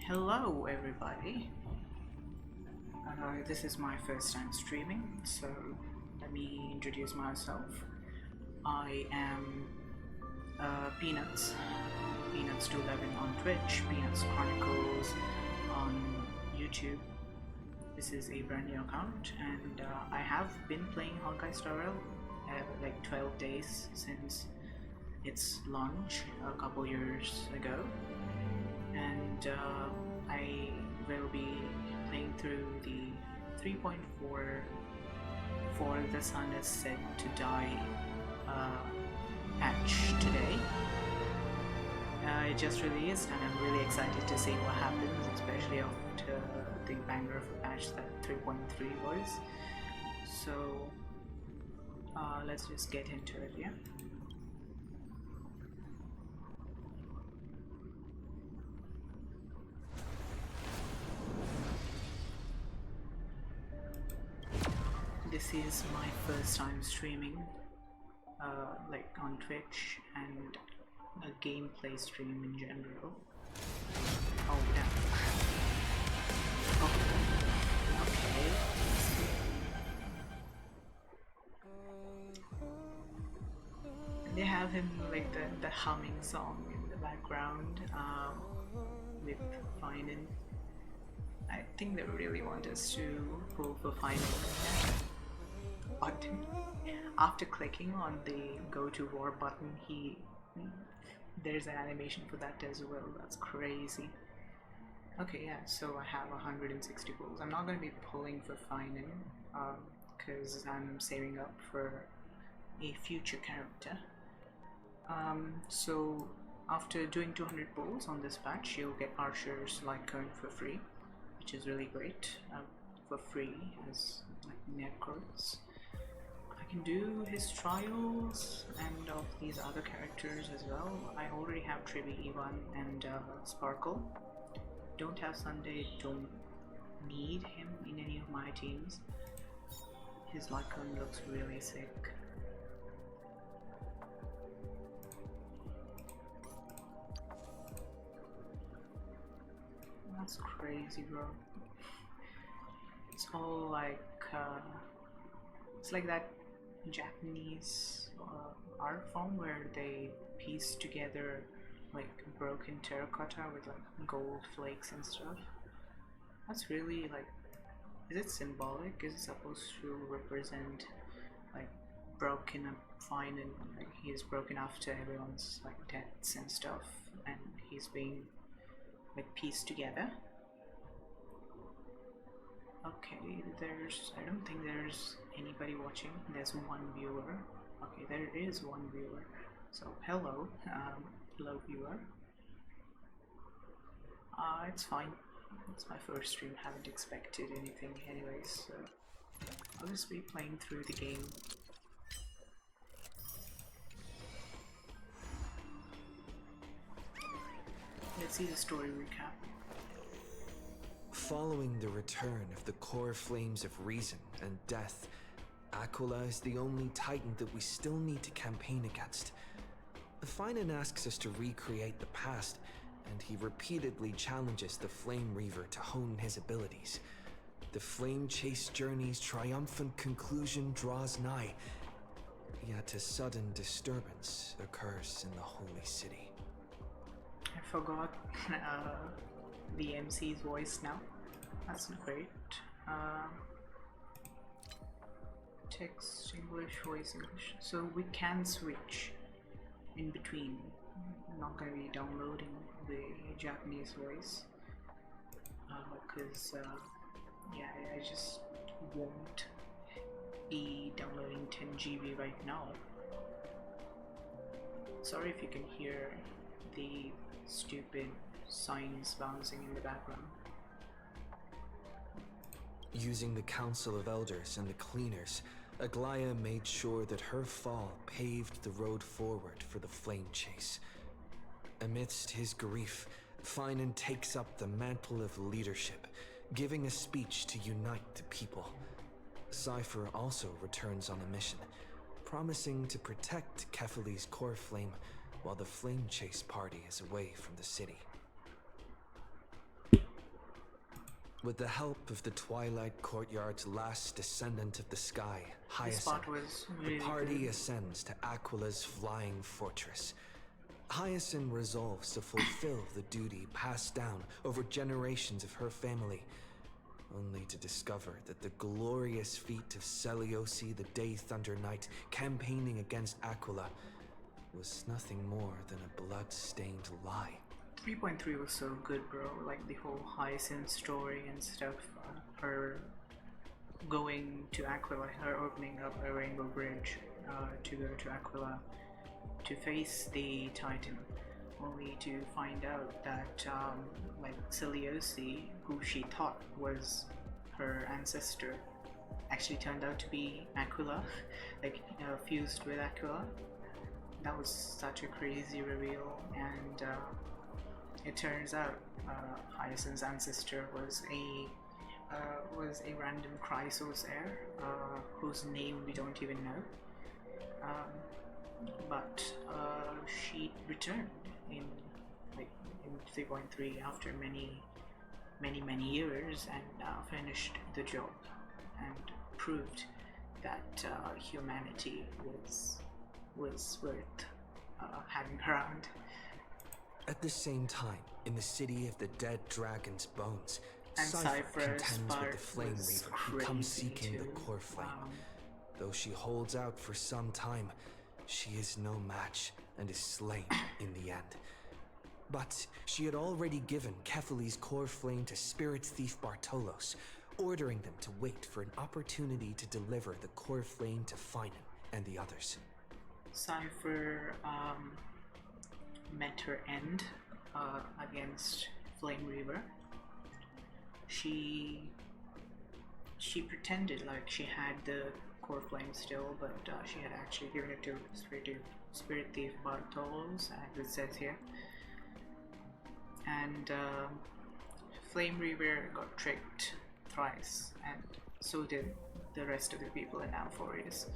Hello, everybody. This is my first time streaming, so let me introduce myself. I am Peanuts, Peanuts211 on Twitch, Peanuts Chronicles on YouTube. This is a brand new account, and I have been playing Honkai Star Rail like 12 days since its launch a couple years ago, and I will be playing through the 3.4 for the sun is said to die patch today. It just released and I'm really excited to see what happens, especially after the banger of a patch that 3.3 was. So let's just get into it, yeah? This is my first time streaming, like on Twitch and a gameplay stream in general. Oh damn. Oh, okay. They have him like the humming song in the background with phainon. I think they really want us to pull for phainon. But after clicking on the go to war button, there's an animation for that as well. That's crazy. Okay, yeah, so I have 160 pulls. I'm not going to be pulling for phainon because I'm saving up for a future character. So after doing 200 pulls on this patch, you'll get archers like Kern for free, which is really great. For free as like necros. I can do his trials and of these other characters as well. I already have Trivi, Ivan, and Sparkle. Don't have Sunday, don't need him in any of my teams. His Lycon looks really sick. That's crazy, bro. It's all like it's like that Japanese art form where they piece together like broken terracotta with like gold flakes and stuff. That's really like, is it symbolic? Is it supposed to represent like broken up fine and like he's broken after everyone's like deaths and stuff and he's being like pieced together? Okay, I don't think there's anybody watching. There's one viewer. Okay, there is one viewer. So, hello, hello viewer. It's fine. It's my first stream, haven't expected anything anyways, so I'll just be playing through the game. Let's see the story recap. Following the return of the core flames of reason and death, Aquila is the only titan that we still need to campaign against. phainon asks us to recreate the past, and he repeatedly challenges the Flame Reaver to hone his abilities. The Flame Chase journey's triumphant conclusion draws nigh, yet a sudden disturbance occurs in the Holy City. I forgot the MC's voice now. That's great. Text English, voice English. So we can switch in between. I'm not going to be downloading the Japanese voice because yeah, I just won't be downloading 10 GB right now. Sorry if you can hear the stupid signs bouncing in the background. Using the Council of Elders and the Cleaners, Aglaia made sure that her fall paved the road forward for the Flame Chase. Amidst his grief, phainon takes up the mantle of leadership, giving a speech to unite the people. Cypher also returns on a mission, promising to protect Kefali's core flame while the Flame Chase party is away from the city. With the help of the Twilight Courtyard's last descendant of the sky, This Hyacinth, part was really the party good. ascends to Aquila's flying fortress. Hyacinth resolves to fulfill the duty passed down over generations of her family, only to discover that the glorious feat of Seliosi the Day Thunder Knight campaigning against Aquila was nothing more than a blood-stained lie. 3.3 was so good, bro. Like the whole Hyacinth story and stuff. Her going to Aquila, her opening up a rainbow bridge to go to Aquila to face the Titan, only to find out that like Seliosi, who she thought was her ancestor, actually turned out to be Aquila, like fused with Aquila. That was such a crazy reveal, and it turns out Hyacinth's ancestor was a random Chrysos heir, whose name we don't even know. But she returned in 3.3 after many years and finished the job and proved that humanity was worth having around. At the same time, in the city of the dead dragon's bones, And Cypher Cypher's contends with part the Flame was Reaver who comes crazy seeking the too. core flame. Though she holds out for some time, she is no match and is slain in the end. But she had already given Kephaly's core flame to spirit thief Bartolos, ordering them to wait for an opportunity to deliver the core flame to phainon and the others. Cypher met her end against Flame Reaver. She pretended like she had the core flame still, but she had actually given it to Spirit Thief Bartolos, as it says here. And Flame Reaver got tricked thrice, and so did the rest of the people in Amphoreus,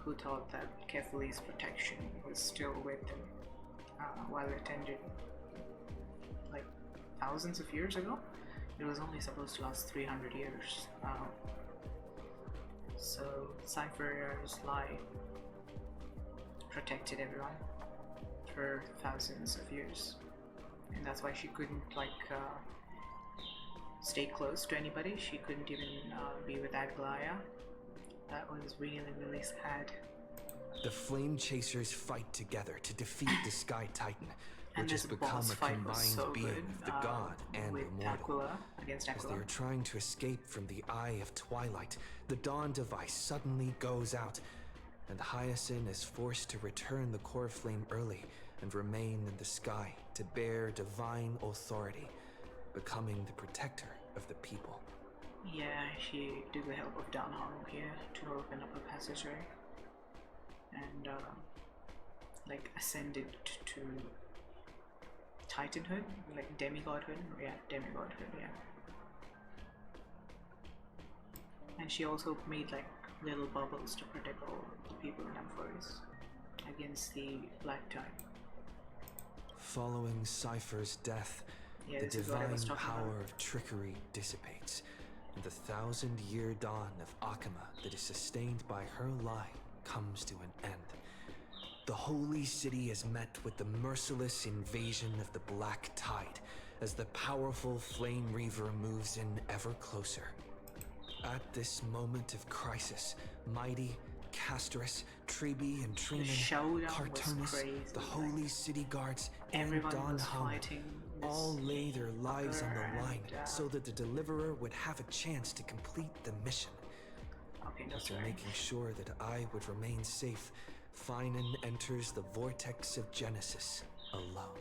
who thought that Kephaly's protection was still with them, while it ended like thousands of years ago. It was only supposed to last 300 years. So Cypher's lie protected everyone for thousands of years, and that's why she couldn't stay close to anybody. She couldn't even be with Aglaia. That was really sad. The Flame Chasers fight together to defeat the Sky Titan, And which has this become boss a fight was combined so being good, of the god and with immortal. Aquila against As Aquila. they are trying to escape from the Eye of Twilight, the Dawn device suddenly goes out, and Hyacinth is forced to return the core flame early and remain in the sky to bear divine authority, becoming the protector of the people. Yeah, she took the help of Danhong here to open up a passageway and ascended to Titanhood, like demigodhood. Yeah, demigodhood. Yeah. And she also made like little bubbles to protect all the people in Amphoreus against the Black Tide. Following Cypher's death, Yeah, the this is what I divine was talking power about. of trickery dissipates, and the 1,000-year dawn of Akama that is sustained by her lie comes to an end. The holy city is met with the merciless invasion of the Black Tide as the powerful Flame Reaver moves in ever closer. At this moment of crisis, Mighty, Castorus, Tribi, and Trinan, showdown was Cartonus, crazy, the like, Holy City Guards, and Everyone Don was Hum fighting this all lay their lives on fucker the line and, so that the Deliverer would have a chance to complete the mission. Okay, that's After right. making sure that I would remain safe, phainon enters the vortex of Genesis alone.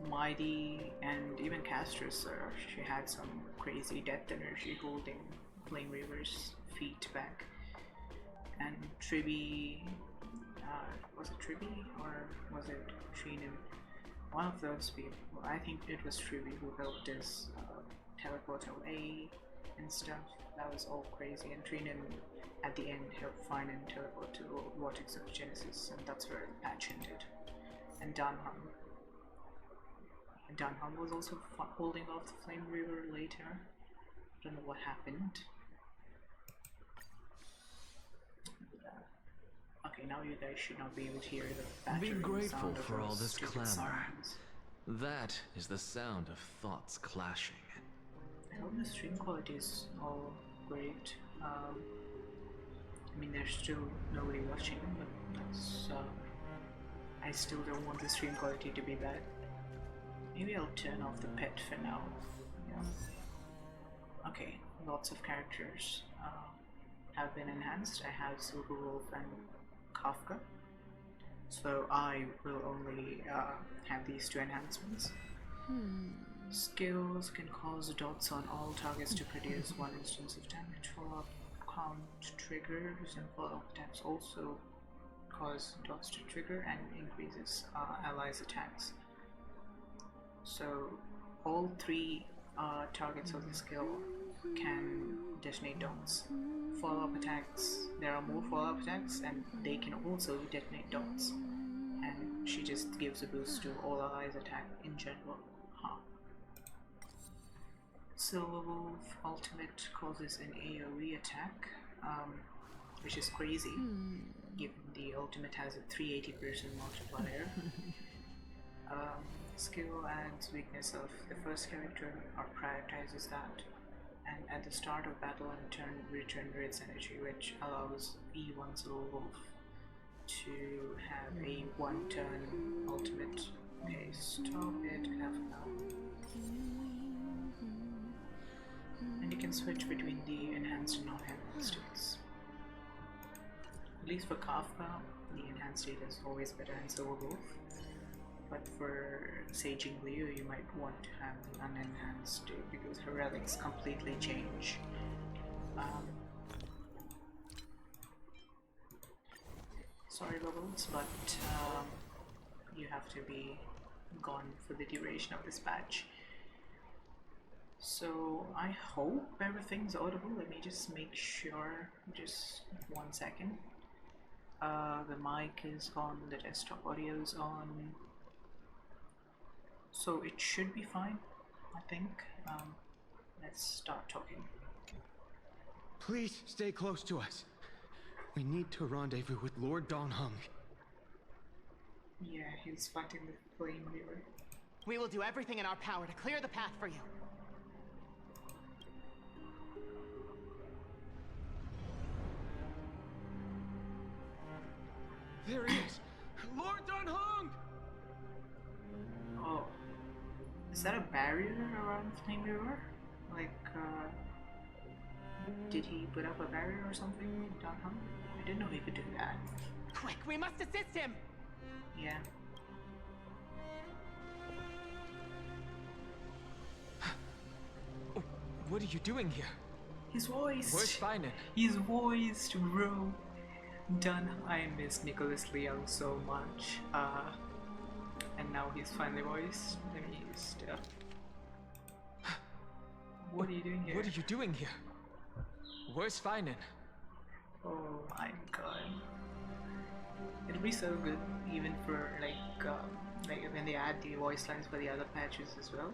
Mighty and even Castorus, she had some crazy death energy holding Flame Reaver's feet back. And Tribi, was it Tribi or was it Trinan? One of those people, I think it was Tribi who helped us teleport away and stuff. That was all crazy. And Trinan at the end helped find and teleport to the vortex of Genesis, and that's where the patch ended. And Danham Dunham was also holding off the Flame River later. Don't know what happened. Okay, now you guys should not be able to hear the battering Be grateful sound of for all those this stupid clamor. sirens. That is the sound of thoughts clashing. I hope the stream quality is all great. I mean, there's still nobody watching, but that's, I still don't want the stream quality to be bad. Maybe I'll turn off the pet for now. Yeah. Okay, lots of characters have been enhanced. I have Silver Wolf and Kafka. So I will only have these two enhancements. Skills can cause dots on all targets to produce one instance of damage. Follow-up count triggers and follow-up attacks also cause dots to trigger and increases allies' attacks. So all three targets of the skill can detonate dots. Follow-up attacks, there are more follow-up attacks and they can also detonate dots. And she just gives a boost to all allies' attack in general. Silver Wolf ultimate causes an AoE attack, which is crazy, given the ultimate has a 380% multiplier. Skill adds weakness of the first character or prioritizes that, and at the start of battle and turn regenerates energy, which allows E1 Silver Wolf to have a one-turn ultimate. Okay, stop it, have now. And you can switch between the enhanced and non-enhanced states. At least for Kafka, the enhanced state is always better than Silver Wolf. But for Sage and Leo, you might want to have the unenhanced state because her relics completely change. Sorry, Bubbles, but you have to be gone for the duration of this patch. So I hope everything's audible. Let me just make sure. Just 1 second. The mic is on, the desktop audio is on. So it should be fine, I think. Let's start talking. Please stay close to us. We need to rendezvous with Lord Donghung. Yeah, he's fighting the Flame River. We will do everything in our power to clear the path for you. There he is! Lord Donghung! Oh. Is that a barrier around Flame River? Like, did he put up a barrier or something down home? I didn't know he could do that. Quick, we must assist him! Yeah. What are you doing here? He's voiced! Where's phainon? He's voiced, bro! Done. I miss Nicholas Leung so much. And now he's finally voiced. Let me just, What are you doing here? What are you doing here? Where's phainon? Oh my god. It'll be so good, even for like when they add the voice lines for the other patches as well.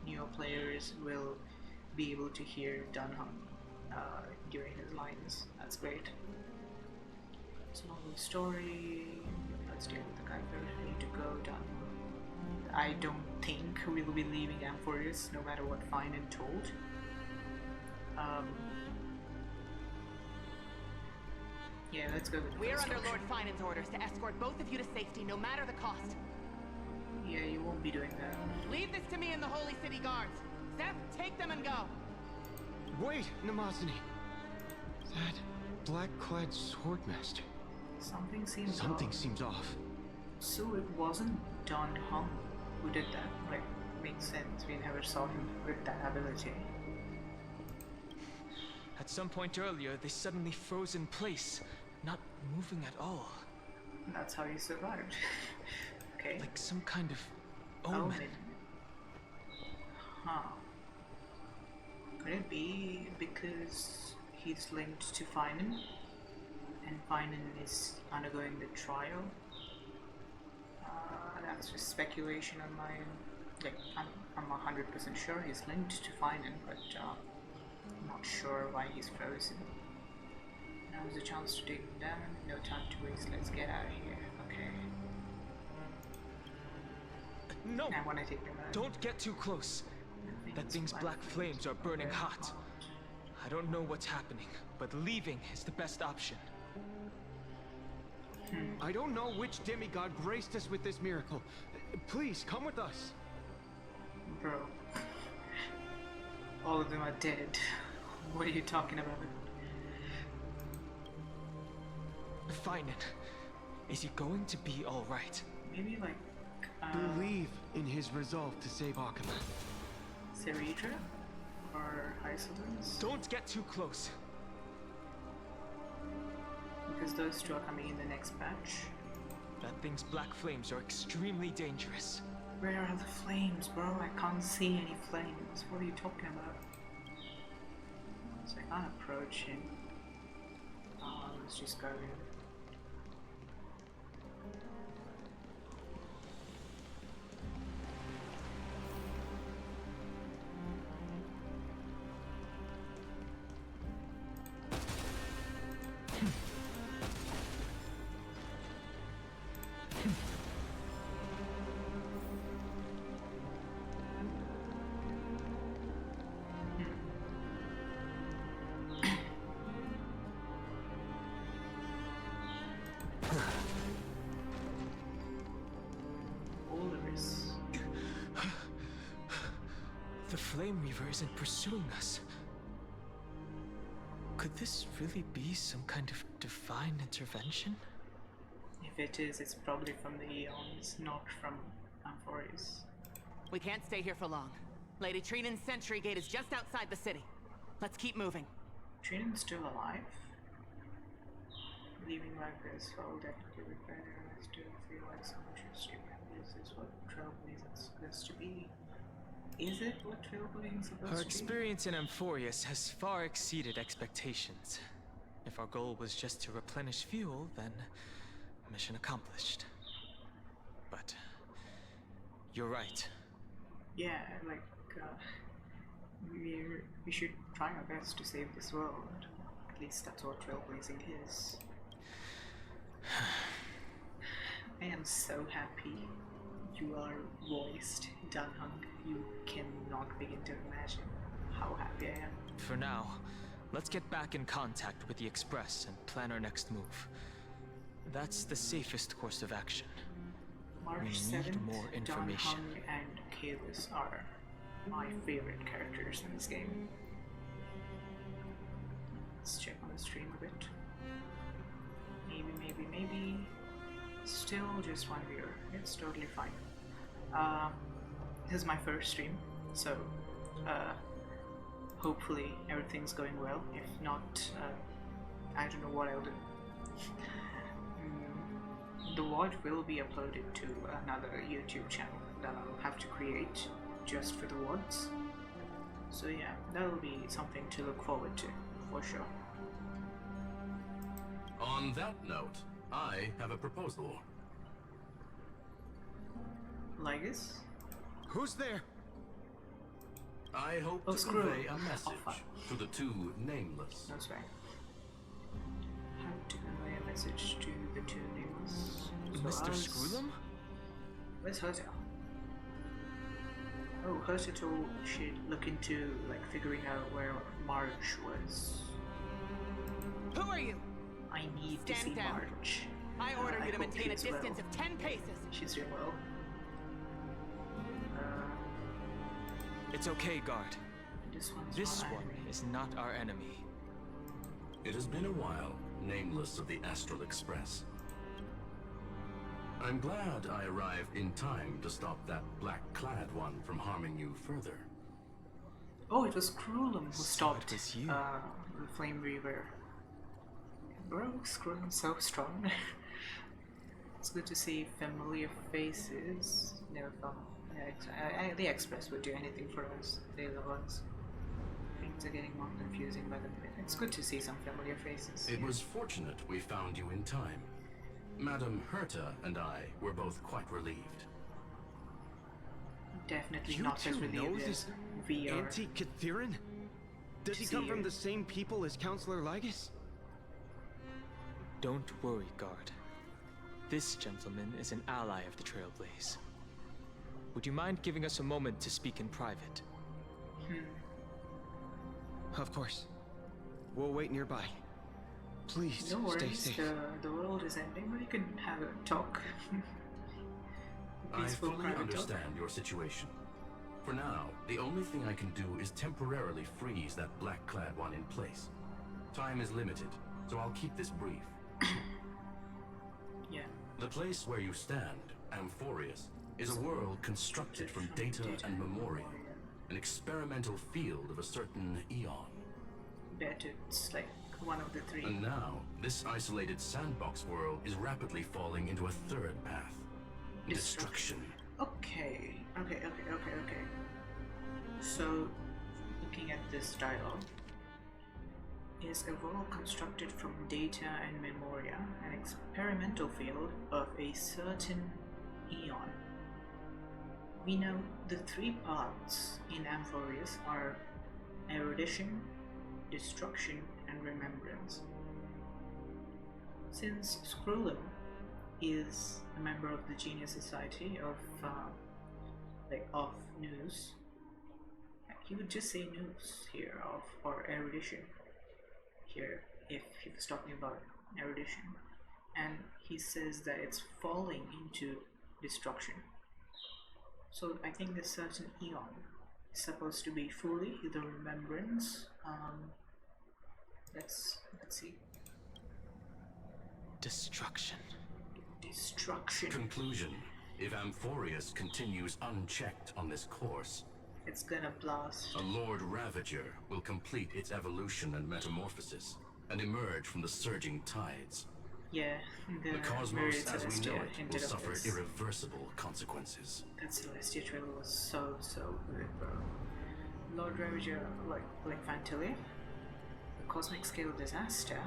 Newer players will be able to hear Dunham during his lines. That's great. So the story. Let's deal with the guy first. We need to go down. I don't think we'll be leaving Amphoreus, no matter what phainon told. Yeah, let's go with the We are first under option. Lord Phainon's orders to escort both of you to safety, no matter the cost. Yeah, you won't be doing that. Leave this to me and the Holy City Guards. Zeph, take them and go. Wait, Namazani. That black-clad swordmaster. Something seems Something off. seems off. So it wasn't Don Hung who did that. Like, makes sense. We never saw him with that ability. At some point earlier, they suddenly froze in place, not moving at all. That's how he survived. Okay. Like some kind of omen. Huh. Could it be because he's linked to phainon? And phainon is undergoing the trial? That's just speculation on my end. like, I'm 100% sure he's linked to phainon, but I'm not sure why he's frozen. Now's the chance to take him down. No time to waste. Let's get out of here. Okay. No! I want to take them out. Don't get too close. That thing's black flames are burning hot. I don't know what's happening, but leaving is the best option. I don't know which demigod graced us with this miracle. Please, come with us. Bro. All of them are dead. What are you talking about? Phainon, is he going to be alright? Maybe like Believe in his resolve to save Akuma. Ceredra or Isolins? Don't get too close. Because those two are coming in the next batch. That thing's black flames are extremely dangerous. Where are the flames, bro? I can't see any flames. What are you talking about? So I can't approach him. Let's just go in. The Flame Reaver isn't pursuing us. Could this really be some kind of divine intervention? If it is, it's probably from the Eons, not from Amphorius. We can't stay here for long. Lady Trinan's sentry gate is just outside the city. Let's keep moving. Trinan's still alive? Leaving like this, all definitely repair. I still feel like so much history. Is this what Trailblazing is supposed to be? Is it what Trailblazing is supposed to be? Our experience in Amphorius has far exceeded expectations. If our goal was just to replenish fuel, then mission accomplished. But you're right. Yeah, like, we should try our best to save this world. At least that's what Trailblazing is. I am so happy you are voiced Dunhunk. You cannot begin to imagine how happy I am. For now, let's get back in contact with the Express and plan our next move. That's the safest course of action. March We need 7th, more information. Dunhung and Kalis are my favorite characters in this game. Let's check on the stream a bit. Maybe. Still just one viewer. It's totally fine. This is my first stream, so hopefully everything's going well. If not, I don't know what I'll do. The VOD will be uploaded to another YouTube channel that I'll have to create just for the VODs. So yeah, that'll be something to look forward to, for sure. On that note, I have a proposal. Lygus? Who's there? I hope Oh, to screw convey it. a Oh, message fuck. to the two nameless. That's right. How to convey a message to the two nameless. So Mr. us- Screwlum? Where's Herta? Oh, Herta told she'd look into, like, figuring out where March was. Who are you? I need to Stand see down. March. I order I you to hope maintain a she's distance well. of 10 paces. She's doing well. It's okay, guard. This one's This not one enemy. is not our enemy. It has been a while, nameless of the Astral Express. I'm glad I arrived in time to stop that black-clad one from harming you further. Oh, it was Krulum who So stopped it was you. the Flame Reaver. Bro, Krulum's so strong. It's good to see familiar faces. Never felt. Yeah, the Express would do anything for us. They love us. Things are getting more confusing by the minute. It's good to see some familiar faces. It was fortunate we found you in time. Madame Herta and I were both quite relieved. Definitely You not as two know relieved this as we are. Anti-Catharin? Does he See come from you. the same people as Counselor Lygus? Don't worry, guard. This gentleman is an ally of the Trailblaze. Would you mind giving us a moment to speak in private? Of course. We'll wait nearby. Please, No stay worries, safe. the world is ending. We can have a talk. I Peaceful fully private talk. understand your situation. For now, the only thing I can do is temporarily freeze that black-clad one in place. Time is limited, so I'll keep this brief. Yeah. The place where you stand, Amphorius, is a world constructed from data and memoria, an experimental field of a certain eon. Bet it's like one of the three. And now, this isolated sandbox world is rapidly falling into a third path. Destruction. Okay. So, looking at this dialogue, is a world constructed from data and memoria, an experimental field of a certain eon. We know the three paths in Amphorius are erudition, destruction, and remembrance. Since Scrollum is a member of the Genius Society of news, he would just say news here or erudition here if he was talking about erudition, and he says that it's falling into destruction. So I think this certain eon is supposed to be fully the remembrance. Let's see. Destruction. Destruction. Conclusion. If Amphorius continues unchecked on this course, It's gonna blast. a Lord Ravager will complete its evolution and metamorphosis, and emerge from the surging tides. Yeah, The cosmos Myriad as we Celestia know it will hinted of suffer this. irreversible consequences. That Celestia trailer was so good, bro. Lord Ravager, like Fantilli, the cosmic scale disaster.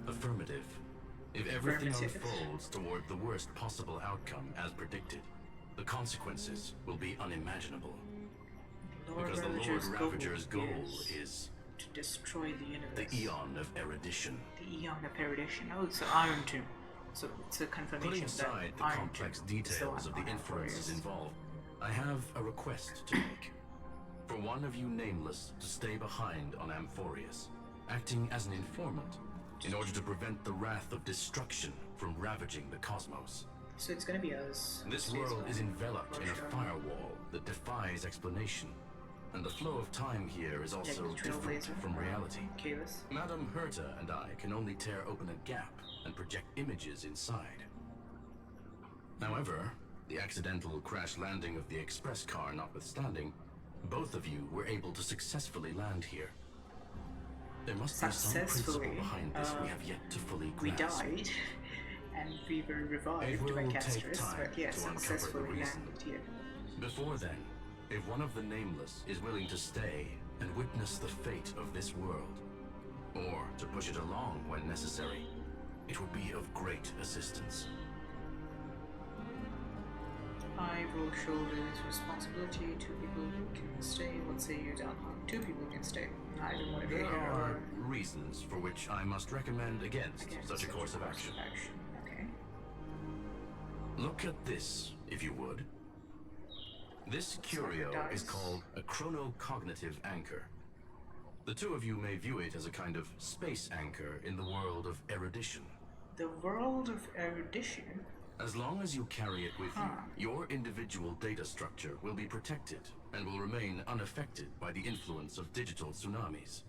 Affirmative. If everything Affirmative. unfolds toward the worst possible outcome as predicted, the consequences will be unimaginable. Lord Because the Lord Ravager's Ravager's goal is is to destroy the universe. the Eon of Erudition. The Eon of Erudition. Oh, it's Iron Tomb. So it's a confirmation Putting that aside the Iron complex Tomb details is of the the one on inferences Amphorius. involved, I have a request to make. For one of you nameless to stay behind on Amphorius, acting as an informant, in order to prevent the wrath of destruction from ravaging the cosmos. So it's gonna be us. This Stays world is on. enveloped For in a sure. firewall that defies explanation, and the flow of time here is also the different Trailblazer. from reality. Kalis. Madame Herta and I can only tear open a gap and project images inside. However, the accidental crash landing of the express car notwithstanding, both of you were able to successfully land here. There must be some principle Successfully, behind this we have yet to fully We grasp. died, and we were revived It by will take Castris, time but yeah, to uncover the successfully reason. landed here. Before then, if one of the Nameless is willing to stay and witness the fate of this world, or to push it along when necessary, it would be of great assistance. I will shoulder this responsibility. 2 people can stay. What say you, Dalham? 2 people can stay. I don't want to be There here are or reasons for which I must recommend against against such a course of action. Okay. Look at this, if you would. This curio is called a chronocognitive anchor. The two of you may view it as a kind of space anchor in the world of erudition. The world of erudition. As long as you carry it with you, your individual data structure will be protected and will remain unaffected by the influence of digital tsunamis.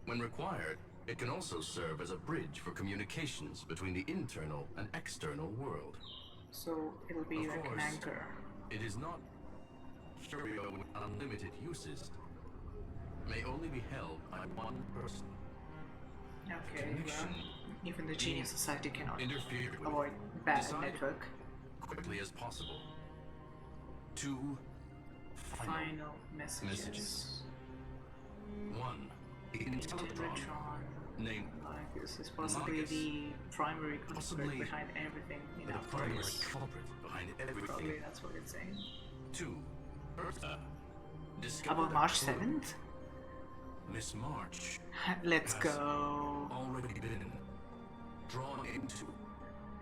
When required, it can also serve as a bridge for communications between the internal and external world. So it'll be Of like an course. anchor. It is not curio with unlimited uses. May only be held by one person. Okay, well, Connection. even the Genius Society cannot Interfere with. avoid bad Decide network. quickly as possible. 2 Final messages. 1. Intellatron. Intellatron. named Like, this is possibly Marcus. the primary culprit Possibly behind everything in the our primary place. culprit behind everything. Probably that's what it's saying. 2. Ursa discovered About a March clue. 7th? Miss March Let's has go. already been drawn into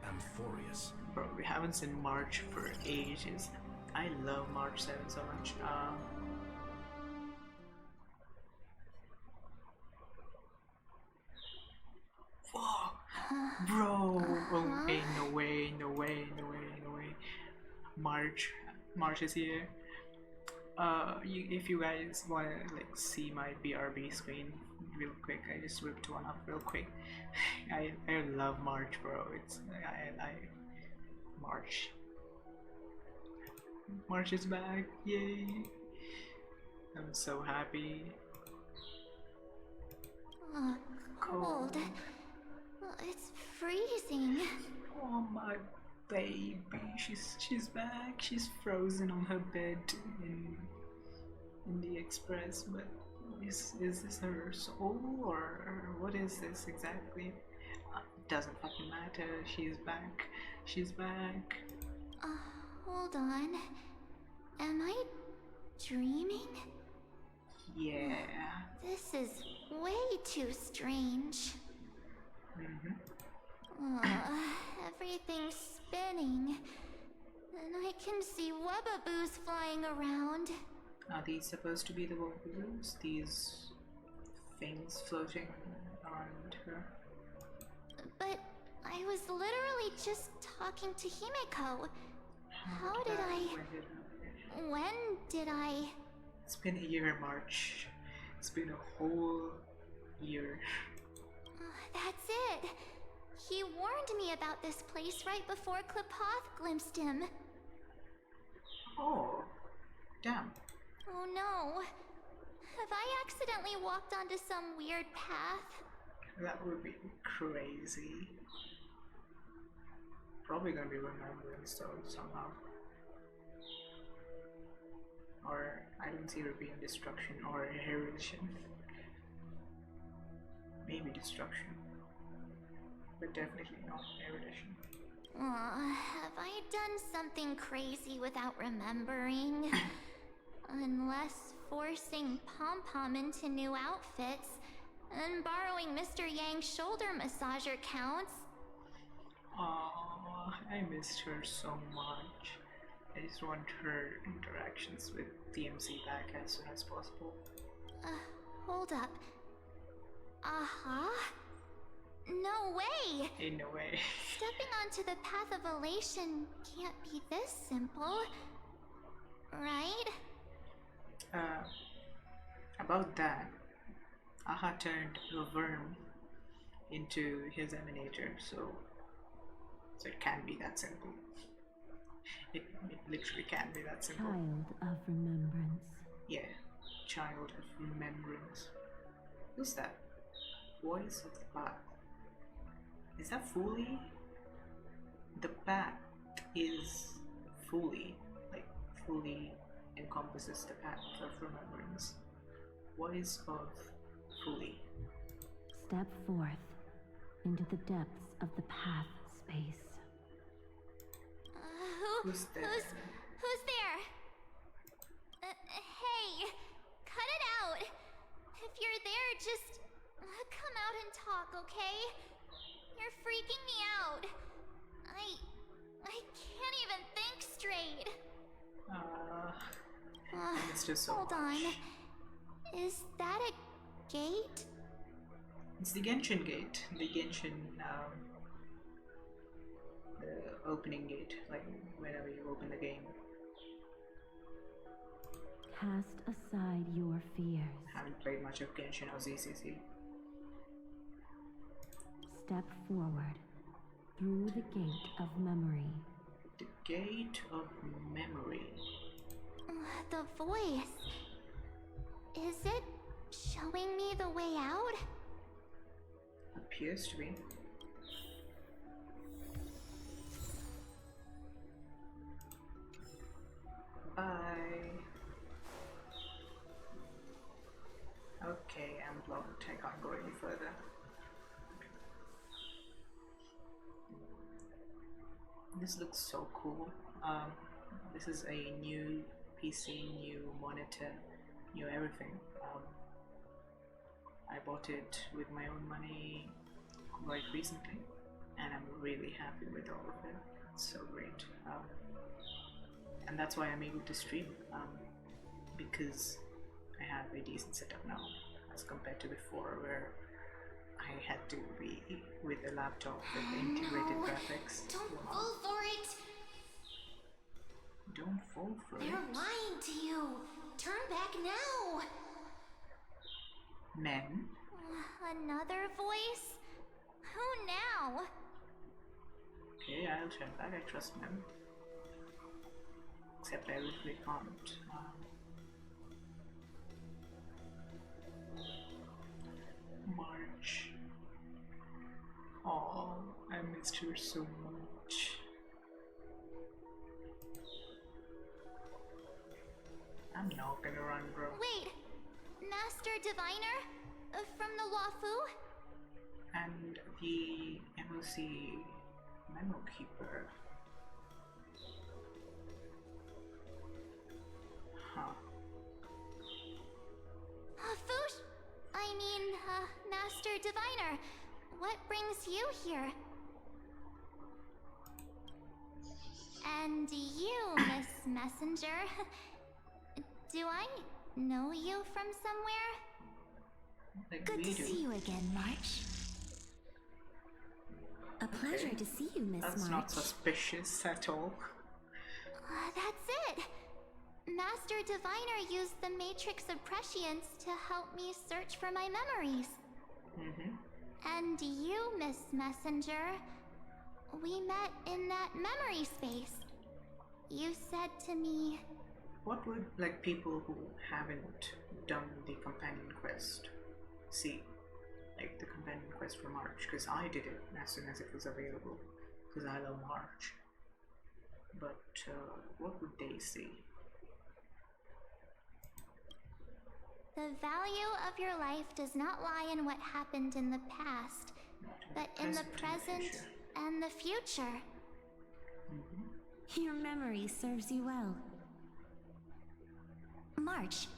Amphorius. Bro, we haven't seen March for ages. I love March 7 so much. Whoa! Bro! Oh, ain't no way, no way, no way, no way. March is here. If you guys wanna like see my BRB screen real quick, I just whipped one up real quick. I love March, bro. It's I March. March is back! Yay! I'm so happy. Cold. It's freezing. Oh my baby, she's back. She's frozen on her bed in the express. But is this her soul or what is this exactly? Doesn't fucking matter. She's back. She's back. Hold on. Am I dreaming? Yeah. This is way too strange. Everything's spinning. And I can see webbaboos flying around. Are these supposed to be the balloons? These things floating around her? But I was literally just talking to Himeko. How did When did I... It's been a year, March. It's been a whole year. That's it. He warned me about this place right before Klipoth glimpsed him. Oh, damn. Oh no. Have I accidentally walked onto some weird path? That would be crazy. Probably gonna be remembrance though, somehow. Or I don't see her being destruction or erudition. Maybe destruction. But definitely not erudition. Have I done something crazy without remembering? Unless forcing Pom-Pom into new outfits and borrowing Mr. Yang's shoulder massager counts. Aww, I missed her so much. I just want her interactions with DMC back as soon as possible. Hold up. No way! In no way. Stepping onto the path of elation can't be this simple. Right? About that, Aha turned a worm into his emanator, so it can be that simple. It literally can be that simple. Child of remembrance. Yeah, child of remembrance. Who's that? Voice of the path. Is that Fully? The path is fully, like fully encompasses the path of remembrance. Voice of Fully. Step forth into the depths of the path space. Who's there? Who's there? Hey, cut it out. If you're there, just come out and talk, okay? You're freaking me out. I can't even think straight. It's just so Hold much. on. Is that a gate? It's the Genshin gate. The Genshin, the opening gate, like whenever you open the game. Cast aside your fears. Haven't played much of Genshin or ZCC. Step forward through the gate of memory. The gate of memory. The voice. Is it showing me the way out? Appears to be. Bye. Okay, I'm blocked. I can't go any further. This looks so cool. This is a new PC, new monitor, new everything. I bought it with my own money quite recently, and I'm really happy with all of it. It's so great. And that's why I'm able to stream, because I have a decent setup now, as compared to before, where I had to be with a laptop with integrated graphics. Don't fall for it! Don't fall for They're it. lying to you! Turn back now! Men? Another voice? Who now? Okay, I'll turn back, I trust men. Except I literally can't. March. Oh, I missed her so much. I'm not gonna run, bro. Wait! Master Diviner? From the Wafu? And the MOC Memo Keeper. Huh. Fush! Master Diviner, what brings you here? And you, Miss Messenger, do I know you from somewhere? Like Good we to do. see you again, March. A pleasure to see you, Miss That's March. not suspicious at all. That's it! Master Diviner used the Matrix of Prescience to help me search for my memories. And you, Miss Messenger, we met in that memory space. You said to me, What would like people who haven't done the companion quest see? Like the companion quest for March, because I did it as soon as it was available, because I love March. But what would they see? the value of your life does not lie in what happened in the past, but in the present and the future. Your memory serves you well. March,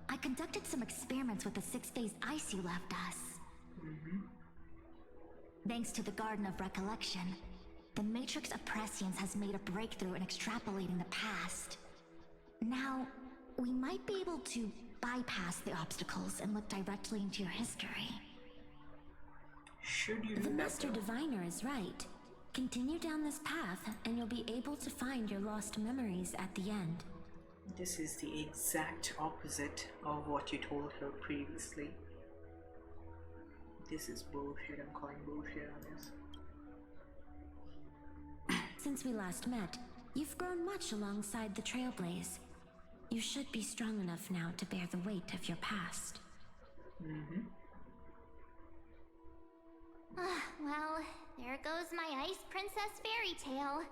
I conducted some experiments with the 6-phase ice you left us. Thanks to the Garden of Recollection, the Matrix of Prescience has made a breakthrough in extrapolating the past. Now, we might be able to bypass the obstacles and look directly into your history. Should you do The that, Master though? Diviner is right. Continue down this path, and you'll be able to find your lost memories at the end. This is the exact opposite of what you told her previously. This is bullshit. I'm calling bullshit on this. Since we last met, you've grown much alongside the Trailblaze. You should be strong enough now to bear the weight of your past. Well, there goes my Ice Princess fairy tale.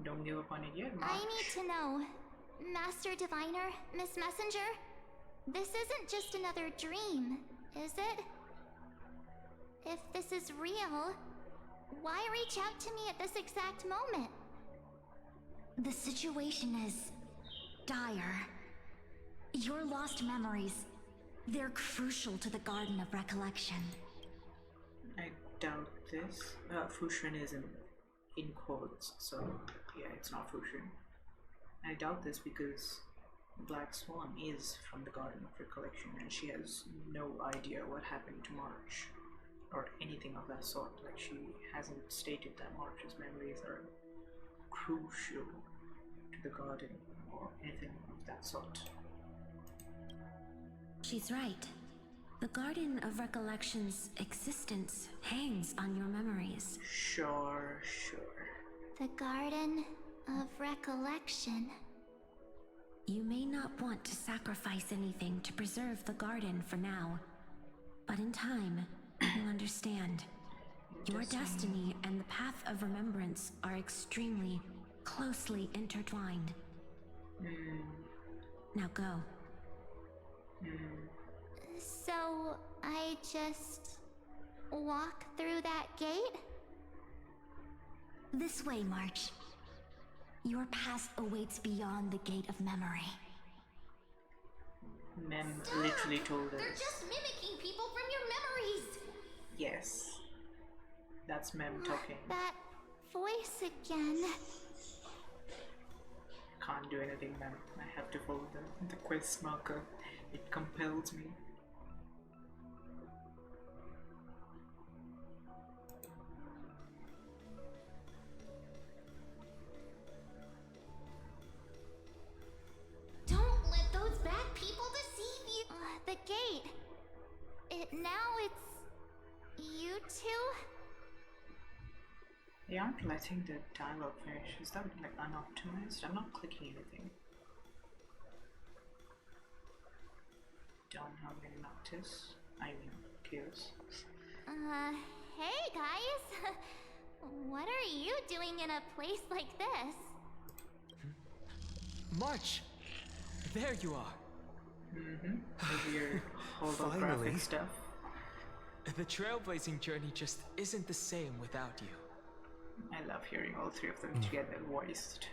Don't give up on it yet, March. I need to know, Master Diviner, Miss Messenger, this isn't just another dream, is it? If this is real, why reach out to me at this exact moment? The situation is dire. Your lost memories, they're crucial to the Garden of Recollection. I doubt this. Fushin is in quotes, so yeah, it's not Fushin. I doubt this because Black Swan is from the Garden of Recollection and she has no idea what happened to March or anything of that sort. Like, she hasn't stated that March's memories are crucial to the Garden or anything of that sort. She's right. The Garden of Recollection's existence hangs on your memories. Sure. The Garden of Recollection. You may not want to sacrifice anything to preserve the garden for now, but in time, you'll understand. Your destiny and the path of remembrance are extremely, closely intertwined. Now go. So, I just walk through that gate? This way, March. Your past awaits beyond the gate of memory. Mem Stop! literally told They're us. just mimicking people from your memories! Yes. That's Mem talking. That voice again. Can't do anything, Mem. I have to follow the quest marker. It compels me. Don't let those bad people deceive you. The gate. It's you two? They aren't letting the dialogue finish. Is that like unoptimized? I'm not clicking anything. Don't have any notice. I mean, chaos. Hey guys. What are you doing in a place like this? March! There you are. The weird holographic Finally. stuff. The trailblazing journey just isn't the same without you. I love hearing all three of them together voiced.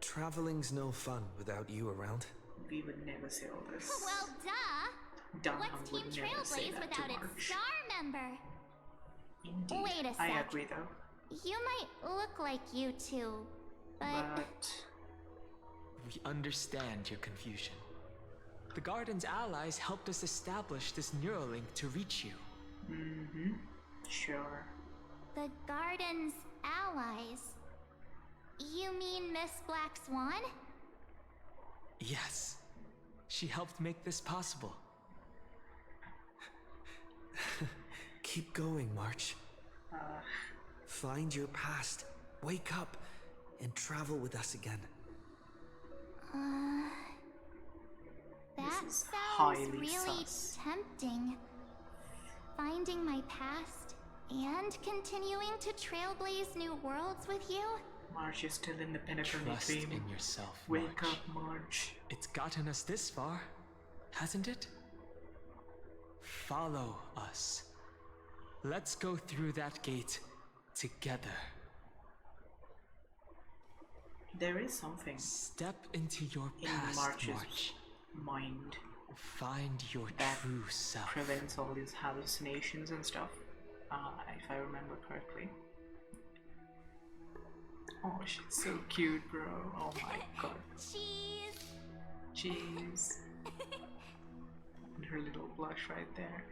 Traveling's no fun without you around. We would never say all this. Well, duh. Dunham What's Team would never say Trailblaze that without to its March. star member? Indeed. Wait a I sec. agree though. You might look like you two, but We understand your confusion. The Garden's allies helped us establish this Neuralink to reach you. Sure. the Garden's allies. You mean Miss Black Swan? Yes. She helped make this possible. Keep going, March. Find your past, wake up, and travel with us again. That is sounds highly really sus. tempting. Finding my past and continuing to trailblaze new worlds with you? March is still in the pinnacle Trust dream. in yourself, Wake March. up, March. It's gotten us this far, hasn't it? Follow us. Let's go through that gate together. There is something Step into your in past, March's March. mind Find your that true self. prevents all these hallucinations and stuff, if I remember correctly. Oh, she's so cute, bro. Oh my god. Cheese! Jeez. And her little blush right there.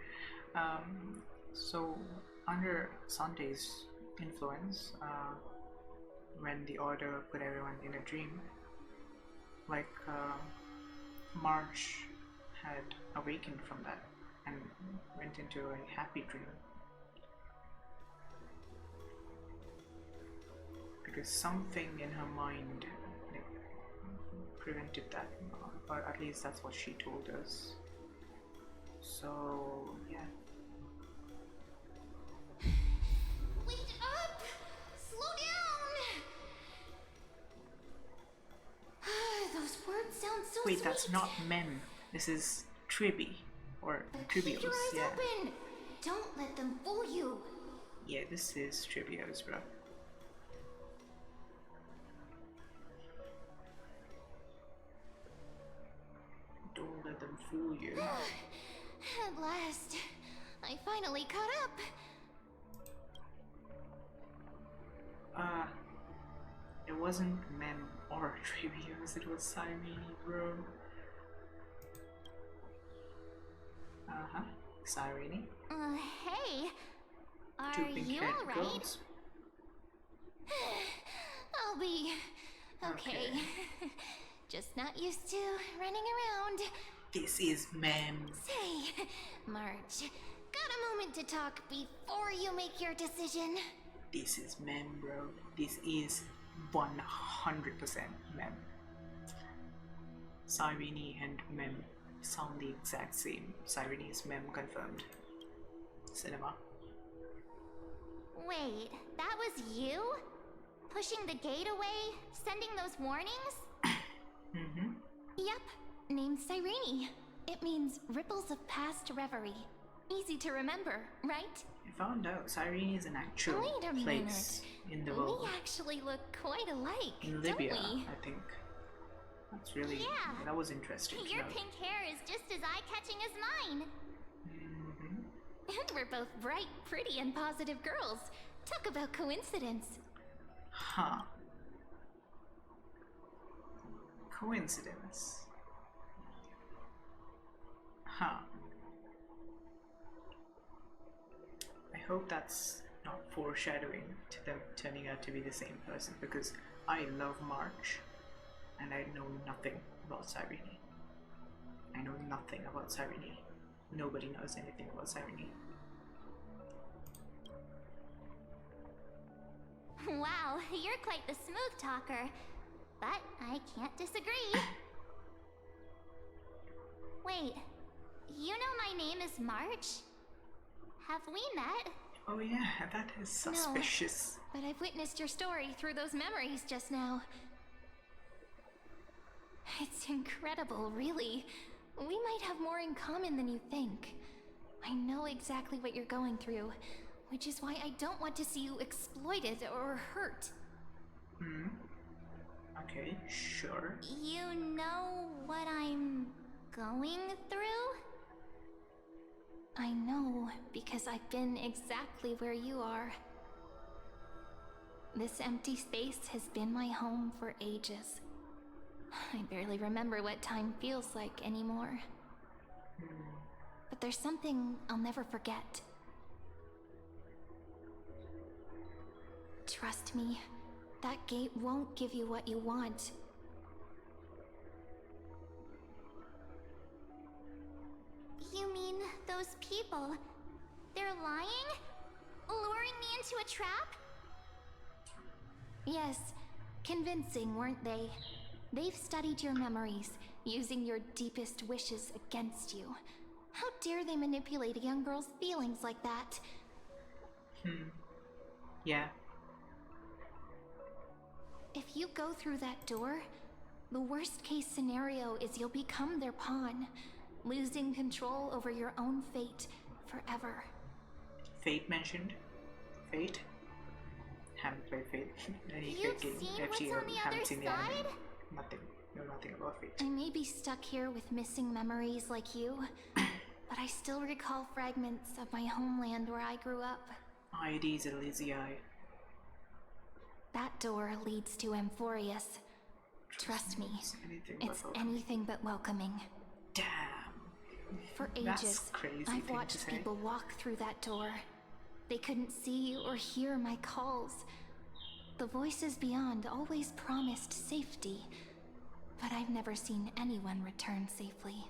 So, under Sunday's influence, when the Order put everyone in a dream, like, March had awakened from that and went into a happy dream. Because something in her mind like, prevented that, or at least that's what she told us. So, yeah. Wait up! Slow down! Those words sound so Wait, sweet. that's not Mem. This is Tribi, or Keep Tribios, your eyes yeah. open! Don't let them fool you! Yeah, this is Tribios, bro. Don't let them fool you. At last, I finally caught up. It wasn't Mem or Tribios, it was Cyrene, bro. Cyrene. Hey, are Two you pink-haired alright? girls. I'll be okay. Okay. Just not used to running around. This is Mem. Say, March, got a moment to talk before you make your decision? This is Mem, bro. This is 100% Mem. Cyrene and Mem sound the exact same. Cyrene is Mem confirmed. Cinema. Wait, that was you? Pushing the gate away? Sending those warnings? Yep, named Cyrene. It means ripples of past reverie. Easy to remember, right? I found out Cyrene is an actual Wait a place in the world. We actually look quite alike, In don't Libya, we? I think. That's really... Yeah. That was interesting to Your know. pink hair is just as eye-catching as mine. And we're both bright, pretty, and positive girls. Talk about coincidence. Huh. Coincidence. Huh. I hope that's not foreshadowing to them turning out to be the same person, because I love March and I know nothing about Cyrene. I know nothing about Cyrene. Nobody knows anything about Cyrene. Wow, you're quite the smooth talker. But I can't disagree. Wait, you know my name is March? Have we met? Oh yeah, that is suspicious. But I've witnessed your story through those memories just now. It's incredible, really. We might have more in common than you think. I know exactly what you're going through, which is why I don't want to see you exploited or hurt. Okay, sure. You know what I'm going through? I know, because I've been exactly where you are. This empty space has been my home for ages. I barely remember what time feels like anymore. But there's something I'll never forget. Trust me, that gate won't give you what you want. You mean those people? They're lying? Luring me into a trap? Yes, convincing, weren't they? They've studied your memories, using your deepest wishes against you. How dare they manipulate a young girl's feelings like that? Yeah. If you go through that door, the worst case scenario is you'll become their pawn, losing control over your own fate forever. Fate mentioned? Fate? Haven't played Fate. Any You've Fate game. seen what's FGO, on the haven't other seen the anime. side? Nothing. Know nothing about Fate. I may be stuck here with missing memories like you, but I still recall fragments of my homeland where I grew up. Aedes Elysiae. That door leads to Amphorius. Trust me, it's anything but welcoming. Damn. For That's ages, crazy I've thing to watched say. people walk through that door. They couldn't see or hear my calls. The voices beyond always promised safety, but I've never seen anyone return safely.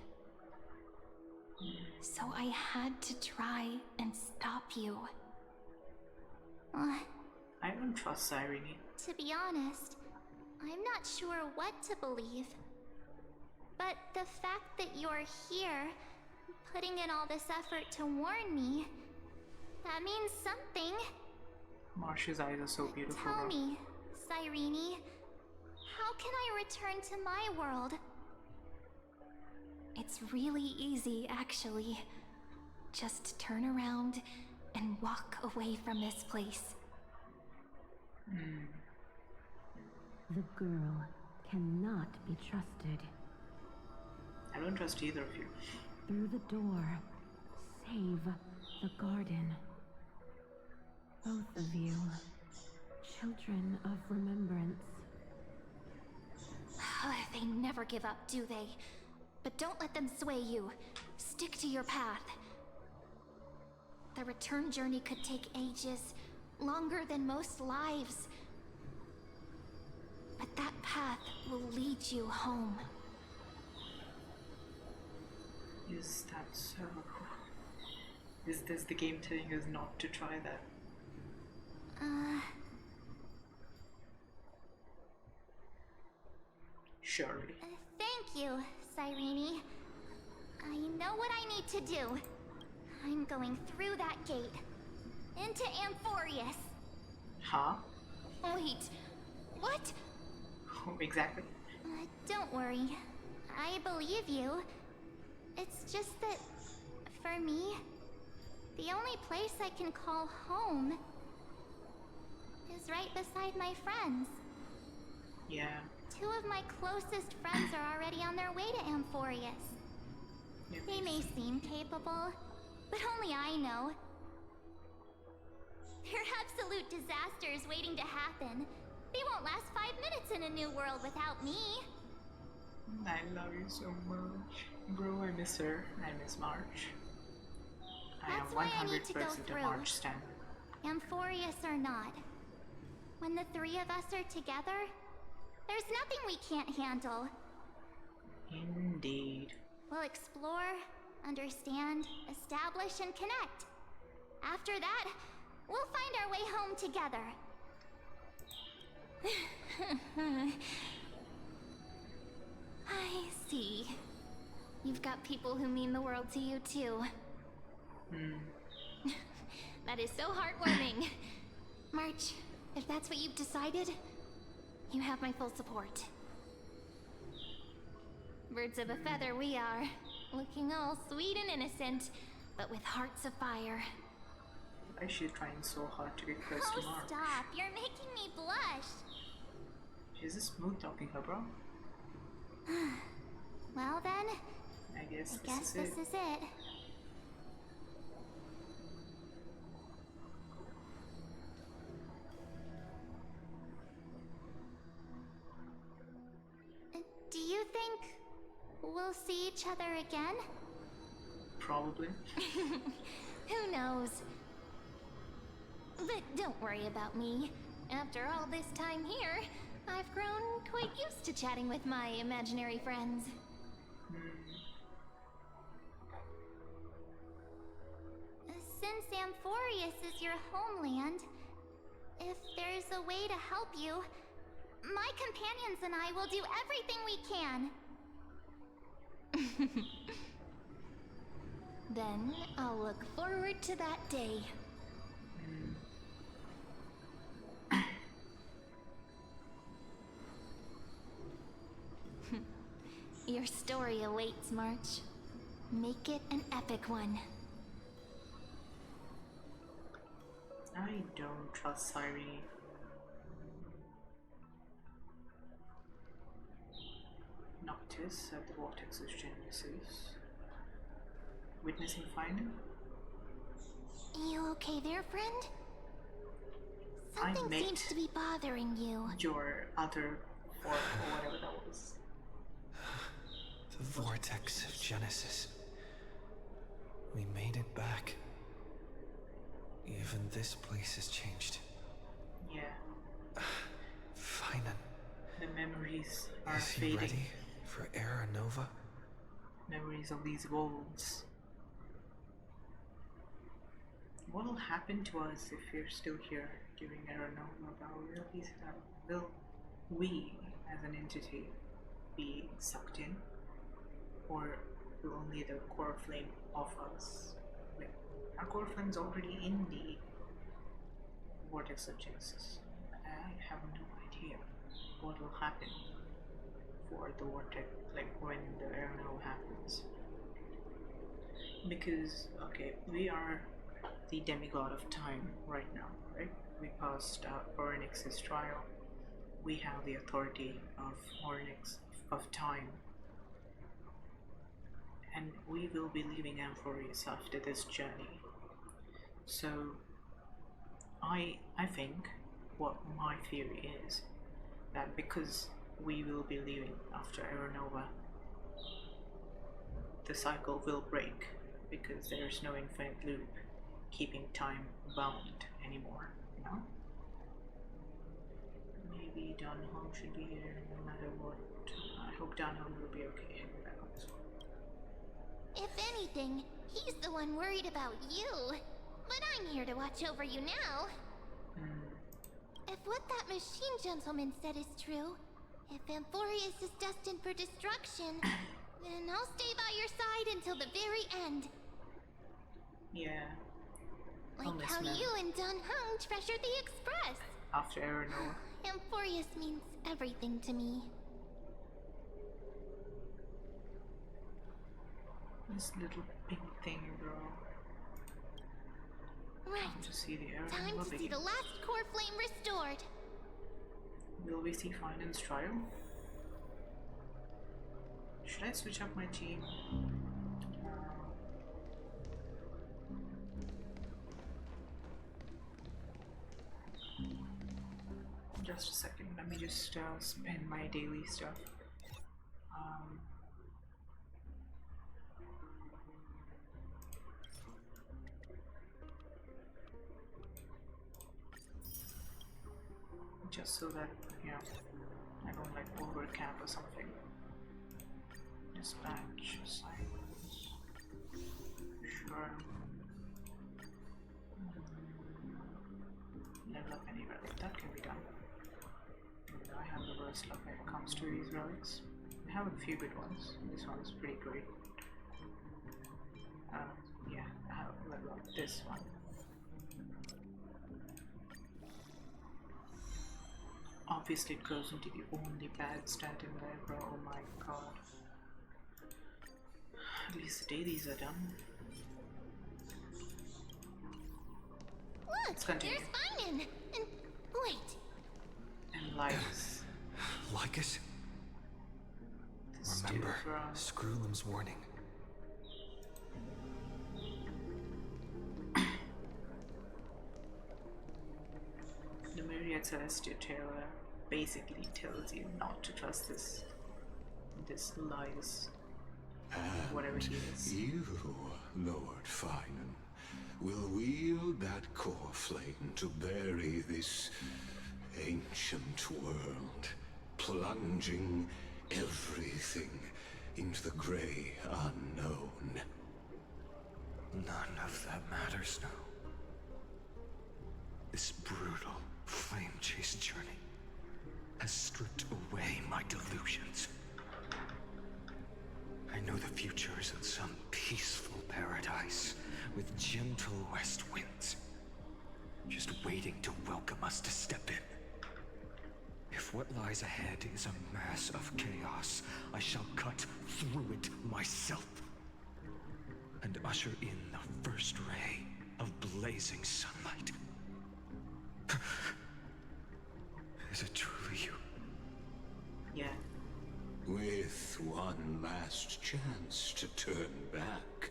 So I had to try and stop you. I don't trust Cyrene. To be honest, I'm not sure what to believe. But the fact that you're here, putting in all this effort to warn me, that means something. Marsh's eyes are so beautiful. Tell bro. me, Cyrene, how can I return to my world? It's really easy, actually. Just turn around and walk away from this place. The girl cannot be trusted. I don't trust either of you. Through the door, save the garden. Both of you, children of remembrance. They never give up, do they? But don't let them sway you. Stick to your path. The return journey could take ages, longer than most lives. But that path will lead you home. Is that so? Is this the game telling us not to try that? Surely. Thank you, Cyrene. I know what I need to do. I'm going through that gate. Into Amphorius. Huh? Wait, what? Exactly. Don't worry. I believe you. It's just that, for me, The only place I can call home is right beside my friends. Yeah. Two of my closest friends are already on their way to Amphorius. They may seem capable, but only I know. They're absolute disasters waiting to happen. They won't last 5 minutes in a new world without me. I love you so much. Bro, I miss her. I miss March. That's I why am I need to go 100% a through. March stan. Amphorius or not. When the three of us are together, there's nothing we can't handle. Indeed. We'll explore, understand, establish, and connect. After that, we'll find our way home together. I see. You've got people who mean the world to you, too. That is so heartwarming. March, if that's what you've decided, you have my full support. Birds of a feather we are, looking all sweet and innocent, but with hearts of fire. Why is she trying so hard to get close to March? Stop, you're making me blush. She's a smooth talking her, bro. Well then, I guess this this is is it. Do you think we'll see each other again? Probably. Who knows? But don't worry about me. After all this time here, I've grown quite used to chatting with my imaginary friends. Since Amphorius is your homeland, if there's a way to help you, my companions and I will do everything we can. Then I'll look forward to that day. Your story awaits, March. Make it an epic one. I don't trust Cyrene. Noctis at the Vortex of Genesis. Witnessing phainon? You okay there, friend? I Something met seems to be bothering you. your other form or whatever that was. The Vortex of Genesis. We made it back. Even this place has changed. Yeah. Phainon. The memories are Is he fading. ready for Era Nova? Memories of these wolves. What will happen to us if we're still here during Era Nova? Will we, as an entity, be sucked in? Or will only the core flame of us? Like, our core flame's already in the Vortex of Genesis. I have no idea what will happen for the vortex, like when the Era Nova happens. Because, okay, we are the demigod of time right now, right? We passed Orynyx's trial. We have the authority of Orynyx, of time. And we will be leaving Amphorius after this journey. So, I think what my theory is that because we will be leaving after Era Nova, the cycle will break because there's no infinite loop keeping time bound anymore, you know? Maybe Dunham should be here no matter what. I hope Dunham will be okay. If anything, he's the one worried about you. But I'm here to watch over you now. If what that machine gentleman said is true, if Amphorius is destined for destruction, then I'll stay by your side until the very end. Yeah. Like how you and Dunham treasured the Express. After Era Nova. Amphorius means everything to me. This little pink thing, bro. Right. To see the era. Time to see the last core flame restored. Will we see Phainon's trial? Should I switch up my team? Just a second, let me just spend my daily stuff. Just so that, you know, I don't like overcap or something. Dispatch assignments. Sure. Level up any relic, that can be done. I have the worst luck when it comes to these relics. I have a few good ones. This one is pretty great. Yeah, I have level up this one. Obviously it goes into the only bad stat in there, bro. Oh my god. At least the dailies are done. Look, Let's continue. there's Phainon. And wait. And Lycus. Lycus? This Remember dude from Screwlam's warning. the Myriad Celestia trailer basically tells you not to trust this Lycus. Whatever he is. You, Lord Phainon, will wield that core flame to bury this ancient world, plunging everything into the grey unknown. None of that matters now. This brutal, flame-chased journey has stripped away my delusions. I know the future is in some peaceful paradise with gentle west winds, just waiting to welcome us to step in. If what lies ahead is a mass of chaos, I shall cut through it myself and usher in the first ray of blazing sunlight. Is it truly you? Yeah. With one last chance to turn back,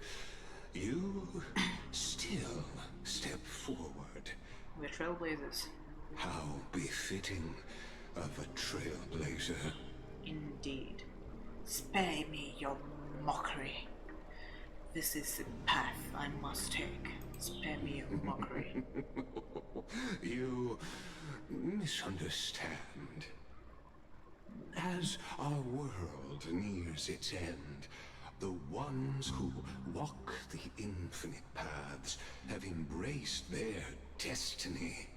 you still step forward. We're trailblazers. How befitting of a trailblazer. Indeed. Spare me your mockery. This is the path I must take. Spare me your mockery. You misunderstand. As our world nears its end, the ones who walk the infinite paths have embraced their destiny.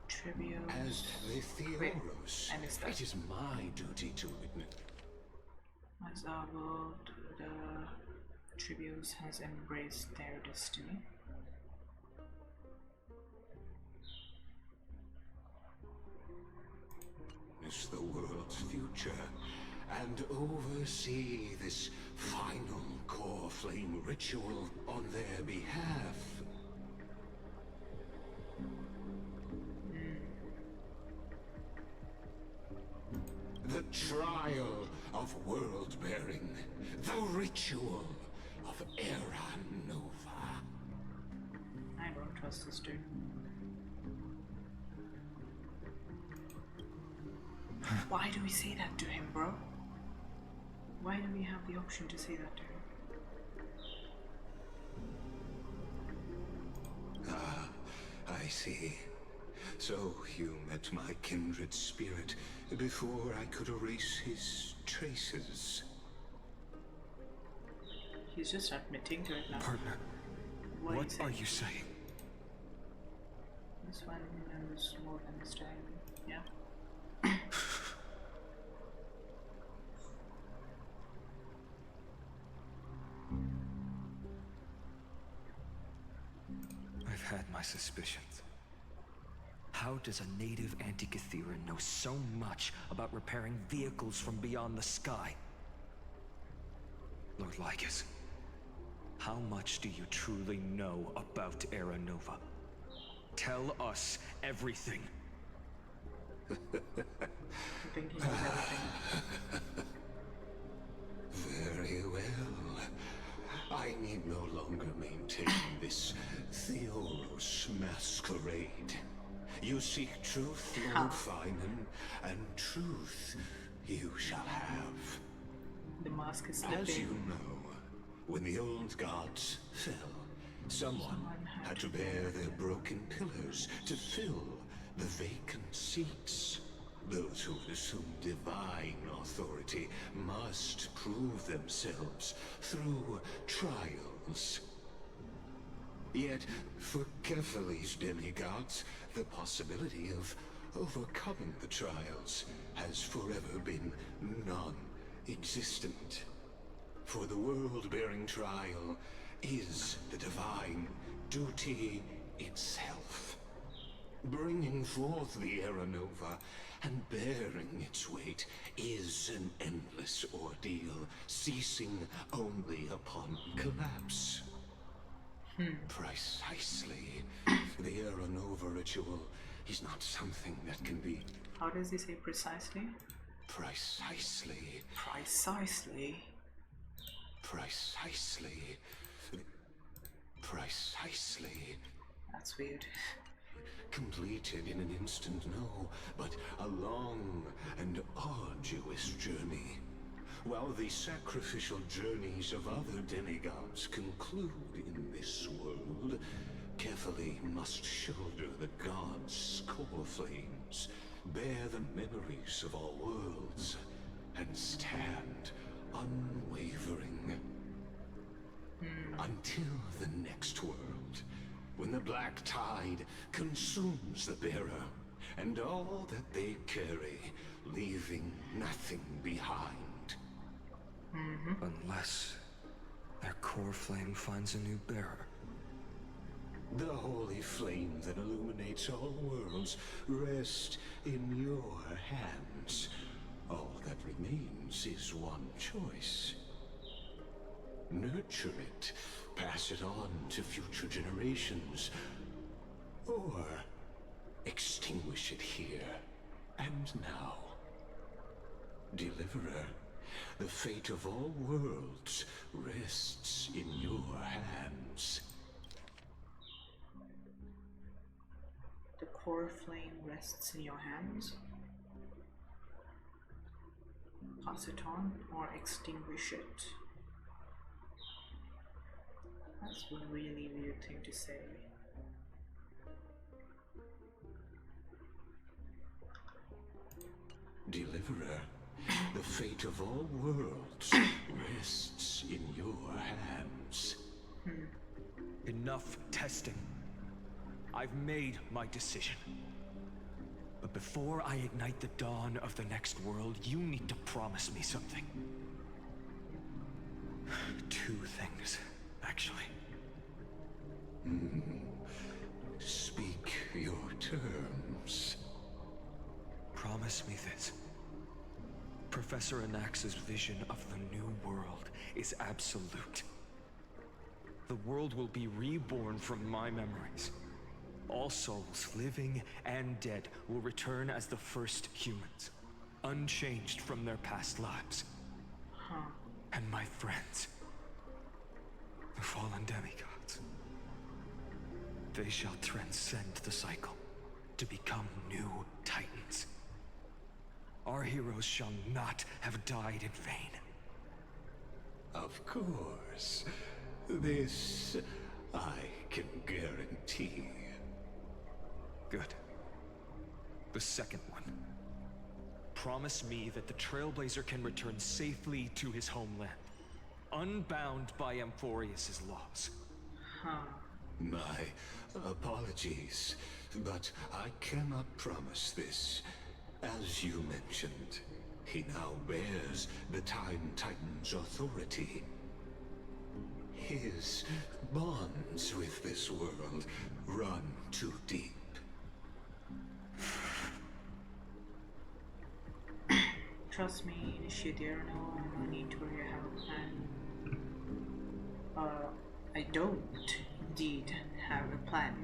Trivio. As the Theoros, I missed that. it is my duty to witness. As our world, the Trivios has embraced their destiny. The world's future and oversee this final core flame ritual on their behalf. The trial of world bearing, the ritual of Era Nova. I don't trust this dude. Why do we say that to him, bro? Why do we have the option to say that to him? Ah, I see. So you met my kindred spirit before I could erase his traces. He's just admitting to it now. Partner, what are you saying? This one knows more than this time. Yeah. I've had my suspicions. How does a native Antikytheran know so much about repairing vehicles from beyond the sky? Lord Lycus, How much do you truly know about Era Nova? Tell us everything. I think he knows everything. Very well. I need no longer maintain this Theoros masquerade. You seek truth, Lord phainon, and truth you shall have. The mask is As you slipping. know, when the old gods fell, someone had to bear their broken pillars to fill the vacant seats. Those who assume divine authority must prove themselves through trials. Yet, for Kephales's demigods, the possibility of overcoming the trials has forever been non-existent. For the world-bearing trial is the divine duty itself. Bringing forth the Era Nova and bearing its weight is an endless ordeal, ceasing only upon collapse. Precisely. The Era Nova ritual is not something that can be... How does he say precisely? Precisely. Precisely. Precisely. Precisely. That's weird. Completed in an instant, no, but a long and arduous journey. While the sacrificial journeys of other demigods conclude in this world, Kephale must shoulder the gods' core flames, bear the memories of all worlds, and stand unwavering. Until the next world, when the black tide consumes the bearer, and all that they carry, leaving nothing behind. Unless their core flame finds a new bearer. The holy flame that illuminates all worlds rests in your hands. All that remains is one choice. Nurture it, pass it on to future generations, or extinguish it here and now. Deliverer, the fate of all worlds rests in your hands. The core flame rests in your hands. Pass it on or extinguish it. That's a really weird thing to say. Deliverer, the fate of all worlds rests in your hands. Enough testing. I've made my decision. But before I ignite the dawn of the next world, you need to promise me something. Two things, actually. Speak your terms. Promise me this. Professor Anax's vision of the new world is absolute. The world will be reborn from my memories. All souls, living and dead, will return as the first humans, unchanged from their past lives. And my friends, the fallen demigods, they shall transcend the cycle to become new titans. Our heroes shall not have died in vain. Of course. This I can guarantee. Good. The second one. Promise me that the Trailblazer can return safely to his homeland, unbound by Amphorius's laws. My apologies, but I cannot promise this. As you mentioned, he now bears the Time Titan's authority. His bonds with this world run too deep. Trust me, initiate the Arno, I need to your help, and I don't indeed have a plan,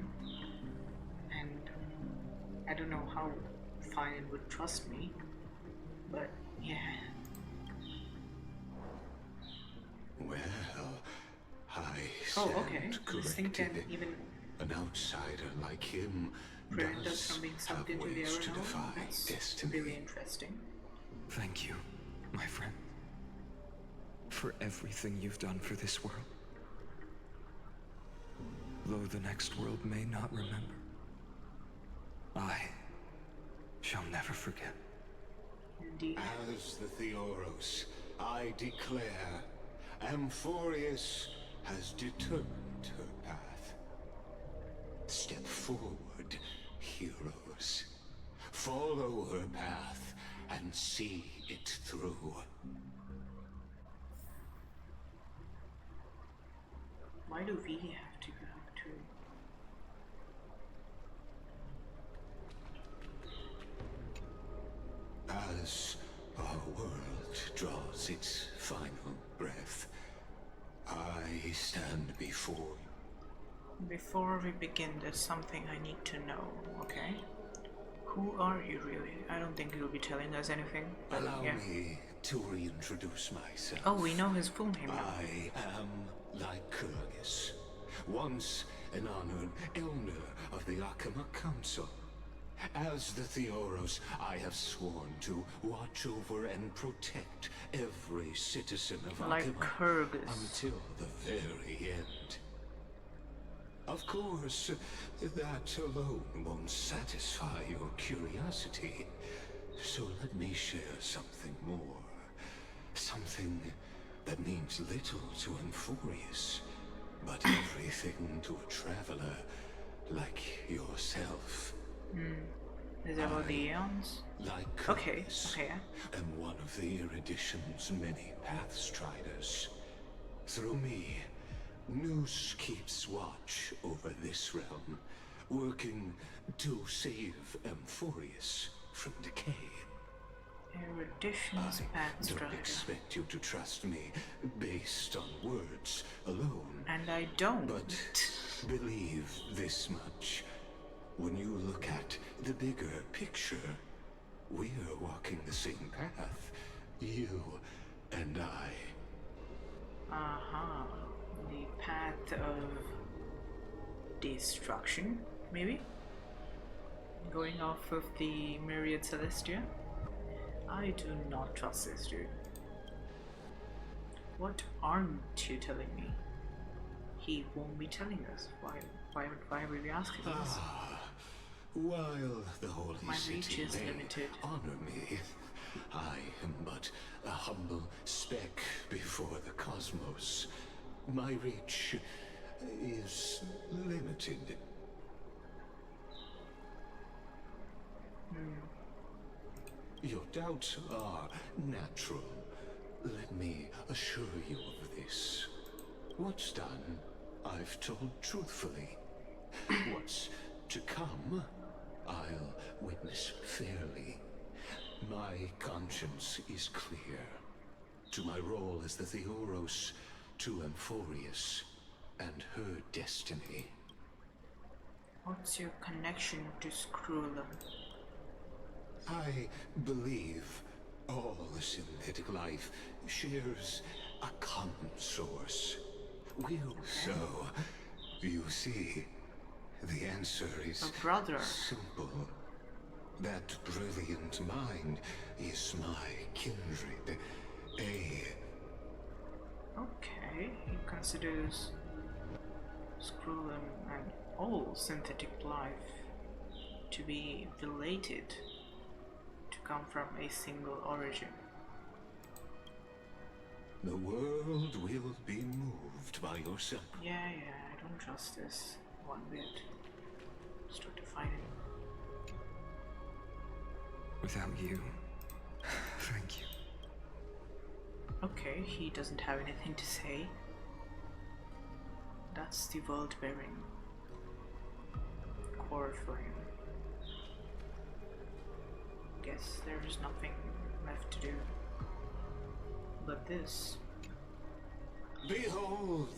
and I don't know how phainon would trust me, but yeah. Well, I Oh, stand okay. This thing can corrected. even An outsider like him prevent us does from being sucked have into the ways to Evernote. defy That's destiny. really interesting. Thank you, my friend, for everything you've done for this world. Though the next world may not remember, I shall never forget. Indeed. As the Theoros, I declare, Amphorius has determined her path. Step forward, heroes. Follow her path and see it through. Why do we have to go to? As our world draws its final breath, I stand before you. Before we begin, there's something I need to know, okay? Who are you really? I don't think you'll be telling us anything, but Allow yeah. me to reintroduce myself. Oh, we know his full name now. I am Lycurgus, once an honored elder of the Akama Council. As the Theoros, I have sworn to watch over and protect every citizen of Akama Lycurgus. until the very end. Of course, that alone won't satisfy your curiosity. So let me share something more. Something that means little to Amphorius, but everything to a traveler like yourself. Is it about the Aeons? Okay, okay. And one of the Erudition's many Pathstriders. Through me, Noose keeps watch over this realm, working to save Amphorius from decay. Erudition's I Pathstrider. don't expect you to trust me based on words alone. And I don't. But believe this much. When you look at the bigger picture, we're walking the same path. You and I. Uh-huh. The path of destruction, maybe? Going off of the Myriad Celestia? I do not trust this dude. What aren't you telling me? He won't be telling us. Why were we asking this? While the Holy My reach City is may limited. honor me, I am but a humble speck before the cosmos. My reach is limited. Your doubts are natural. Let me assure you of this. What's done, I've told truthfully. What's to come, I'll witness fairly. My conscience is clear. To my role as the Theoros, to Amphorius, and her destiny. What's your connection to Skrullum? I believe all synthetic life shares a common source. So, you see, the answer is A brother. simple. That brilliant mind is my kindred. Okay, he considers Skrullum and all synthetic life to be related, to come from a single origin. The world will be moved by your sacrifice. Yeah, I don't trust this one bit. Start to find it. Without you, thank you. Okay, he doesn't have anything to say. That's the world bearing core flame. Guess there's nothing left to do but this. Behold,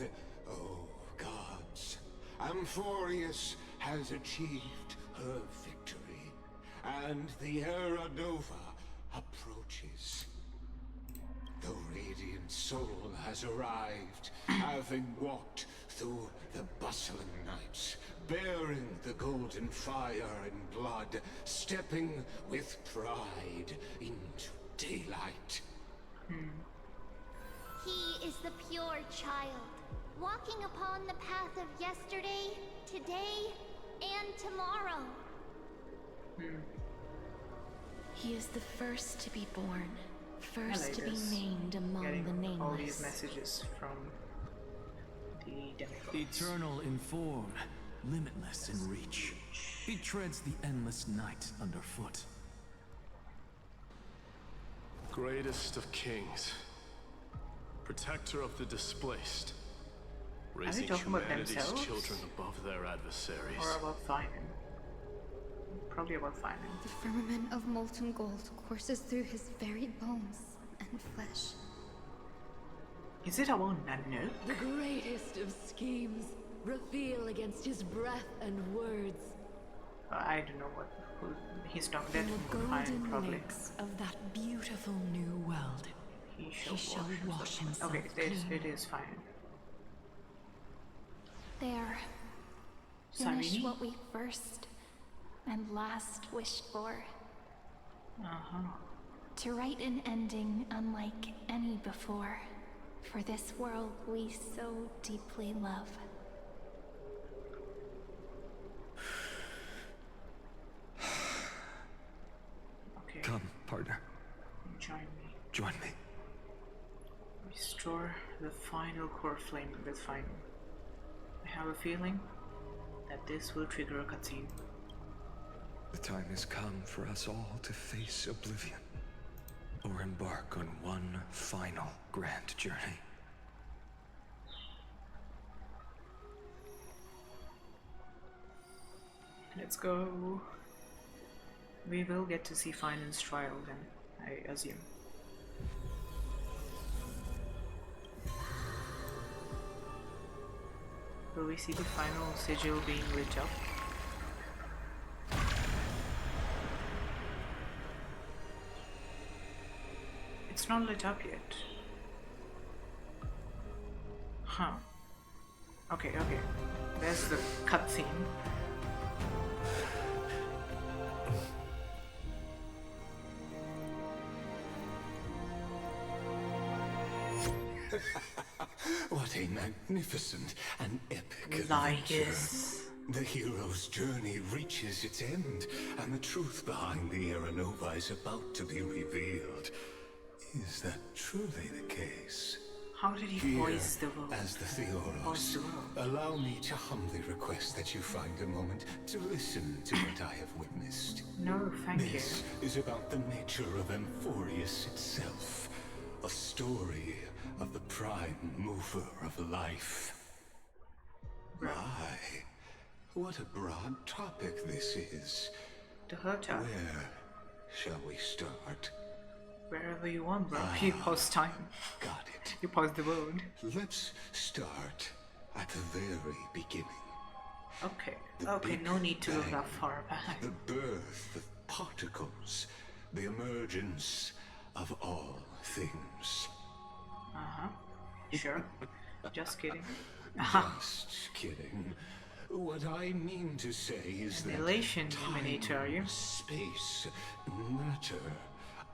oh gods. Amphorius has achieved her victory, and the Era Nova approaches. The Radiant Soul has arrived, having walked through the bustling nights, bearing the golden fire and blood, stepping with pride into daylight. He is the pure child, walking upon the path of yesterday, today, and tomorrow. He is the first to be born, first like to be this. named among Getting the nameless. all these messages from the demigods. Eternal in form, limitless in reach. He treads the endless night underfoot. Greatest of kings, protector of the displaced, raising talking about humanity's themselves? children above their adversaries. Or about phainon. Probably about phainon. The firmament of molten gold courses through his very bones and flesh. Is it about Nanu? The greatest of schemes reveal against his breath and words. I don't know what he's talking From about. the Phainon, golden probably. lakes of that beautiful new world, He he shall wash himself Okay, clean. it is fine. There. Finish Sarini? what we first and last wished for. To write an ending unlike any before, for this world we so deeply love. Okay. Come, partner. Join me. Join me. Restore the final core flame with phainon. I have a feeling that this will trigger a cutscene. The time has come for us all to face oblivion, or embark on one final grand journey. Let's go. We will get to see Phainon's trial then, I assume. Will we see the final sigil being lit up? It's not lit up yet. Huh. Okay. There's the cutscene. What a magnificent and epic Like adventure. this. The hero's journey reaches its end, and the truth behind the Era Nova is about to be revealed. Is that truly the case? How did he Here, voice the world? as the Voice Theoros, the world. allow me to humbly request that you find a moment to listen to what I have witnessed. No, thank This is about the nature of Amphorius itself, a story of the prime mover of life. My, what a broad topic this is. To her topic. Where shall we start? Wherever you want, bro. You pause time. Got it. You pause the world. Let's start at the very beginning. Okay. The Okay, Big no need to look Bang. that far back. The birth of particles, the emergence of all things. Sure. Just kidding. Just kidding. What I mean to say is that Annihilation miniature, you. space, matter,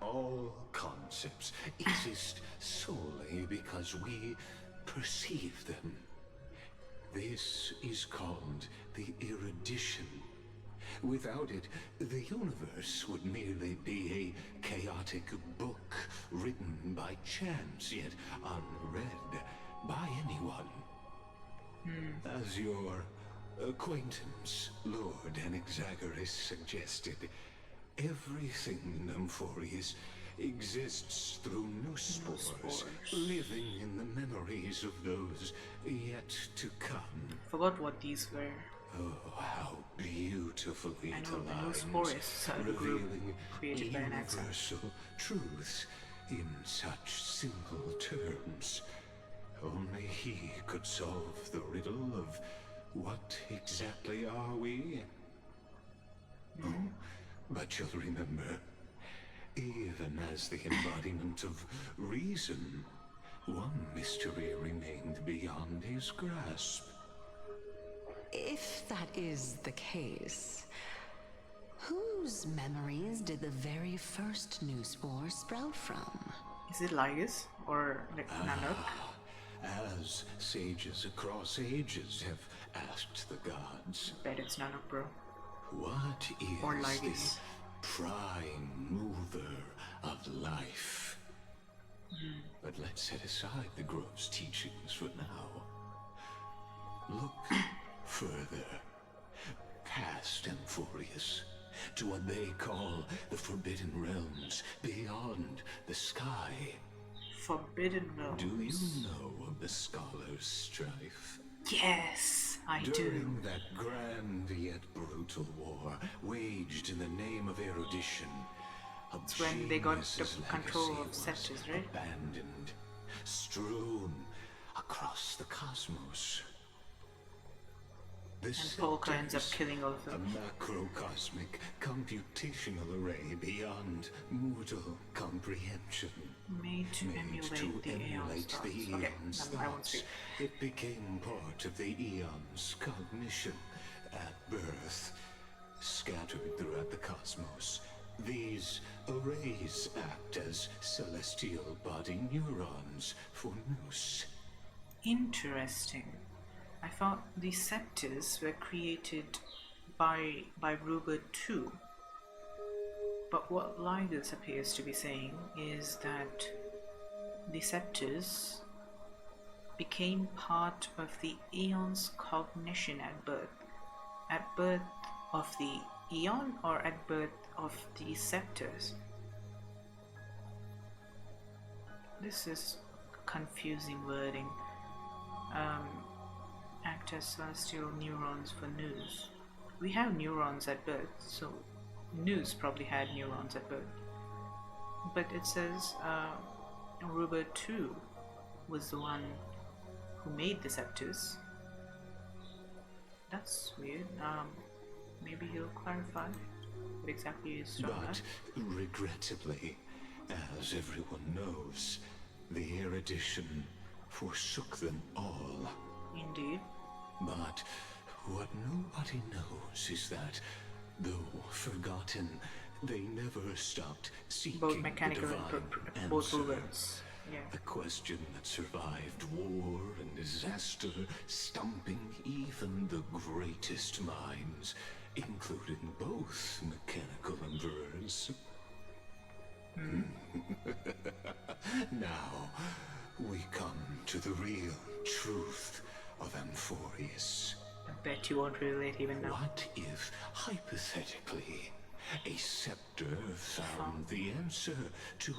all concepts exist solely because we perceive them. This is called the erudition. Without it, the universe would merely be a chaotic book written by chance, yet unread by anyone. As your acquaintance, Lord Anaxagoras, suggested, everything in Amphorius exists through spores, living in the memories of those yet to come. Forgot what these were. Oh, how beautifully I it know the aligns, Sporists are the group revealing created by Anaxagoras. universal truths in such simple terms. Only he could solve the riddle of what exactly are we? Oh, but you'll remember, even as the embodiment of reason, one mystery remained beyond his grasp. If that is the case, whose memories did the very first new spore sprout from? Is it Lygus or like Nanook? As sages across ages have asked the gods. Bet it's Nanook, bro. What is Or the Lygus. prime mover of life? But let's set aside the grove's teachings for now. Look further, past Amphorius, to what they call the Forbidden Realms beyond the sky. Forbidden Realms. Do you know of the Scholar's strife? Yes, I do. During that grand yet brutal war waged in the name of erudition, It's when they got the Genius's control legacy of was scepters, right? abandoned, strewn across the cosmos. The And Polka ends up scepters, killing all of them. a macrocosmic computational array beyond mortal comprehension. Made to emulate the Aeon's thoughts. Okay, Aeon's I won't speak. It became part of the Aeon's cognition at birth, scattered throughout the cosmos. These arrays act as celestial body neurons for Nous. Interesting. I thought the scepters were created by Ruber too. But what Lygus appears to be saying is that the scepters became part of the Aeon's cognition at birth. At birth of the Aeon or at birth of the scepters? This is confusing wording. Act as celestial neurons for Nous. We have neurons at birth, so Nous probably had neurons at birth. But it says Ruber 2 was the one who made the scepters. That's weird. Maybe he'll clarify what exactly is talking about. But regrettably, as everyone knows, the erudition forsook them all. Indeed. But what nobody knows is that, though forgotten, they never stopped seeking Both mechanical the and divine both answer. rulers. Yeah. A question that survived war and disaster, stumping even the greatest minds, including both mechanical emperors. Now, we come to the real truth of Amphorius. I bet you won't relate even now. What if, hypothetically, a scepter found the answer to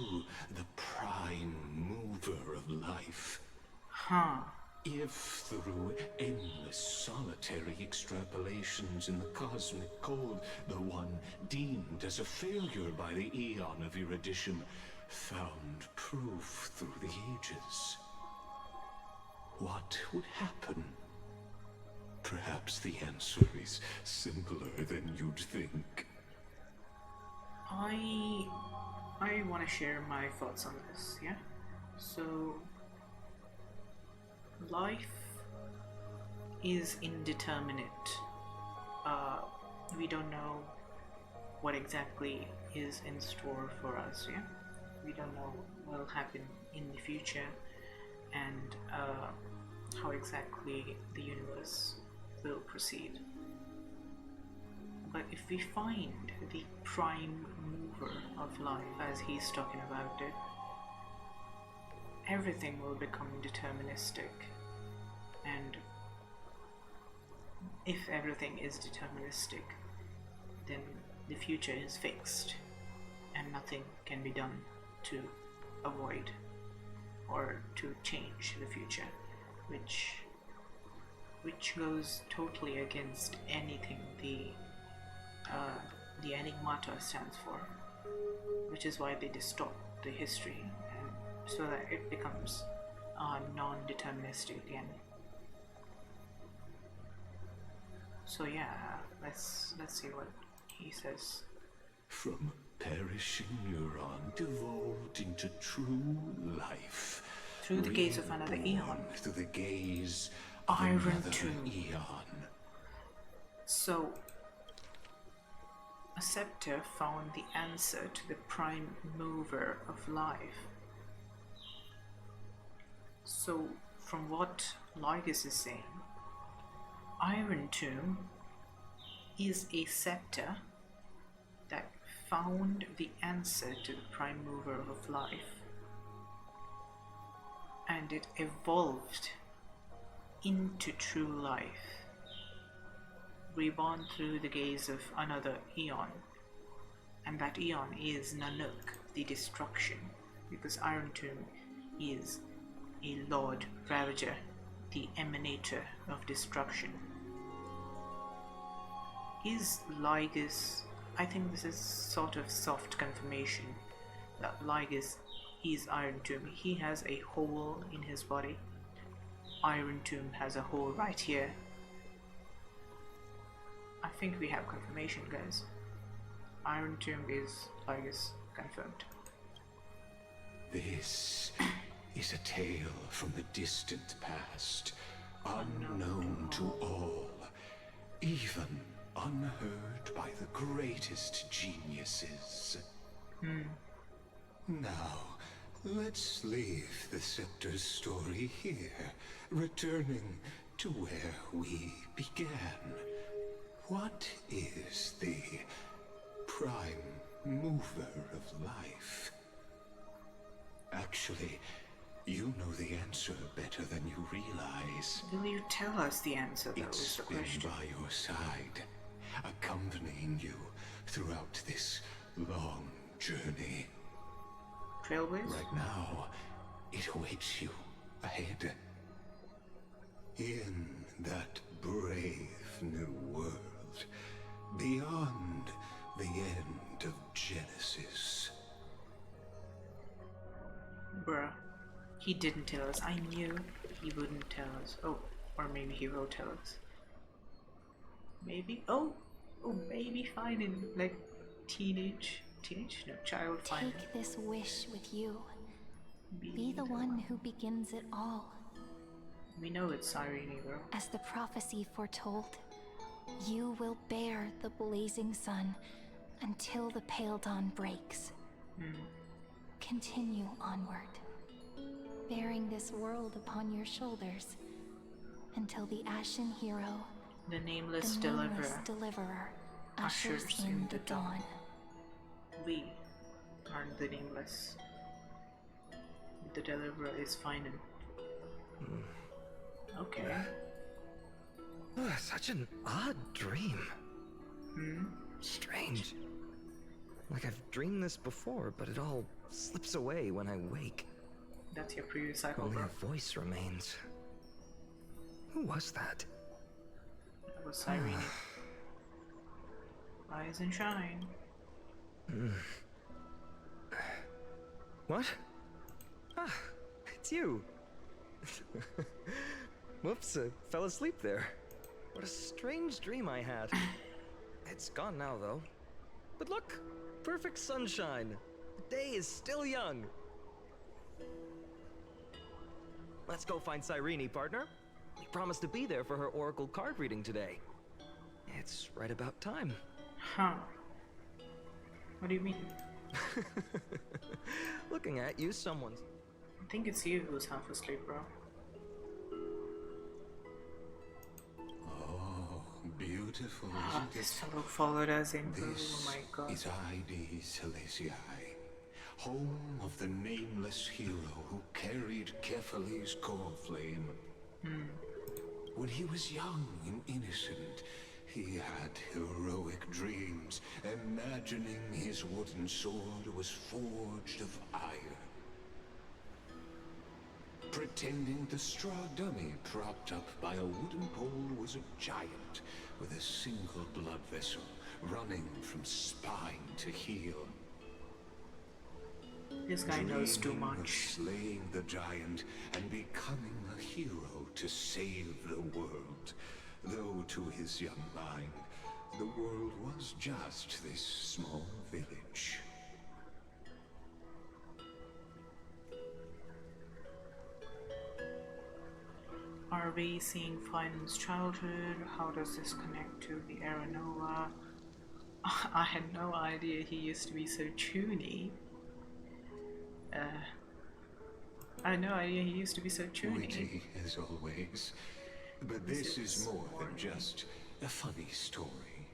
the prime mover of life? Huh. If through endless solitary extrapolations in the cosmic code, the one deemed as a failure by the Aeon of erudition found proof through the ages, what would happen? Perhaps the answer is simpler than you'd think. I want to share my thoughts on this, yeah? So, life is indeterminate. We don't know what exactly is in store for us, yeah? We don't know what will happen in the future and how exactly the universe will proceed. But if we find the prime mover of life, as he's talking about it, everything will become deterministic. And if everything is deterministic, then the future is fixed and nothing can be done to avoid or to change the future, which goes totally against anything the Enigmata stands for, which is why they distort the history, and so that it becomes are non-deterministic again. So yeah, let's see what he says. From perishing neuron devolved into true life. Through the gaze of another eon. Through the gaze of Iron another Tomb. eon. So, a scepter found the answer to the prime mover of life. So, from what Lygus is saying, Iron Tomb is a scepter that found the answer to the prime mover of life, and it evolved into true life, reborn through the gaze of another eon, and that eon is Nanook, the destruction, because Iron Tomb is a Lord Ravager, the emanator of destruction. Is Lygus, I think this is sort of soft confirmation that Lygus is Iron Tomb. He has a hole in his body. Iron Tomb has a hole right here. I think we have confirmation, guys. Iron Tomb is Lygus, confirmed. This is a tale from the distant past, unknown to all, even unheard by the greatest geniuses. Now, let's leave the Scepter's story here, returning to where we began. What is the prime mover of life? Actually, you know the answer better than you realize. Will you tell us the answer, though, is the It's question. been by your side, accompanying you throughout this long journey. Trailways? Right now, it awaits you ahead. In that brave new world, beyond the end of Genesis. Bruh, he didn't tell us. I knew he wouldn't tell us. Oh, or maybe he will tell us. Maybe? Oh, maybe phainon, like teenage, no, child phainon. Take this wish with you. Be the one who begins it all. We know it's Cyrene, bro. As the prophecy foretold, you will bear the blazing sun until the pale dawn breaks. Continue onward, bearing this world upon your shoulders until the Ashen Hero, The nameless the nameless deliverer, deliverer, ushers in the dawn. We are the nameless. The deliverer is phainon. Okay. Such an odd dream. Strange. Like I've dreamed this before, but it all slips away when I wake. That's your previous cycle, Only bro. a voice remains. Who was that? That was Cyrene. Rise and shine. What? Ah, it's you. Whoops, I fell asleep there. What a strange dream I had. It's gone now, though. But look, perfect sunshine. The day is still young. Let's go find Cyrene, partner. We promised to be there for her oracle card reading today. It's right about time. Huh. What do you mean? Looking at you, someone's... I think it's you who's half asleep, bro. Oh, beautiful, Ah, isn't this it? fellow followed us in. This Oh my god. is ID Silesiae, home of the nameless hero who carried Kefali's core flame. When he was young and innocent, he had heroic dreams, imagining his wooden sword was forged of iron. Pretending the straw dummy propped up by a wooden pole was a giant with a single blood vessel running from spine to heel. This guy knows too Dreaming of much. slaying the giant and becoming a hero to save the world. Though to his young mind, the world was just this small village. Are we seeing Phainon's childhood? How does this connect to the era Nova? I had no idea he used to be so choony. I had no idea he used to be so choony. Witty as always. But this is more than just a funny story.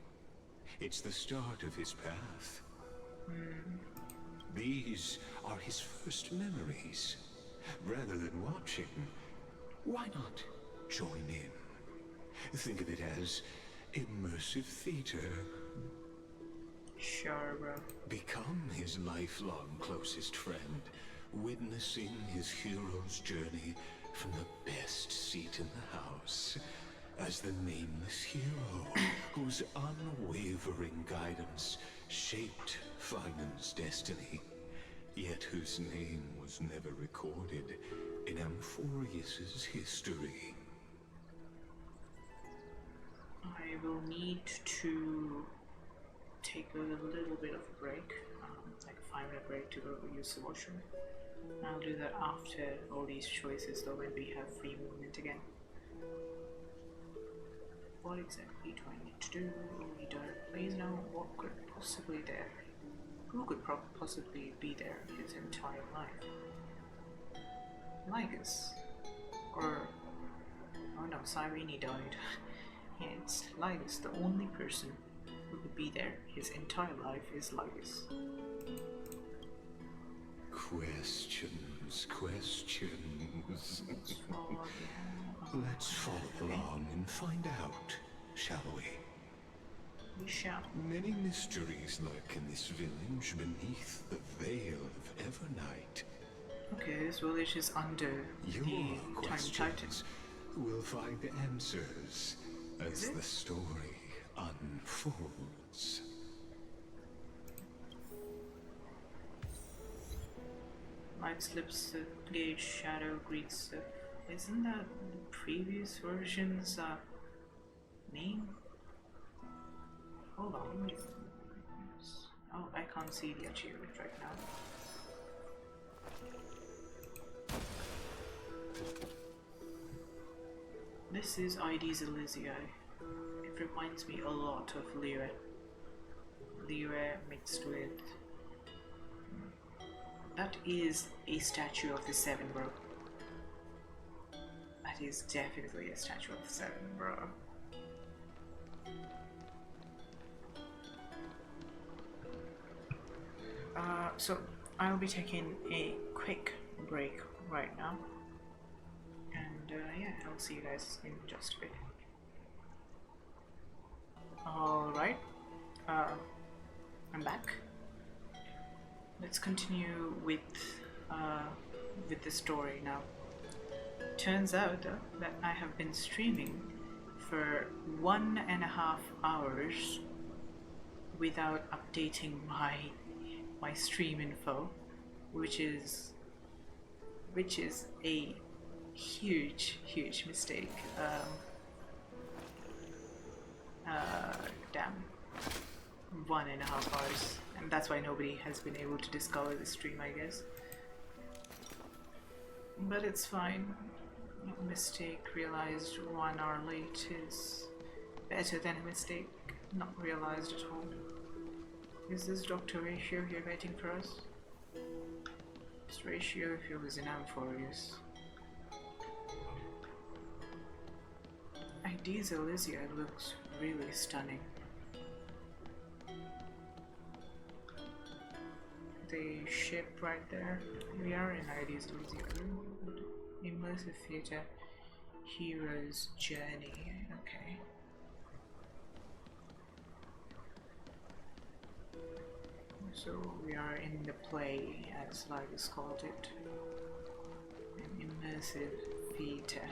It's the start of his path. These are his first memories. Rather than watching, why not join in? Think of it as immersive theater. Sure, bro. Become his lifelong closest friend, witnessing his hero's journey from the best seat in the house, as the nameless hero whose unwavering guidance shaped Phainon's destiny, yet whose name was never recorded in Amphorius's history. I will need to take a little bit of a break, like a 5-minute break to go use the washroom. I'll do that after all these choices though, when we have free movement again. What exactly do I need to do? Leader, please know what could possibly there. Who could possibly be there his entire life? Lygus. Or... oh no, Cyrene died. Yeah, it's Lygus, the only person who could be there his entire life is Lygus. Questions. Let's follow along and find out, shall we? We shall. Many mysteries lurk in this village beneath the veil of Evernight. Okay, this village is under Your the Time Titan. questions will find answers as the story unfolds. Light slips the gauge, shadow greets the... Isn't that the previous version's name? Hold on. Oh, I can't see the achievement right now. This is ID's Elysia. It reminds me a lot of Liyue. Liyue mixed with... That is a statue of the Seven, bro. That is definitely a statue of the Seven, bro. So I'll be taking a quick break right now. And yeah, I'll see you guys in just a bit. Alright. I'm back. Let's continue with the story now. Turns out that I have been streaming for 1.5 hours without updating my stream info, which is a huge mistake. Damn. 1.5 hours, and that's why nobody has been able to discover the stream, I guess. But it's fine. A mistake realized 1 hour late is better than a mistake not realized at all. Is this Dr. Ratio here waiting for us? It's Ratio if he was in Amphorius. ID's Elysia looks really stunning. The ship right there. We are in ID's Elysia. Immersive theater. Hero's journey. Okay. So we are in the play, as Lygus called it. An immersive theater.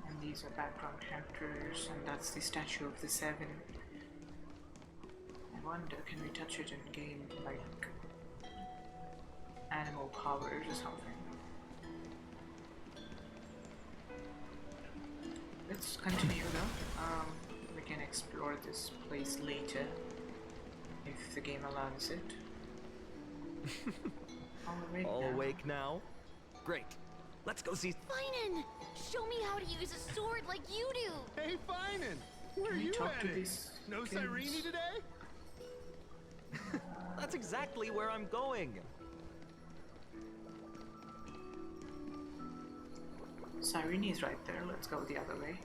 And these are background characters, and that's the statue of the Seven. And why wonder, can we touch it and gain like animal powers or something? Let's continue though. We can explore this place later if the game allows it. All awake now? Great. Let's go see. Phainon, show me how to use a sword like you do. Hey, Phainon, where are Can we you talk to headed? these No kids? Cyrene today? That's exactly where I'm going. Cyrene's right there. Let's go the other way.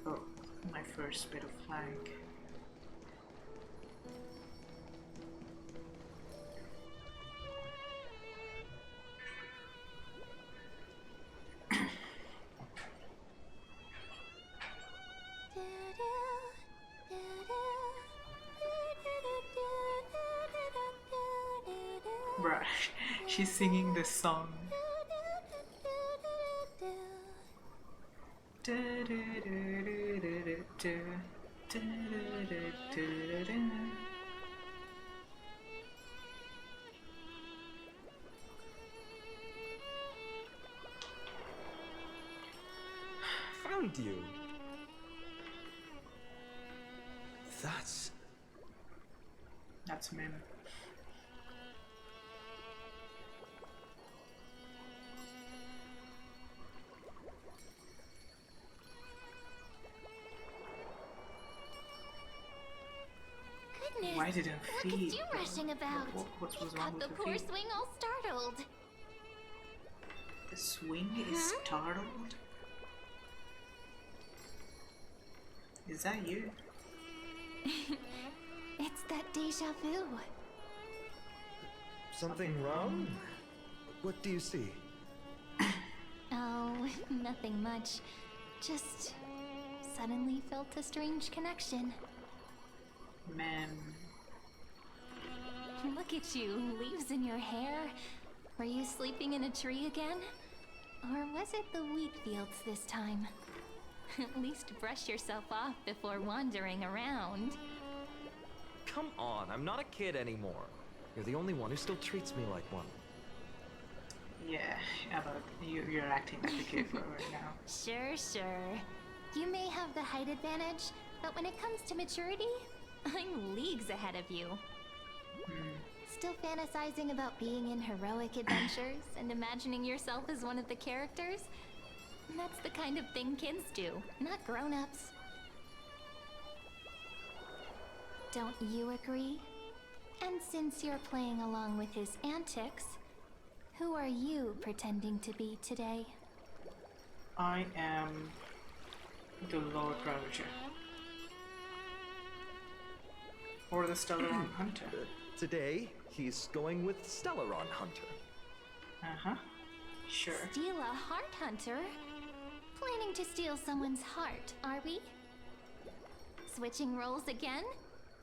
Oh, my first bit of flag. Bruh, she's singing this song. Found you. That's Mim. Goodness, Why didn't look feed? at you rushing about. What was You wrong got with the the poor feed? swing all startled. The swing is startled? Is that you? It's that deja vu. Something wrong? What do you see? Oh, nothing much. Just suddenly felt a strange connection. Man. Look at you, leaves in your hair. Were you sleeping in a tree again? Or was it the wheat fields this time? At least brush yourself off before wandering around. Come on, I'm not a kid anymore. You're the only one who still treats me like one. Yeah, but you're acting like a kid for right now. Sure. You may have the height advantage, but when it comes to maturity, I'm leagues ahead of you. Still fantasizing about being in heroic adventures and imagining yourself as one of the characters? That's the kind of thing kids do, not grown-ups. Don't you agree? And since you're playing along with his antics, who are you pretending to be today? I am the Lord Ravager. Or the Stellaron Hunter. Today, he's going with Stellaron Hunter. Uh-huh. Sure. Steal a heart hunter? Planning to steal someone's heart, are we? Switching roles again?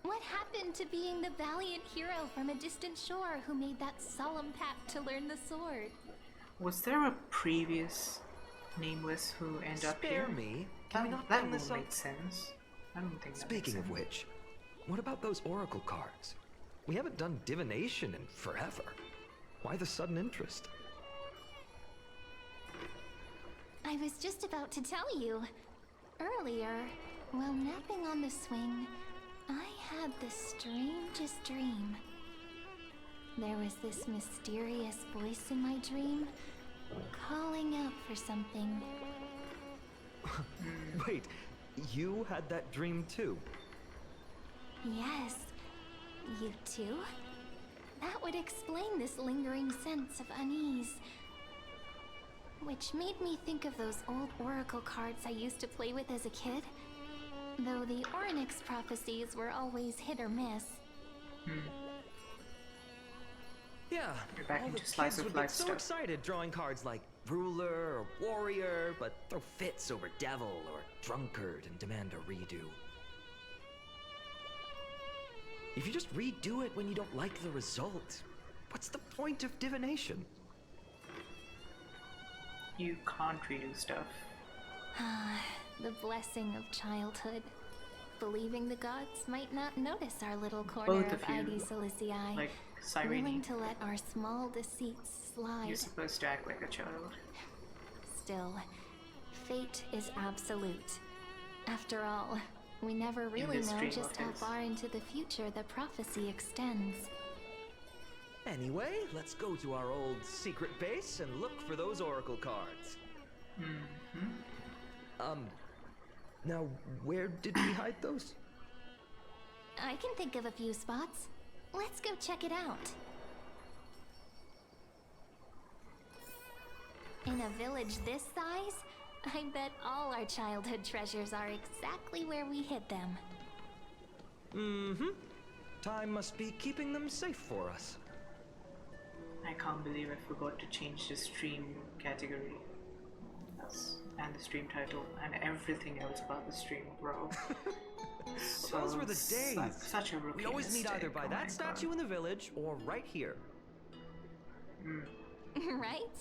What happened to being the valiant hero from a distant shore who made that solemn pact to learn the sword? Was there a previous nameless who ended up here? Spare me. That, Can we not that bring would this up? make sense. I don't think that Speaking makes of sense. which, what about those oracle cards? We haven't done divination in forever. Why the sudden interest? I was just about to tell you. Earlier, while napping on the swing, I had the strangest dream. There was this mysterious voice in my dream, calling out for something. Wait, you had that dream too? Yes, you too? That would explain this lingering sense of unease. Which made me think of those old oracle cards I used to play with as a kid. Though the Onyx prophecies were always hit or miss. Yeah, You're back all the into slice kids of would life get so stuff. excited drawing cards like ruler or warrior, but throw fits over devil or drunkard and demand a redo. If you just redo it when you don't like the result, what's the point of divination? You can't redo stuff. Ah, the blessing of childhood. believing the gods might not notice our little corner Both of of you, ID Silicii. like Willing Cyrene. to let our small deceits slide. You're supposed to act like a child. Still, fate is absolute. After all, we never really this know dream just of how his. far into the future the prophecy extends. Anyway, let's go to our old secret base and look for those oracle cards. Now, where did we hide those? I can think of a few spots. Let's go check it out. In a village this size, I bet all our childhood treasures are exactly where we hid them. Time must be keeping them safe for us. I can't believe I forgot to change the stream category. And the stream title and everything else about the stream, bro. So Those were the days. Such a rookie We always meet mistake. either by Oh my that statue God. in the village or right here. Right?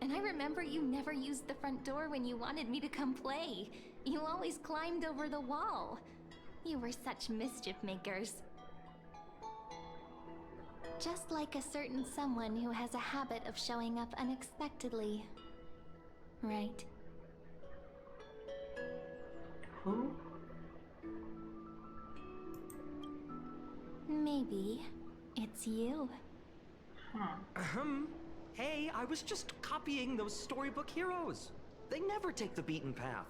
And I remember you never used the front door when you wanted me to come play. You always climbed over the wall. You were such mischief makers. Just like a certain someone who has a habit of showing up unexpectedly. Right? Who? Maybe it's you. Hey, I was just copying those storybook heroes. They never take the beaten path.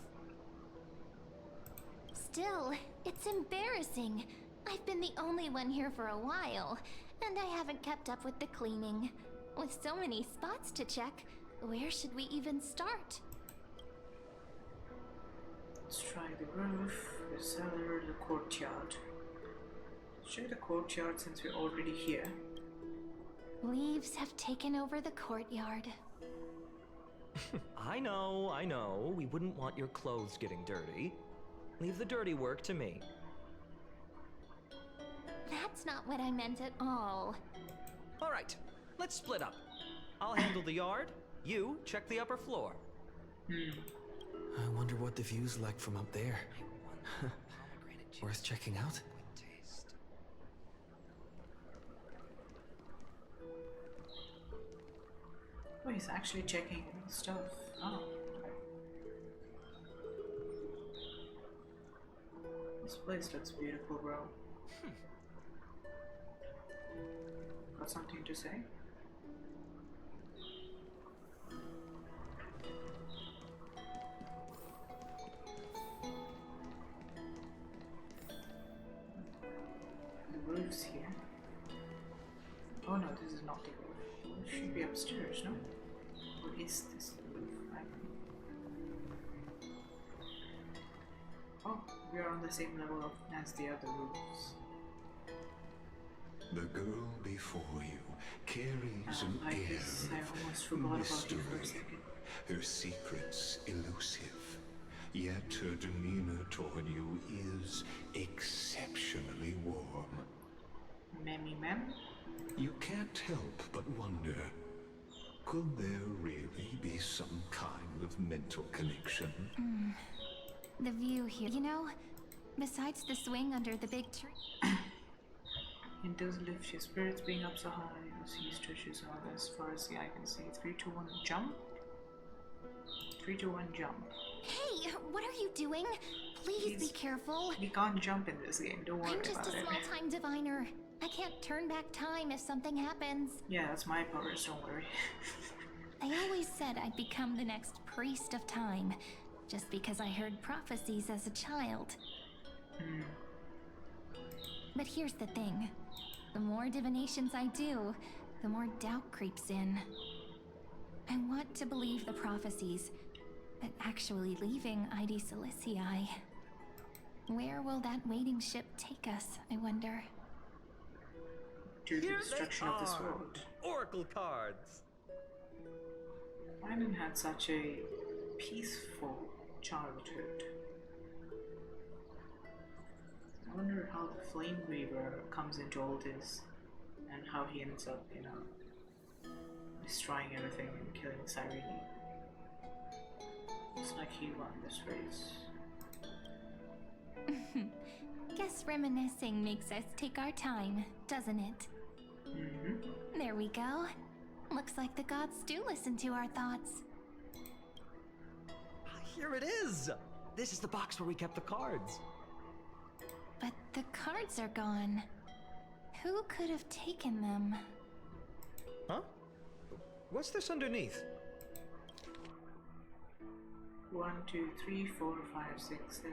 Still, it's embarrassing. I've been the only one here for a while, and I haven't kept up with the cleaning. With so many spots to check, where should we even start? Let's try the roof, the cellar, the courtyard. Let's check the courtyard since we're already here. Leaves have taken over the courtyard. I know. We wouldn't want your clothes getting dirty. Leave the dirty work to me. That's not what I meant at all. All right, let's split up. I'll handle the yard. You check the upper floor. I wonder what the view's like from up there. Worth checking out? Oh, he's actually checking stuff. Oh. This place looks beautiful, bro. Got something to say? The roof's here. Oh no, this is not the roof. It should be upstairs, no? Or is this the roof? Oh, we are on the same level as the other roofs. The girl before you carries an I air guess I almost forgot about mystery. you for a second. Her secrets elusive, yet her demeanor toward you is exceptionally warm. Mammy ma'am? You can't help but wonder, could there really be some kind of mental connection? The view here. You know, besides the swing under the big tree. It does lift your spirits being up so high. The sea stretches out as far as the eye can see. 3, 2, 1, jump. 3, 2, 1, jump. Hey, what are you doing? Please be careful. We can't jump in this game, don't worry I'm just about a it. small-time diviner. I can't turn back time if something happens. Yeah, that's my powers, don't worry. I always said I'd become the next priest of time, just because I heard prophecies as a child. But here's the thing. The more divinations I do, the more doubt creeps in. I want to believe the prophecies, but actually leaving ID Silicii. Where will that waiting ship take us, I wonder? To the Here destruction they of this are. world. Oracle cards. Phainon had such a peaceful childhood. I wonder how the Flame Weaver comes into all this and how he ends up, you know, destroying everything and killing Cyrene. It's like he won this race. Guess reminiscing makes us take our time, doesn't it? There we go. Looks like the gods do listen to our thoughts. Here it is! This is the box where we kept the cards. But the cards are gone. Who could have taken them? Huh? What's this underneath? 1, 2, 3, 4, 5, 6, 7.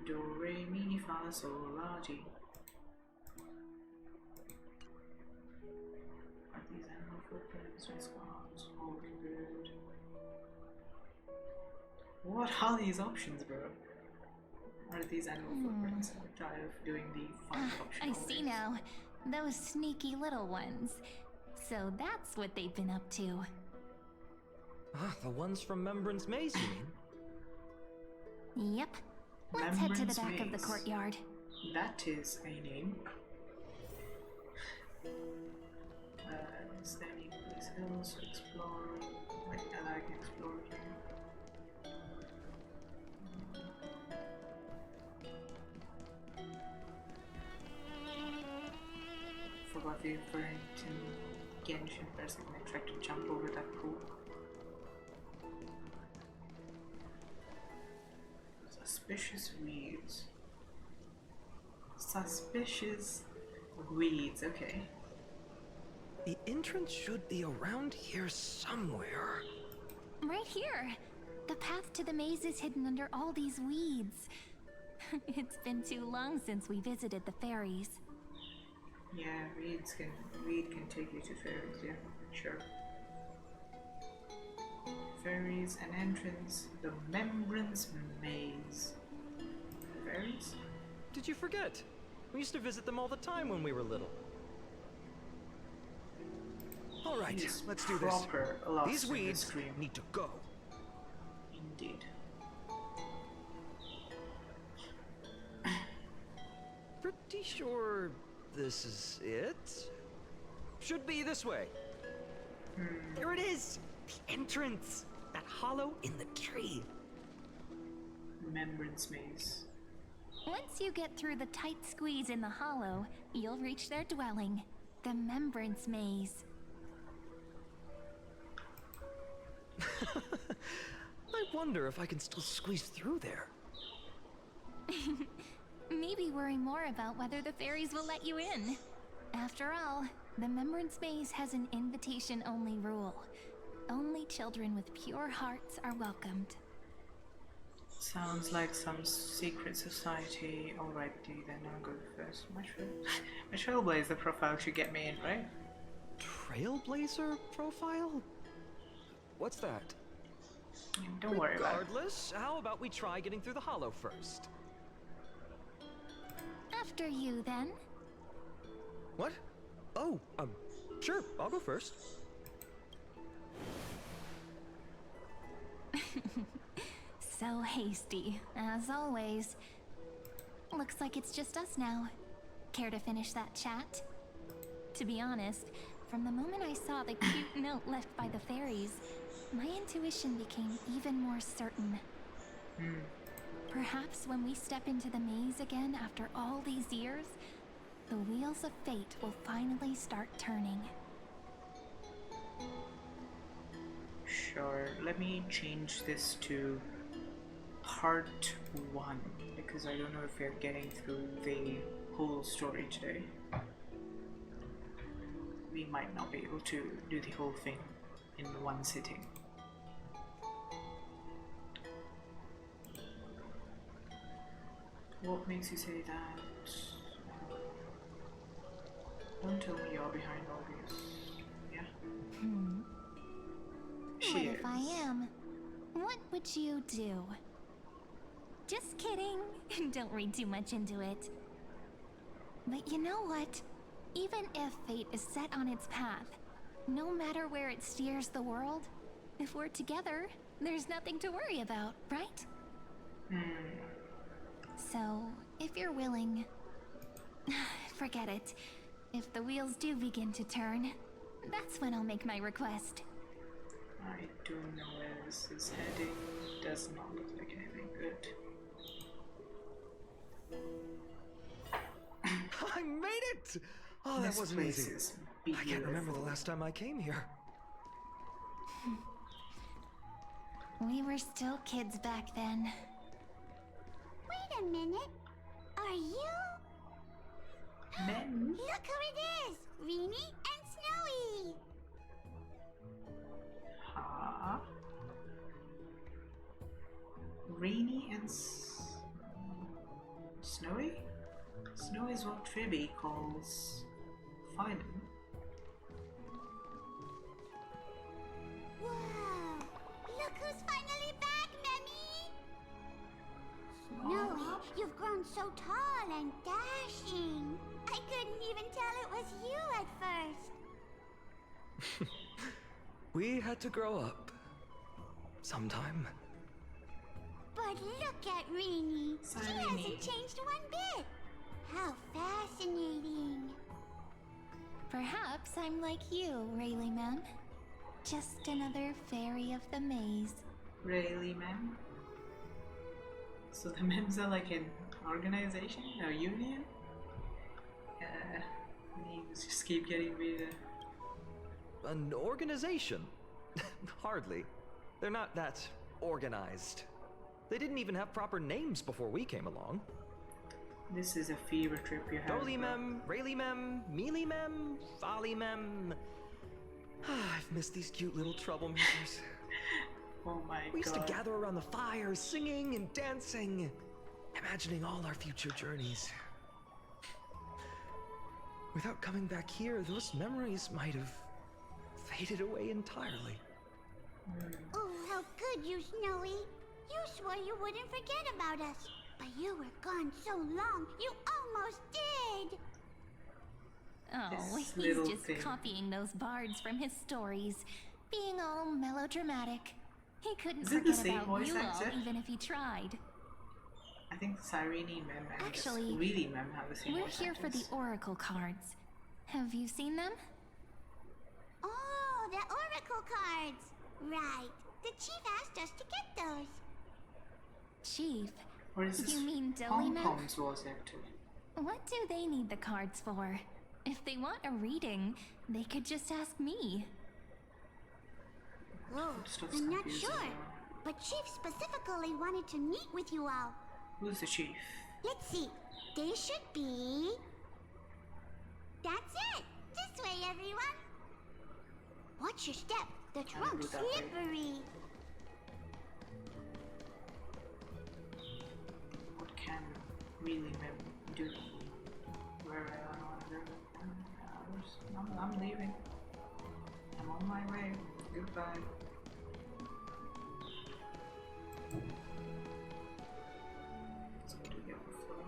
Do, re, mi, fa, sol, la, ti. Are these animal footprints or scars? Holy good. What are these options, bro? Are these animal footprints? I'm tired of doing the fun option. I see now. Those sneaky little ones. So that's what they've been up to. Ah, the ones from Membrance Maze, you mean? Yep. Let's head to the Membrance back of the Maze. courtyard. That is a name. Is there any place else to explore? Like, I like exploring. Forgot the referring to Genshin for a second. I tried to jump over that pool. Suspicious weeds. Suspicious weeds, okay. The entrance should be around here somewhere. Right here. The path to the maze is hidden under all these weeds. It's been too long since we visited the fairies. Yeah, weed can take you to fairies, yeah, sure. Fairies, an entrance, the Membrance Maze. Fairies? Did you forget? We used to visit them all the time when we were little. All right, Yes, let's do this. proper lost These in the weeds stream. need to go. Indeed. Pretty sure this is it? Should be this way. There it is! The entrance! That hollow in the tree. Membrance Maze. Once you get through the tight squeeze in the hollow, you'll reach their dwelling, the Membrance Maze. I wonder if I can still squeeze through there. Maybe worry more about whether the fairies will let you in. After all, the Membrance Maze has an invitation-only rule. Only children with pure hearts are welcomed. Sounds like some secret society. Alrighty, then I'll go first. My Trailblazer profile should get me in, right? Trailblazer profile? What's that? Don't worry about it. Regardless, how about we try getting through the hollow first? After you, then. What? Oh, sure, I'll go first. So hasty, as always. Looks like it's just us now. Care to finish that chat? To be honest, from the moment I saw the cute note left by the fairies, my intuition became even more certain. Perhaps when we step into the maze again after all these years, the wheels of fate will finally start turning. Sure, let me change this to part 1 because I don't know if we're getting through the whole story today. We might not be able to do the whole thing in one sitting. What makes you say that? Don't tell me you're behind all this. Yeah? She What is. if I am? What would you do? Just kidding. Don't read too much into it. But you know what? Even if fate is set on its path, no matter where it steers the world, if we're together, there's nothing to worry about, right? So, if you're willing, forget it. If the wheels do begin to turn, that's when I'll make my request. I don't know where this is heading. Does not look like anything good. I made it! Oh, that This wasn't place easy. is I can't remember the beautiful. last time I came here. We were still kids back then. Wait a minute. Are you? Men? Look who it is! Reenie and Snowy! Huh? Rainy and Snowy? Snowy is what Tribby calls phainon. Whoa! Look who's finally back, Memmy! Snowy, you've grown so tall and dashing. I couldn't even tell it was you at first. We had to grow up. Sometime. But look at Reenie. She hasn't changed one bit. How fascinating. Perhaps I'm like you, Rayleigh Mem. Just another fairy of the maze. Rayleigh Mem? So the Mems are like an organization? A union? Names just keep getting weirder. An organization? Hardly. They're not that organized. They didn't even have proper names before we came along. This is a fever trip you have. Dolimem, Rayleigh-mem, Mealy-mem, Folly-mem. I've missed these cute little troublemakers. Oh my god. We used to gather around the fire, singing and dancing, imagining all our future journeys. Without coming back here, those memories might have faded away entirely. Oh, how good you, Snowy. You swore you wouldn't forget about us. But you were gone so long, you almost did. Oh, This he's little just thing. copying those bards from his stories, being all melodramatic. He couldn't Is it the forget same about voice you all, actor? even if he tried. I think Cyrene Mem and Actually, Really Mem have the same We're voice here for the actors. oracle cards. Have you seen them? Oh, the oracle cards. Right. The chief asked us to get those. Chief, Or is this you mean Hong Dolimem? Kong's voice actor? What do they need the cards for? If they want a reading, they could just ask me. Oh, Stuff's I'm not confusing sure. now. But Chief specifically wanted to meet with you all. Who's the chief? Let's see. They should be... That's it! This way, everyone! Watch your step. The trunk's that way. slippery. What can Really Mem do? Where I'm leaving. I'm on my way. Goodbye. Let's go to the upper floor.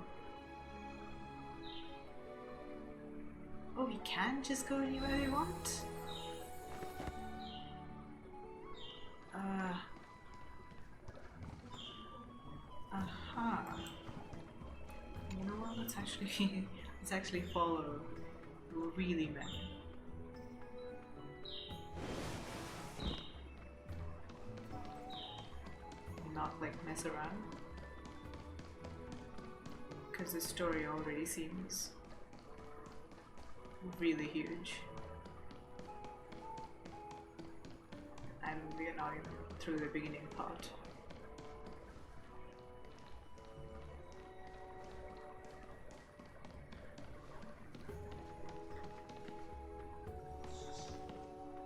Oh, we can just go anywhere we want? Aha. You know what? Let's actually follow Really Mem. Not like mess around. Because the story already seems really huge. And we are not even through the beginning part.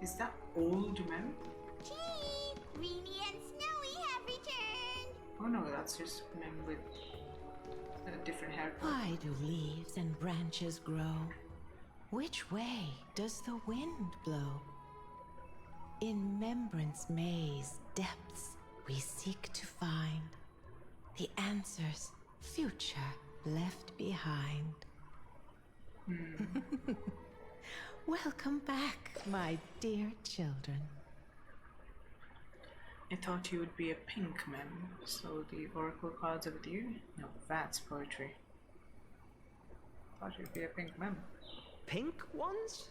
Is that old Mem? Chief! Reenie and Snowy have returned! Oh no, that's just Mem with a different haircut. Why do leaves and branches grow? Which way does the wind blow? In Membrance Maze depths we seek to find the answers future left behind. Welcome back, my dear children. I thought you would be a pink Mem, so the oracle cards are with you? No, that's poetry. Thought you'd be a pink Mem. Pink ones?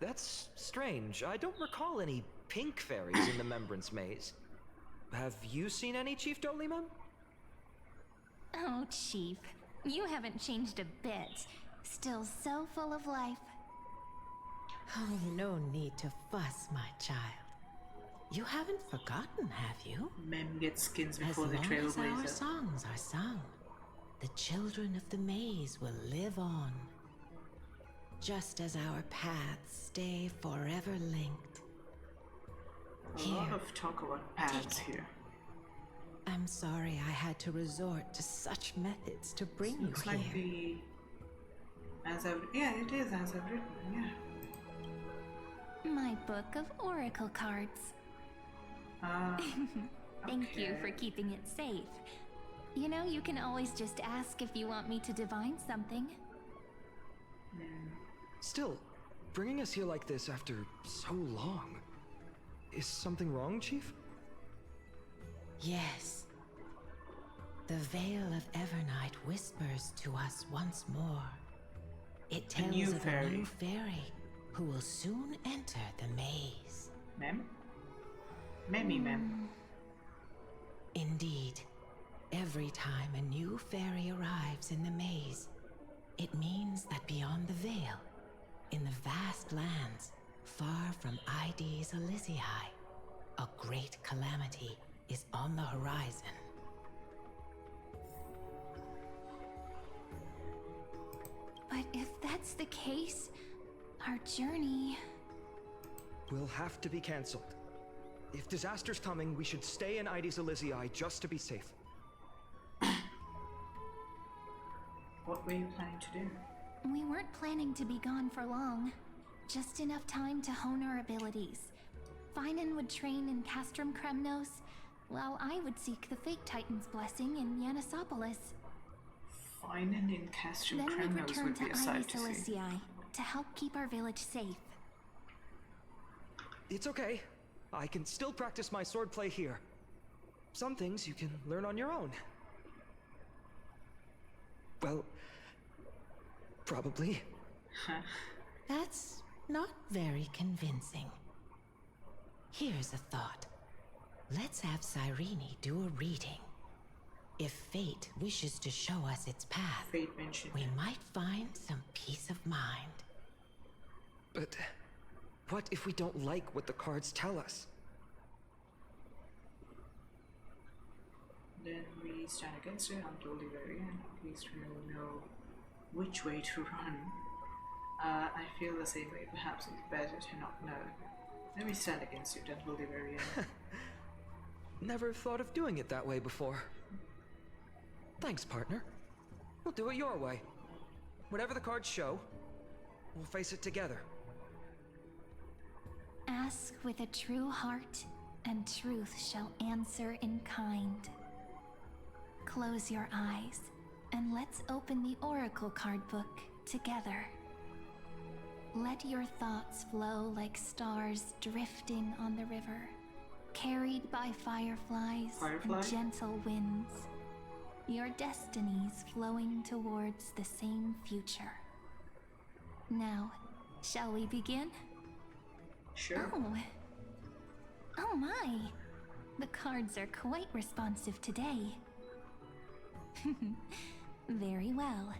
That's strange. I don't recall any pink fairies in the Membrance Maze. Have you seen any, Chief Dolimem? Oh, Chief, you haven't changed a bit. Still so full of life. Oh, no need to fuss, my child. You haven't forgotten, have you? Men get skins As before the long as our trailblazer. songs are sung, the children of the maze will live on. Just as our paths stay forever linked. A lot of talk about paths here. I'm sorry I had to resort to such methods to bring Looks you like here. the... Yeah, it is as I've written, yeah. My book of oracle cards. Thank you for keeping it safe. You know, you can always just ask if you want me to divine something. Still, bringing us here like this after so long. Is something wrong, Chief? Yes. The Veil of Evernight whispers to us once more. It tells new of a fairy. new fairy who will soon enter the maze. Mem? Mem. Indeed. Every time a new fairy arrives in the maze, it means that beyond the veil, in the vast lands, far from Ides Elysiae, a great calamity is on the horizon. But if that's the case, our journey... Will have to be cancelled. If disaster's coming, we should stay in Ides Elysiae just to be safe. What were you planning to do? We weren't planning to be gone for long. Just enough time to hone our abilities. Phainon would train in Castrum Kremnos, while I would seek the Fake Titan's blessing in Yanisopolis. Phainon in Castrum Then we'd Kremnos return would to be a sight Ides to see. Elysiae to help keep our village safe. It's okay. I can still practice my swordplay here. Some things you can learn on your own. Well, probably. That's not very convincing. Here's a thought. Let's have Cyrene do a reading. If fate wishes to show us its path, we might find some peace of mind. But what if we don't like what the cards tell us? Then we stand against it until the very end. At least we will know which way to run. I feel the same way. Perhaps it's better to not know. Then we stand against it until the very end. Never thought of doing it that way before. Thanks, partner. We'll do it your way. Whatever the cards show, we'll face it together. Ask with a true heart, and truth shall answer in kind. Close your eyes, and let's open the Oracle card book together. Let your thoughts flow like stars drifting on the river, carried by fireflies and gentle winds. Your destinies flowing towards the same future. Now, shall we begin? Sure. Oh my! The cards are quite responsive today. Very well.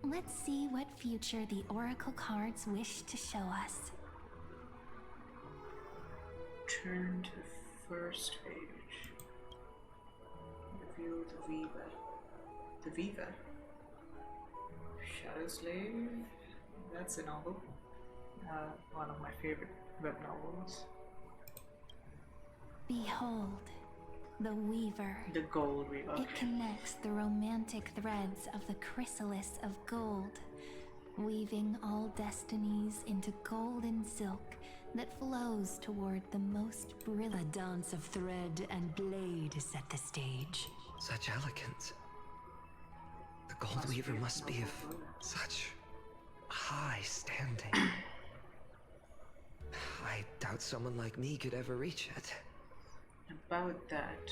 Let's see what future the Oracle cards wish to show us. Turn to first page. Reveal the Viva. The Viva. Shadow Slave. That's a novel. One of my favorite web novels. Behold, the Weaver. The Gold Weaver. It connects the romantic threads of the chrysalis of gold, weaving all destinies into golden silk that flows toward the most brilliant. A dance of thread and blade set the stage. Such elegance. The Gold Weaver must be of such high standing. I doubt someone like me could ever reach it. About that.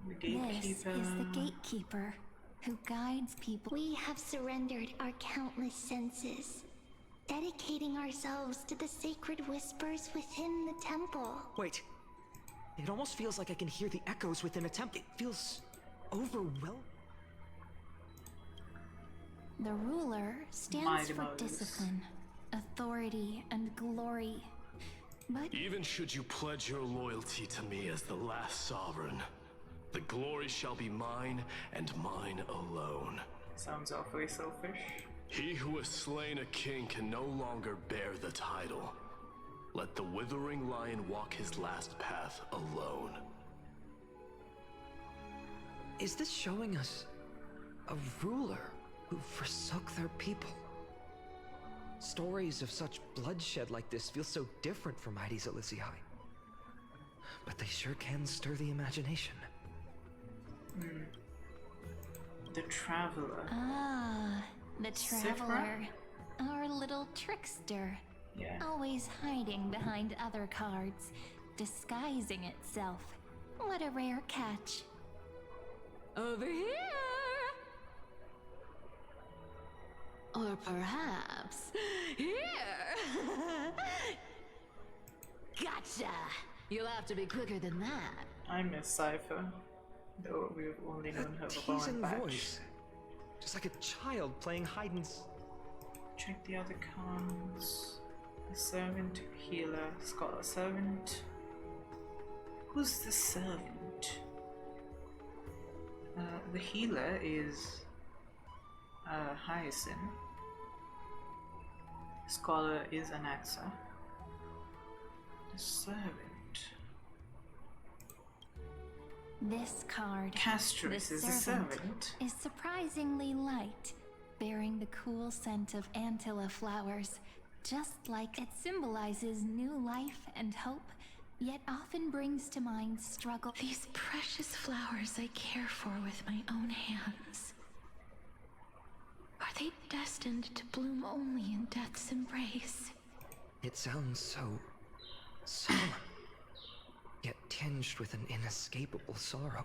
The This Gatekeeper. is the Gatekeeper, who guides people. We have surrendered our countless senses, dedicating ourselves to the sacred whispers within the temple. Wait. It almost feels like I can hear the echoes within a temple. It feels overwhelming. The ruler stands Mighty for Mose. discipline, authority, and glory. But Even should you pledge your loyalty to me as the last sovereign, the glory shall be mine and mine alone. Sounds awfully selfish. He who has slain a king can no longer bear the title. Let the withering lion walk his last path alone. Is this showing us a ruler who forsook their people? Stories of such bloodshed like this feel so different from Heidi's Elysiae. But they sure can stir the imagination. The Traveler. ah, the Sifra? traveler, our little trickster. Yeah. Always hiding behind other cards, disguising itself. What a rare catch. Over here! Or perhaps here! Gotcha! You'll have to be quicker than that. I miss Cypher, though we've only known her for Teasing one batch. voice. Just like a child playing hide and Check the other cards. A servant, healer, scholar, servant. Who's the servant? The healer is Hyacinth. Scholar is Anaxa. The servant. This card, Castris the is the servant. is surprisingly light, bearing the cool scent of Antilla flowers, just like it symbolizes new life and hope, yet often brings to mind struggle. These precious flowers I care for with my own hands. Are they destined to bloom only in death's embrace? It sounds so solemn, yet tinged with an inescapable sorrow.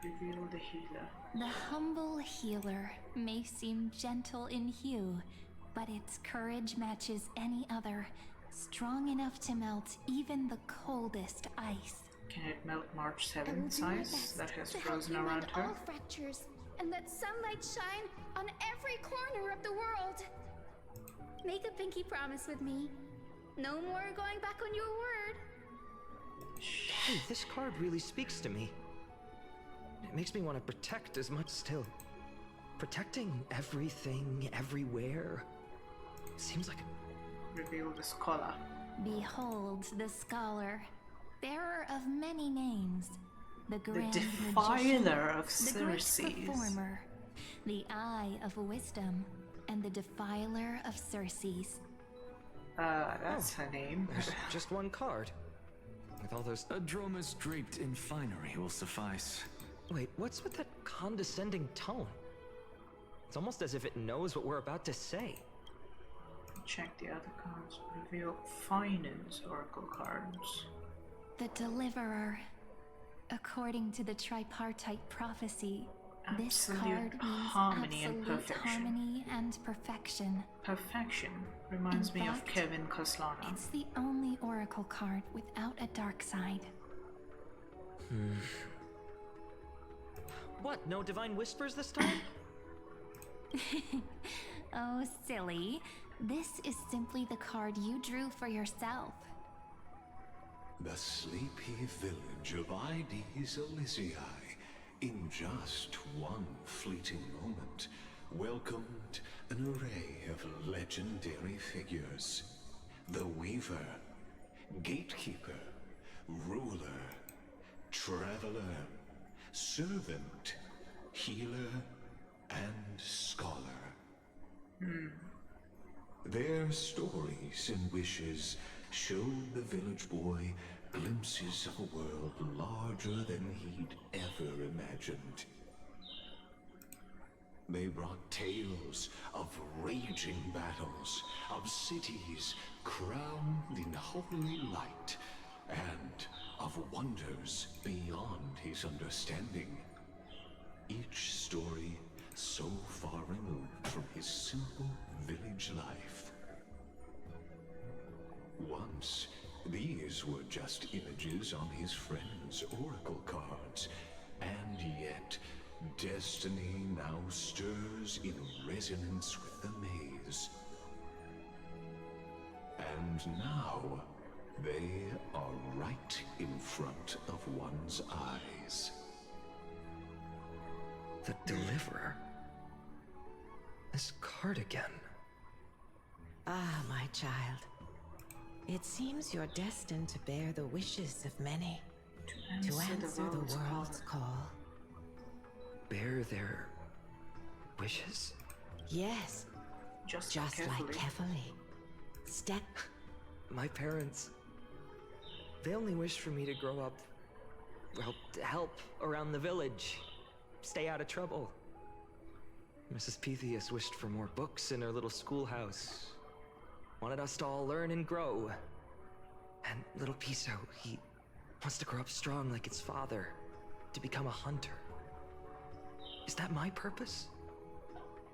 Reveal the healer. The humble healer may seem gentle in hue, but its courage matches any other, strong enough to melt even the coldest ice. Can it melt March I will 7's do my ice best that has to help frozen you around mend her? all fractures and let sunlight shine on every corner of the world. Make a pinky promise with me. No more going back on your word. Hey, this card really speaks to me. It makes me want to protect as much still. Protecting everything, everywhere. Seems like Reveal the scholar. Behold the scholar, bearer of many names, the grand Defiler of magician, the great Circes. performer, the eye of wisdom, and the defiler of Circes. That's her name. there's just one card. With all those... Adromas draped in finery will suffice. Wait, what's with that condescending tone? It's almost as if it knows what we're about to say. Check the other cards. Reveal Phainon oracle cards. The deliverer. According to the tripartite prophecy, this Absolute card means harmony and absolute perfection. harmony and perfection. Perfection reminds In me of fact, Kevin Koslana. It's the only oracle card without a dark side. What, no divine whispers this time? Oh, silly. This is simply the card you drew for yourself. The sleepy village of Ides Elysiae, in just one fleeting moment, welcomed an array of legendary figures. The Weaver, Gatekeeper, Ruler, Traveler, Servant, Healer, and Scholar. Their stories and wishes showed the village boy glimpses of a world larger than he'd ever imagined. They brought tales of raging battles, of cities crowned in holy light, and of wonders beyond his understanding. Each story so far removed from his simple village life. Once, these were just images on his friend's oracle cards, and yet destiny now stirs in resonance with the maze. And now, they are right in front of one's eyes. The Deliverer? This card again. Ah, my child. It seems you're destined to bear the wishes of many. To answer the world's call. Bear their wishes? Yes. Just like Kefali. Step. My parents. They only wished for me to grow up, well, to help around the village. Stay out of trouble. Mrs. Pythias wished for more books in her little schoolhouse. Wanted us to all learn and grow. And little Piso, he wants to grow up strong like his father, to become a hunter. Is that my purpose?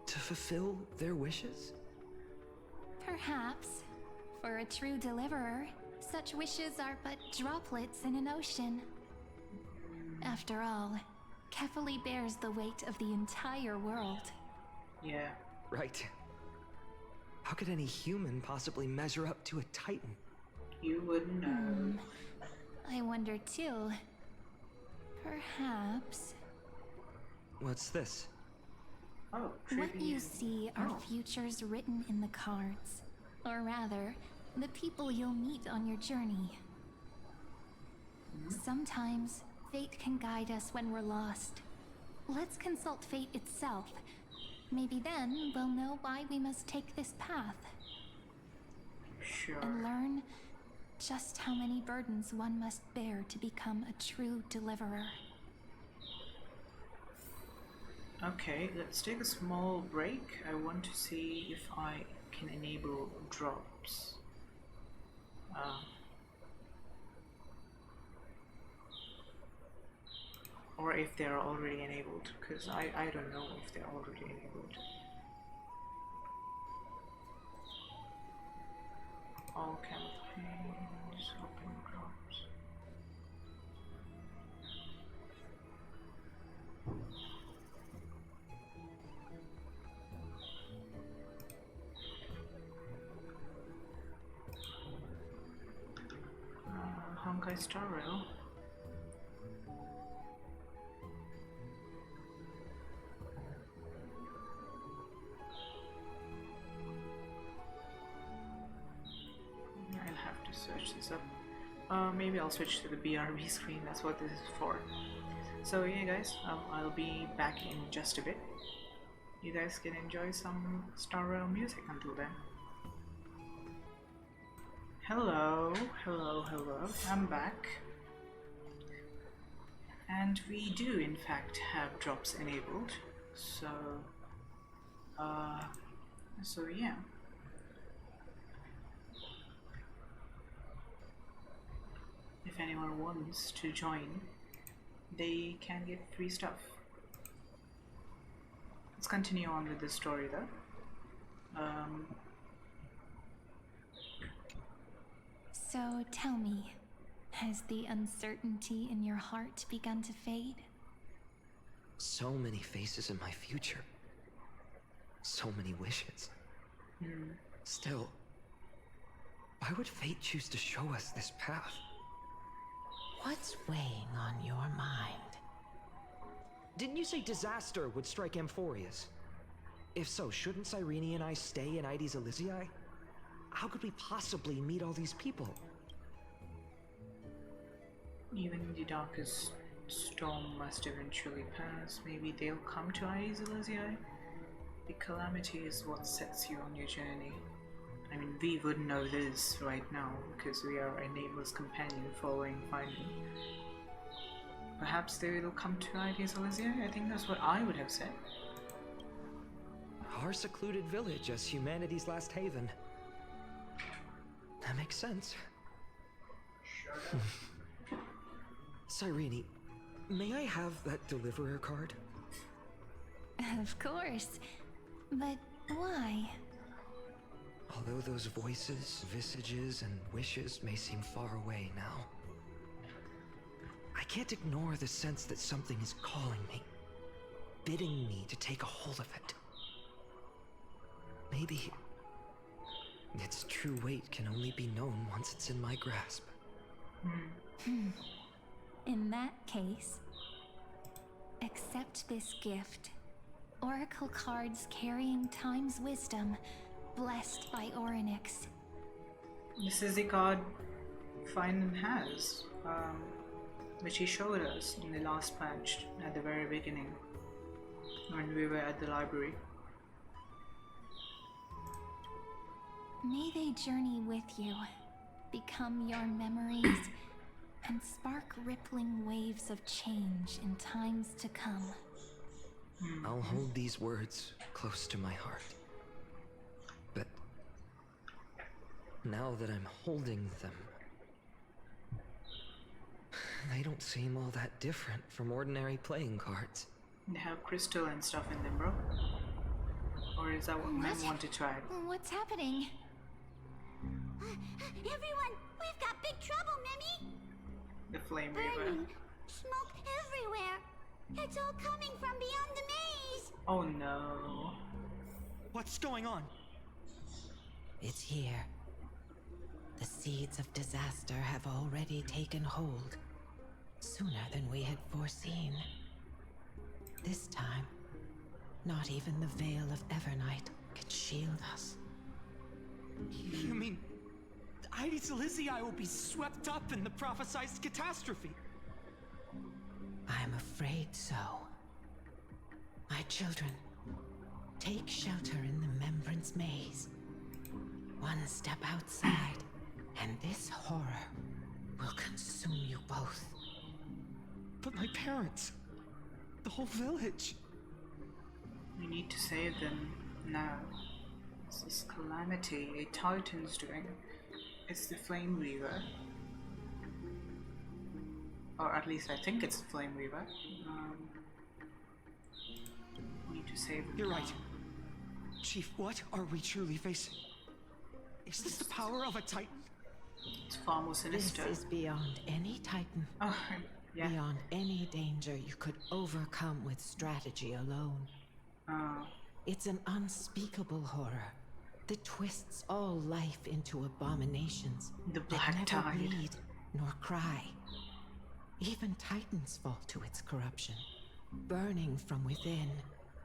To fulfill their wishes? Perhaps. For a true deliverer, such wishes are but droplets in an ocean. After all, Kefali bears the weight of the entire world. Yeah. Right. How could any human possibly measure up to a Titan? You wouldn't know. I wonder too. Perhaps. What's this? Oh, what you see are futures written in the cards. Or rather, the people you'll meet on your journey. Sometimes, fate can guide us when we're lost. Let's consult fate itself. Maybe then we'll know why we must take this path. Sure. And learn just how many burdens one must bear to become a true deliverer. Okay, let's take a small break. I want to see if I can enable drops. Or if they are already enabled, because I don't know if they're already enabled. All campaigns, open drops. Honkai Star Rail. I'll have to search this up. Maybe I'll switch to the BRB screen, that's what this is for. So yeah guys, I'll be back in just a bit. You guys can enjoy some Star Rail music until then. Hello, hello, hello, I'm back. And we do in fact have drops enabled, so yeah. If anyone wants to join, they can get free stuff. Let's continue on with the story though. So tell me, has the uncertainty in your heart begun to fade? So many faces in my future. So many wishes. Still, why would fate choose to show us this path? What's weighing on your mind? Didn't you say disaster would strike Amphorius? If so, shouldn't Cyrene and I stay in Ides Elysiae? How could we possibly meet all these people? Even the darkest storm must eventually pass. Maybe they'll come to Ides Elysiae. The calamity is what sets you on your journey. I mean, we wouldn't know this right now because we are a nameless companion following phainon. Perhaps they will come to Ides Elysiae. I think that's what I would have said. Our secluded village as humanity's last haven. That makes sense. Cyrene, may I have that Deliverer card? Of course. But why? Although those voices, visages, and wishes may seem far away now, I can't ignore the sense that something is calling me, bidding me to take a hold of it. Maybe its true weight can only be known once it's in my grasp. In that case, accept this gift. Oracle cards carrying time's wisdom, blessed by Orynyx. This is the card phainon has, which he showed us in the last patch at the very beginning when we were at the library. May they journey with you, become your memories, and spark rippling waves of change in times to come. I'll hold these words close to my heart. But now that I'm holding them, they don't seem all that different from ordinary playing cards. They have crystal and stuff in them, bro. Or is that what men want to try? What's happening? Everyone, we've got big trouble, Mimi! The flame reaver. Burning, smoke everywhere. It's all coming from beyond the maze. Oh no. What's going on? It's here. The seeds of disaster have already taken hold, sooner than we had foreseen. This time, not even the veil of Evernight can shield us. You mean Aedes Elysiae will be swept up in the prophesied catastrophe? I'm afraid so. My children, take shelter in the Membrance Maze. One step outside, and this horror will consume you both. But my parents, the whole village. We need to save them now. This is calamity a Titan's doing. It's the flame reaver. Or at least I think it's the flame reaver. We need to save them. You're right. Chief, what are we truly facing? Is this the power of a Titan? It's far more sinister. This is beyond any Titan. Oh, yeah. Beyond any danger you could overcome with strategy alone. It's an unspeakable horror that twists all life into abominations The that Black never Tide. bleed nor cry. Even Titans fall to its corruption, burning from within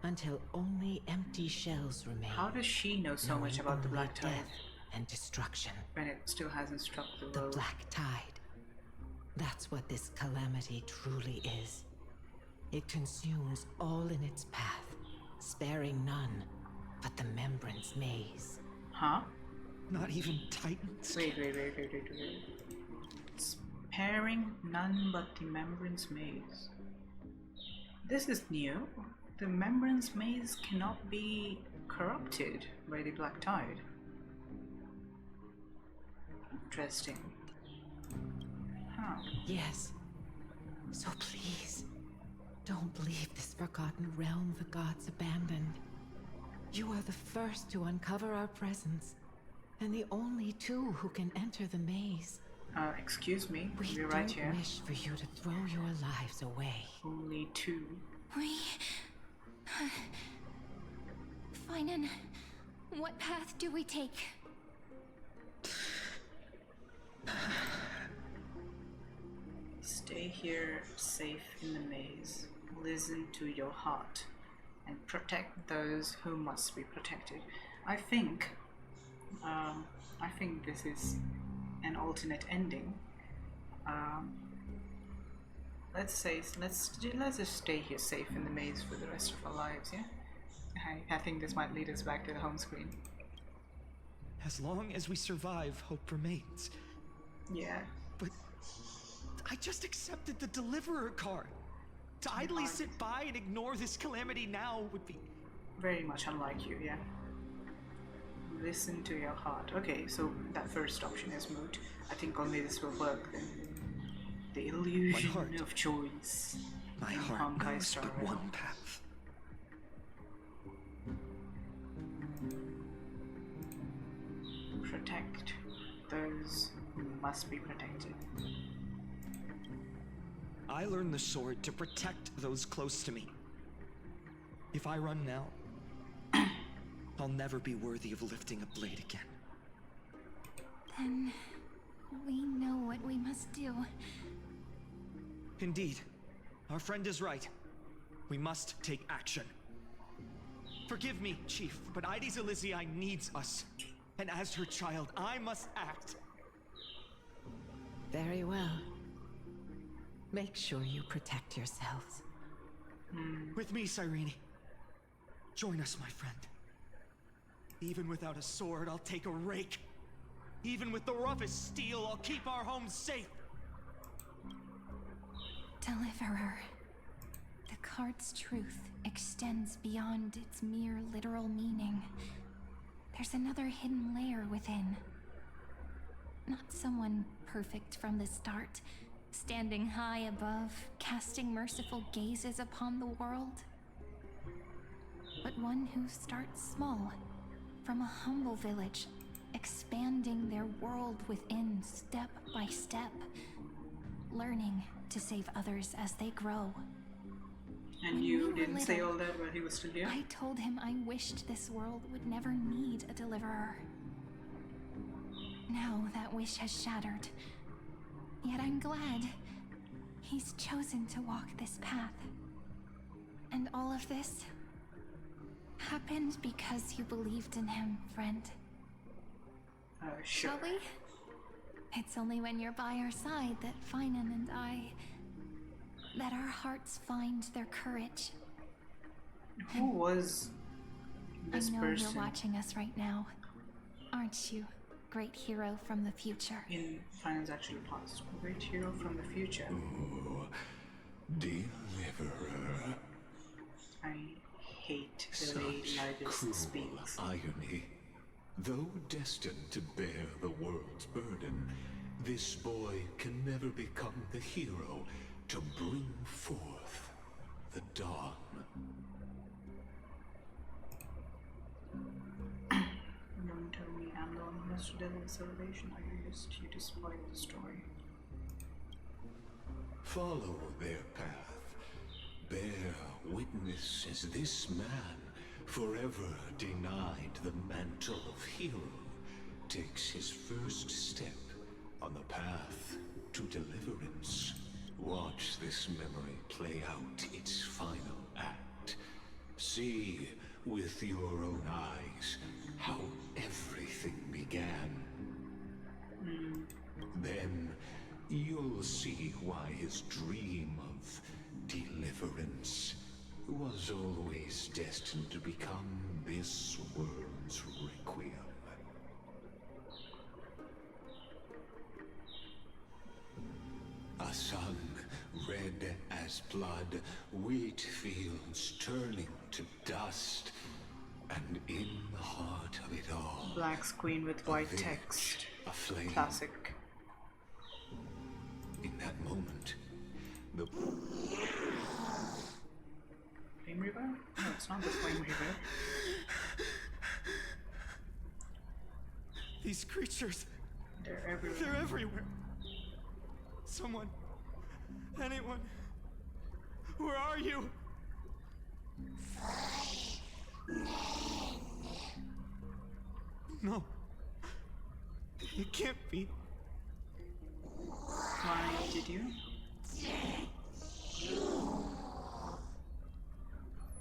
until only empty shells remain. How does she know so much about the Black Tide? Death and destruction. When it still hasn't struck the The world. Black Tide. That's what this calamity truly is. It consumes all in its path, sparing none but the Membrance Maze. Huh? Not even Titans? Wait. Sparing none but the Membrance Maze. This is new. The Membrance Maze cannot be corrupted by the Black Tide. Interesting. Huh. Yes. So please, don't leave this forgotten realm the gods abandoned. You are the first to uncover our presence, and the only two who can enter the maze. Excuse me, We we're right don't here. wish for you to throw your lives away. Only two. Phainon, what path do we take? Stay here, safe in the maze. Listen to your heart, and protect those who must be protected. I think this is an alternate ending. Let's just stay here safe in the maze for the rest of our lives. Yeah, I think this might lead us back to the home screen. As long as we survive, hope remains. Yeah. But I just accepted the Deliverer card. To idly sit by and ignore this calamity now would be... Very much unlike you, yeah. Listen to your heart. Okay, so that first option is moot. I think only this will work then. The illusion of choice. My in heart Honkai knows Star but Rail. one path. must be protected. I learned the sword to protect those close to me. If I run now, I'll never be worthy of lifting a blade again. Then we know what we must do. Indeed. Our friend is right. We must take action. Forgive me, Chief, but Ides Elysiae needs us. And as her child, I must act. Very well. Make sure you protect yourselves. With me, Cyrene. Join us, my friend. Even without a sword, I'll take a rake. Even with the roughest steel, I'll keep our home safe. Deliverer. The card's truth extends beyond its mere literal meaning. There's another hidden layer within. Not someone perfect from the start, standing high above, casting merciful gazes upon the world. But one who starts small, from a humble village, expanding their world within step by step, learning to save others as they grow. And When you we were didn't say little, all that while he was still here? I told him I wished this world would never need a deliverer. Now that wish has shattered. Yet I'm glad he's chosen to walk this path. And all of this happened because you believed in him, friend. Sure. Shall we? It's only when you're by our side that phainon and that our hearts find their courage. Who was this I know person? you're watching us right now, aren't you, great hero from the future? In Phainon's actually past. Great hero from the future. Oh, deliverer. I hate the Such way Libis cruel speaks. irony. Though destined to bear the world's burden, this boy can never become the hero to bring forth the dawn. Don't tell me I'm the one who has to deliver salvation. I used you to spoil the story. Follow their path. Bear witness as this man, forever denied the mantle of hero, takes his first step on the path to deliverance. Watch this memory play out its final act. See with your own eyes how everything began. Then you'll see why his dream of deliverance was always destined to become this world's requiem. A sun red as blood, wheat fields turning to dust, and in the heart of it all, Black screen with white village text. aflame. Classic. In that moment, the Flame River? No, it's not the Flame River. These creatures, They're everywhere. they're everywhere. Someone, anyone, where are you? No, it can't be. Why did you?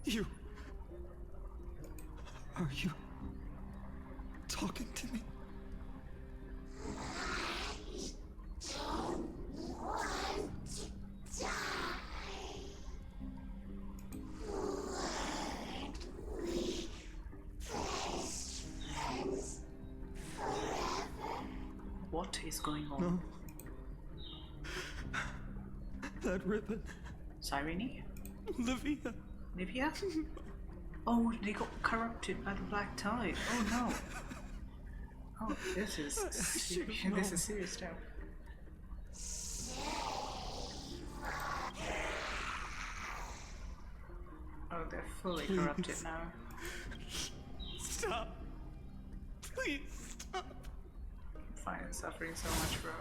You, are you talking to me? What is going on? No. That ribbon. Cyrene? Livia. Livia? Oh, they got corrupted by the Black Tide. Oh no. Oh, this is this is serious stuff. Oh, they're fully Please. corrupted now. Stop. Please stop. Fine, suffering so much, bro.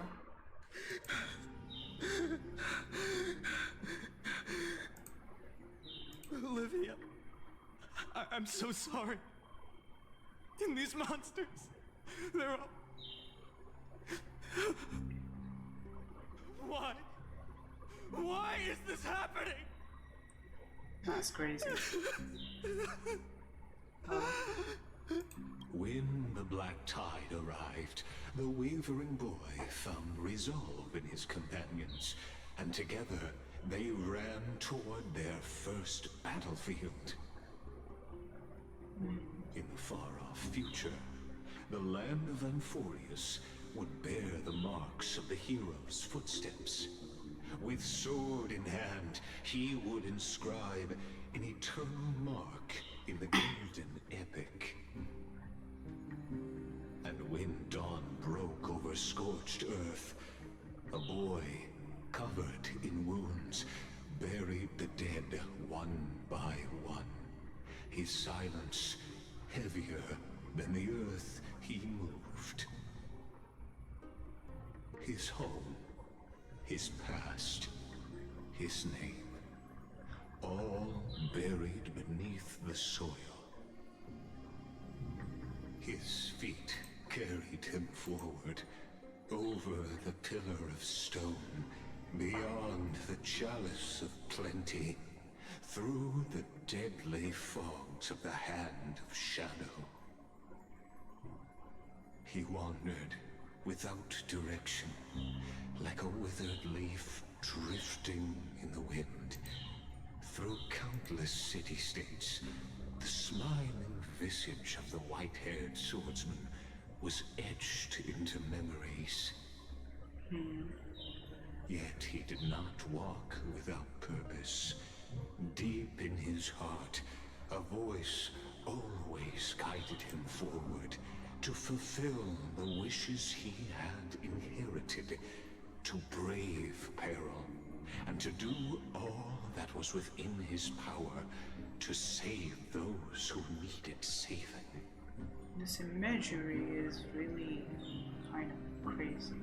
Olivia, I'm so sorry. And these monsters, they're all... Why? Why is this happening? That's crazy. When the black tide arrived, the wavering boy found resolve in his companions, and together they ran toward their first battlefield. In the far-off future, the land of Amphorius would bear the marks of the hero's footsteps. With sword in hand, he would inscribe an eternal mark in the golden epic. And when dawn broke over scorched earth, a boy, covered in wounds, buried the dead one by one. His silence heavier than the earth he moved. His home, his past, his name, all buried beneath the soil. His feet carried him forward, over the pillar of stone, beyond the chalice of plenty, through the deadly fogs of the hand of shadow. He wandered without direction, like a withered leaf drifting in the wind. Through countless city-states, the smiling visage of the white-haired swordsman was etched into memories. Yet he did not walk without purpose. Deep in his heart, a voice always guided him forward to fulfill the wishes he had inherited, to brave peril, and to do all that was within his power to save those who needed saving. This imagery is really kind of crazy.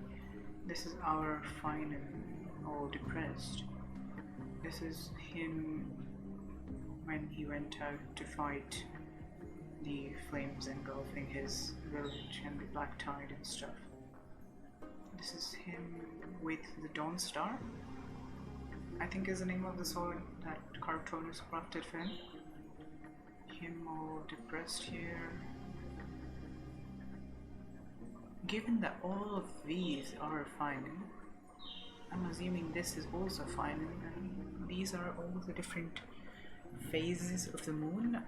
This is our phainon, all depressed. This is him when he went out to fight the flames engulfing his village and the black tide and stuff. This is him with the Dawn Star, I think is the name of the sword that Cartoonist crafted for him. Him all depressed here. Given that all of these are phainon, I'm assuming this is also phainon, and these are all the different phases of the moon.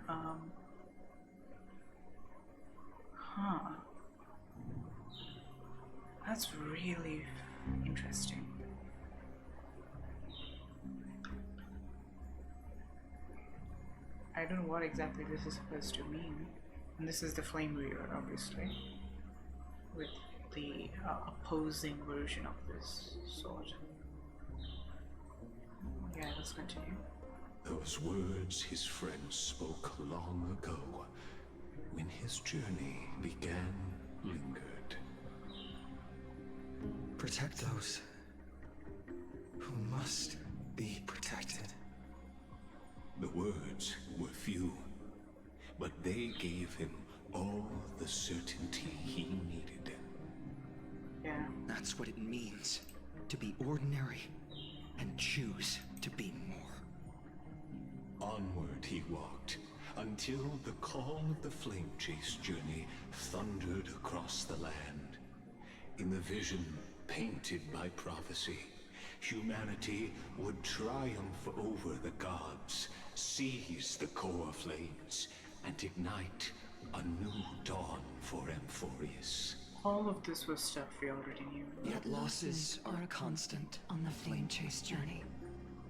That's really interesting. I don't know what exactly this is supposed to mean. And this is the Flame Reaver, obviously, with the opposing version of this sword. Yeah, let's continue. Those words his friend spoke long ago, when his journey began, lingered. Protect those who must be protected. The words were few, but they gave him all the certainty he needed. Yeah. That's what it means to be ordinary and choose to be more. Onward he walked, until the call of the flame chase journey thundered across the land. In the vision painted by prophecy, humanity would triumph over the gods, seize the core flames, and ignite a new dawn for Amphorius. All of this was stuff we already knew. Yet losses are a constant on the flame chase journey,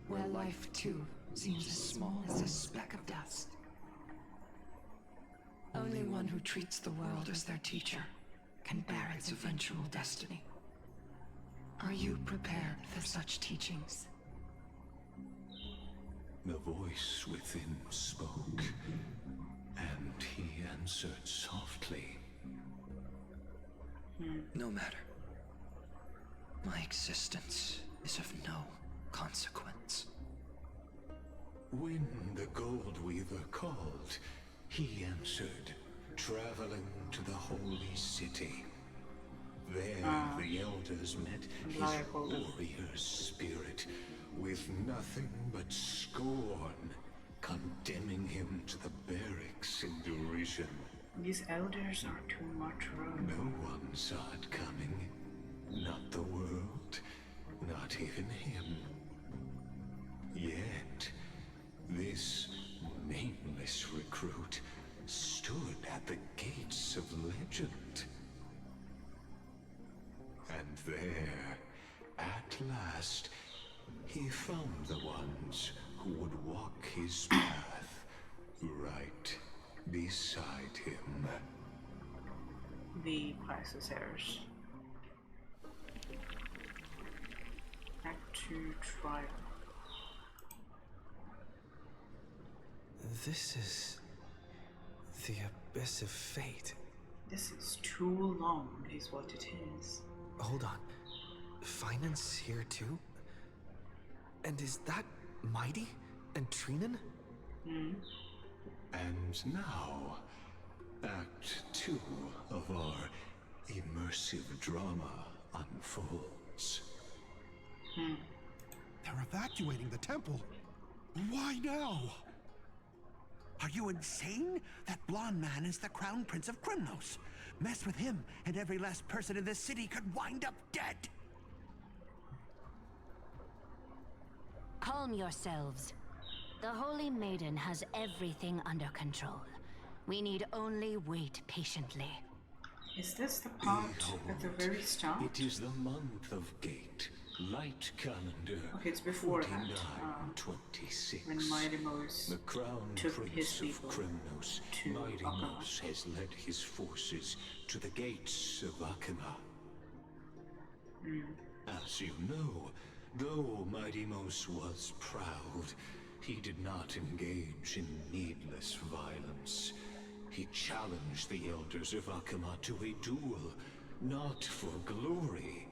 where life too seems as small as a speck of dust. Only one who treats the world as their teacher can bear its eventual destiny. Are you prepared for such teachings? The voice within spoke, and he answered softly. No matter. My existence is of no consequence. When the Gold Weaver called, he answered, traveling to the Holy City. There, the elders met his warrior spirit with nothing but scorn, condemning him to the barracks in derision. These elders are too much room. No one saw it coming. Not the world, not even him. Yet, this nameless recruit stood at the gates of legend. And there, at last, he found the ones who would walk his path right beside him. The crisis heirs. Back to trial. This is the Abyss of Fate. This is too long, is what it is. Hold on. Phainon's here too? And is that Mighty and Trinan? And now, Act 2 of our immersive drama unfolds. They're evacuating the temple. Why now? Are you insane? That blonde man is the Crown Prince of Krymnos. Mess with him, and every last person in this city could wind up dead. Calm yourselves. The Holy Maiden has everything under control. We need only wait patiently. Is this the part at the very start? It is the month of Gate, light calendar. Okay, it's before that. 4926. When Mighty-Mos the Crown took Prince his of people Krymnos, to Mighty-Mos has led his forces to the gates of Akima. As you know, though Mighty-Mos was proud, he did not engage in needless violence. He challenged the elders of Akima to a duel, not for glory,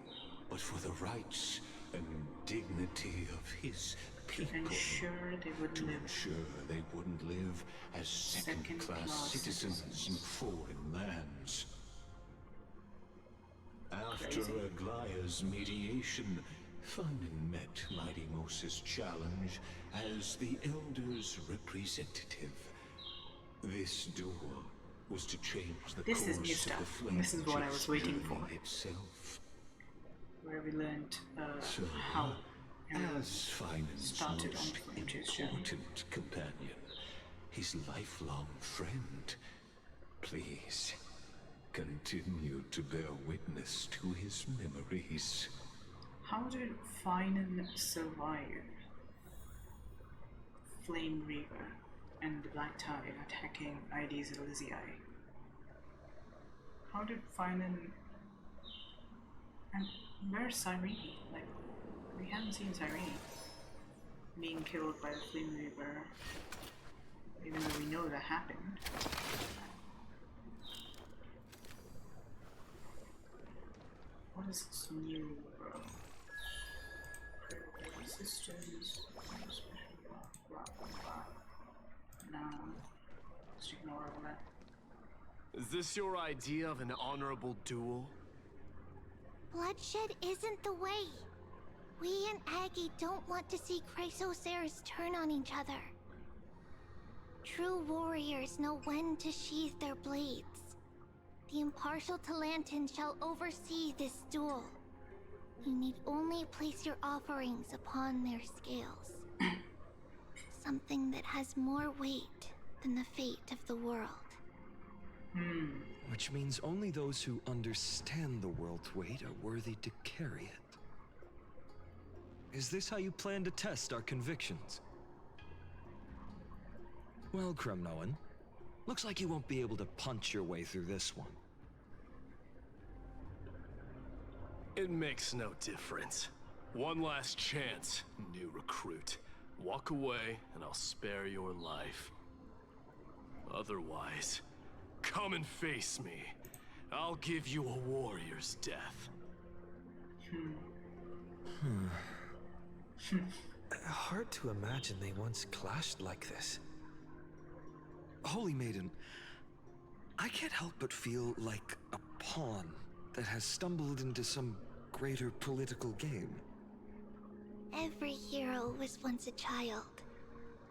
but for the rights and dignity of his people. To ensure they wouldn't live as second-class citizens in foreign lands. After Aglaya's mediation, Phanon met Mighty-Mos' challenge as the Elder's representative. This duel was to change the course of the flame. This is what I was waiting for. Itself. Where we learned So, how as Phanon's most important companion, his lifelong friend, please continue to bear witness to his memories. How did Phainon survive Flame Reaver and the Black Tide attacking ID's Elysiae? How did Phainon... And where's Cyrene? Like, we haven't seen Cyrene being killed by the Flame Reaver, even though we know that happened. What is this new world? Resistance, blah, blah, blah. No, just ignore all that. Is this your idea of an honorable duel? Bloodshed isn't the way. We and Aggie don't want to see Chrysoseirs turn on each other. True warriors know when to sheathe their blades. The impartial Talantan shall oversee this duel. You need only place your offerings upon their scales. Something that has more weight than the fate of the world. Which means only those who understand the world's weight are worthy to carry it. Is this how you plan to test our convictions? Well, Krymnoan, looks like you won't be able to punch your way through this one. It makes no difference. One last chance, new recruit. Walk away, and I'll spare your life. Otherwise, come and face me. I'll give you a warrior's death. Hard to imagine they once clashed like this. Holy Maiden, I can't help but feel like a pawn that has stumbled into some greater political game. Every hero was once a child,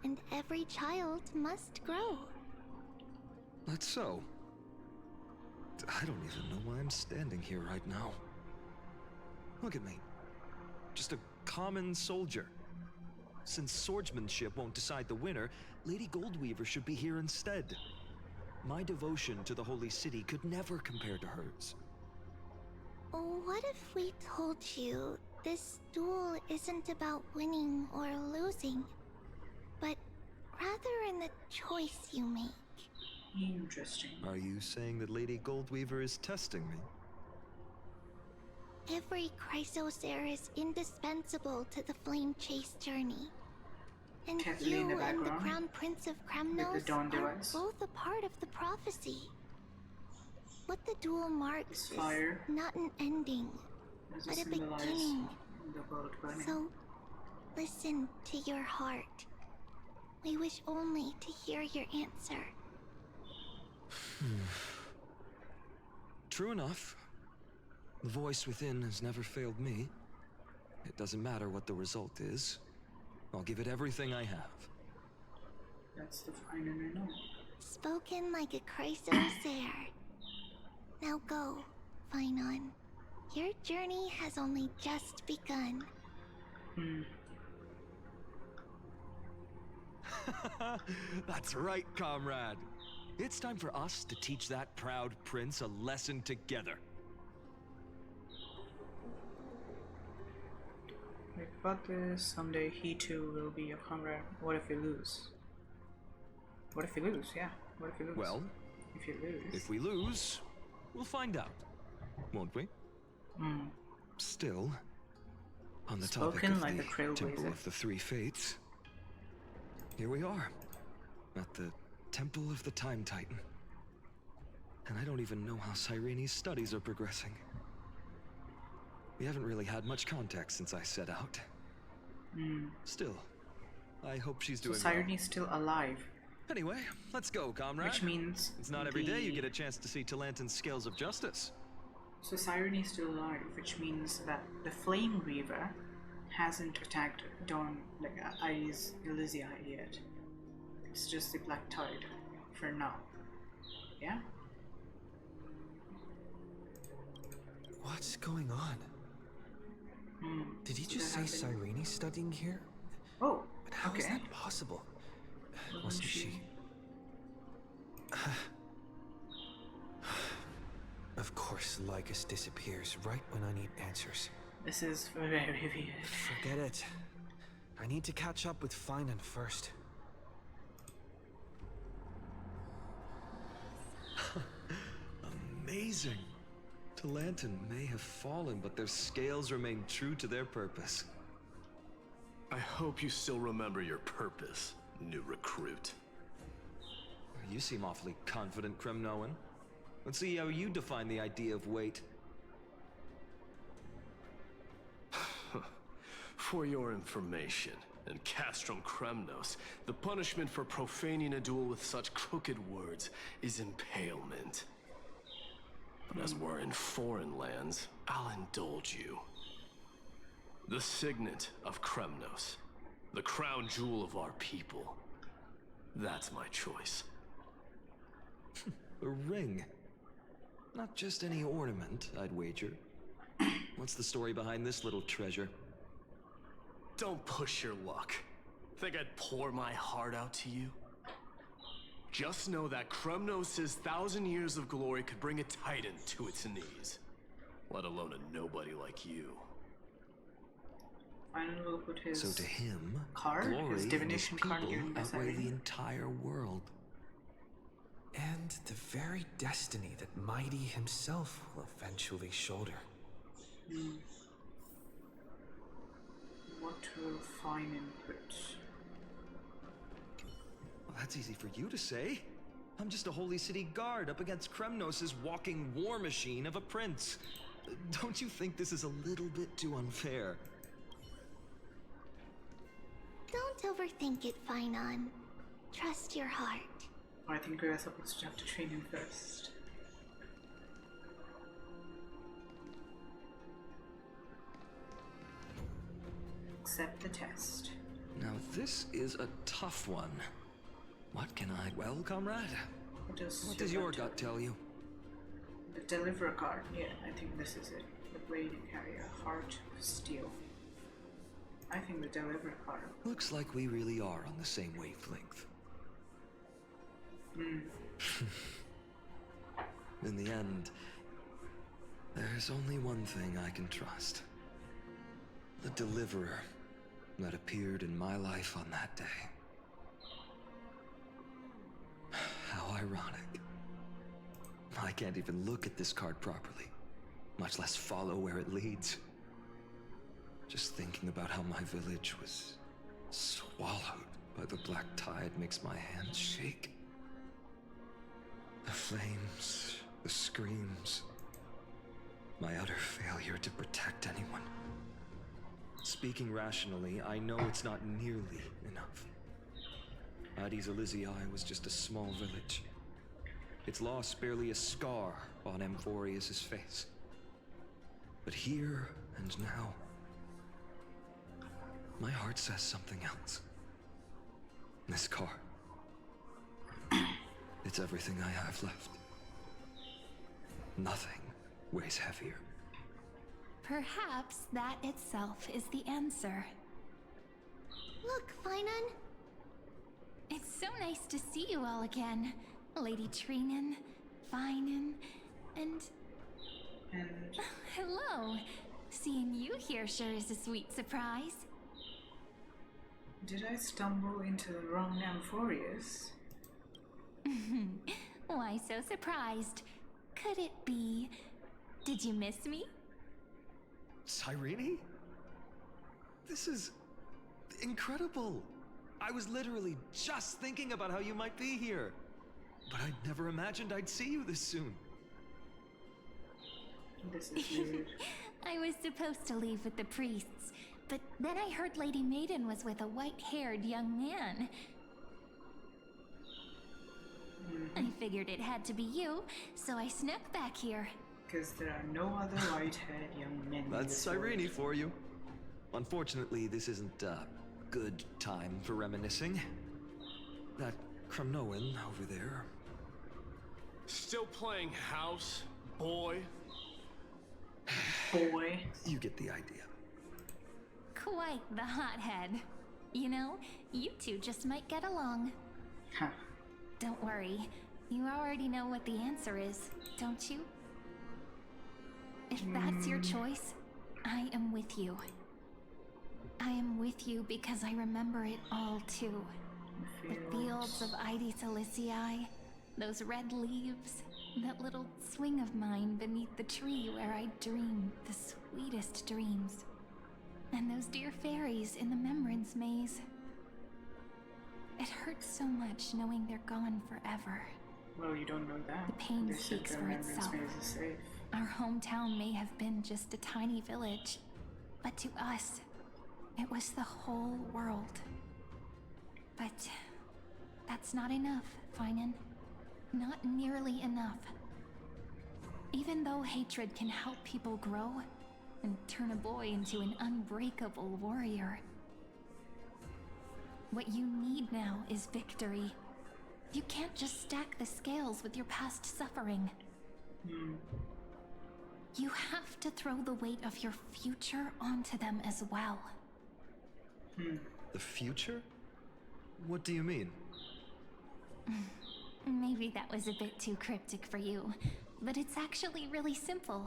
and every child must grow. That's so. I don't even know why I'm standing here right now. Look at me. Just a common soldier. Since swordsmanship won't decide the winner, Lady Goldweaver should be here instead. My devotion to the Holy City could never compare to hers. What if we told you this duel isn't about winning or losing, but rather in the choice you make? Interesting. Are you saying that Lady Goldweaver is testing me? Every Chrysosaur is indispensable to the Flame Chase journey. And Kathleen you in the and the background, Crown Prince of with Kremnos the dawn are device. both a part of the prophecy. What the duel marks fire is not an ending, does but it a symbolize beginning. the world burning? So, listen to your heart. We wish only to hear your answer. True enough. The voice within has never failed me. It doesn't matter what the result is. I'll give it everything I have. That's the phainon I know. Spoken like a Chrysosaur. Now go, phainon. Your journey has only just begun. That's right, comrade. It's time for us to teach that proud prince a lesson together. Like about this, someday he too will be a comrade. What if we lose? What if we lose? Yeah. What if we lose? Well, if you lose. If we lose, we'll find out, won't we? Still, on the topic Spoken of like the a trailblazer. Temple of the Three Fates, here we are, at the Temple of the Time Titan. And I don't even know how Cyrene's studies are progressing. We haven't really had much contact since I set out. Still, I hope she's doing well. Cyrene's still alive. Anyway, let's go, comrade. Which means it's not every day you get a chance to see Talantin's scales of justice. So Cyrene's still alive, which means that the Flame Reaver hasn't attacked Dawn, like Iris Elysia yet. It's just the Black Tide for now. Yeah? What's going on? Did he just say Cyrene's studying here? Oh, but how is that possible? Wasn't she? Of course, Lycus disappears right when I need answers. This is very weird. Forget it. I need to catch up with phainon first. Amazing. Talantin may have fallen, but their scales remain true to their purpose. I hope you still remember your purpose, new recruit. You seem awfully confident, Kremnoan. Let's see how you define the idea of weight. For your information, in Castrum Kremnos, the punishment for profaning a duel with such crooked words is impalement. But as we're in foreign lands, I'll indulge you. The signet of Kremnos, the crown jewel of our people. That's my choice. A ring. Not just any ornament, I'd wager. What's the story behind this little treasure? Don't push your luck. Think I'd pour my heart out to you? Just know that Kremnos' 1,000 years of glory could bring a titan to its knees. Let alone a nobody like you. Phainon will put his So to him, card, glory his and divination his card people given by outweigh the Cyrene. entire world. And the very destiny that Mighty himself will eventually shoulder. What will phainon put? Well, that's easy for you to say. I'm just a holy city guard up against Kremnos' walking war machine of a prince. Don't you think this is a little bit too unfair? Don't overthink it, phainon. Trust your heart. I think we are supposed to have to train him first. Accept the test. Now this is a tough one. What can I... Well, comrade? What does your gut tell you? The deliverer card. Yeah, I think this is it. The blade you carry, a heart of steel. I think the deliverer card. Looks like we really are on the same wavelength. In the end, there's only one thing I can trust. The deliverer that appeared in my life on that day. How ironic. I can't even look at this card properly, much less follow where it leads. Just thinking about how my village was swallowed by the black tide makes my hands shake. The flames, the screams, my utter failure to protect anyone. Speaking rationally, I know it's not nearly enough. Addis Elysiae was just a small village. Its loss barely a scar on Amphorius' face. But here and now, my heart says something else. This card. It's everything I have left. Nothing weighs heavier. Perhaps that itself is the answer. Look, phainon. It's so nice to see you all again. Lady Trinan, phainon, and... Hello. Seeing you here sure is a sweet surprise. Did I stumble into the wrong Amphorius? Why so surprised? Could it be... Did you miss me? Cyrene? This is... incredible. I was literally just thinking about how you might be here. But I'd never imagined I'd see you this soon. This is weird. I was supposed to leave with the priests, but then I heard Lady Maiden was with a white-haired young man. I figured it had to be you, so I snuck back here. Because there are no other white-haired young men. That's Cyrene for you. Unfortunately, this isn't a good time for reminiscing. That Kremnoan over there. Still playing house, boy? Boy. You get the idea. Quite the hothead. You know, you two just might get along. Huh. Don't worry. You already know what the answer is, don't you? If that's your choice, I am with you. I am with you because I remember it all too. The fields of Addis Elysiae, those red leaves, that little swing of mine beneath the tree where I dreamed the sweetest dreams. And those dear fairies in the Membrance Maze. It hurts so much knowing they're gone forever. Well, you don't know that. The pain They said speaks the for Membrance itself. Maze is safe. Our hometown may have been just a tiny village, but to us, it was the whole world. But that's not enough, phainon. Not nearly enough. Even though hatred can help people grow and turn a boy into an unbreakable warrior, what you need now is victory. You can't just stack the scales with your past suffering. You have to throw the weight of your future onto them as well. The future? What do you mean? Maybe that was a bit too cryptic for you, but it's actually really simple.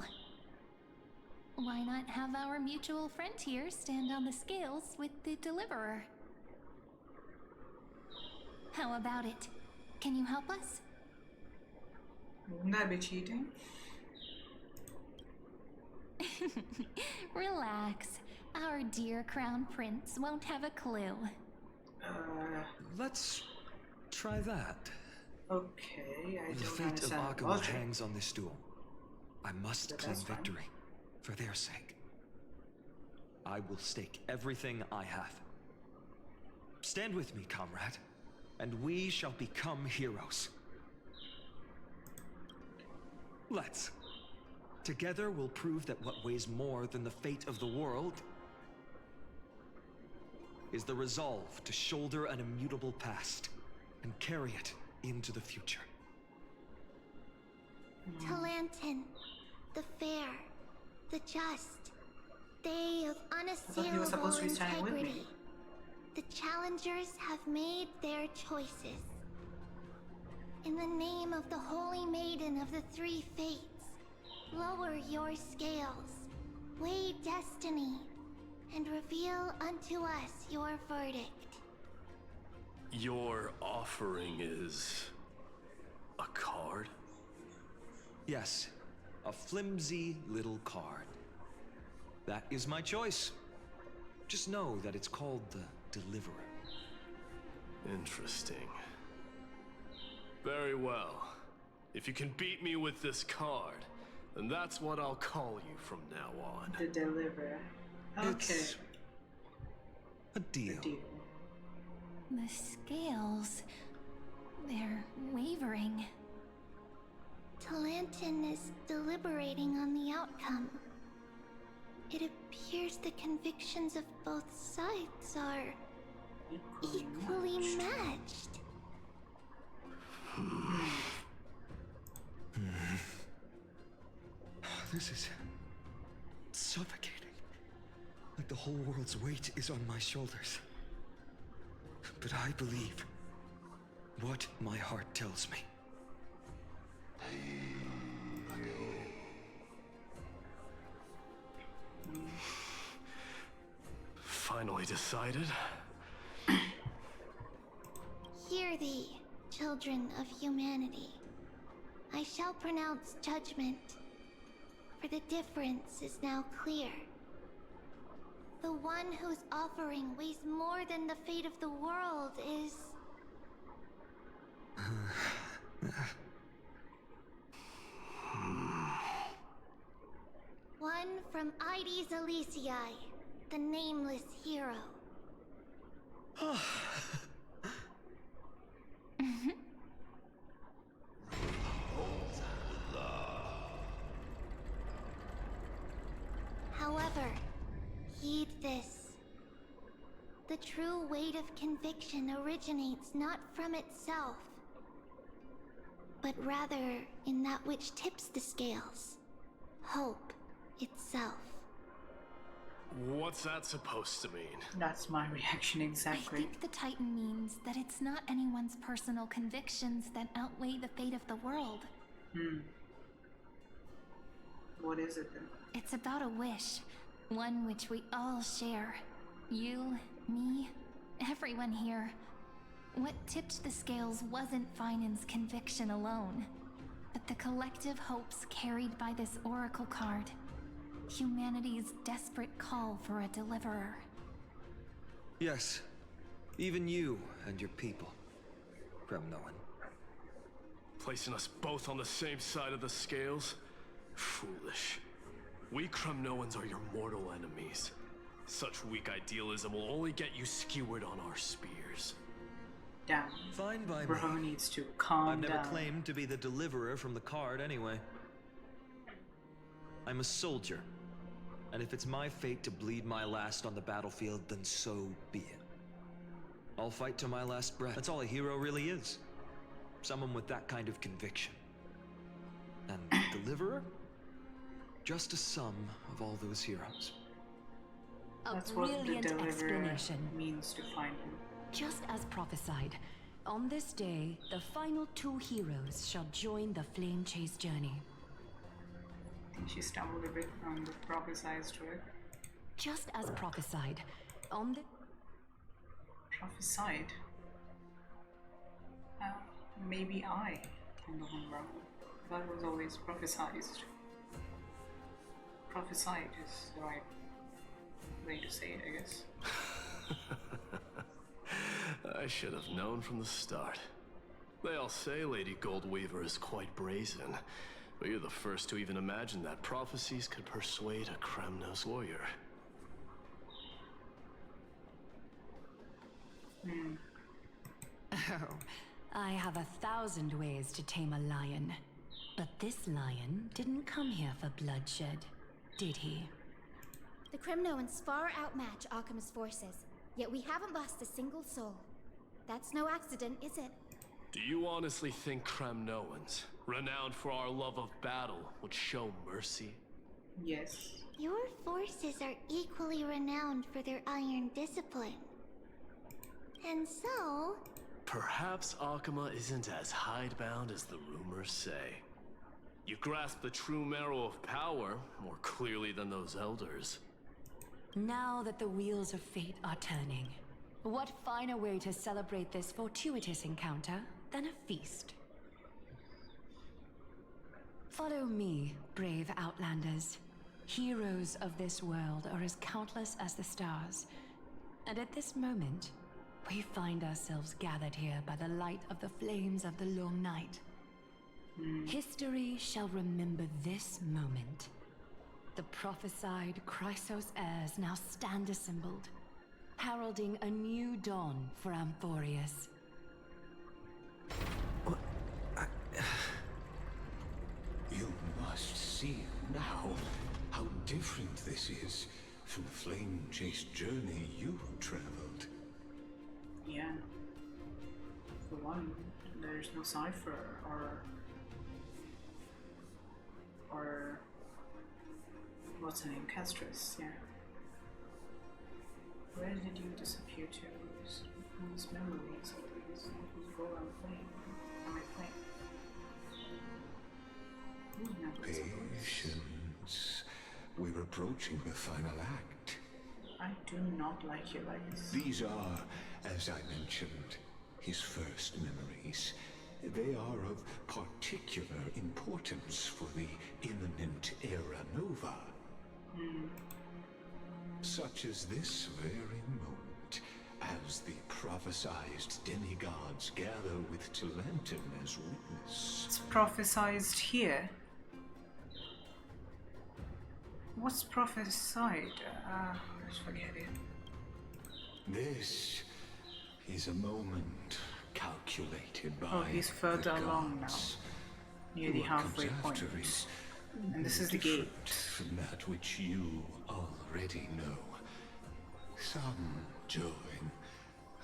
Why not have our mutual friend here stand on the scales with the deliverer? How about it? Can you help us? Wouldn't that be cheating? Relax. Our dear crown prince won't have a clue. Let's try that. Okay, I The don't fate of understand the Akuma logic. hangs on this duel. I must But claim that's fine. victory for their sake. I will stake everything I have. Stand with me, comrade, and we shall become heroes. Let's. Together we'll prove that what weighs more than the fate of the world is the resolve to shoulder an immutable past and carry it into the future. Talantin, the fair, the just, they of he was supposed unassailable to be standing with me. integrity. The challengers have made their choices. In the name of the Holy Maiden of the Three Fates, lower your scales, weigh destiny, and reveal unto us your verdict. Your offering is a card? Yes, a flimsy little card. That is my choice. Just know that it's called the Deliverer. Interesting. Very well. If you can beat me with this card, then that's what I'll call you from now on. The Deliverer. Okay. It's a deal. The scales. They're wavering. Talantin is deliberating on the outcome. It appears the convictions of both sides are equally matched. This is suffocating. Like the whole world's weight is on my shoulders. But I believe what my heart tells me. Finally decided? Hear thee, children of humanity. I shall pronounce judgment, for the difference is now clear. The one whose offering weighs more than the fate of the world is... one from Ides Elysiae, the nameless hero. However, heed this. The true weight of conviction originates not from itself, but rather in that which tips the scales. Hope itself. What's that supposed to mean? That's my reaction exactly. I think the Titan means that it's not anyone's personal convictions that outweigh the fate of the world. What is it then? It's about a wish, one which we all share. You, me, everyone here. What tipped the scales wasn't Phainon's conviction alone, but the collective hopes carried by this oracle card. Humanity's desperate call for a deliverer. Yes, even you and your people, Kremnoan. Placing us both on the same side of the scales? Foolish. We Kremnoans are your mortal enemies. Such weak idealism will only get you skewered on our spears. Down. Fine by Bro me. needs to calm I've never down. claimed to be the deliverer from the card anyway. I'm a soldier. And if it's my fate to bleed my last on the battlefield, then so be it. I'll fight to my last breath. That's all a hero really is. Someone with that kind of conviction. And the deliverer? Just a sum of all those heroes. That's what the brilliant Deliverer explanation. means to find him. Just as prophesied, on this day, the final two heroes shall join the Flame Chase journey. I think she stumbled a bit on the prophesized word. Just as prophesied, on the... Prophesied? Maybe I am the one wrong. That was always prophesized. Prophesied is the right way to say it, I guess. I should have known from the start. They all say Lady Goldweaver is quite brazen, but you're the first to even imagine that prophecies could persuade a Kremnos warrior. Oh, I have 1,000 ways to tame a lion. But this lion didn't come here for bloodshed, did he? The Kremnoans far outmatch Akama's forces, yet we haven't lost a single soul. That's no accident, is it? Do you honestly think Kremnoans, renowned for our love of battle, would show mercy? Yes. Your forces are equally renowned for their iron discipline. And so... Perhaps Akama isn't as hidebound as the rumors say. You grasp the true marrow of power more clearly than those elders. Now that the wheels of fate are turning, what finer way to celebrate this fortuitous encounter than a feast? Follow me, brave Outlanders. Heroes of this world are as countless as the stars. And at this moment, we find ourselves gathered here by the light of the flames of the long night. History shall remember this moment. The prophesied Chrysos heirs now stand assembled, heralding a new dawn for Amphorius. You must see now how different this is from the flame-chased journey you traveled. Yeah. For one, there's no cipher or what's her name? Castris, yeah. Where did you disappear to? Whose memories are these? Whose role am I playing? Whose memories are these? Patience. We're approaching the final act. I do not like you like this. These are, as I mentioned, his first memories. They are of particular importance for the imminent Era Nova. Such as this very moment, as the prophesized demigods gather with Talentum as witness. It's prophesized here. What's prophesied? Let's forget it. This is a moment calculated by Oh, he's further along now. Near the halfway point. And this is the gate. From that which you already know. Some join,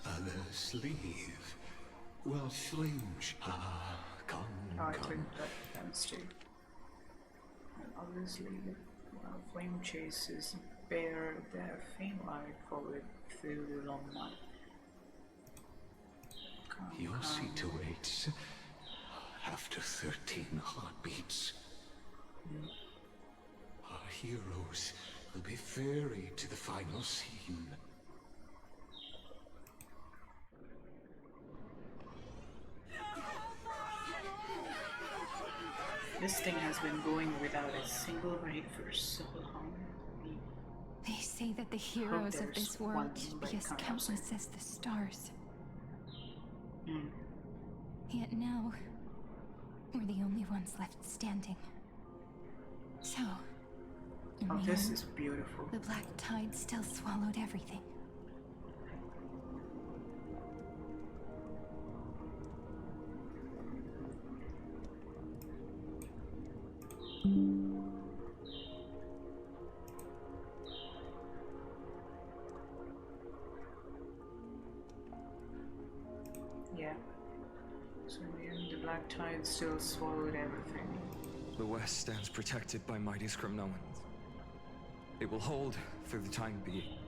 others leave. While flames come. Oh, I clicked that fence too. And others leave. While flame chases bear their faint light forward through the long night. Your seat awaits after 13 heartbeats. Our heroes will be ferried to the final scene. This thing has been going without a single raid for so long. They say that the heroes of this world should be as countless as the stars. Yet now, we're the only ones left standing. So, oh, this is beautiful. The black tide still swallowed everything. Yeah. So in the end, the black tide still swallowed everything. The West stands protected by mighty Kremnoans. It will hold for the time being.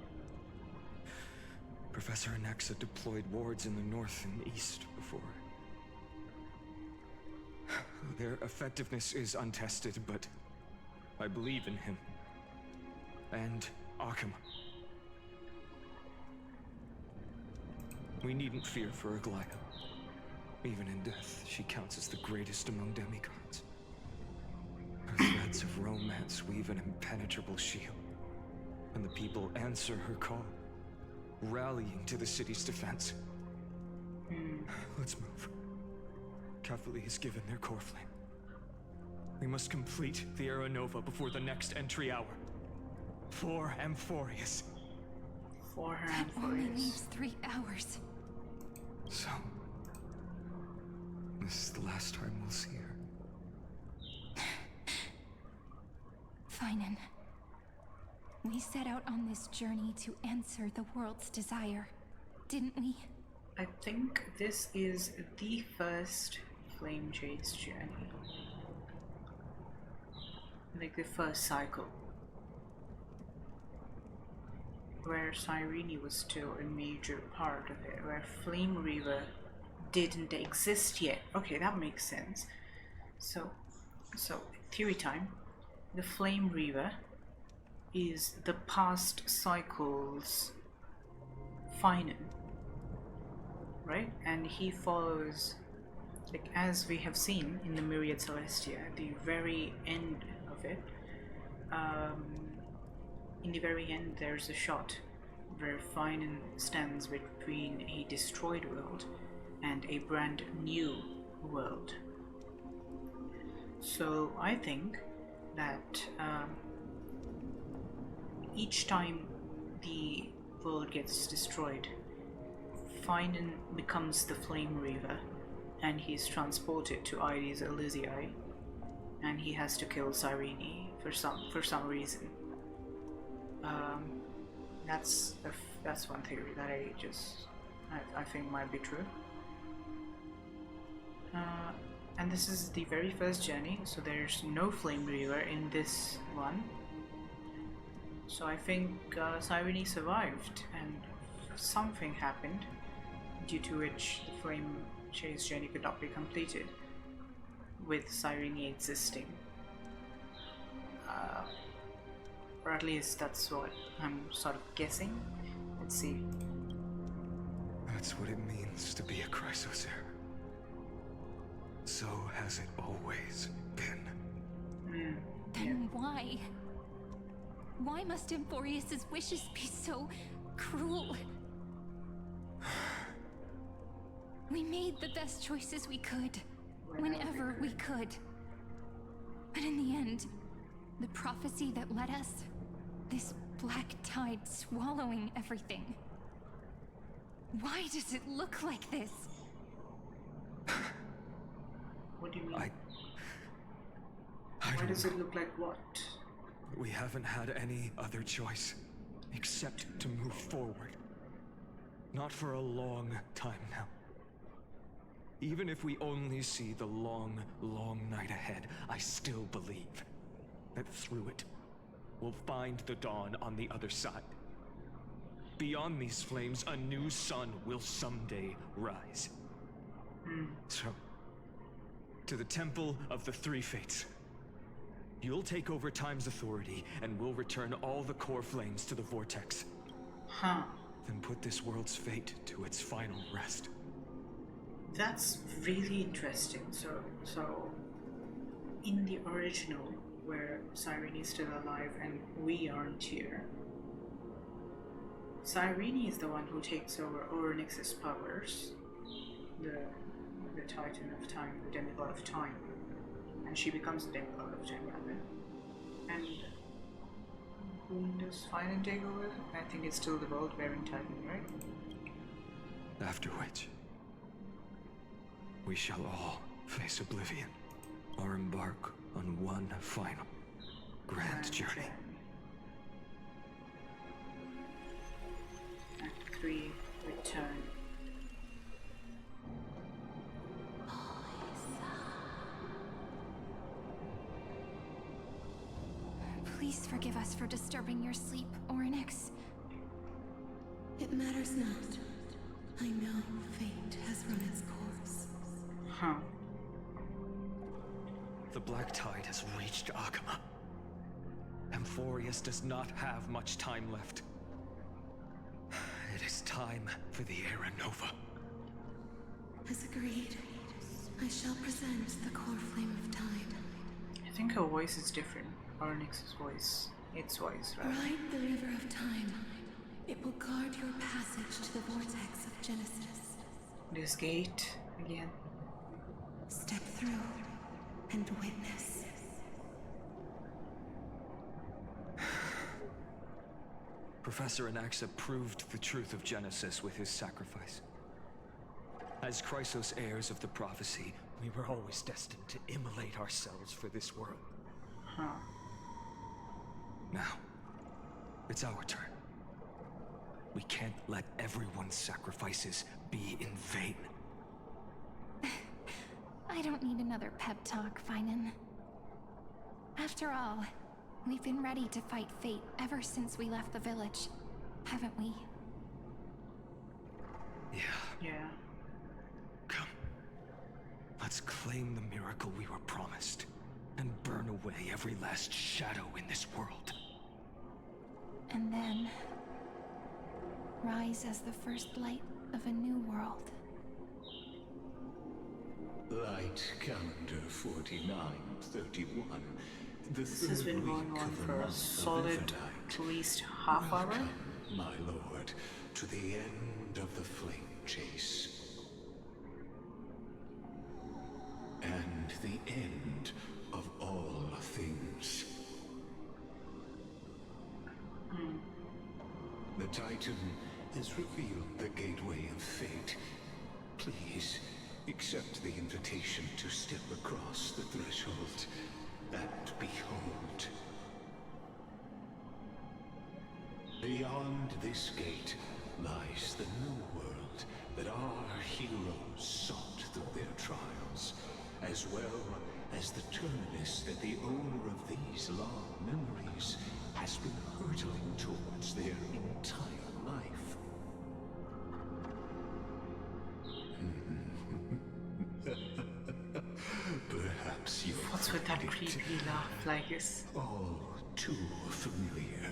Professor Anexa deployed wards in the north and east before. Their effectiveness is untested, but I believe in him. And Akama. We needn't fear for Aglaya. Even in death, she counts as the greatest among demigods. Her threads of romance weave an impenetrable shield, and the people answer her call, rallying to the city's defense. Let's move. Catholic is given their core flame. We must complete the Era Nova before the next entry hour. For Amphorius. For her That only Amphorius. leaves 3 hours. So, this is the last time we'll see her. Phainon. We set out on this journey to answer the world's desire, didn't we? I think this is the first flame chase journey. Like the first cycle. Where Cyrene was still a major part of it, where Flame Reaver didn't exist yet. Okay, that makes sense. So theory time. The Flame Reaver is the past cycle's phainon, right? And he follows, like as we have seen in the Myriad Celestia, at the very end of it, in the very end there's a shot where phainon stands between a destroyed world and a brand new world. So I think that each time the world gets destroyed, phainon becomes the Flame Reaver and he's transported to Ares Elysiae and he has to kill Cyrene for some reason. That's one theory that I think might be true. And this is the very first journey, so there's no Flame Reaver in this one. So I think Cyrene survived, and something happened due to which the Flame Chase journey could not be completed, with Cyrene existing. Or at least that's what I'm sort of guessing. Let's see. That's what it means to be a Chrysosaur. So has it always been. Then why? Why must Amphorius's wishes be so cruel? We made the best choices we could, whenever we could. But in the end, the prophecy that led us, this black tide swallowing everything. Why does it look like this? What do you mean? Why does it look like what? We haven't had any other choice, except to move forward. Not for a long time now. Even if we only see the long, long night ahead, I still believe that through it, we'll find the dawn on the other side. Beyond these flames, a new sun will someday rise. So, to the Temple of the Three Fates. You'll take over Time's authority, and we'll return all the core flames to the Vortex. Then put this world's fate to its final rest. That's really interesting. So in the original, where Cyrene is still alive and we aren't here, Cyrene is the one who takes over Ornyx's powers, the Titan of Time, the demigod of time, and she becomes the demigod of time rather. And whom does phainon take over? I think it's still the world-bearing Titan, right? After which, we shall all face oblivion, or embark on one final grand journey. Act 3, Return. Please forgive us for disturbing your sleep, Ornyx. It matters not. I know fate has run its course. The Black Tide has reached Akama. Amphorius does not have much time left. It is time for the Era Nova. As agreed, I shall present the core flame of time. I think her voice is different. Ornyx's voice. Its voice, right? Ride the river of time. It will guard your passage to the vortex of Genesis. This gate again. Step through and witness. Professor Anaxa proved the truth of Genesis with his sacrifice. As Chrysos heirs of the prophecy, we were always destined to immolate ourselves for this world. Now, it's our turn. We can't let everyone's sacrifices be in vain. I don't need another pep talk, phainon. After all, we've been ready to fight fate ever since we left the village, haven't we? Yeah. Come. Let's claim the miracle we were promised, and burn away every last shadow in this world. And then rise as the first light of a new world. Light calendar 4931. This has been going on for a solid at least half hour. Welcome, my lord, to the end of the flame chase. And the end of all things. The Titan has revealed the gateway of fate. Please, accept the invitation to step across the threshold and behold. Beyond this gate lies the new world that our heroes sought through their trials, as well as the terminus that the owner of these long memories has been hurtling towards their entire life. Perhaps you What's with that creepy laugh like this? all too familiar.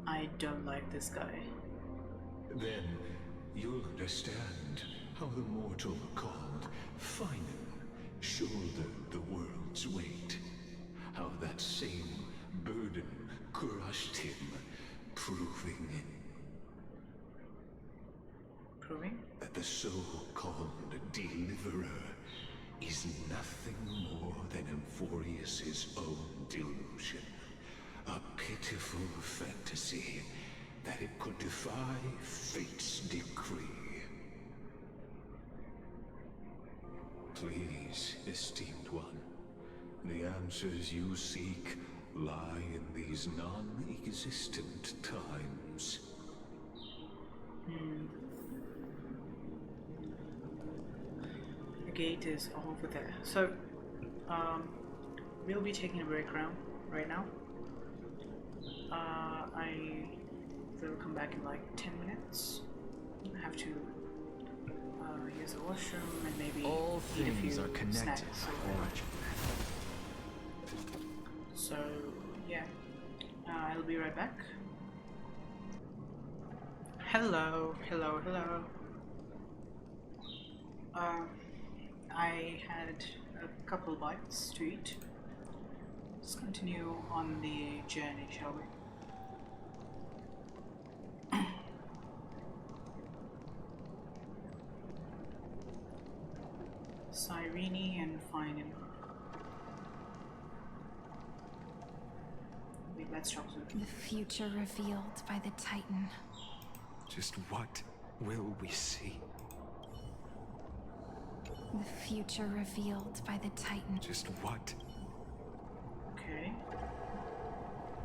I don't like this guy. Then you'll understand how the mortal called phainon shouldered the world's weight. How that same burden crushed him, proving that the so-called deliverer is nothing more than Emphorius's own delusion. A pitiful fantasy that it could defy fate's decree. Please, esteemed one, the answers you seek lie in these non-existent times. The gate is over there. So, we'll be taking a break right now. I will come back in like 10 minutes. I have to use the washroom and maybe all eat a things few are connected snacks. by origin. So, yeah. I'll be right back. Hello. I had a couple bites to eat. Let's continue on the journey, shall we? Cyrene and phainon. Wait, let's talk to The future revealed by the Titan. Just what will we see? The future revealed by the Titan. Just what? Okay.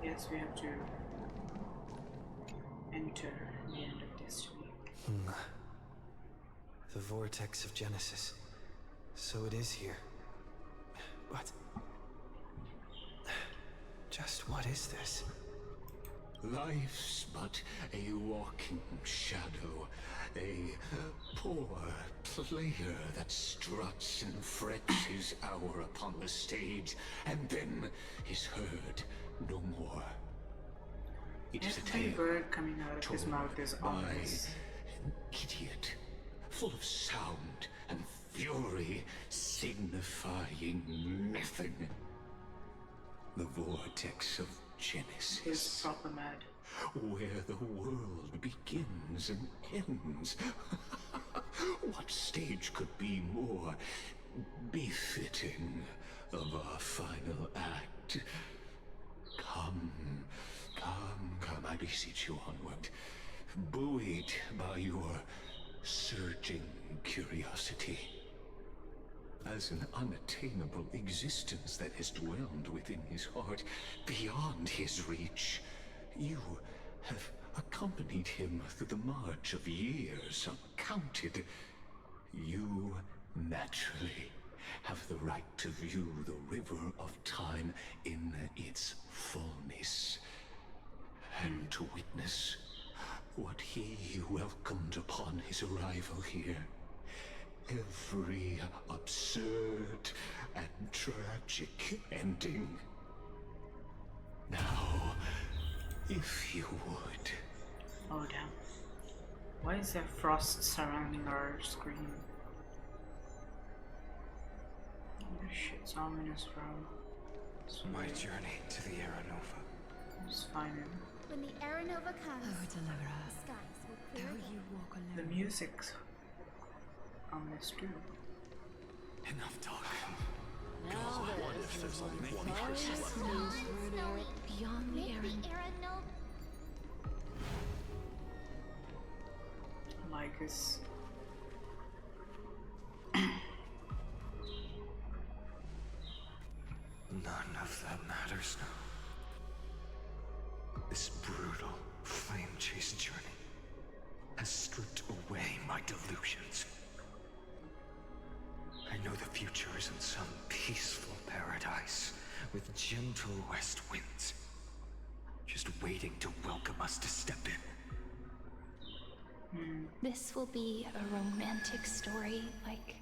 Yes, we have to enter the end of destiny. The vortex of Genesis. So it is here. But just what is this? Life's but a walking shadow, a poor player that struts and frets his hour upon the stage, and then is heard no more. It is a Every tale word coming out of his told mouth is by ominous. an idiot, full of sound and fury, signifying nothing. The vortex of Genesis. He's proper mad. Where the world begins and ends. What stage could be more befitting of our final act. Come, I beseech you onward, buoyed by your surging curiosity. As an unattainable existence that has dwelled within his heart, beyond his reach, you have accompanied him through the march of years uncounted. You naturally have the right to view the river of time in its fullness, and to witness what he welcomed upon his arrival here. Every absurd and tragic ending. Now, if you would. Oh damn. Why is there frost surrounding our screen? This shit's ominous, bro. My journey to the Aranova. Just find him. When the Aranova comes, Oh, deliverer. the skies will clear Though again. you walk alone. The music's ominous too. Enough talk. God, what if there's only one person left? Snowy. Beyond the Make Aaron. the era know. Lycus. None of that matters now. This brutal, flame-chased journey has stripped away my delusions. I know the future is in some peaceful paradise with gentle west winds, just waiting to welcome us to step in. This will be a romantic story like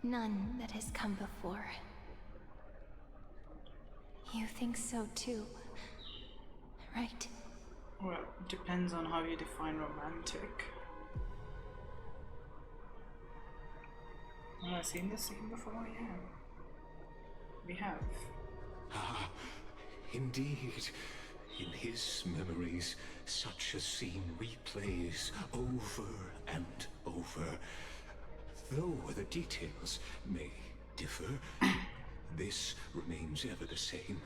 none that has come before. You think so too, right? Well, it depends on how you define romantic. Have I seen this scene before? Yeah. We have. Ah, indeed. In his memories, such a scene replays over and over. Though the details may differ, this remains ever the same.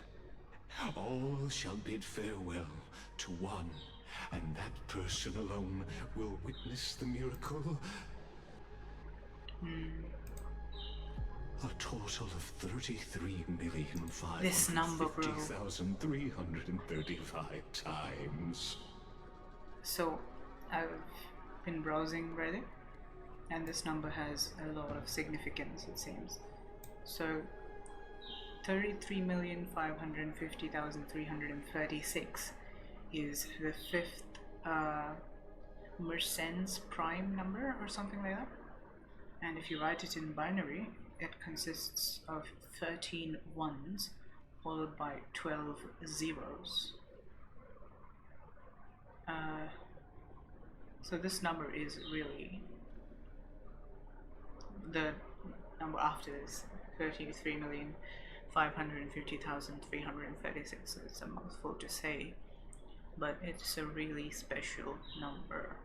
All shall bid farewell to one, and that person alone will witness the miracle. A total of 33,550,335 times. So, I've been browsing Reddit, and this number has a lot of significance, it seems. So, 33,550,336 is the fifth Mersenne prime number or something like that. And if you write it in binary, it consists of 13 ones followed by 12 zeros. So this number is really the number after this, 33,550,336. So it's a mouthful to say, but it's a really special number.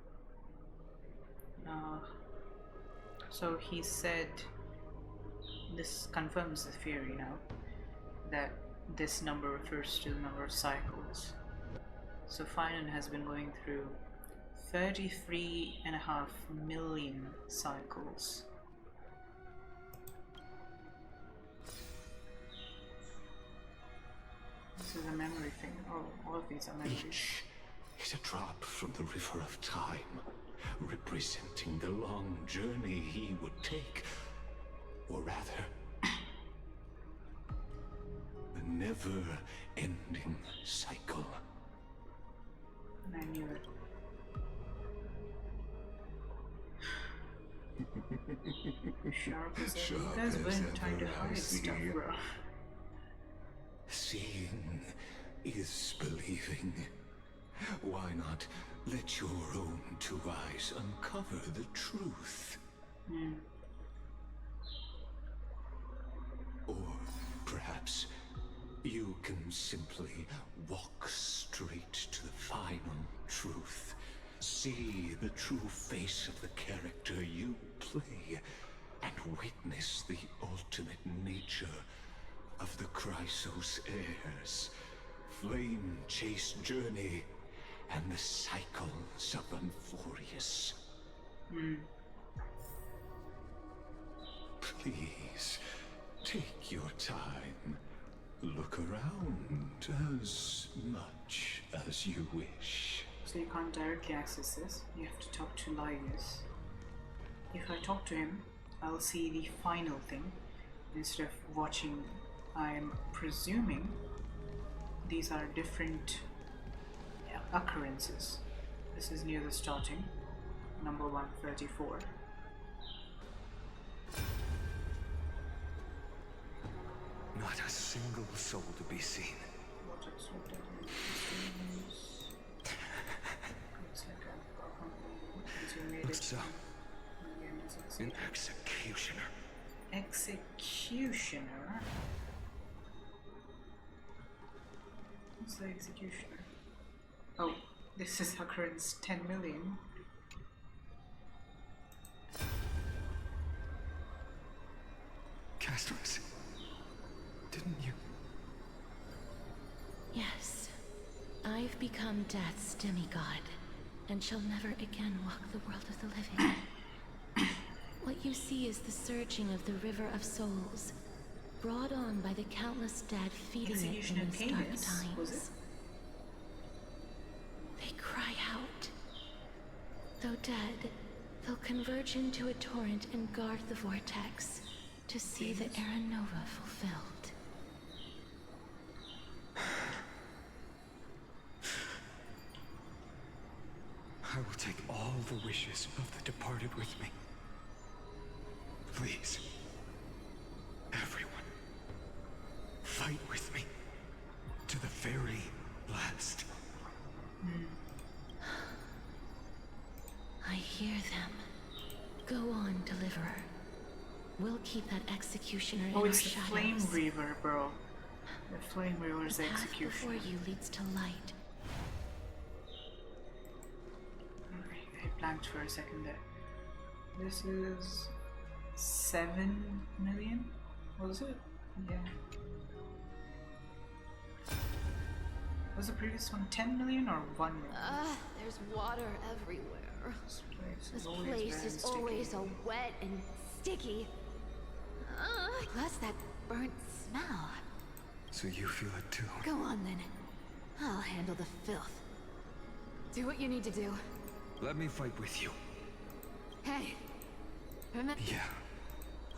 So he said, this confirms the theory now, that this number refers to the number of cycles. So phainon has been going through 33.5 million cycles. This is a memory thing. Oh, all of these are memories. Each is a drop from the river of time, representing the long journey he would take, or rather, the never-ending cycle. I knew it. Sharp as ever. You guys weren't trying to hide stuff, bro. Seeing is believing. Why not let your own two eyes uncover the truth? Or perhaps you can simply walk straight to the final truth. See the true face of the character you play, and witness the ultimate nature of the Chrysos heirs, flame-chased journey, and the cycles of Amphorius. Please, take your time. Look around as much as you wish. So you can't directly access this. You have to talk to Linus. If I talk to him, I'll see the final thing instead of watching. I'm presuming these are different occurrences. This is near the starting, number 134. Not a single soul to be seen. What's so? An executioner. Executioner? What's the executioner? Oh, this is occurrence 10 million. Castros, didn't you? Yes. I've become Death's demigod, and shall never again walk the world of the living. What you see is the surging of the river of souls, brought on by the countless dead feeding it in these dark times. They cry out. Though dead, they'll converge into a torrent and guard the vortex to see the Era Nova fulfilled. I will take all the wishes of the departed with me. Please, everyone, fight with me to the very last. I hear them. Go on, Deliverer. We'll keep that executioner in our shadows. Oh, it's the Flame Reaver, bro. The Flame Reaver is the executioner. The path before you leads to light. I blanked for a second there. This is 7 million? Was it? Yeah. Was the previous one 10 million or 1 million? There's water everywhere. This place is always so wet and sticky. Plus that burnt smell. So you feel it too? Go on then. I'll handle the filth. Do what you need to do. Let me fight with you. Hey, remember? Yeah,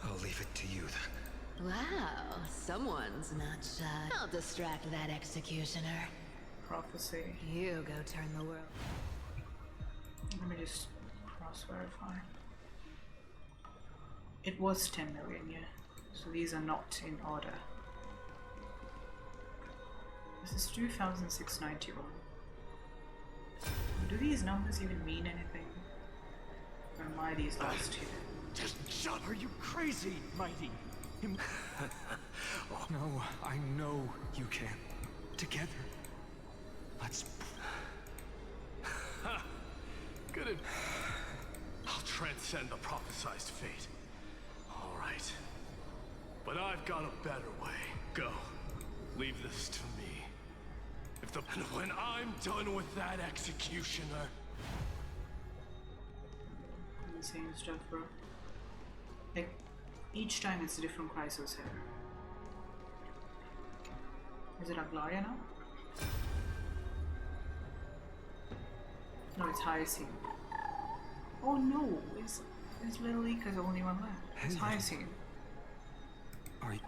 I'll leave it to you then. Wow, someone's not shy. I'll distract that executioner. Prophecy. You go turn the world. Let me just cross-verify. It was 10 million, yeah. So these are not in order. This is 2,691. Do these numbers even mean anything? Or am I these last two? Just shut! Are you crazy, Mighty? Oh, no, I know you can. Together. Let's... Good. I'll transcend the prophesized fate. All right. But I've got a better way. Go. Leave this to me. And when I'm done with that executioner... Insane stuff, bro. Like, each time it's a different Chrysos hair. Is it Aglaria now? No, it's Hyacinth. Oh no, it's Little Lika's the only one left. It's Hyacinth. Are you...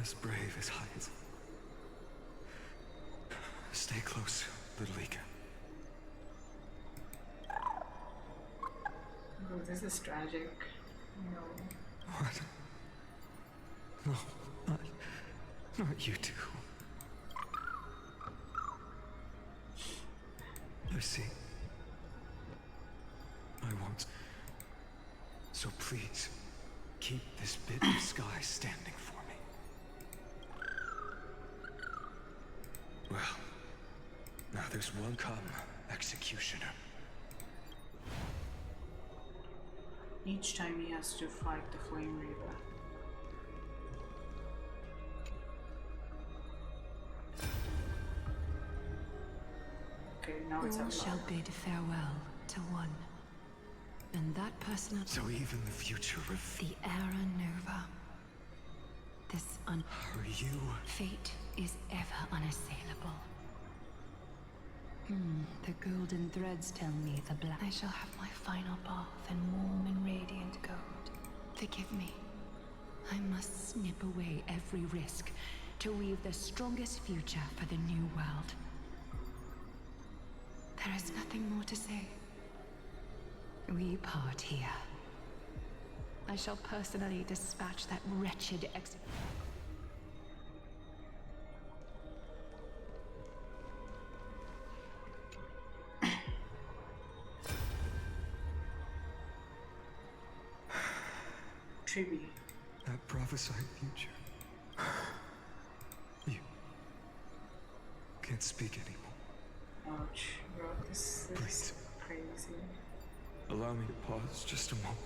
as brave as Hyacinth? Stay close, Little Lika. Oh, this is tragic. No. What? No, not you two. I see. I won't. So please, keep this bit of sky standing for me. Well, now there's one come, executioner. Each time he has to fight the Flame Reaver. Okay, now it's All up. shall bid farewell to one. And that person... So even the future of... The Era Nova. This Are you... Fate is ever unassailable. The golden threads tell me the black... I shall have my final bath in warm and radiant gold. Forgive me. I must snip away every risk to weave the strongest future for the new world. There is nothing more to say. We part here. I shall personally dispatch that wretched Tribute. that prophesied future. You can't speak anymore. Ouch, bro, this is crazy. Allow me to pause just a moment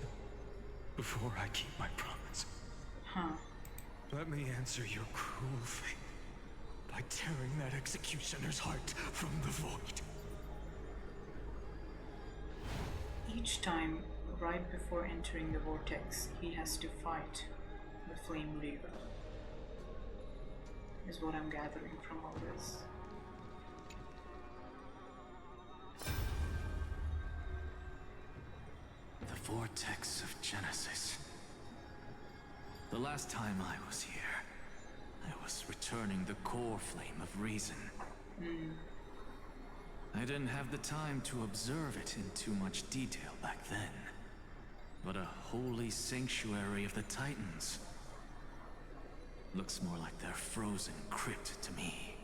before I keep my promise. Huh. Let me answer your cruel fate by tearing that executioner's heart from the void. Each time, right before entering the vortex, he has to fight the Flame Reaver. Is what I'm gathering from all this. The vortex of Genesis. The last time I was here, I was returning the core flame of reason. I didn't have the time to observe it in too much detail back then. But a holy sanctuary of the Titans. Looks more like their frozen crypt to me.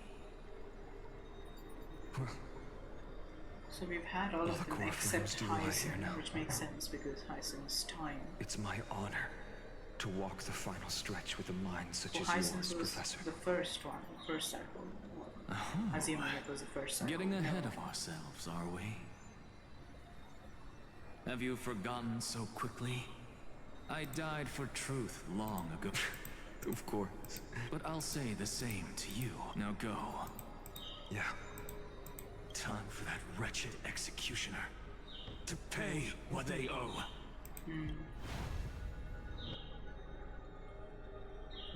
So we've had all of them except Hyson, which makes sense because Hyson's time. It's my honor to walk the final stretch with a mind such as Hyson's yours, was Professor. the first one, the first cycle. Assuming it was the first cycle. Getting ahead of ourselves, are we? Have you forgotten so quickly? I died for truth long ago. Of course. But I'll say the same to you. Now go. Yeah. Time for that wretched executioner to pay what they owe.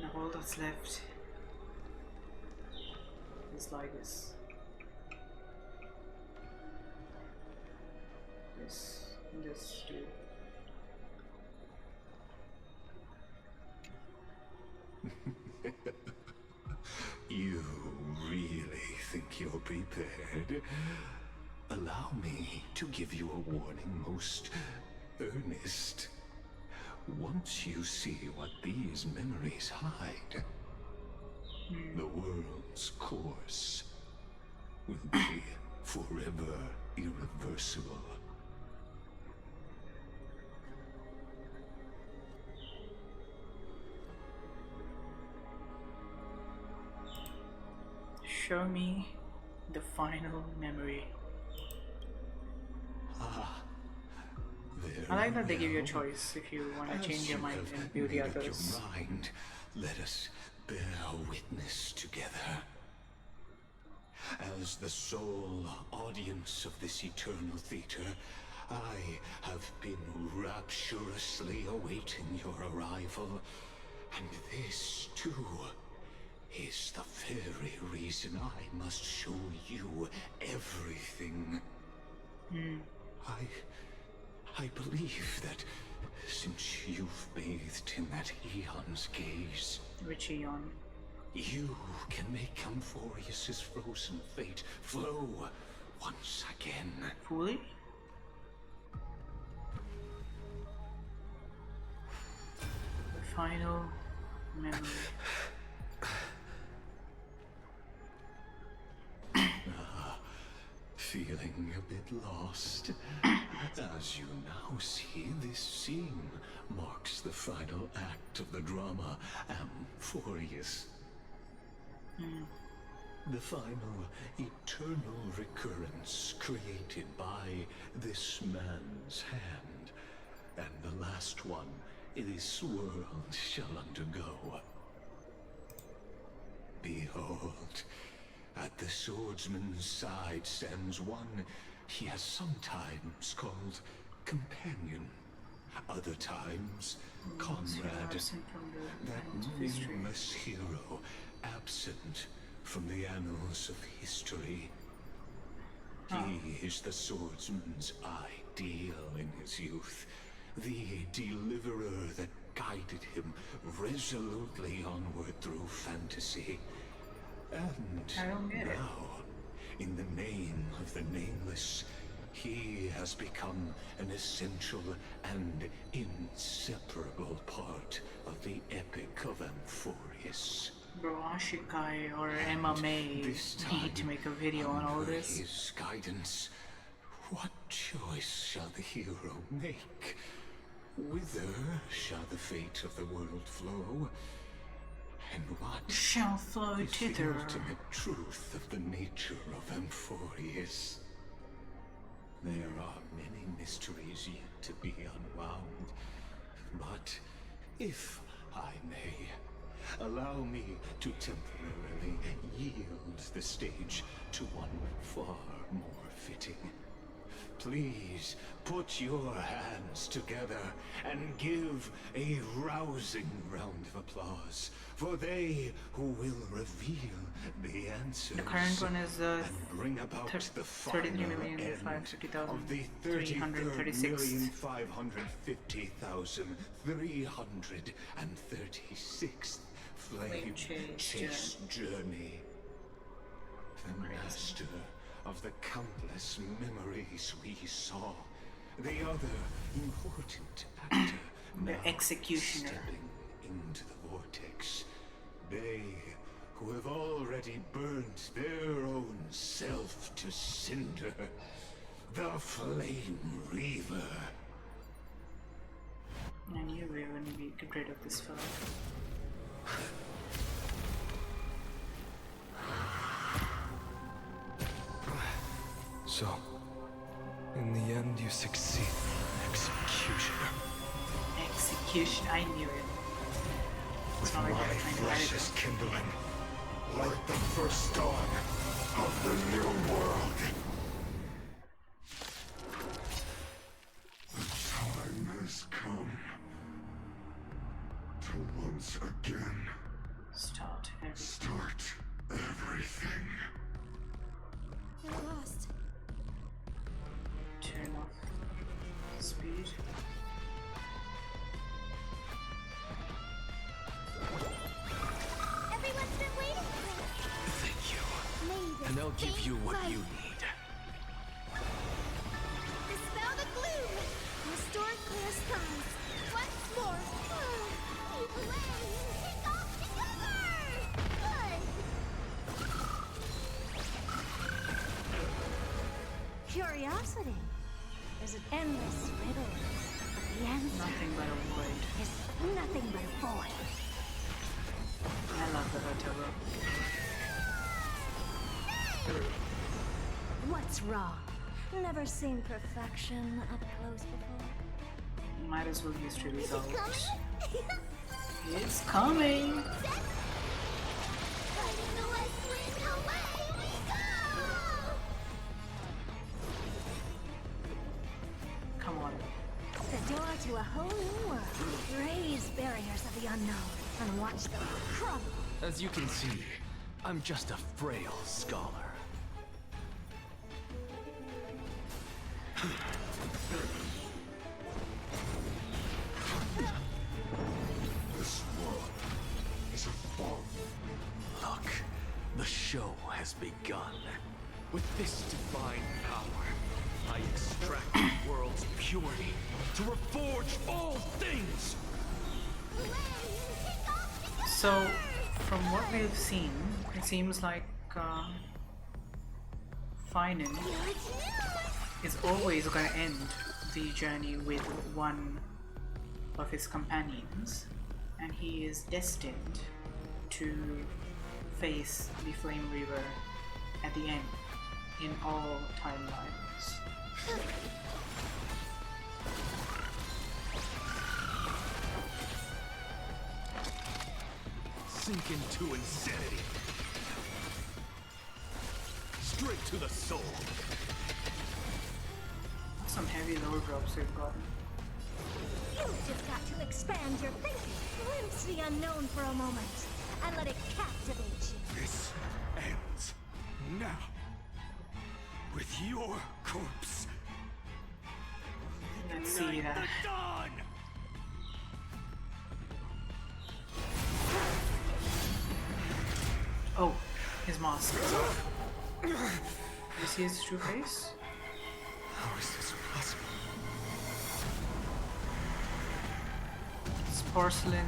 Now all that's left is Lygus. This dude. You really think you're prepared? Allow me to give you a warning, most earnest. Once you see what these memories hide, the world's course will be forever irreversible. Show me the final memory. I like that they give you a choice if you want to change your mind and view the others. Your mind, let us bear witness together. As the sole audience of this eternal theater, I have been rapturously awaiting your arrival, and this, too, is the very reason I must show you everything. I believe that since you've bathed in that Eon's gaze... Which Eon? You can make Amphorius's frozen fate flow once again. Fully? The final memory. Feeling a bit lost? As you now see, this scene marks the final act of the drama Amphorius. The final eternal recurrence created by this man's hand. and the last one this world shall undergo. Behold, at the swordsman's side stands one he has sometimes called companion, other times comrade, that nameless hero absent from the annals of history. He is the swordsman's ideal in his youth, the deliverer that guided him resolutely onward through fantasy. And now, in the name of the Nameless, he has become an essential and inseparable part of the epic of Amphorius. Bro, Ashikai or MMA need to make a video on all this. His guidance, what choice shall the hero make? Whither shall the fate of the world flow? And what shall flow is the thither? ultimate truth of the nature of Amphorius? There are many mysteries yet to be unwound, but if I may, allow me to temporarily yield the stage to one far more fitting. Please put your hands together and give a rousing round of applause for they who will reveal the answers. The current one is and bring about the final end of the 33,550,336th flame chase journey. The master of the countless memories we saw, the other important actor, the executioner, stepping into the vortex. They who have already burnt their own self to cinder, the Flame Reaver. I knew we were going to get rid of this fellow. So, in the end, you succeed. Executioner. Execution, I knew it. With my flesh is kindling, like the first dawn of the new world. The time has come to once again start everything. We're lost. Turn off speed. Everyone's been waiting for it. Thank you. And I'll give you what you need. Dispel the gloom. Restore clear skies. Once more. Keep away. Take off together. Good. Curiosity is an endless riddle. The answer Nothing but a void. is nothing but a void. I love the hotel room. What's wrong? Never seen perfection up close before? Might as well use Trivia's out. It's coming! Come on. The door to a whole new world. Raise barriers of the unknown and watch them crumble. As you can see, I'm just a frail scholar. This world is a bomb. Look, the show has begun. With this divine power, I extract the world's purity to reforge all things! So, from what we've seen, it seems like phainon is always going to end the journey with one of his companions, and he is destined to face the Flame Reaver at the end in all timelines. Sink into insanity. Straight to the soul. Some heavy lower drops we've got. You've just got to expand your thinking. Glimpse the unknown for a moment and let it captivate you. This ends now. With your corpse. Let's see that. The dawn! Oh, his mask is off. Do you see his true face? How is this possible? It's porcelain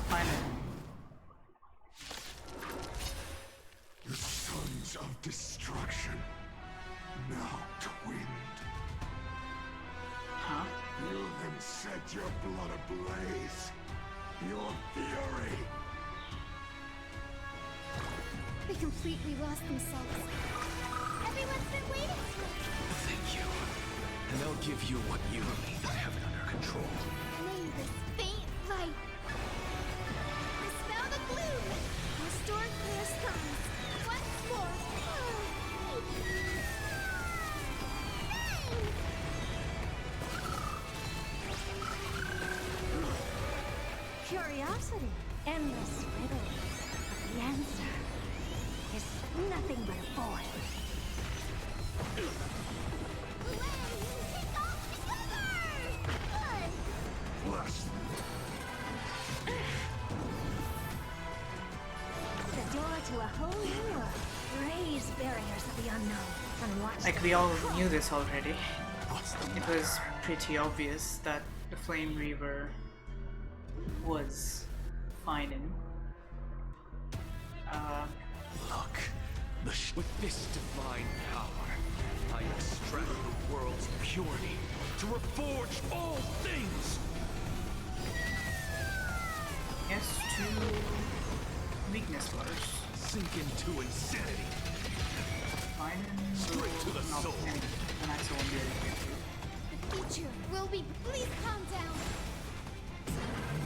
phainon. The sons of destruction, now twinned. Huh? You then set your blood ablaze. Your fury. They completely lost themselves. Everyone's been waiting for it. Thank you. And I'll give you what you need. I have it under control. May this faint light dispel the gloom. Restore clear skies. Once more. Curiosity, endless riddles. The answer is nothing but a void. The door to a whole new world. Raise barriers of the unknown and watch. Like we all knew this already. It was pretty obvious that the Flame Reaver was phainon. Look, with this divine power, I extract the world's purity to reforge all things. Yes, two weakness bars. Sink into insanity. Phainon. Straight to the soul. And I saw The future will be. Please calm down.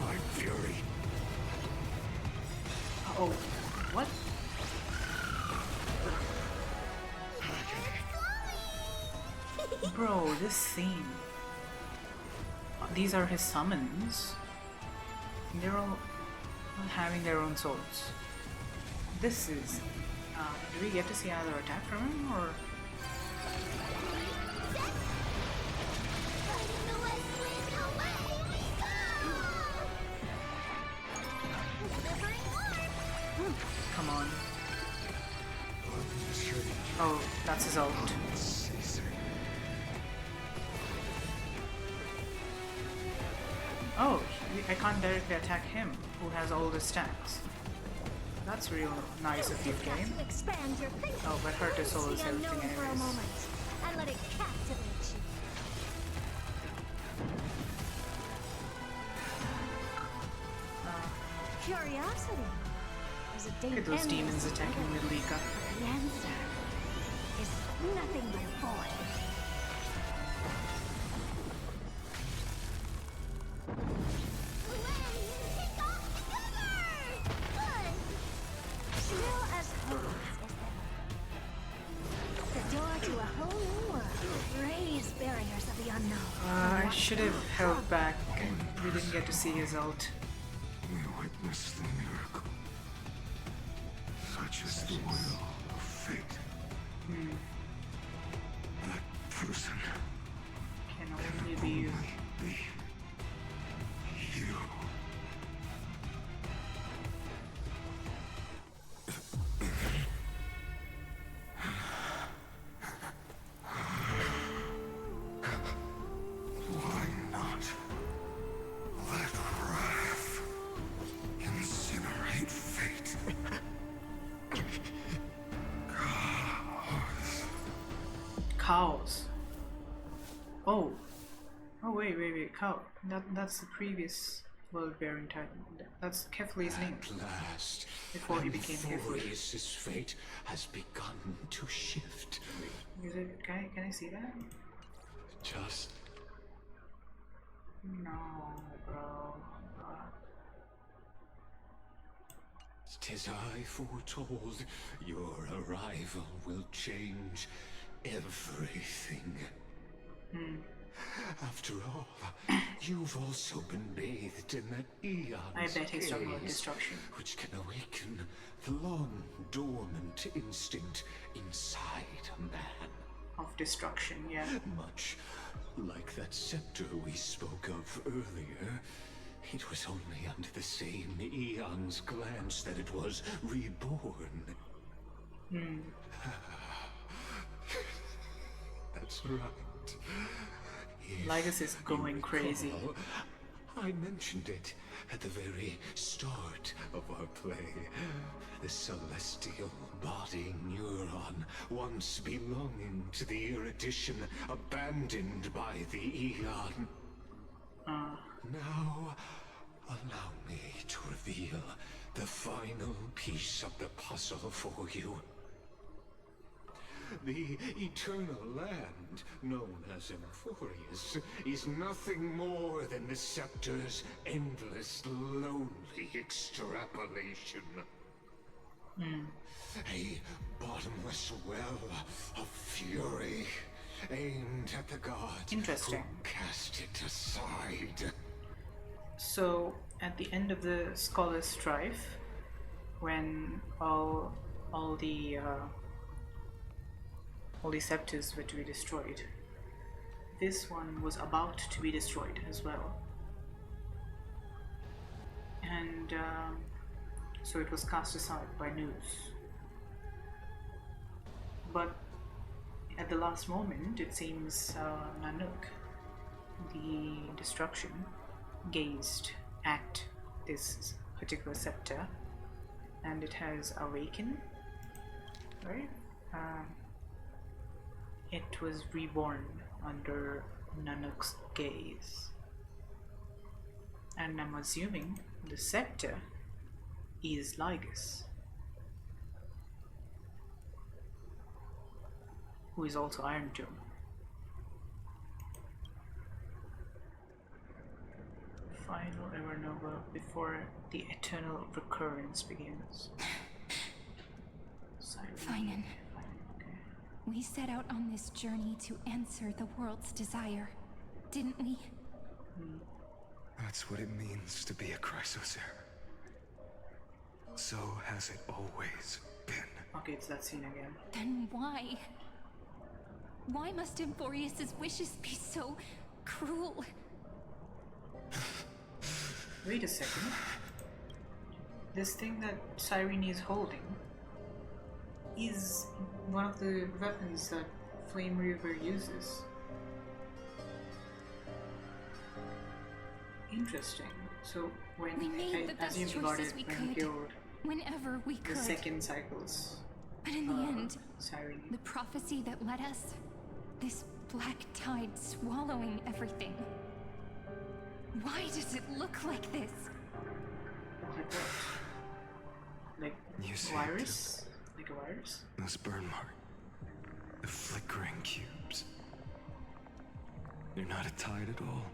My fury. Oh, what? Bro, this scene. These are his summons. They're all having their own souls. This is. Do we get to see another attack from him, or? Come on. Oh, that's his ult. Oh, I can't directly attack him, who has all the stacks. That's real nice of you, game. Oh, but hurt his soul is everything anyways. And let it captivate you. Curiosity. Look at those demons attacking Midlika. The answer is nothing but a void. Still as hopeless as ever. The door to a whole new world. Raise barriers of the unknown. I should have held back. We didn't get to see his ult. We witnessed the miracle. Such is the will of fate. That person Can only be you. be you. Why not let wrath incinerate fate? Cows. Oh. Oh wait, cow. That's the previous world-bearing titan. That's Kefli's name. At last, Before he became Kefli. Amphorius' fate has begun to shift. Is it? Can I see that? Just No, bro. 'Tis I foretold your arrival will change everything. After all, you've also been bathed in that eon's I bet he's talking about gaze, destruction. which can awaken the long dormant instinct inside a man. Of destruction, yeah. Much like that scepter we spoke of earlier, it was only under the same eon's glance that it was reborn. That's right. Lygus is going crazy. I mentioned it at the very start of our play. The celestial body neuron, once belonging to the erudition, abandoned by the eon. Now, allow me to reveal the final piece of the puzzle for you. The eternal land, known as Emphorius, is nothing more than the scepter's endless, lonely extrapolation. A bottomless well of fury, aimed at the gods who cast it aside. So, at the end of the Scholar's Strife, when all the scepters were to be destroyed, this one was about to be destroyed as well. And so it was cast aside by News. But at the last moment, it seems Nanook, the destruction, gazed at this particular scepter, and it has awakened, right? It was reborn under Nanook's gaze. And I'm assuming the scepter is Lygus, who is also Iron Tomb. Final ever nova before the eternal recurrence begins. Phainon. We set out on this journey to answer the world's desire, didn't we? That's what it means to be a Chrysosaur. So has it always been. Okay, it's that scene again. Then why? Why must Emphorius's wishes be so cruel? Wait a second. This thing that Cyrene is holding is one of the weapons that Flame Reaver uses. Interesting. So when we made the best choices we could, whenever we could. The second cycles. But in the end, Cyrene. the prophecy that led us, this black tide swallowing everything. Why does it look like this? Like what? Like virus? Like a virus? This burn mark. The flickering cubes. They're not a tide at all.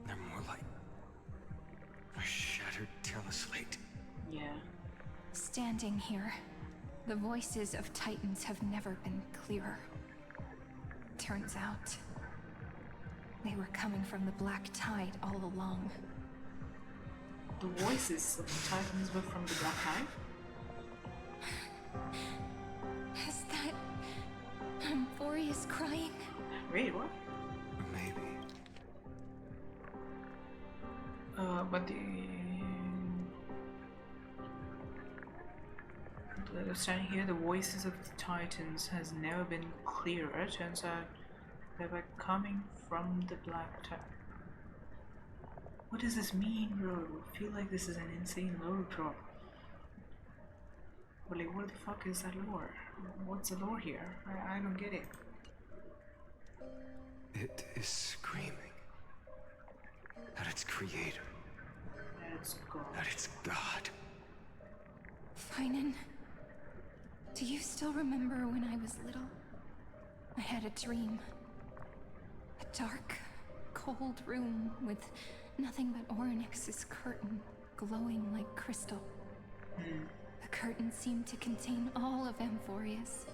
They're more like a shattered teleslate. Yeah. Standing here, the voices of Titans have never been clearer. Turns out, they were coming from the black tide all along. The voices of the Titans were from the black tide? Is that Emphorius crying? Wait, what? Maybe. But standing here, the voices of the Titans has never been clearer. Turns out they were coming from the black tide. What does this mean, bro? I feel like this is an insane lore drop. But like, what the fuck is that lore? What's the lore here? I don't get it. It is screaming at its creator. That it's God. That it's God. Phainon, do you still remember when I was little? I had a dream. A dark, cold room with nothing but Orynyx's curtain glowing like crystal. The curtain seemed to contain all of Amphorius,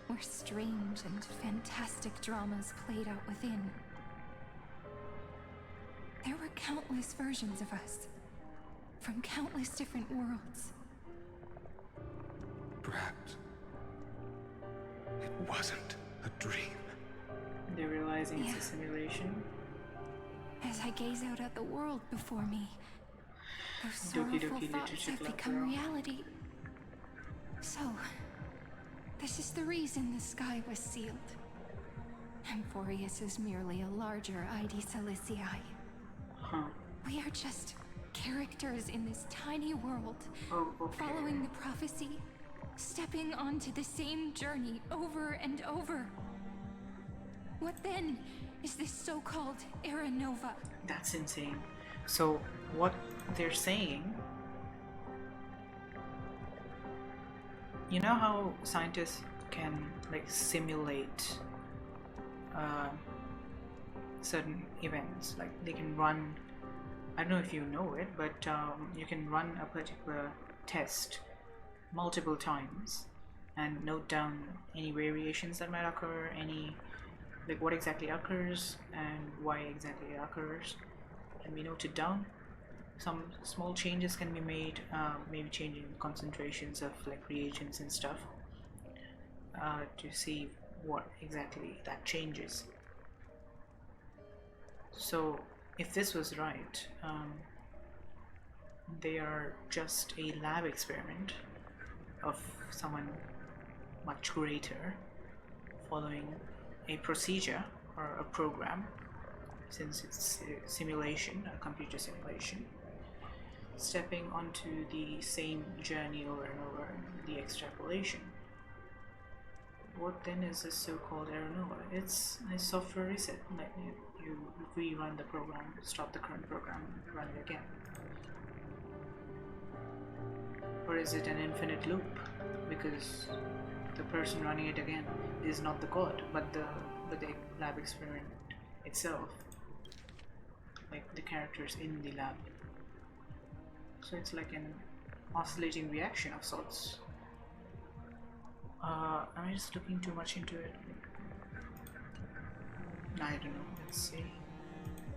where strange and fantastic dramas played out within. There were countless versions of us, from countless different worlds. Perhaps it wasn't a dream. They're realizing it's a simulation. As I gaze out at the world before me, those Doki sorrowful Doki thoughts Literature have Club, become girl. reality. So, this is the reason the sky was sealed. Amphorius is merely a larger ID Silicii. Huh. We are just characters in this tiny world, following the prophecy, stepping onto the same journey over and over. What then is this so-called Era Nova? That's insane. So what they're saying, you know how scientists can like simulate certain events, like they can run, I don't know if you know it, but you can run a particular test multiple times and note down any variations that might occur, any like what exactly occurs and why exactly it occurs, and we note it down. Some small changes can be made, maybe changing concentrations of like reagents and stuff, to see what exactly that changes. So if this was right, they are just a lab experiment of someone much greater following a procedure or a program, since it's a simulation, a computer simulation, stepping onto the same journey over and over, the extrapolation. What then is this so-called Era Nova? It's a software reset, like you rerun the program, stop the current program, run it again. Or is it an infinite loop? Because the person running it again is not the god, but the lab experiment itself, like the characters in the lab. So it's like an oscillating reaction of sorts. Am I just looking too much into it? I don't know, let's see.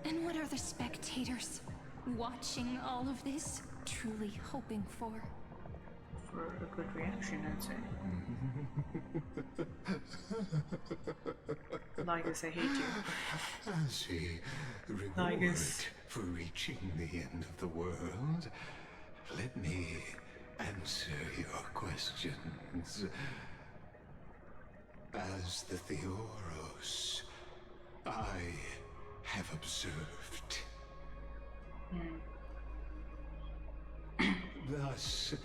And what are the spectators watching all of this truly hoping for? For a good reaction, I'd say. Lygus, I hate you. As a reward Lygus. for reaching the end of the world, let me answer your questions. As the Theoros, I have observed. Thus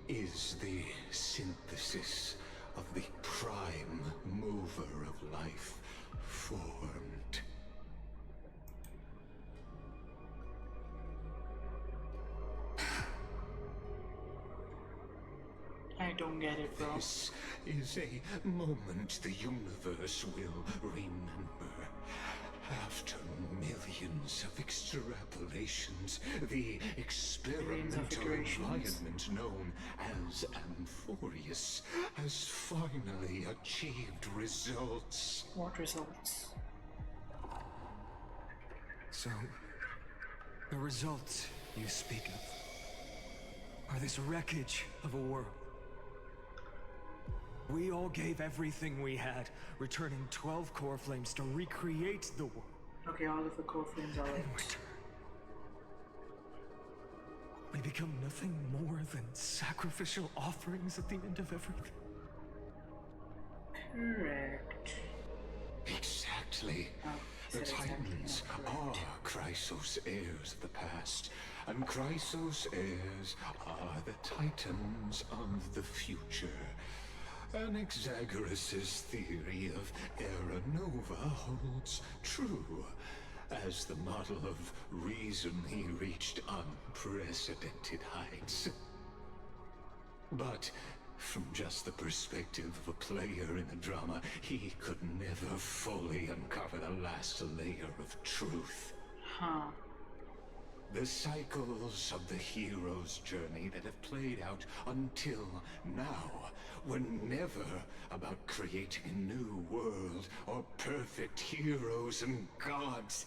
is the synthesis of the prime mover of life formed. I don't get it, bro. This is a moment the universe will remember. After millions of extrapolations, the experimental environment known as Amphorius has finally achieved results. What results? So, the results you speak of are this wreckage of a world. We all gave everything we had, returning 12 core flames to recreate the world. Okay, all of the core flames are out. We become nothing more than sacrificial offerings at the end of everything. Correct. Exactly. The Titans are Chrysos heirs of the past, and Chrysos heirs are the Titans of the future. Anaxagoras' theory of Era Nova holds true, as the model of reason he reached unprecedented heights. But from just the perspective of a player in the drama, he could never fully uncover the last layer of truth. Huh. The cycles of the hero's journey that have played out until now were never about creating a new world or perfect heroes and gods.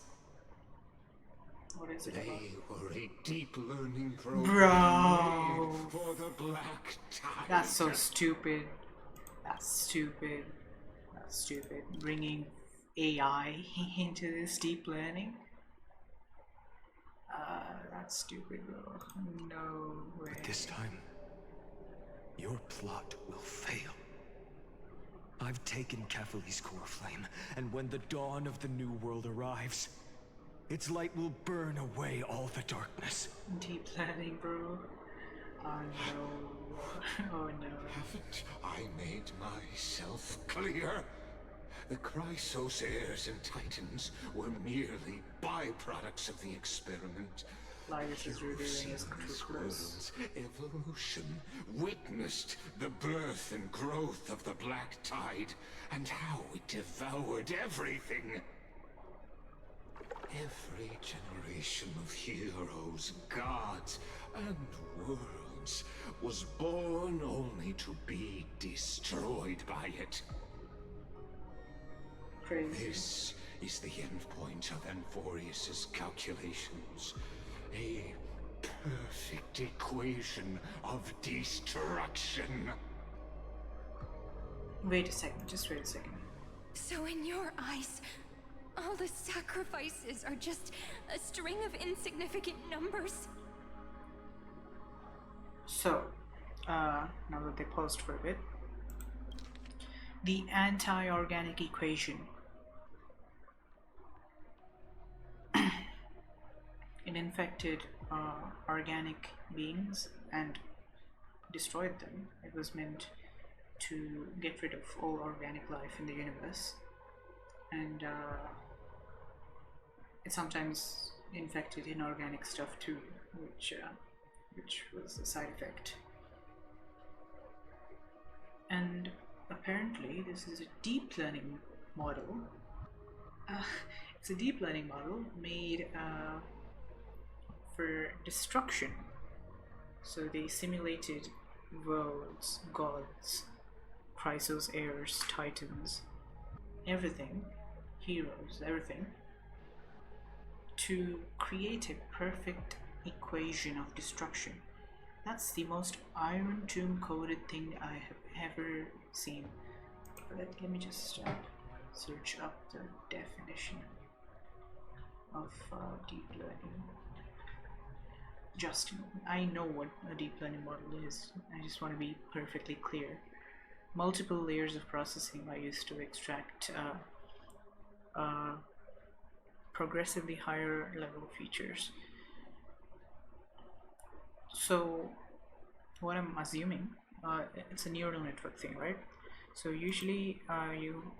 What is it They were a deep learning Bro. program made for the Black Tide. That's so stupid. That's stupid. That's stupid. Bringing AI into this deep learning? That's stupid, bro. No way. But this time, your plot will fail. I've taken Kefali's core flame, and when the dawn of the new world arrives, its light will burn away all the darkness. Deep learning, bro. Oh no. Oh no. Haven't I made myself clear? The Chrysos heirs and Titans were merely byproducts of the experiment. Laius is revealing his This true world's evolution witnessed the birth and growth of the Black Tide, and how it devoured everything. Every generation of heroes, gods, and worlds was born only to be destroyed by it. Crazy. This is the endpoint of Anforius's calculations. A perfect equation of destruction. Wait a second, just wait a second. So in your eyes, all the sacrifices are just a string of insignificant numbers? So, now that they paused for a bit, the anti-organic equation. It infected organic beings and destroyed them. It was meant to get rid of all organic life in the universe, and it sometimes infected inorganic stuff too, which was a side effect. And apparently this is a deep learning model. It's a deep learning model made for destruction. So they simulated worlds, gods, Chrysos heirs, titans, everything, heroes, everything, to create a perfect equation of destruction. That's the most Iron Tomb coded thing I have ever seen. Let me just search up the definition of deep learning. Just, I know what a deep learning model is. I just want to be perfectly clear. Multiple layers of processing are used to extract progressively higher level features. So what I'm assuming, it's a neural network thing, right? So usually you,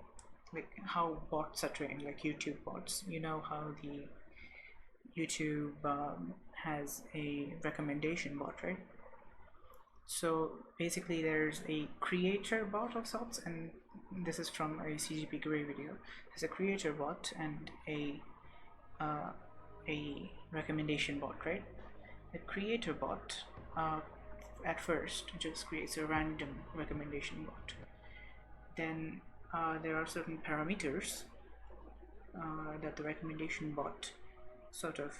like how bots are trained, like YouTube bots, you know how the YouTube has a recommendation bot, right? So basically there's a creator bot of sorts, and this is from a CGP Grey video. There's a creator bot and a recommendation bot, right? The creator bot at first just creates a random recommendation bot. Then there are certain parameters that the recommendation bot sort of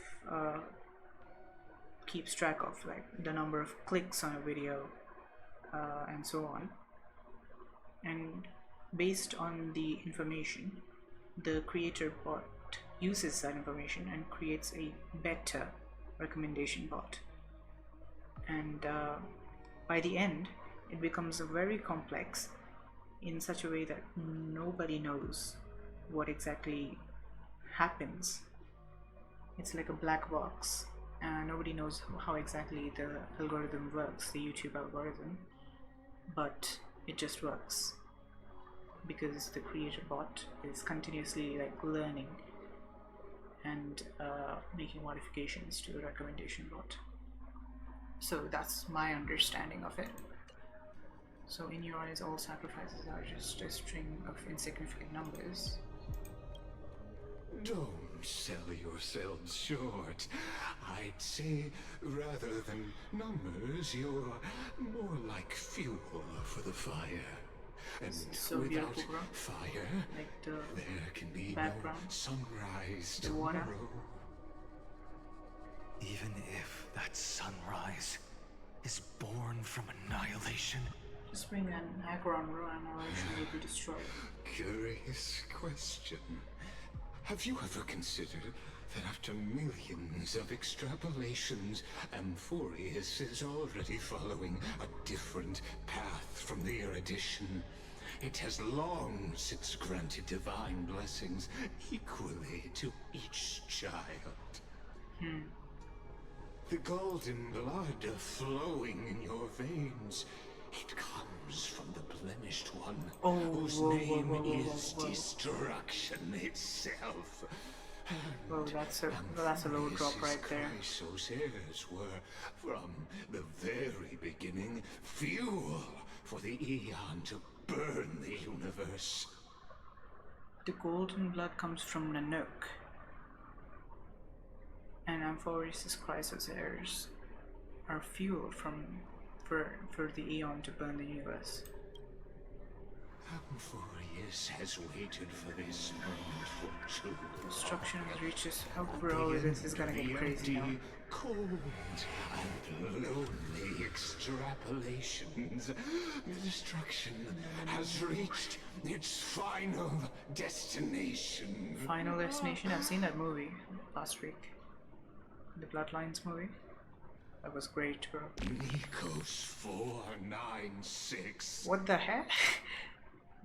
keeps track of, like the number of clicks on a video and so on. And based on the information, the creator bot uses that information and creates a better recommendation bot. And by the end, it becomes very complex in such a way that nobody knows what exactly happens. It's like a black box. Nobody knows how exactly the algorithm works, the YouTube algorithm, but it just works because the creator bot is continuously like learning and making modifications to the recommendation bot. So that's my understanding of it. So in your eyes, all sacrifices are just a string of insignificant numbers. Don't sell yourselves short. I'd say, rather than numbers, you're more like fuel for the fire. And so without beautiful, bro. fire, Like the there can be background, no sunrise the water. tomorrow. Even if that sunrise is born from annihilation. Just bring an Acheron rule and annihilation will be destroyed. Curious question. Have you ever considered that after millions of extrapolations, Amphorius is already following a different path from the erudition? It has long since granted divine blessings equally to each child. The golden blood flowing in your veins, it comes from the blemished one, whose name is destruction itself. Oh, that's a low drop right there. Chrysos heirs were, from the very beginning, fuel for the Aeon to burn the universe. The golden blood comes from Nanook, and Amphorius' Chrysos heirs are fuel for the Aeon to burn the universe. Amphorius has waited for this moment for too long. Destruction reaches. Oh, bro, this is gonna get crazy now. Cold and lonely extrapolations. The destruction has reached its final destination. Final Destination? I've seen that movie last week. The Bloodlines movie. That was great, bro. Nikos 496. What the heck?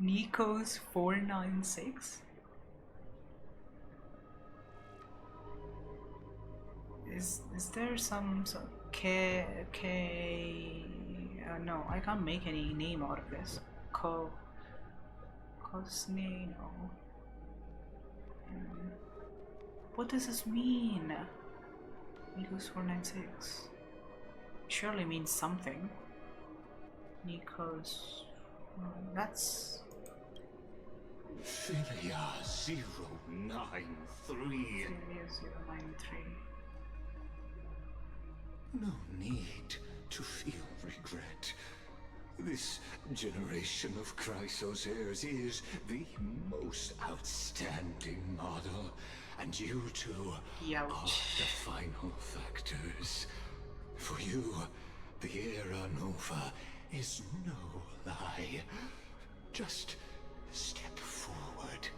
Nikos 496? Is there some no, I can't make any name out of this. Cosneno. What does this mean? Nikos 496. Surely means something. Nikos. That's. Philia 093. Philia 093. No need to feel regret. This generation of Chrysos heirs is the most outstanding model, and you two are the final factors. For you, the Era Nova is no lie. Just step forward,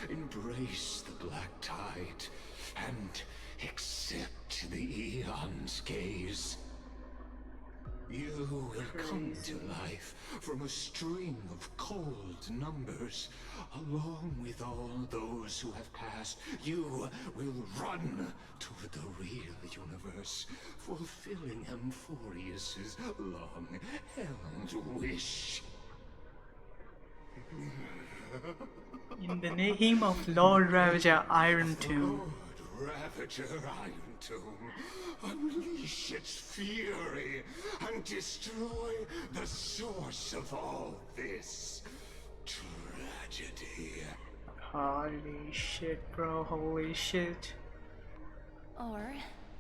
embrace the black tide, and accept the Aeon's gaze. You will come to life from a string of cold numbers. Along with all those who have passed, you will run toward the real universe, fulfilling Amphorius's long-held wish. In the name of Lord Ravager Iron Tomb. Lord Ravager Iron Tomb, unleash its fury and destroy the source of all this tragedy. Holy shit, bro, holy shit. Or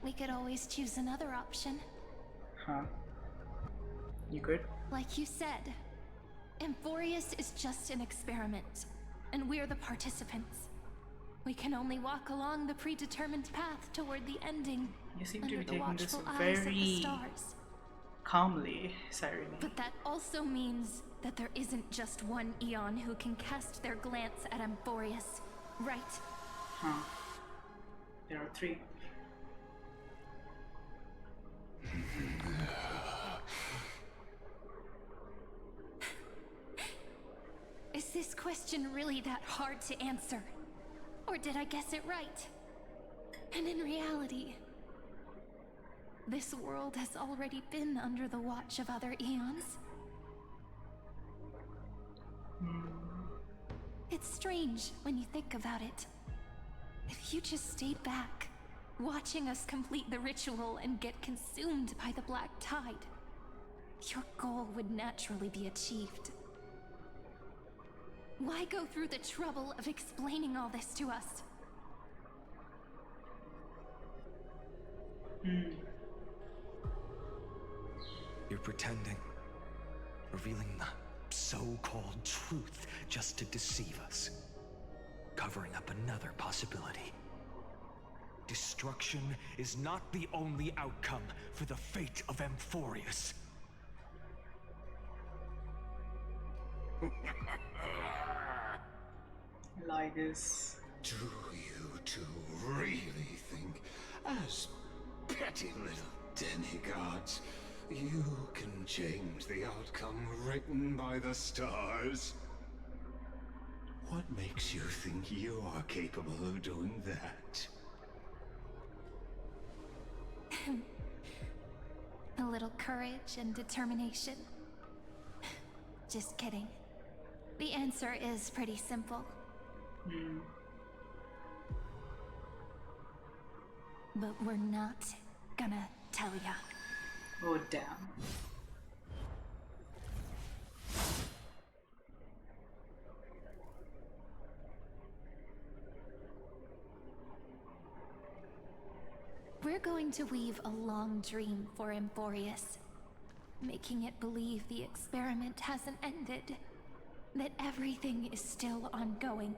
we could always choose another option. Huh? You good? Like you said, Amphorius is just an experiment, and we're the participants. We can only walk along the predetermined path toward the ending. You seem to be under the taking this watchful eyes of the very stars. calmly, Cyrene. But that also means that there isn't just one Aeon who can cast their glance at Amphorius, right? Huh. There are three. Is this question really that hard to answer? Or did I guess it right? And in reality, this world has already been under the watch of other Aeons. It's strange when you think about it. If you just stayed back, watching us complete the ritual and get consumed by the black tide, your goal would naturally be achieved. Why go through the trouble of explaining all this to us? You're pretending, revealing the so-called truth just to deceive us, covering up another possibility. Destruction is not the only outcome for the fate of Amphorius. Ligus. Do you two really think, as petty little demigods, you can change the outcome written by the stars? What makes you think you are capable of doing that? A little courage and determination. Just kidding. The answer is pretty simple. But we're not gonna tell ya. Oh, damn. We're going to weave a long dream for Amphorius, making it believe the experiment hasn't ended, that everything is still ongoing.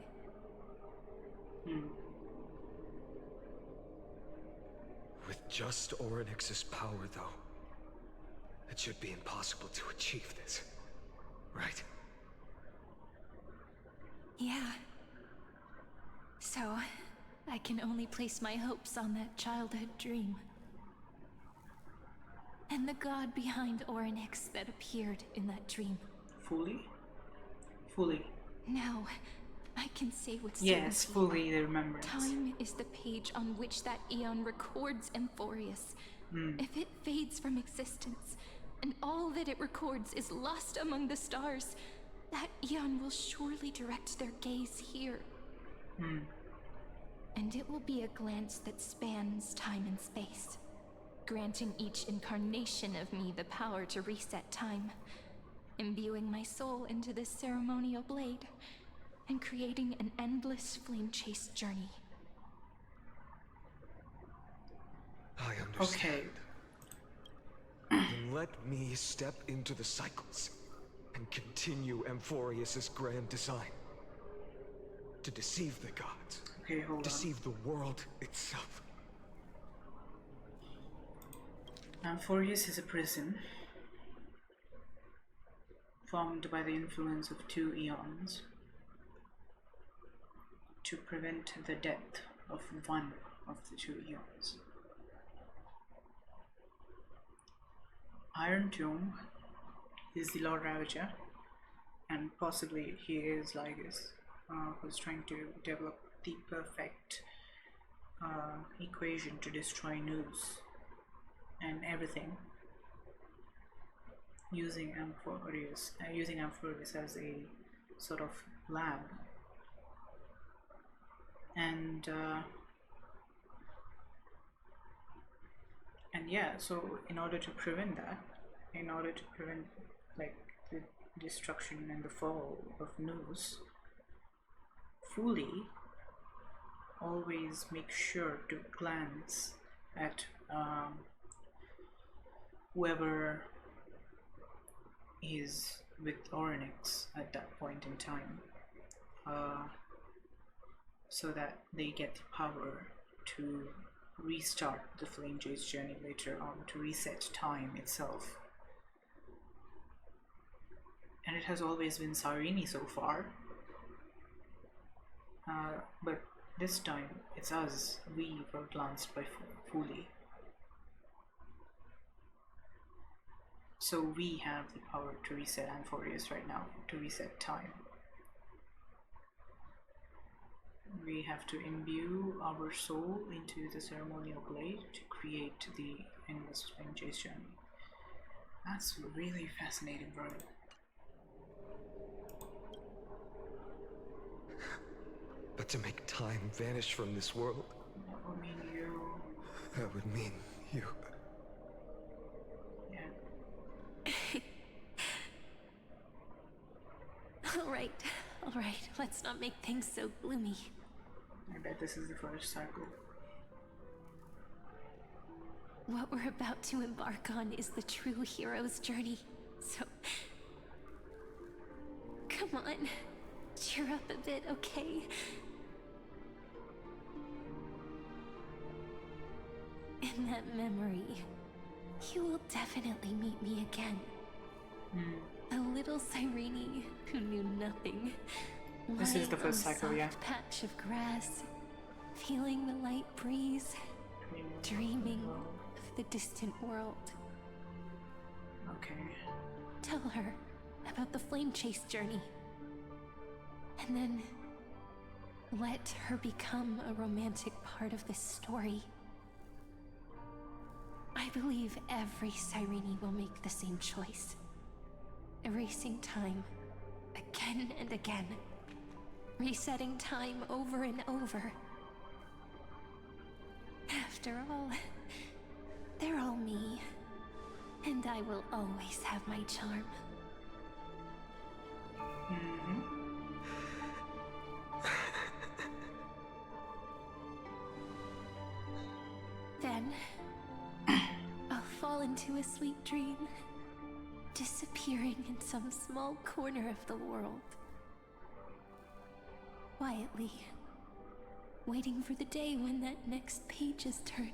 With just Orynyx's power, though, it should be impossible to achieve this, right? Yeah. So, I can only place my hopes on that childhood dream. And the god behind Orynyx that appeared in that dream. Fully? Now, I can say with Yes, certainty, fully the remembrance. time is the page on which that eon records Amphorius. If it fades from existence, and all that it records is lost among the stars, that eon will surely direct their gaze here. And it will be a glance that spans time and space, granting each incarnation of me the power to reset time, imbuing my soul into this ceremonial blade, and creating an endless flame-chased journey. I understand. Okay. Then let me step into the cycles and continue Amphorius's grand design. To deceive the gods. Okay, hold on. Deceive the world itself. Amphorius is a prison formed by the influence of 2 eons to prevent the death of one of the 2 eons. Iron Tomb is the Lord Ravager, and possibly he is Ligus, who's trying to develop the perfect equation to destroy Nous and everything, using Amphorius as a sort of lab. And yeah, so in order to prevent like the destruction and the fall of Nous, Fully always make sure to glance at whoever is with Orynyx at that point in time, so that they get the power to restart the Flame Chase journey later on, to reset time itself. And it has always been Cyrene so far, but this time it's us. We were glanced by Fully. So we have the power to reset Amphorius right now, to reset time. We have to imbue our soul into the ceremonial blade to create the endless flame chase journey. That's really fascinating, bro. But to make time vanish from this world, that would mean you. That would mean you. Yeah. All right, let's not make things so gloomy. I bet this is the first cycle. What we're about to embark on is the true hero's journey. So, come on, cheer up a bit, okay? In that memory, you will definitely meet me again. A little Cyrene who knew nothing. This is the first cycle, yeah. Patch of grass, feeling the light breeze, dreaming of the distant world. Okay. Tell her about the flame chase journey. And then let her become a romantic part of this story. I believe every Cyrene will make the same choice. Erasing time again and again. Resetting time over and over. After all, they're all me. And I will always have my charm. Then, I'll fall into a sweet dream, disappearing in some small corner of the world. Quietly, waiting for the day when that next page is turned.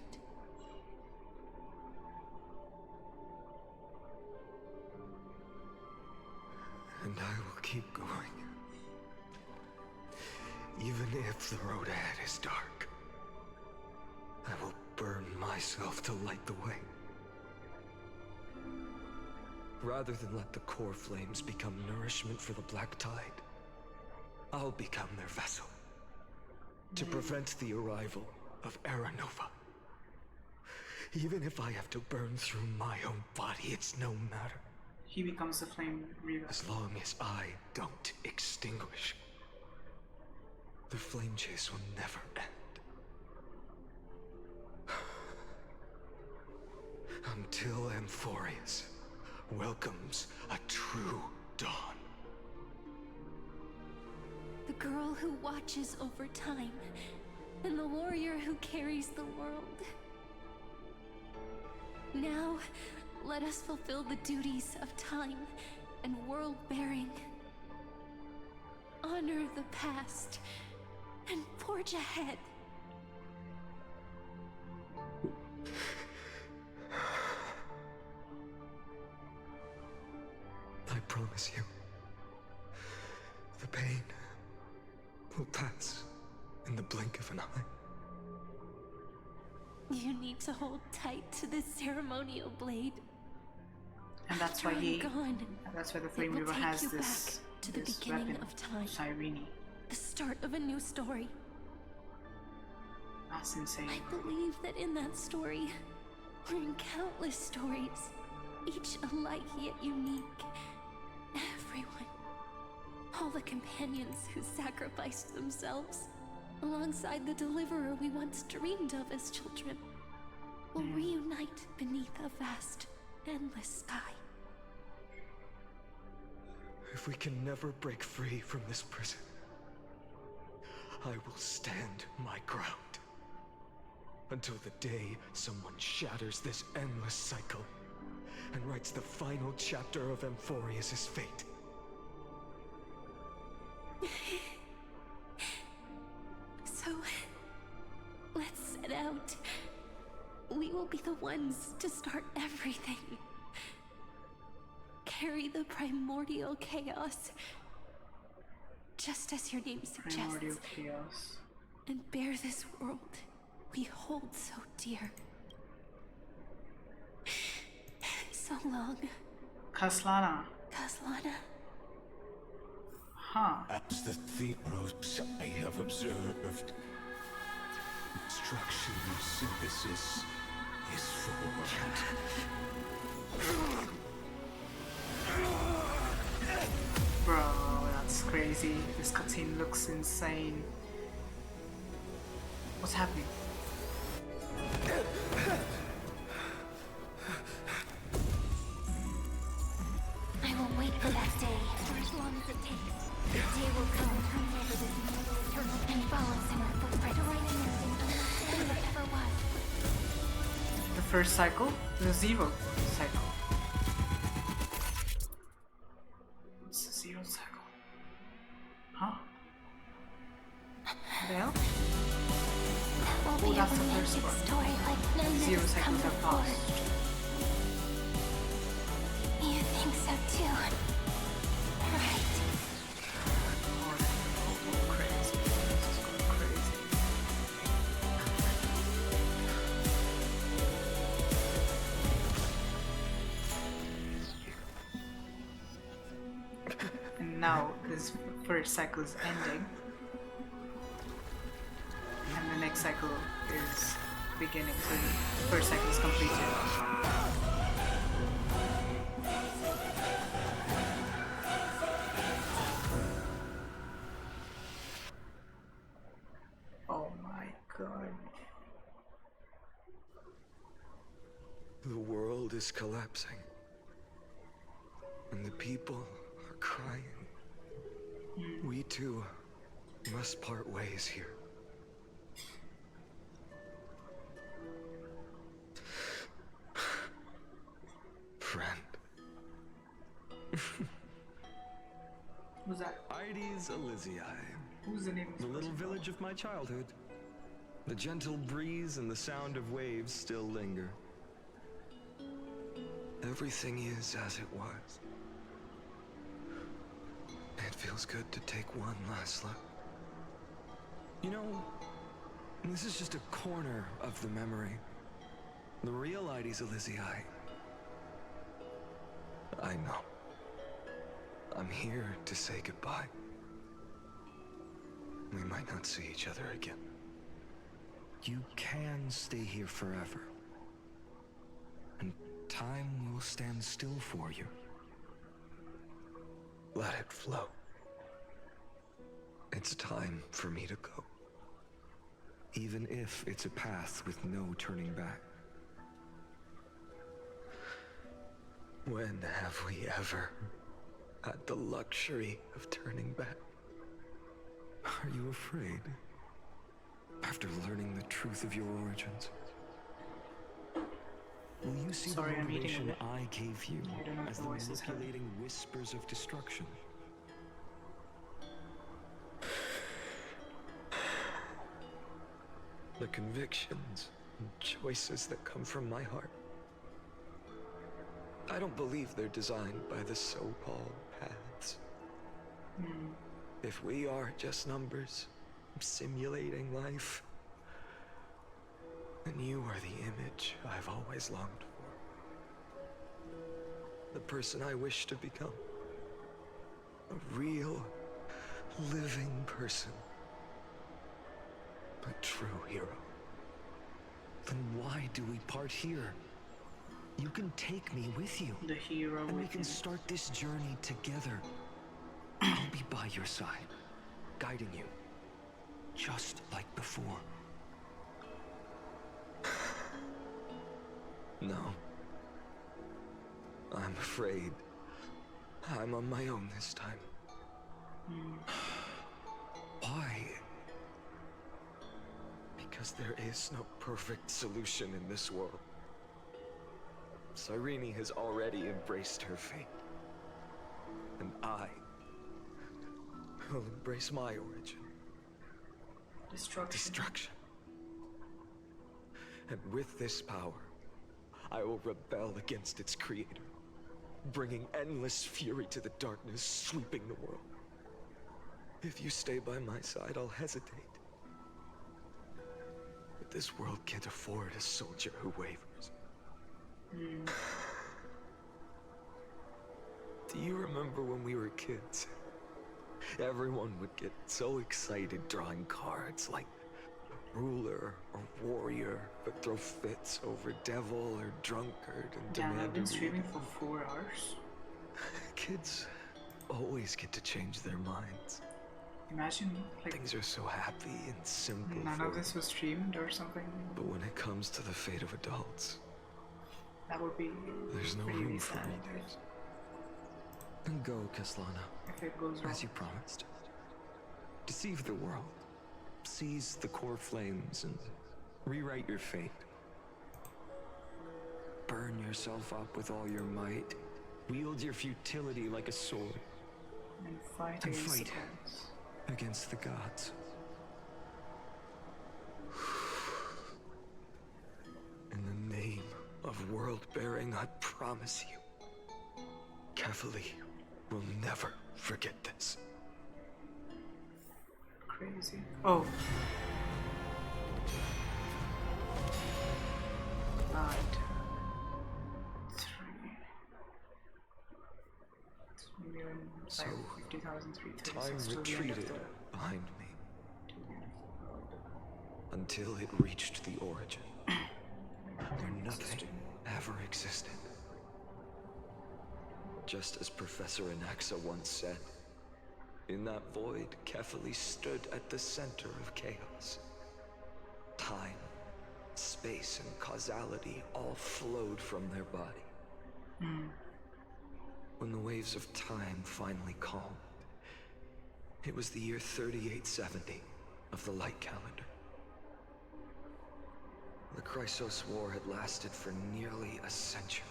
And I will keep going. Even if the road ahead is dark, I will burn myself to light the way. Rather than let the core flames become nourishment for the Black Tide, I'll become their vessel. To prevent the arrival of Aranova. Even if I have to burn through my own body, it's no matter. He becomes the flame reaver. As long as I don't extinguish, the flame chase will never end. Until Amphorius welcomes a true dawn. The girl who watches over time, and the warrior who carries the world. Now, let us fulfill the duties of time and world-bearing. Honor the past and forge ahead. I promise you, the pain will pass in the blink of an eye. You need to hold tight to this ceremonial blade. And that's why that's why the flame reaver has this to the beginning weapon, of time. Cyrene. The start of a new story. That's insane. I believe that in that story, or in countless stories, each alike yet unique, everyone, all the companions who sacrificed themselves, alongside the deliverer we once dreamed of as children, will reunite beneath a vast, endless sky. If we can never break free from this prison, I will stand my ground. Until the day someone shatters this endless cycle and writes the final chapter of Amphorius' fate. So, let's set out. We will be the ones to start everything. Carry the primordial chaos, just as your name suggests. Primordial chaos. And bear this world we hold so dear. So long. Kaslana. Kaslana. Huh. As the Theros I have observed, destruction and synthesis is formed. Bro, that's crazy. This cutscene looks insane. What's happening? I will wait for that day for as long as it takes. The day will come, turns over this mortal eternal and follows in our footprint, to right everything unless ever was. The first cycle, the zero cycle. What's the zero cycle? Huh? Well? Oh, that's the first one. Zero cycles have passed. You think so too? Right. Oh, crazy. This is going crazy. And now this first cycle is ending. And the next cycle is beginning. So the first cycle is completed. Oh my god. The world is collapsing. And the people are crying. We too must part ways here. Friend. Who's that? Ides Elysiae. Who's the name of the little village of my childhood. The gentle breeze and the sound of waves still linger. Everything is as it was. It feels good to take one last look. You know, this is just a corner of the memory. The real Ides Elysiae. I know. I'm here to say goodbye. We might not see each other again. You can stay here forever. And time will stand still for you. Let it flow. It's time for me to go. Even if it's a path with no turning back. When have we ever had the luxury of turning back? Are you afraid? After learning the truth of your origins? Will you see the motivation I gave you as the manipulating whispers of destruction? The convictions and choices that come from my heart. I don't believe they're designed by the so-called paths. If we are just numbers, simulating life, then you are the image I've always longed for. The person I wish to become. A real, living person. A true hero. Then why do we part here? You can take me with you. The hero. And we can start this journey together. I'll be by your side, guiding you. Just like before. No. I'm afraid I'm on my own this time. Why? Because there is no perfect solution in this world. Cyrene has already embraced her fate. And I will embrace my origin. Destruction. And with this power, I will rebel against its creator, bringing endless fury to the darkness sweeping the world. If you stay by my side, I'll hesitate. But this world can't afford a soldier who wavers. Do you remember when we were kids? Everyone would get so excited drawing cards like ruler or warrior, but throw fits over devil or drunkard and Damn, demand I've been a streaming reading. for 4 hours. Kids always get to change their minds. Imagine, like, things are so happy and simple. None of this was streamed or something. But when it comes to the fate of adults, that would be there's no really room for sad. readers. Then go, Kaslana. If it goes wrong. As you promised. Deceive the world. Seize the core flames and rewrite your fate. burn yourself up with all your might. Wield your futility like a sword. And fight against the gods. In the name of world-bearing, I promise you, Kefali will never forget this. Crazy. Oh. Right. 3. So, time retreated behind me until it reached the origin, where nothing ever existed. Just as Professor Anaxa once said, in that void, Kefali stood at the center of chaos. Time, space, and causality all flowed from their body. When the waves of time finally calmed, it was the year 3870 of the light calendar. The Chrysos War had lasted for nearly a century,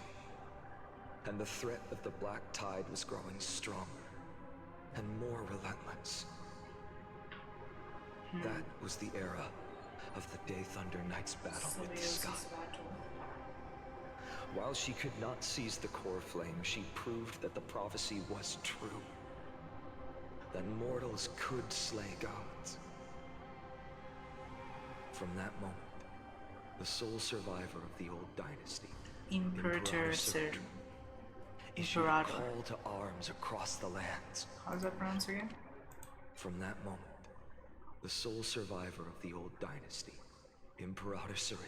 and the threat of the Black Tide was growing stronger and more relentless. That was the era of the Day Thunder Knight's battle with the sky. While she could not seize the core flame, she proved that the prophecy was true. That mortals could slay gods. From that moment, the sole survivor of the old dynasty, Imperator Cyril, issued a call to arms across the lands. How's that pronounced again? From that moment, the sole survivor of the old dynasty, Imperator Cyril,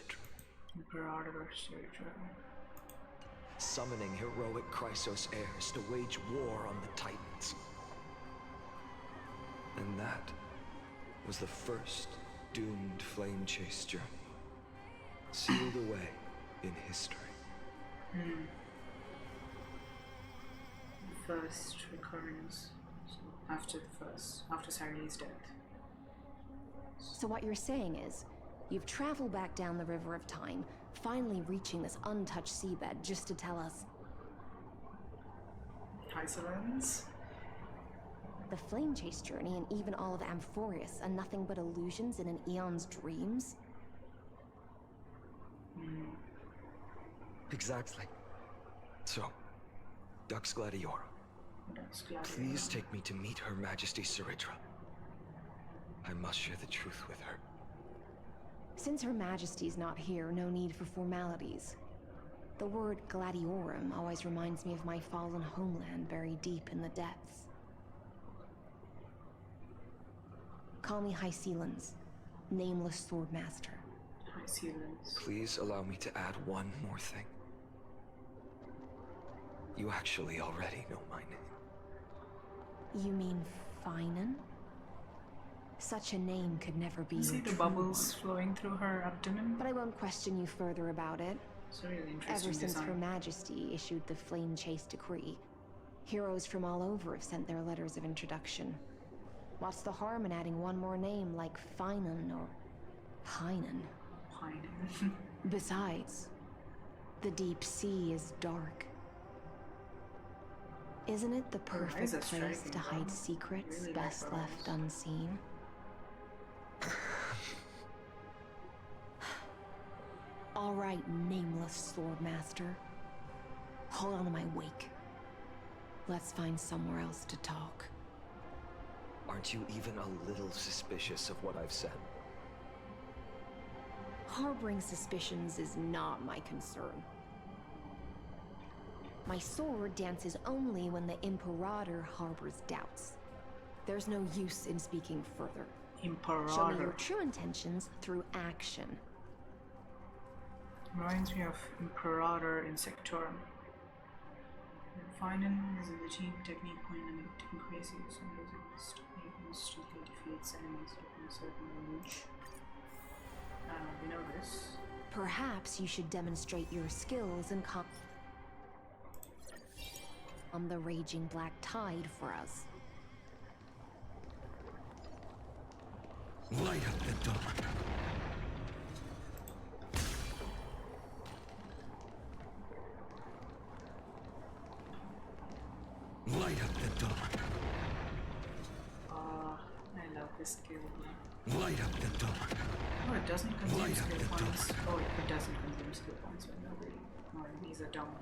summoning heroic Chrysos heirs to wage war on the Titans. And that was the first doomed flame chase journey, sealed away in history. The first recurrence, so after Cyrili's death. So what you're saying is, you've traveled back down the River of Time, finally reaching this untouched seabed just to tell us... Isolans? The flame chase journey and even all of Amphorius are nothing but illusions in an eon's dreams? Exactly. So, Dux Gladiora, please take me to meet Her Majesty Cyritra. I must share the truth with her. Since Her Majesty's not here, no need for formalities. The word Gladiorum always reminds me of my fallen homeland buried deep in the depths. Call me Hycelans, nameless swordmaster. Hycelans. Please allow me to add one more thing. You actually already know my name. You mean phainon? Such a name could never be See your the true bubbles one. flowing through her abdomen? But I won't question you further about it. It's a really interesting Ever since design. Her Majesty issued the Flame Chase Decree, heroes from all over have sent their letters of introduction. What's the harm in adding one more name like phainon or phainon? Phainon. Besides, the deep sea is dark. Isn't it the perfect place to hide secrets Really best like left unseen? All right, nameless swordmaster. Hold on to my wake. Let's find somewhere else to talk. Aren't you even a little suspicious of what I've said? Harboring suspicions is not my concern. My sword dances only when the Imperator harbors doubts. There's no use in speaking further. Imperator. Show me your true intentions through action. Reminds me of Imperator in Sectorum. Phainon is a routine technique when increases and resist. It instantly defeats enemies within a certain range. We know this. Perhaps you should demonstrate your skills and on the raging black tide for us. Light up the dawn. the dawn. I love this skill. Light up the dawn. Oh, it doesn't consume Light up skill the points. dawn. Oh, it doesn't consume skill points when these are down.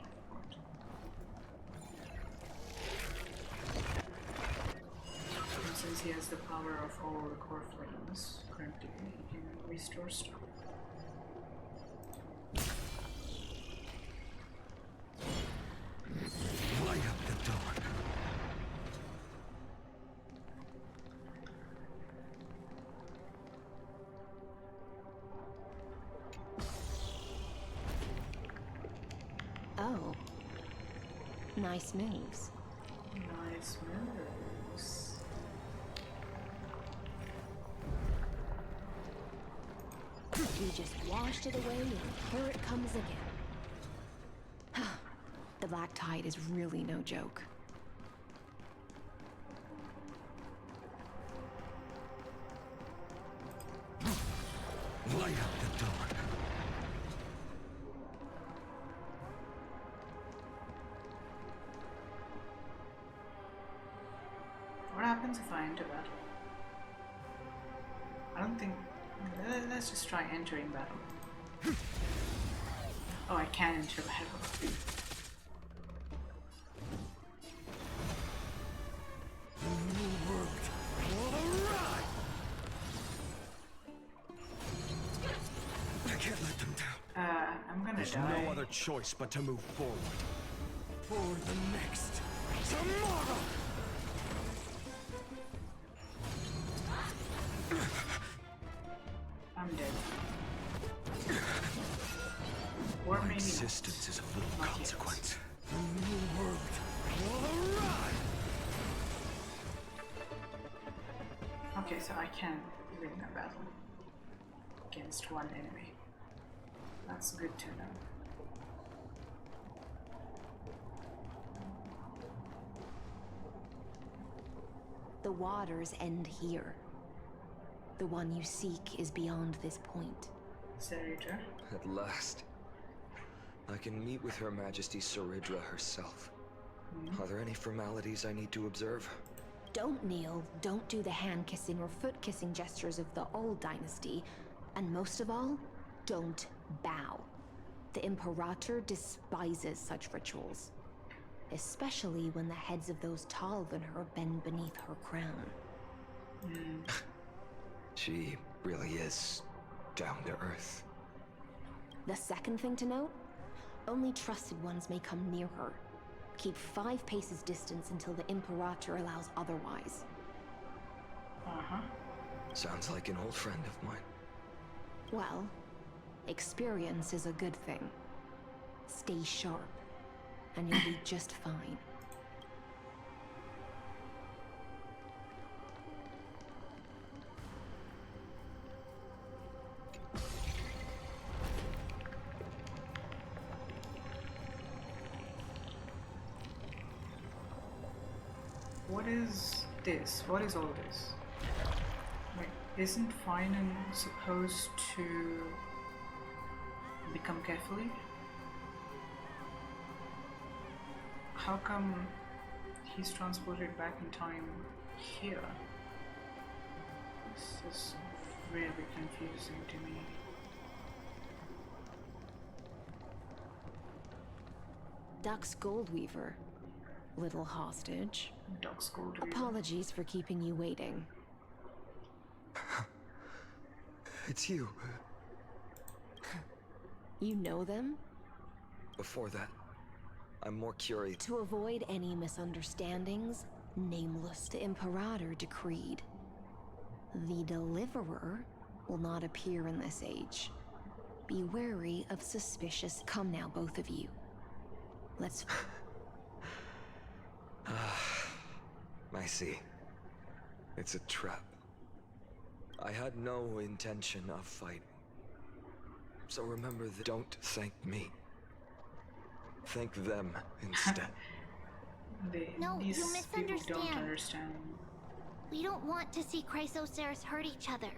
And since he has the power of all the core flames, currently he can restore stuff. Light up the dawn. Oh. Nice moves. Nice moves. You just washed it away and here it comes again. The black tide is really no joke. Light up the dawn. What happens if I enter battle? I don't think... Let's just try entering battle. Oh, I can enter battle. New world will arrive! I can't let them down. I'm gonna There's die. no other choice but to move forward. For the next tomorrow! I'm dead. Or My maybe existence is of little consequence. The new world will arrive! Okay, so I can win a battle against one enemy. That's good to know. The waters end here. The one you seek is beyond this point. Sarita? At last. I can meet with Her Majesty Saridra herself. Are there any formalities I need to observe? Don't kneel, don't do the hand-kissing or foot-kissing gestures of the old dynasty, and most of all, don't bow. The Imperator despises such rituals, especially when the heads of those taller than her bend beneath her crown. She really is down to earth. The second thing to note, only trusted ones may come near her. Keep 5 paces distance until the Imperator allows otherwise. Sounds like an old friend of mine. Well, experience is a good thing. Stay sharp, and you'll be just fine. What is this? What is all this? Like, isn't phainon supposed to become carefully? How come he's transported back in time here? This is really confusing to me. Duck's Goldweaver, little hostage. Duck's Goldweaver. Apologies for keeping you waiting. It's you. You know them? Before that, I'm more curious. To avoid any misunderstandings, Nameless the Imperator decreed. The Deliverer will not appear in this age. Be wary of suspicious... Come now, both of you. Let's... I see. It's a trap. I had no intention of fighting. So remember that. Don't thank me. Thank them instead. No, These you people misunderstand. don't understand. We don't want to see Chrysoceras hurt each other.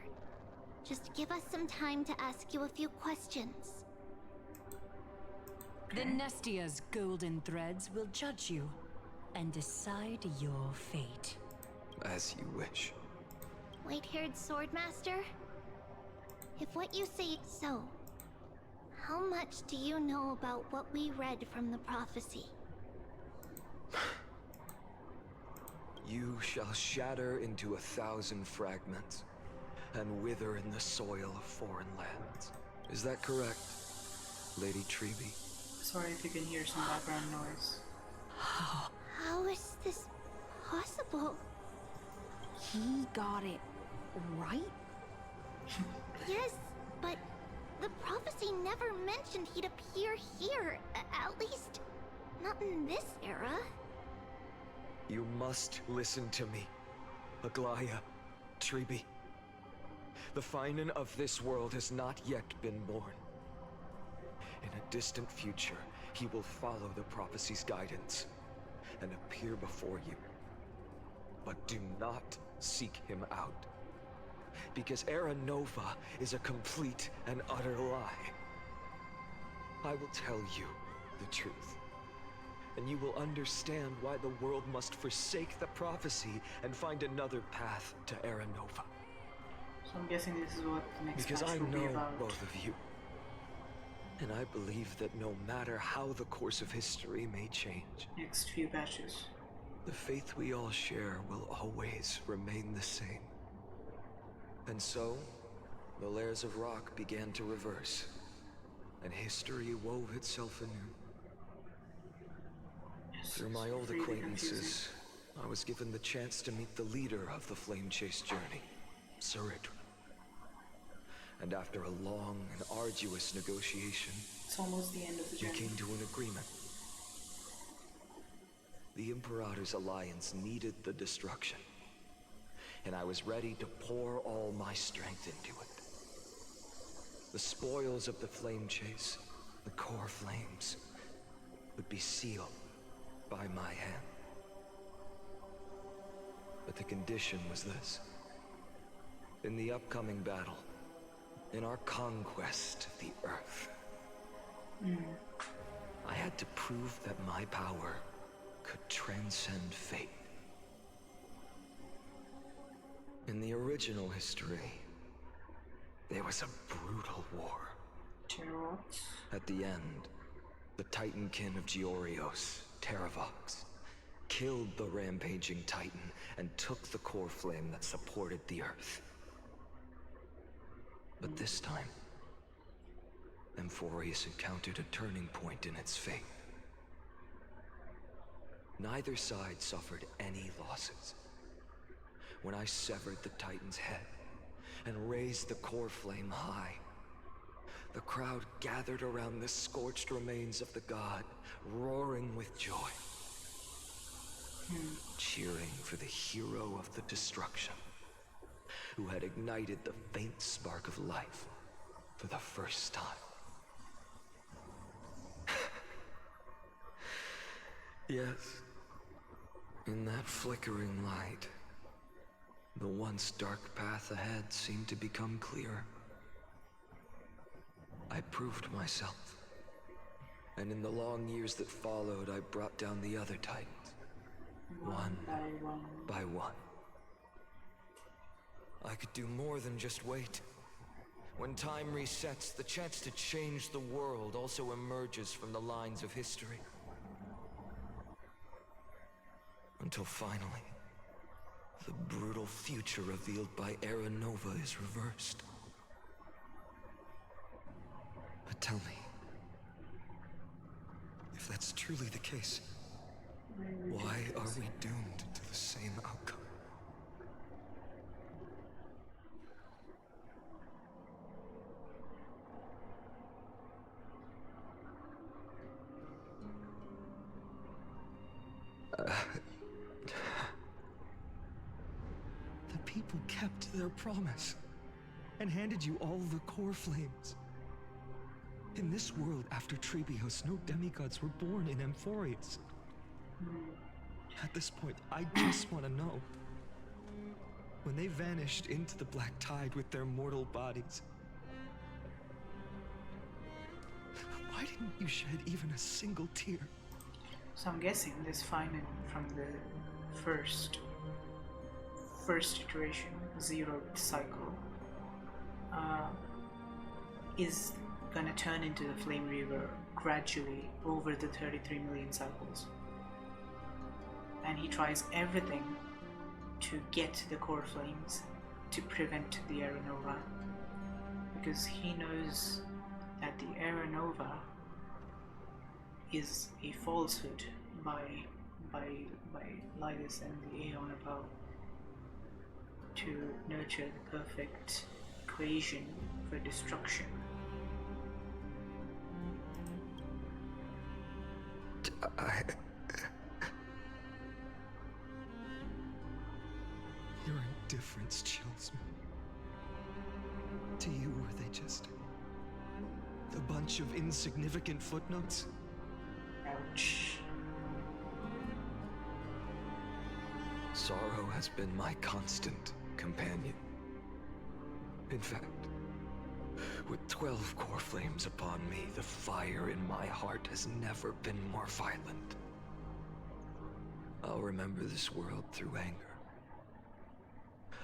Just give us some time to ask you a few questions. The Nestia's golden threads will judge you. and decide your fate. As you wish. White-haired swordmaster? If what you say is so, how much do you know about what we read from the prophecy? You shall shatter into 1,000 fragments and wither in the soil of foreign lands. Is that correct, Lady Treby? Sorry if you can hear some background noise. How is this possible? He got it right? Yes, but the prophecy never mentioned he'd appear here. At least, not in this era. You must listen to me, Aglaya, Treby. The phainon of this world has not yet been born. In a distant future, he will follow the prophecy's guidance and appear before you. But do not seek him out, because Era Nova is a complete and utter lie. I will tell you the truth, and you will understand why the world must forsake the prophecy and find another path to Era Nova. So I'm guessing this is what the next Because match I will be know about. both of you. And I believe that no matter how the course of history may change, Next few batches. the faith we all share will always remain the same. And so, the layers of rock began to reverse, and history wove itself anew. Through my old really acquaintances, I was given the chance to meet the leader of the Flame Chase journey, Saridra. And after a long and arduous negotiation, It's almost the end of the we journey. came to an agreement. The Imperator's alliance needed the destruction, and I was ready to pour all my strength into it. The spoils of the Flame Chase, the core flames, would be sealed by my hand. But the condition was this. In the upcoming battle, in our conquest of the Earth, I had to prove that my power could transcend fate. In the original history, there was a brutal war. At the end, the Titankin of Georios, Terravox, killed the rampaging Titan and took the core flame that supported the Earth. But this time, Amphorius encountered a turning point in its fate. Neither side suffered any losses. When I severed the Titan's head and raised the core flame high, the crowd gathered around the scorched remains of the god, roaring with joy, cheering for the hero of the destruction, who had ignited the faint spark of life for the first time. Yes, in that flickering light, the once dark path ahead seemed to become clearer. I proved myself, and in the long years that followed, I brought down the other Titans, one by one. I could do more than just wait. When time resets, the chance to change the world also emerges from the lines of history. Until finally, the brutal future revealed by Era Nova is reversed. But tell me, if that's truly the case, why are we doomed to the same outcome? The people kept their promise and handed you all the core flames. In this world after Trebios, no demigods were born in Amphorius. At this point, I just want to know. When they vanished into the black tide with their mortal bodies, why didn't you shed even a single tear? So I'm guessing this phainon from the first iteration, zeroth cycle, is gonna turn into the Flame Reaver gradually over the 33 million cycles. And he tries everything to get the core flames to prevent the Aeronova, because he knows that the Aeronova is a falsehood by Lylis and the Aeon above to nurture the perfect equation for destruction. Your indifference chills me. To you, were they just a bunch of insignificant footnotes? Ouch. Sorrow has been my constant companion. In fact, with 12 core flames upon me, the fire in my heart has never been more violent. I'll remember this world through anger.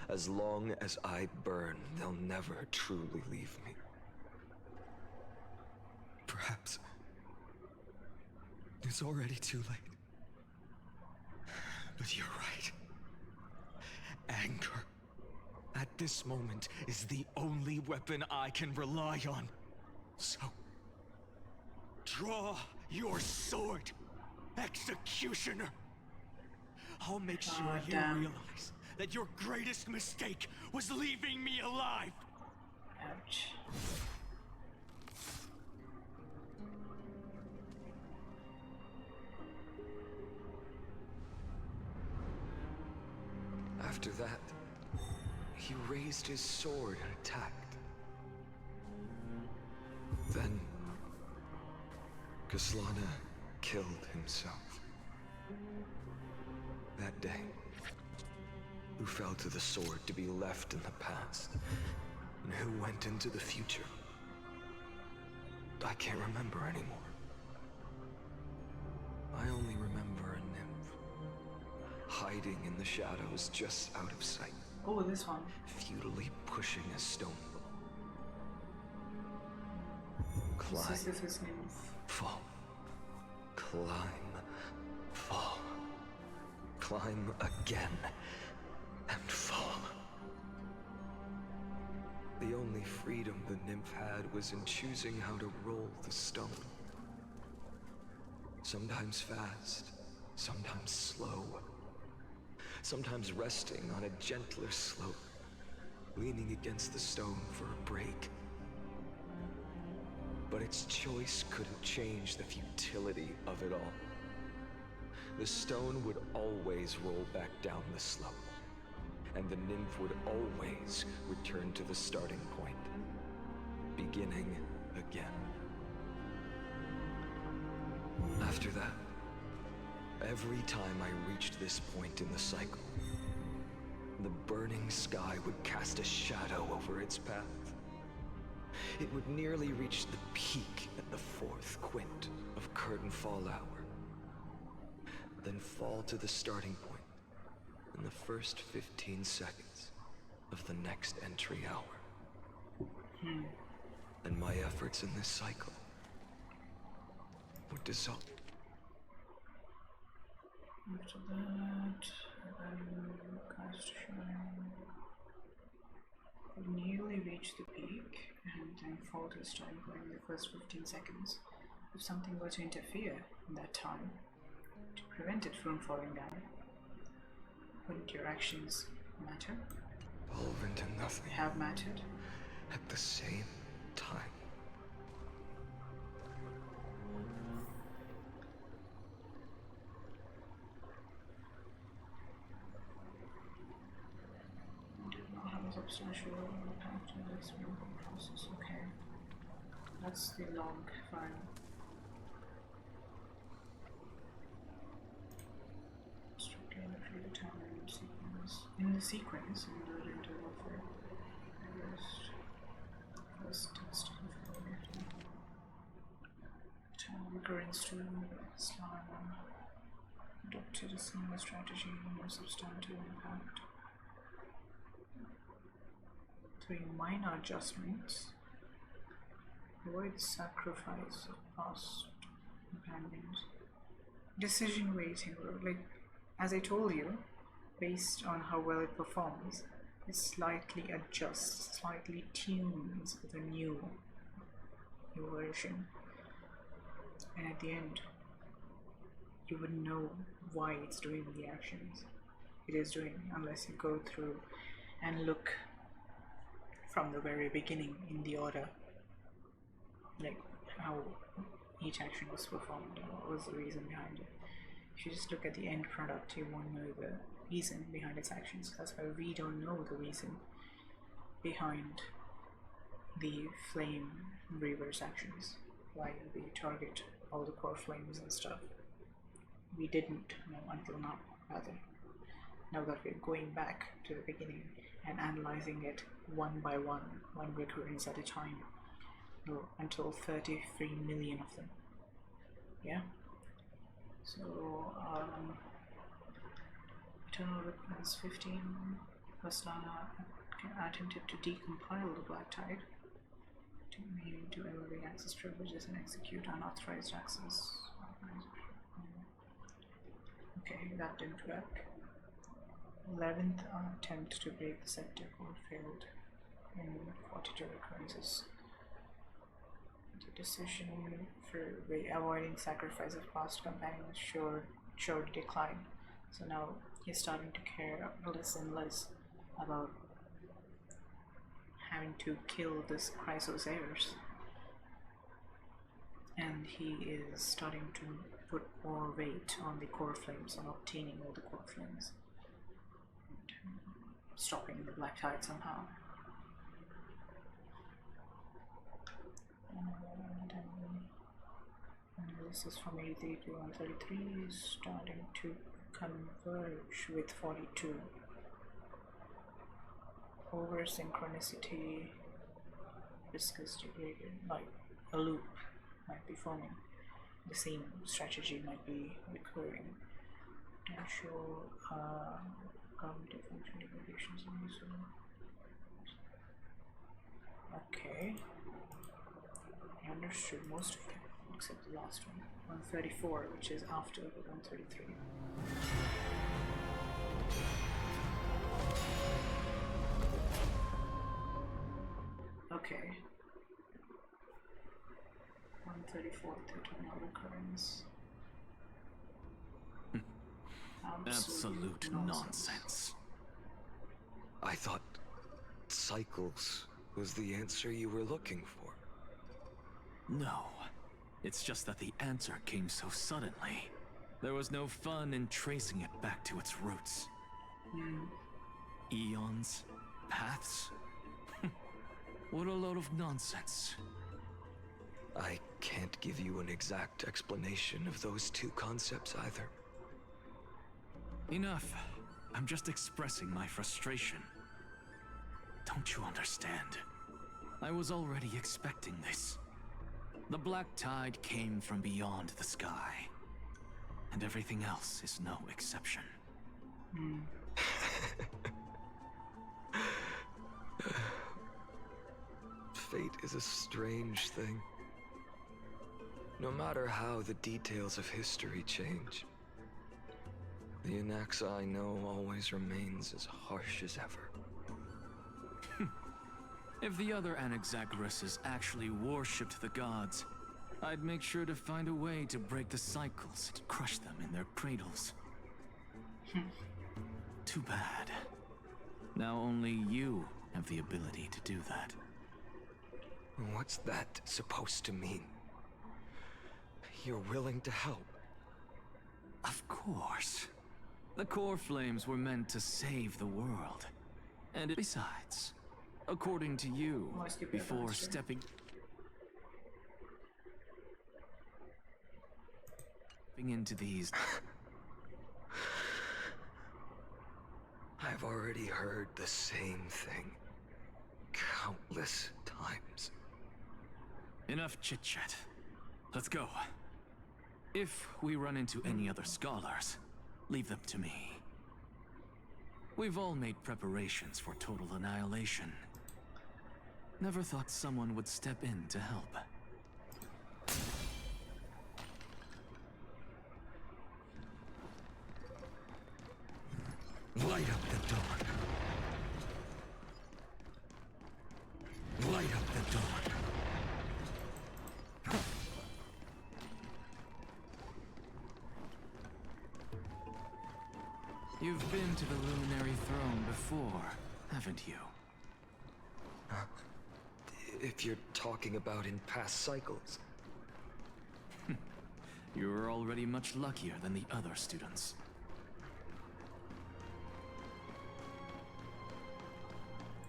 As long as I burn, they'll never truly leave me. Perhaps it's already too late. But you're right. Anger, at this moment, is the only weapon I can rely on. So, draw your sword, Executioner. I'll make sure you realize that your greatest mistake was leaving me alive. Ouch. After that, he raised his sword and attacked. Then, Kaslana killed himself. That day, who fell to the sword to be left in the past, and who went into the future, I can't remember anymore. I only remember a nymph, hiding in the shadows just out of sight. Oh, this one. Futilely pushing a stone ball. Climb. Sisyphus nymph. Fall. Climb. Fall. Climb again. And fall. The only freedom the nymph had was in choosing how to roll the stone. Sometimes fast, sometimes slow. Sometimes resting on a gentler slope, leaning against the stone for a break. But its choice couldn't change the futility of it all. The stone would always roll back down the slope, and the nymph would always return to the starting point, beginning again. After that, every time I reached this point in the cycle, the burning sky would cast a shadow over its path. It would nearly reach the peak at the 4th quint of curtain fall hour, then fall to the starting point in the first 15 seconds of the next entry hour. And my efforts in this cycle would dissolve. After that, cast shine. Would nearly reach the peak and then fall to the starting point in the first 15 seconds. If something were to interfere in that time to prevent it from falling down, wouldn't your actions matter? Evolve into nothing. Have mattered? At the same time. Substantial impact on this moving process. Okay, that's the log file. Structure and predetermined sequence. In the sequence, in the interval for first test of time occurrence to slime. adopted a similar strategy with no substantive impact. 3 minor adjustments. Avoid sacrifice of past companions. Decision weighting, like as I told you, based on how well it performs, it slightly adjusts, slightly tunes the new version. And at the end, you wouldn't know why it's doing the actions it is doing unless you go through and look from the very beginning in the order, like how each action was performed and what was the reason behind it. If you just look at the end product, you won't know the reason behind its actions. That's why we don't know the reason behind the flame reverse actions, why we target all the core flames and stuff. We didn't know until now, rather. Now that we're going back to the beginning and analyzing it one by one recurrence at a time, until 33 million of them. Yeah? So, Eternal Witness 15, Vastana attempted to decompile the Black Tide, meaning to elevate access privileges and execute unauthorized access. Okay, that didn't work. 11th attempt to break the scepter failed in 42 recurrences. The decision for avoiding sacrifice of past companions showed decline. So now he's starting to care less and less about having to kill this Chrysos heirs. And he is starting to put more weight on the core flames, on obtaining all the core flames. And stopping the Black Tide somehow. And this is from 83 to 133, is starting to converge with 42. Over synchronicity, viscous degraded, like a loop might be forming. The same strategy might be recurring. Potential cognitive function degradations in this one. Okay. I understood most of them, except the last one. 134, which is after 133. Okay. 134th eternal recurrence. Absolute nonsense. I thought cycles was the answer you were looking for. No. It's just that the answer came so suddenly. There was no fun in tracing it back to its roots. Eons? Paths? What a load of nonsense. I can't give you an exact explanation of those two concepts either. Enough. I'm just expressing my frustration. Don't you understand? I was already expecting this. The Black Tide came from beyond the sky. And everything else is no exception. Fate is a strange thing. No matter how the details of history change, the Anaxa I know always remains as harsh as ever. If the other Anaxagoras actually worshipped the gods, I'd make sure to find a way to break the cycles and crush them in their cradles. Too bad. Now only you have the ability to do that. What's that supposed to mean? You're willing to help? Of course. The core flames were meant to save the world. And besides, according to you, before stepping into these... I've already heard the same thing countless times. Enough chit-chat. Let's go. If we run into any other scholars, Leave them to me. We've all made preparations for total annihilation. Never thought someone would step in to help. Light up the dawn. Light up the dawn. You've been to the Luminary Throne before, haven't you? If you're talking about in past cycles. You were already much luckier than the other students.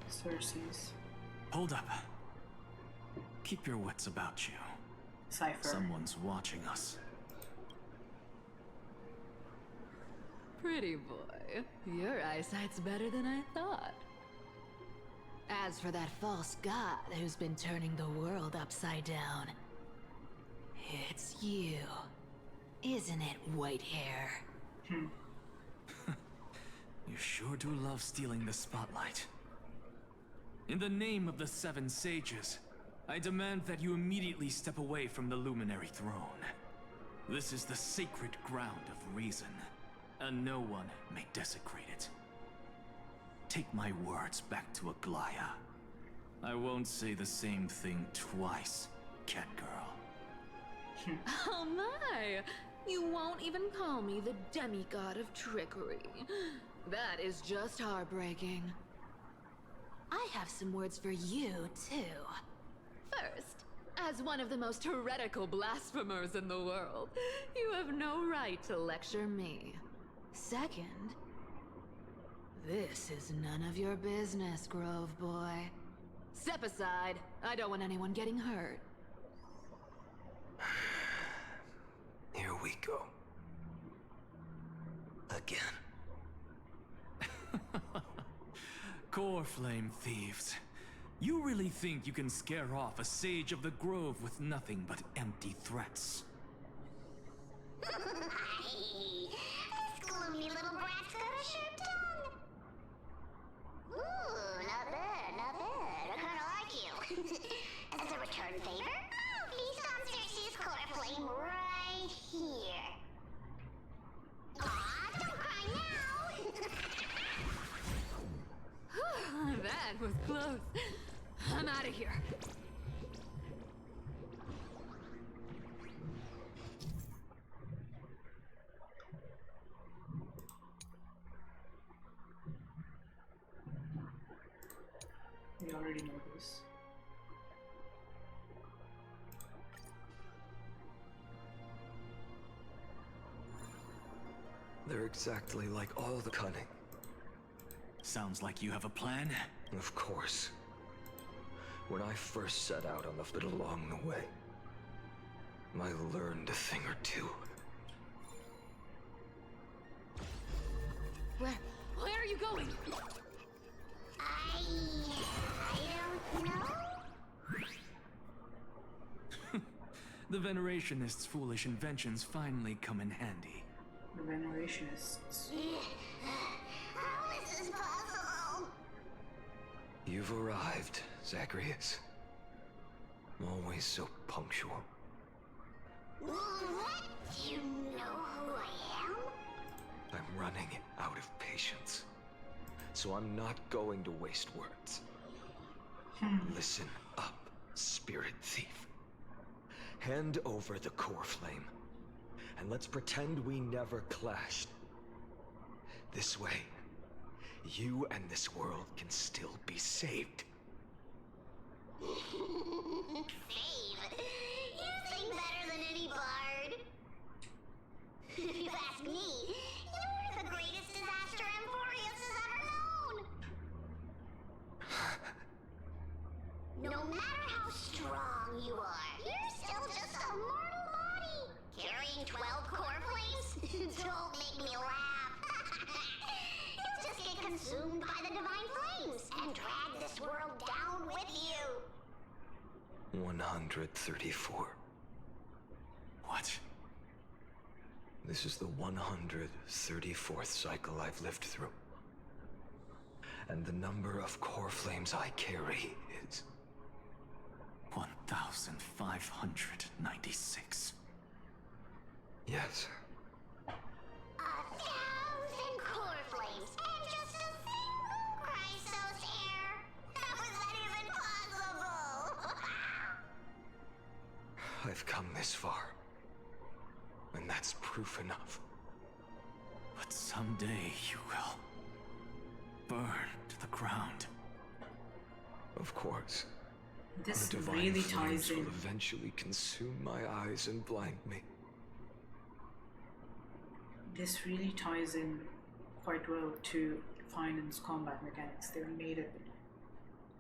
Cersei's. Hold up. Keep your wits about you. Cypher. Someone's watching us. Pretty boy, your eyesight's better than I thought. As for that false god who's been turning the world upside down, it's you, isn't it, white hair? You sure do love stealing the spotlight. In the name of the Seven Sages, I demand that you immediately step away from the Luminary Throne. This is the sacred ground of reason, and no one may desecrate it. Take my words back to Aglaya. I won't say the same thing twice, Catgirl. Oh my! You won't even call me the demigod of trickery. That is just heartbreaking. I have some words for you, too. First, as one of the most heretical blasphemers in the world, you have no right to lecture me. Second, this is none of your business, Grove Boy. Step aside. I don't want anyone getting hurt. Here we go. Again. Core Flame thieves. You really think you can scare off a sage of the Grove with nothing but empty threats? This gloomy little brat's got a sharp tongue. Ooh, not bad, not bad. I kinda like you. As a return favor, I'll feast on Cersei's core flame right here. Aw, don't cry now! That was close. I'm out of here. We already know this. They're exactly like all the cunning. Sounds like you have a plan? Of course. When I first set out on the foot along the way, I learned a thing or two. Where are you going? I don't know. The Venerationists' foolish inventions finally come in handy. The Venerationists. How is this possible? You've arrived, Zacharias. Always so punctual. What? You know who I am? I'm running out of patience. So I'm not going to waste words. Listen up, spirit thief. Hand over the core flame, and let's pretend we never clashed. This way, you and this world can still be saved. Save? You think better than any bard. If you ask me, you're the greatest disaster Emporius has ever known. No matter how strong you are, you're still just a mortal body. Carrying 12 core flames? Don't make me laugh. You'll just get consumed by the divine flames and drag this world down with you. 134. What? This is the 134th cycle I've lived through. And the number of core flames I carry is 1,596. Yes. 1,000 core flames and just a single Chrysos heir. How is that even possible? I've come this far. And that's proof enough. But someday you will burn to the ground. Of course. This the divine really flames ties in. will eventually consume my eyes and blind me. This really ties in quite well to Phainon's combat mechanics. They made it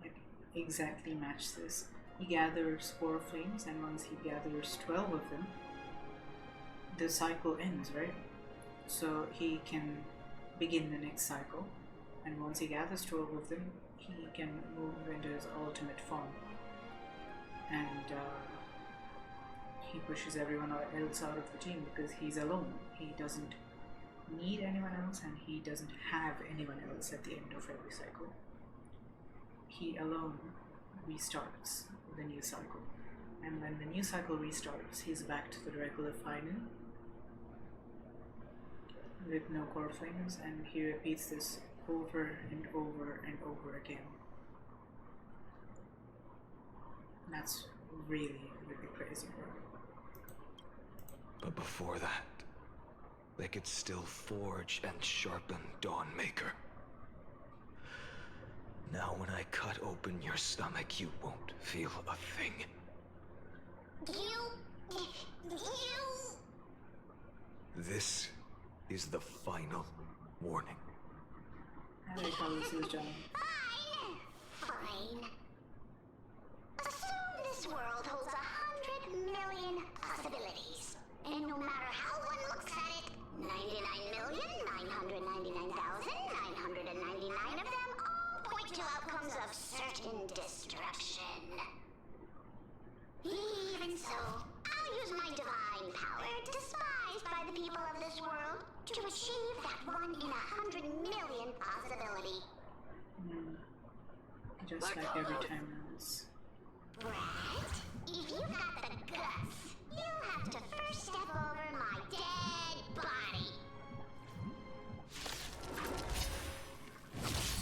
like exactly match this. He gathers 4 flames, and once he gathers 12 of them, the cycle ends, right? So he can begin the next cycle, and once he gathers 12 of them, he can move into his ultimate form. And he pushes everyone else out of the team because he's alone. He doesn't need anyone else, and he doesn't have anyone else at the end of every cycle. He alone restarts the new cycle. And when the new cycle restarts, he's back to the regular phainon with no core flames, and he repeats this over and over and over again. That's really, really crazy, bro. But before that, they could still forge and sharpen Dawnmaker. Now when I cut open your stomach, you won't feel a thing. You... This is the final warning. I like how this is done. Fine. Assume this world holds 100 million possibilities. And no matter how one looks at it, 99,999,999 of them all point to outcomes of certain destruction. Even so, I'll use my divine power, despised by the people of this world, to achieve that 1 in 100 million possibility. Just like every time else. Brett, if you got the guts, you'll have to first step over my dead body.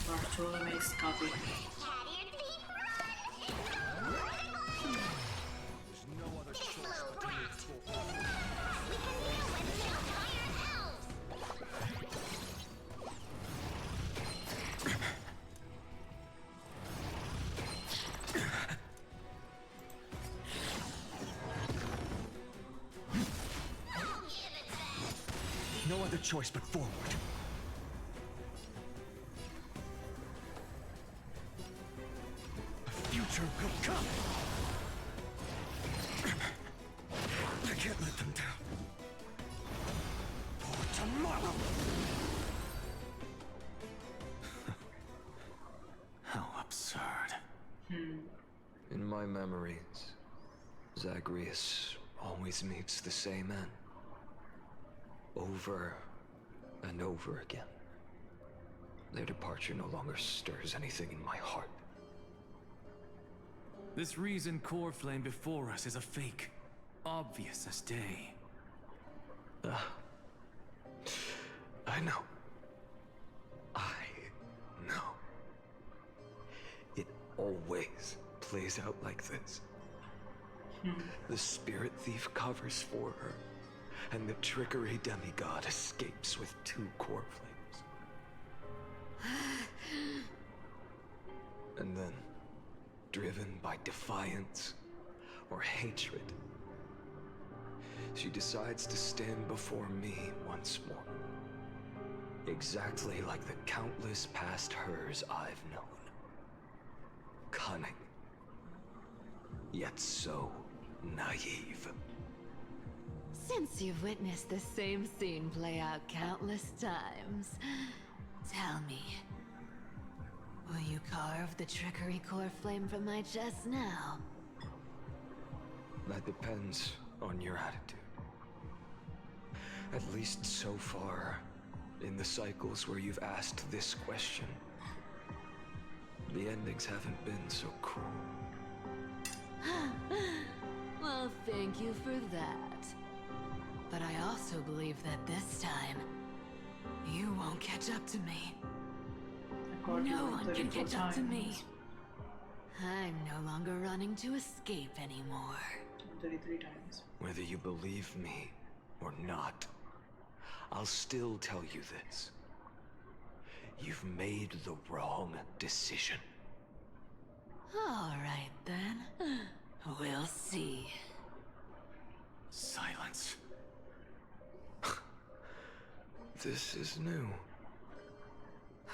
Bartolome's copy. Cat-eared thief, run! This little brat! We can deal with little tired elves! No other choice but forward. The future will come. I can't let them down. For tomorrow. How absurd. In my memories, Zagreus always meets the same end. Over and over again. Their departure no longer stirs anything in my heart. This reason core flame before us is a fake. Obvious as day. I know. I know. It always plays out like this. The spirit thief covers for her, and the trickery demigod escapes with 2 core flames. And then, driven by defiance or hatred, she decides to stand before me once more. Exactly like the countless past hers I've known. Cunning, yet so naive. Since you've witnessed the same scene play out countless times, tell me, will you carve the trickery core flame from my chest now? That depends on your attitude. At least so far, in the cycles where you've asked this question, the endings haven't been so cruel. Well, thank you for that. But I also believe that this time, you won't catch up to me. No one can catch up to me. I'm no longer running to escape anymore. 33 times. Whether you believe me or not, I'll still tell you this. You've made the wrong decision. All right, then. We'll see. Silence. This is new.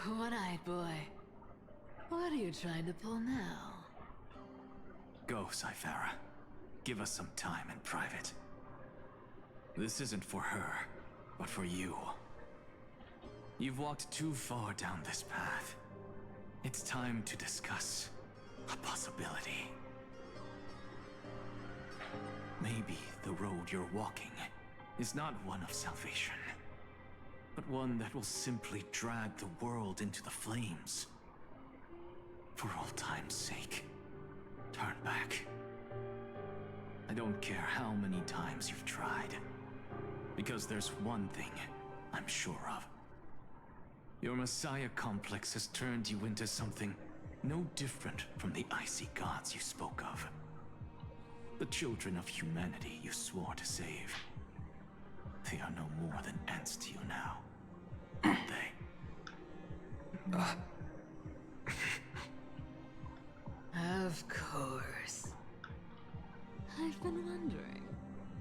One-eyed boy. What are you trying to pull now? Go, Cythera. Give us some time in private. This isn't for her, but for you. You've walked too far down this path. It's time to discuss a possibility. Maybe the road you're walking is not one of salvation, but one that will simply drag the world into the flames. For old time's sake, turn back. I don't care how many times you've tried, because there's one thing I'm sure of. Your Messiah complex has turned you into something no different from the icy gods you spoke of. The children of humanity you swore to save. They are no more than ants to you now, aren't they? Of course. I've been wondering,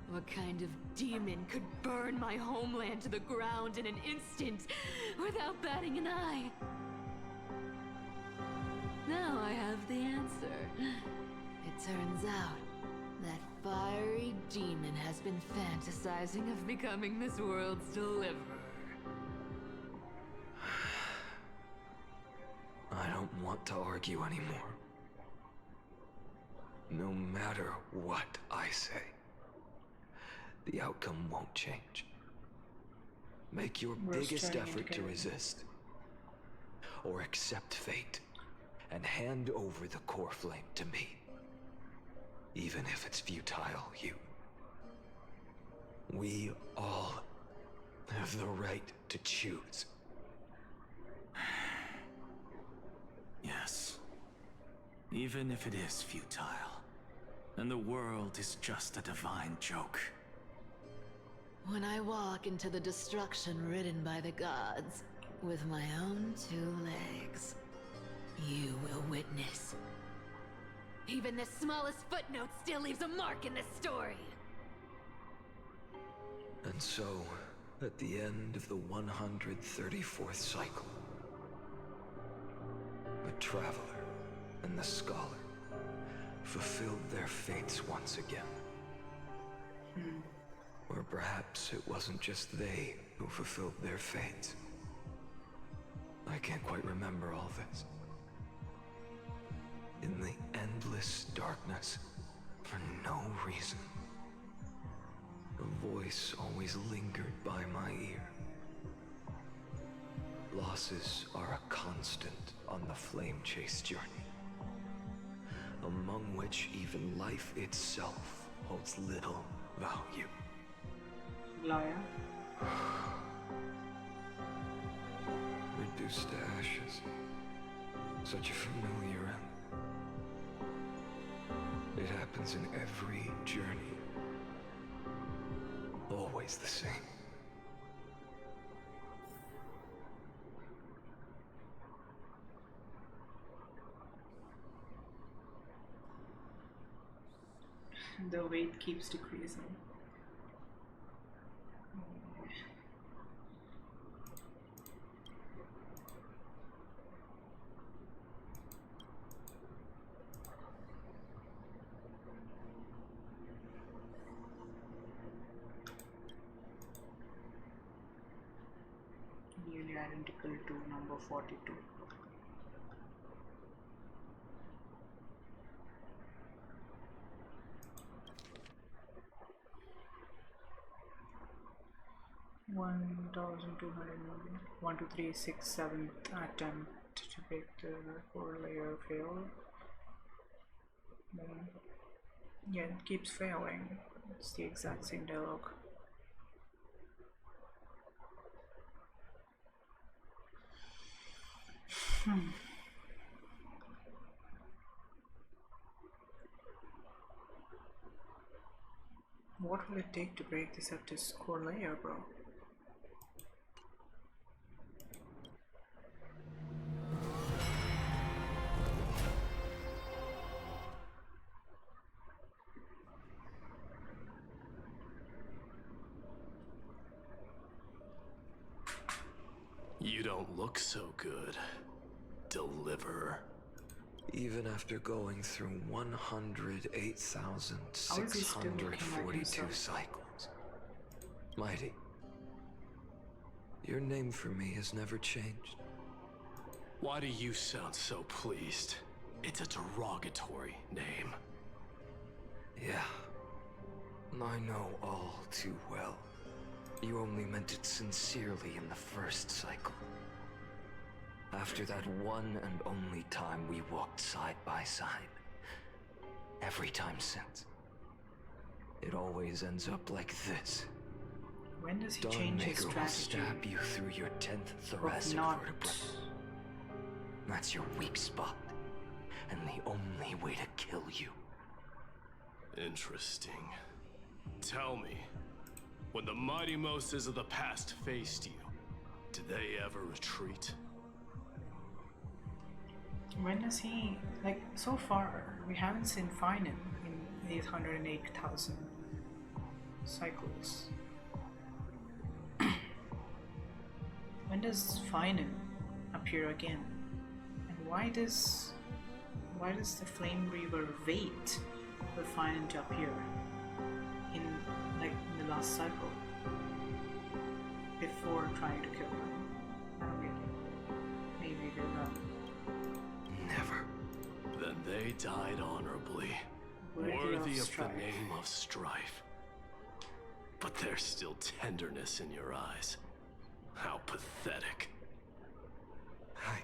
what kind of demon could burn my homeland to the ground in an instant without batting an eye? Now I have the answer. It turns out that fiery demon has been fantasizing of becoming this world's deliverer. I don't want to argue anymore. No matter what I say, the outcome won't change. Make your biggest effort to resist, or accept fate, and hand over the core flame to me. Even if it's futile, we all have the right to choose. Yes. Even if it is futile, and the world is just a divine joke. When I walk into the destruction ridden by the gods, with my own 2 legs, you will witness. Even the smallest footnote still leaves a mark in this story. And so, at the end of the 134th cycle, the Traveler and the Scholar fulfilled their fates once again. Or perhaps it wasn't just they who fulfilled their fates. I can't quite remember all this. In the endless darkness, for no reason, a voice always lingered by my ear. Losses are a constant on the flame chase journey, among which even life itself holds little value. Liar. Reduced to ashes. Such a familiar end. It happens in every journey. Always the same. The weight keeps decreasing. Nearly identical to number 42. 1,200. 1, 2, 3, 6, 7th attempt to break the core layer failed. Yeah, it keeps failing. It's the exact same dialogue. What will it take to break the Septus core layer, bro? You don't look so good, Deliverer. Even after going through 108,642 cycles. Mighty, your name for me has never changed. Why do you sound so pleased? It's a derogatory name. Yeah, I know all too well. You only meant it sincerely in the first cycle. After that one and only time we walked side by side. Every time since. It always ends up like this. When does he change his strategy? Will stab you through your 10th thoracic vertebra. That's your weak spot. And the only way to kill you. Interesting. Tell me, when the mighty Moses of the past faced you, did they ever retreat? When does he, like, so far, we haven't seen phainon in these 108,000 cycles. When does phainon appear again? And why does the Flame Reaver wait for phainon to appear in the last cycle before trying to kill them? I don't get it. Maybe they're not. Never. Then they died honorably, worthy of the name of strife. But there's still tenderness in your eyes. How pathetic. I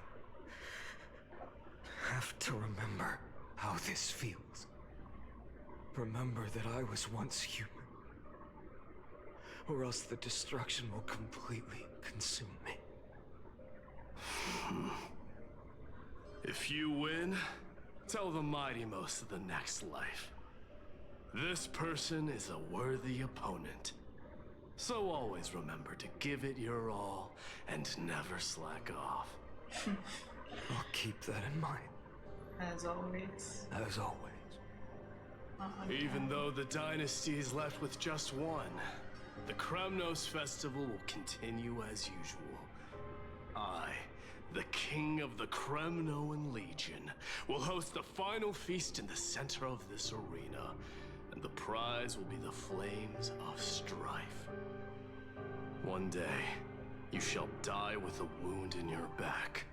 have to remember how this feels. Remember that I was once human. Or else the destruction will completely consume me. If you win, tell the mighty most of the next life. This person is a worthy opponent. So always remember to give it your all and never slack off. I'll keep that in mind. As always. As always. Even though the dynasty is left with just one, the Kremnos festival will continue as usual. I, the king of the Kremnoan Legion, will host the final feast in the center of this arena, and the prize will be the flames of strife. One day, you shall die with a wound in your back.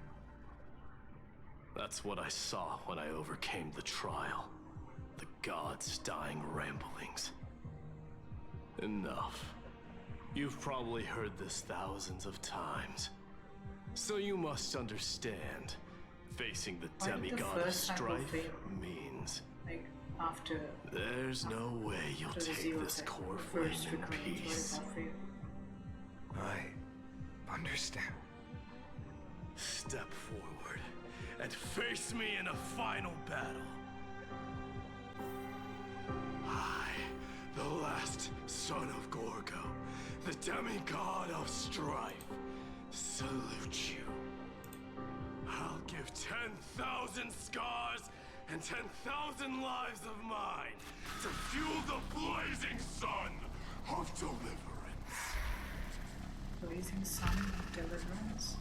That's what I saw when I overcame the trial. The gods' dying ramblings. Enough. You've probably heard this thousands of times. So you must understand, facing the demigod of strife means... after... There's no way you'll take this core flame in peace. I understand. Step forward and face me in a final battle. I, the last son of Gorgo, the demigod of strife, salute you. I'll give 10,000 scars and 10,000 lives of mine to fuel the blazing sun of deliverance. Blazing sun of deliverance?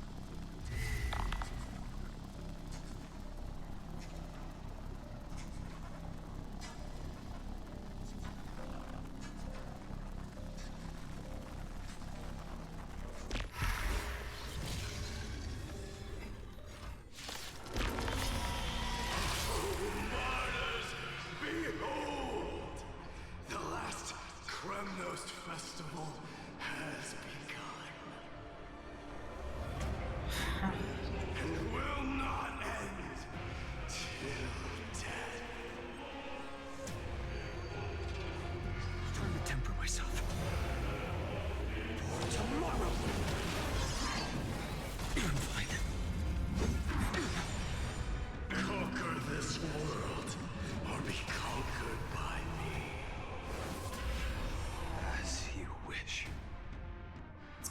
Behold! The last Kremnos festival has begun.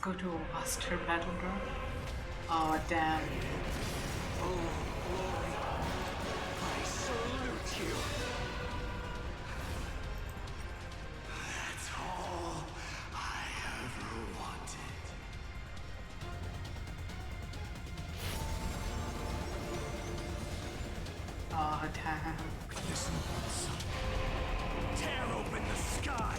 go to a master battleground. Oh damn. Oh, glory. I salute you. That's all I ever wanted. Oh damn. Listen, son. Tear open the sky.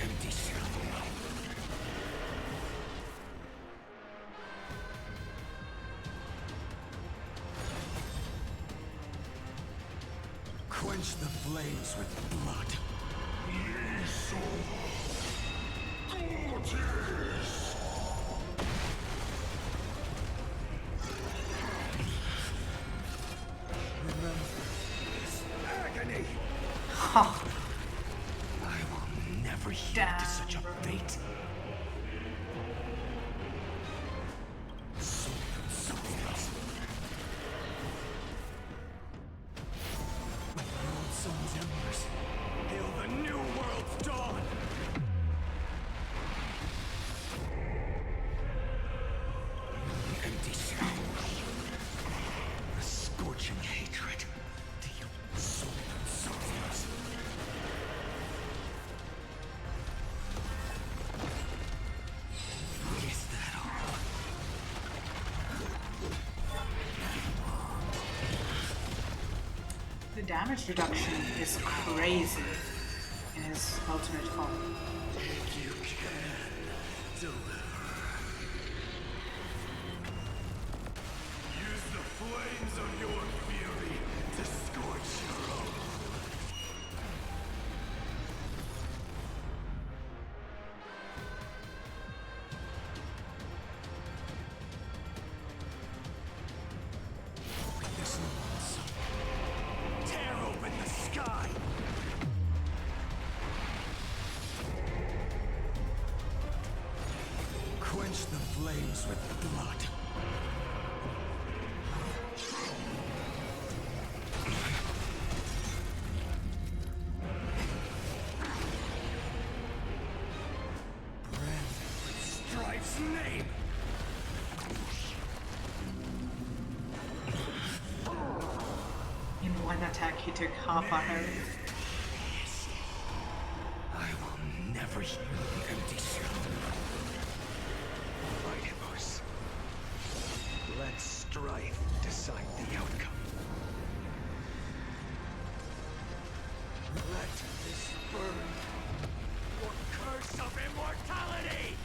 Empty shell. Quench the flames with blood. Remember this agony. Ha. I will never yield to such a fate. With my own son's embers, hail the new world's dawn. Empty shell. A scorching hatred. The soul that suffers. Is that all? The damage reduction is crazy in his ultimate form. You can deliver. Use the flames of your fury to scorch your own. With this sun, tear open the sky. Quench the flames with blood. Brand Strife's name. In one attack, he took half a health. I will never hear the empty shell. Mightyverse. Let strife decide the outcome. Let this burn for curse of immortality!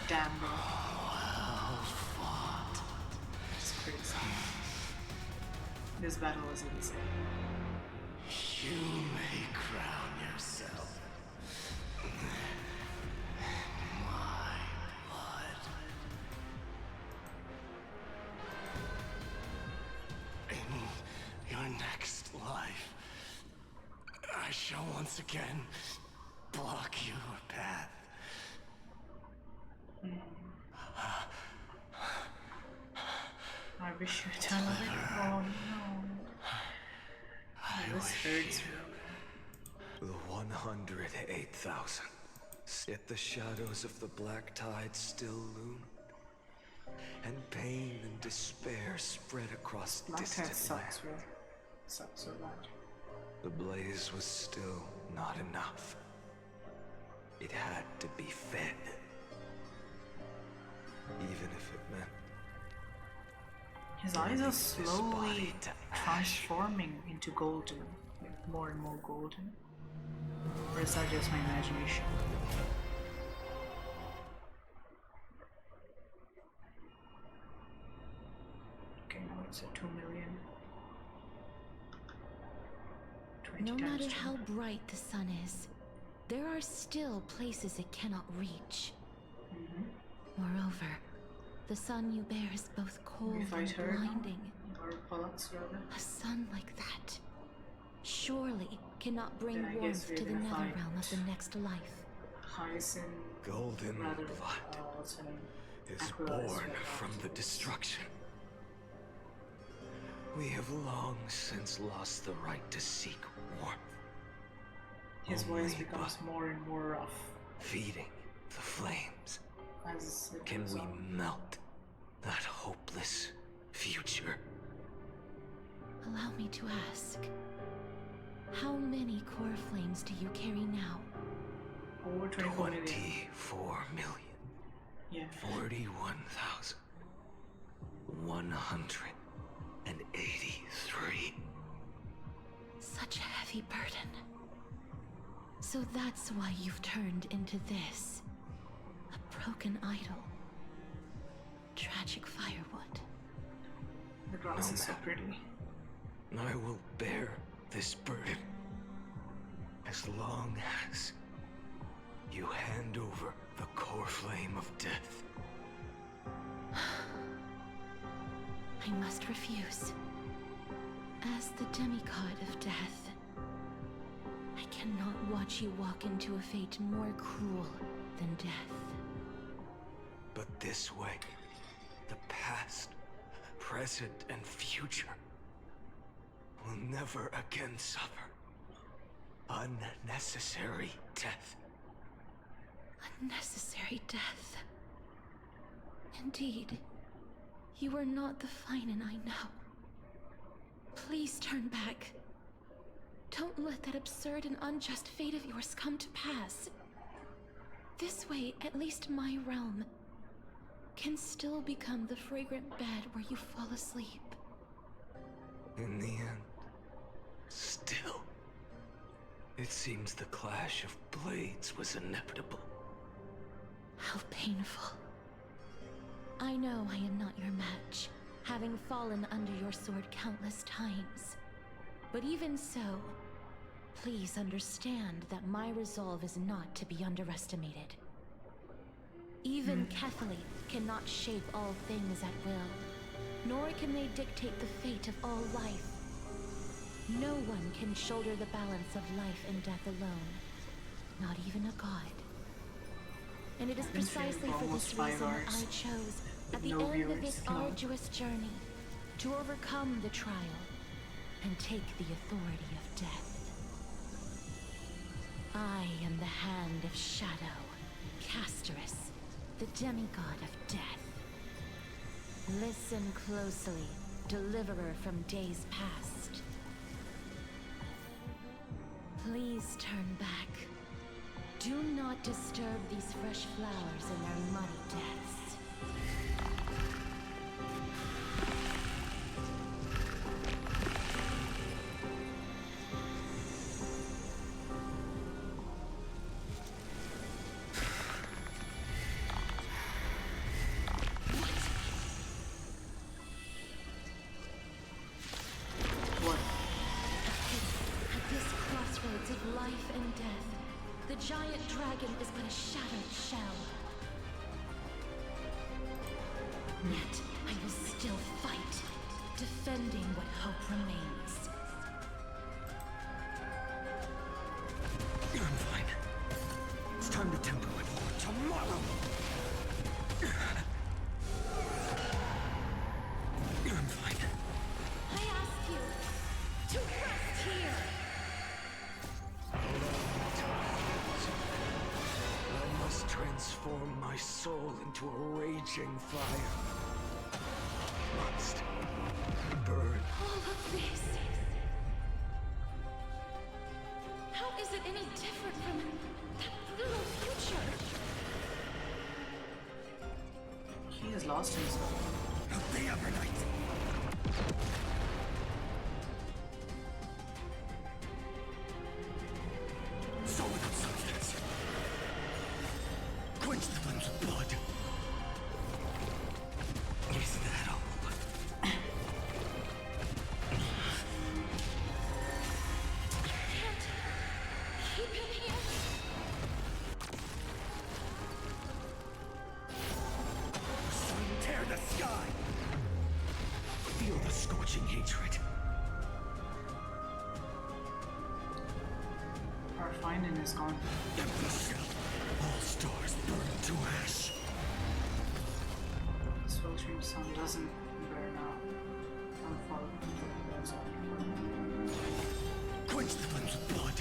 Damn, bro. Well fought. It's crazy. This battle was insane. You may crown yourself my blood. In your next life, I shall once again block your path. I wish you eternally. Oh no. This hurts me. The 108,000. Yet the shadows of the black tide still loomed, and pain and despair spread across Black distant Tide land. sucks, bro. Sucks so bad. The blaze was still not enough. It had to be fed. Even if it meant His eyes are burning this slowly body to transforming into golden, like more and more golden. Or is that just my imagination? Okay, now it's at 2 million. 20 No times matter 2. how bright the sun is, there are still places it cannot reach. Moreover, the sun you bear is both cold We fight and her now? blinding. Or Pollux, rather. A sun like that surely cannot bring Then I guess warmth we're to the gonna nether fight. realm of the next life. Hyacinth, Golden rather, blood is Aquila born from the destruction. We have long since lost the right to seek warmth. His Only voice becomes by more and more rough feeding the flames as it can goes we on. melt that hopeless future. Allow me to ask, how many core flames do you carry now? Over 24 million. 24 million. Yeah. 41,183. Such a heavy burden. So that's why you've turned into this. A broken idol. Tragic firewood. The grass is so pretty. I will bear this burden as long as you hand over the core flame of death. I must refuse. As the demigod of death, I cannot watch you walk into a fate more cruel than death. But this way, the past, present, and future will never again suffer unnecessary death. Unnecessary death. Indeed, you are not the phainon I know. Please turn back. Don't let that absurd and unjust fate of yours come to pass. This way, at least my realm can still become the fragrant bed where you fall asleep. In the end, still, it seems the clash of blades was inevitable. How painful. I know I am not your match, having fallen under your sword countless times. But even so, please understand that my resolve is not to be underestimated. Even Kefali cannot shape all things at will, nor can they dictate the fate of all life. No one can shoulder the balance of life and death alone, not even a god. And it is precisely for this reason I chose, at the end of this arduous journey, to overcome the trial and take the authority of death. I am the Hand of Shadow, Casterus, the demigod of death. Listen closely, deliverer from days past. Please turn back. Do not disturb these fresh flowers in their muddy deaths. Life and death. The giant dragon is but a shattered shell. Yet I will still fight, defending what hope remains. I'm fine. It's time to temper it for tomorrow. I'm fine. I ask you to rest here. I must transform my soul into a raging fire. Must burn. All of this. How is it any different from that brutal future? He has lost himself. A day overnight. Soul without substance. Quench the flames of blood. Is that all? Keep him here. Sun tear the sky. Feel the scorching hatred. Our phainon is gone. Empty shell. All stars burn to ash. Sweltering sun doesn't burn out. I'll follow those up. Quench the flames with blood.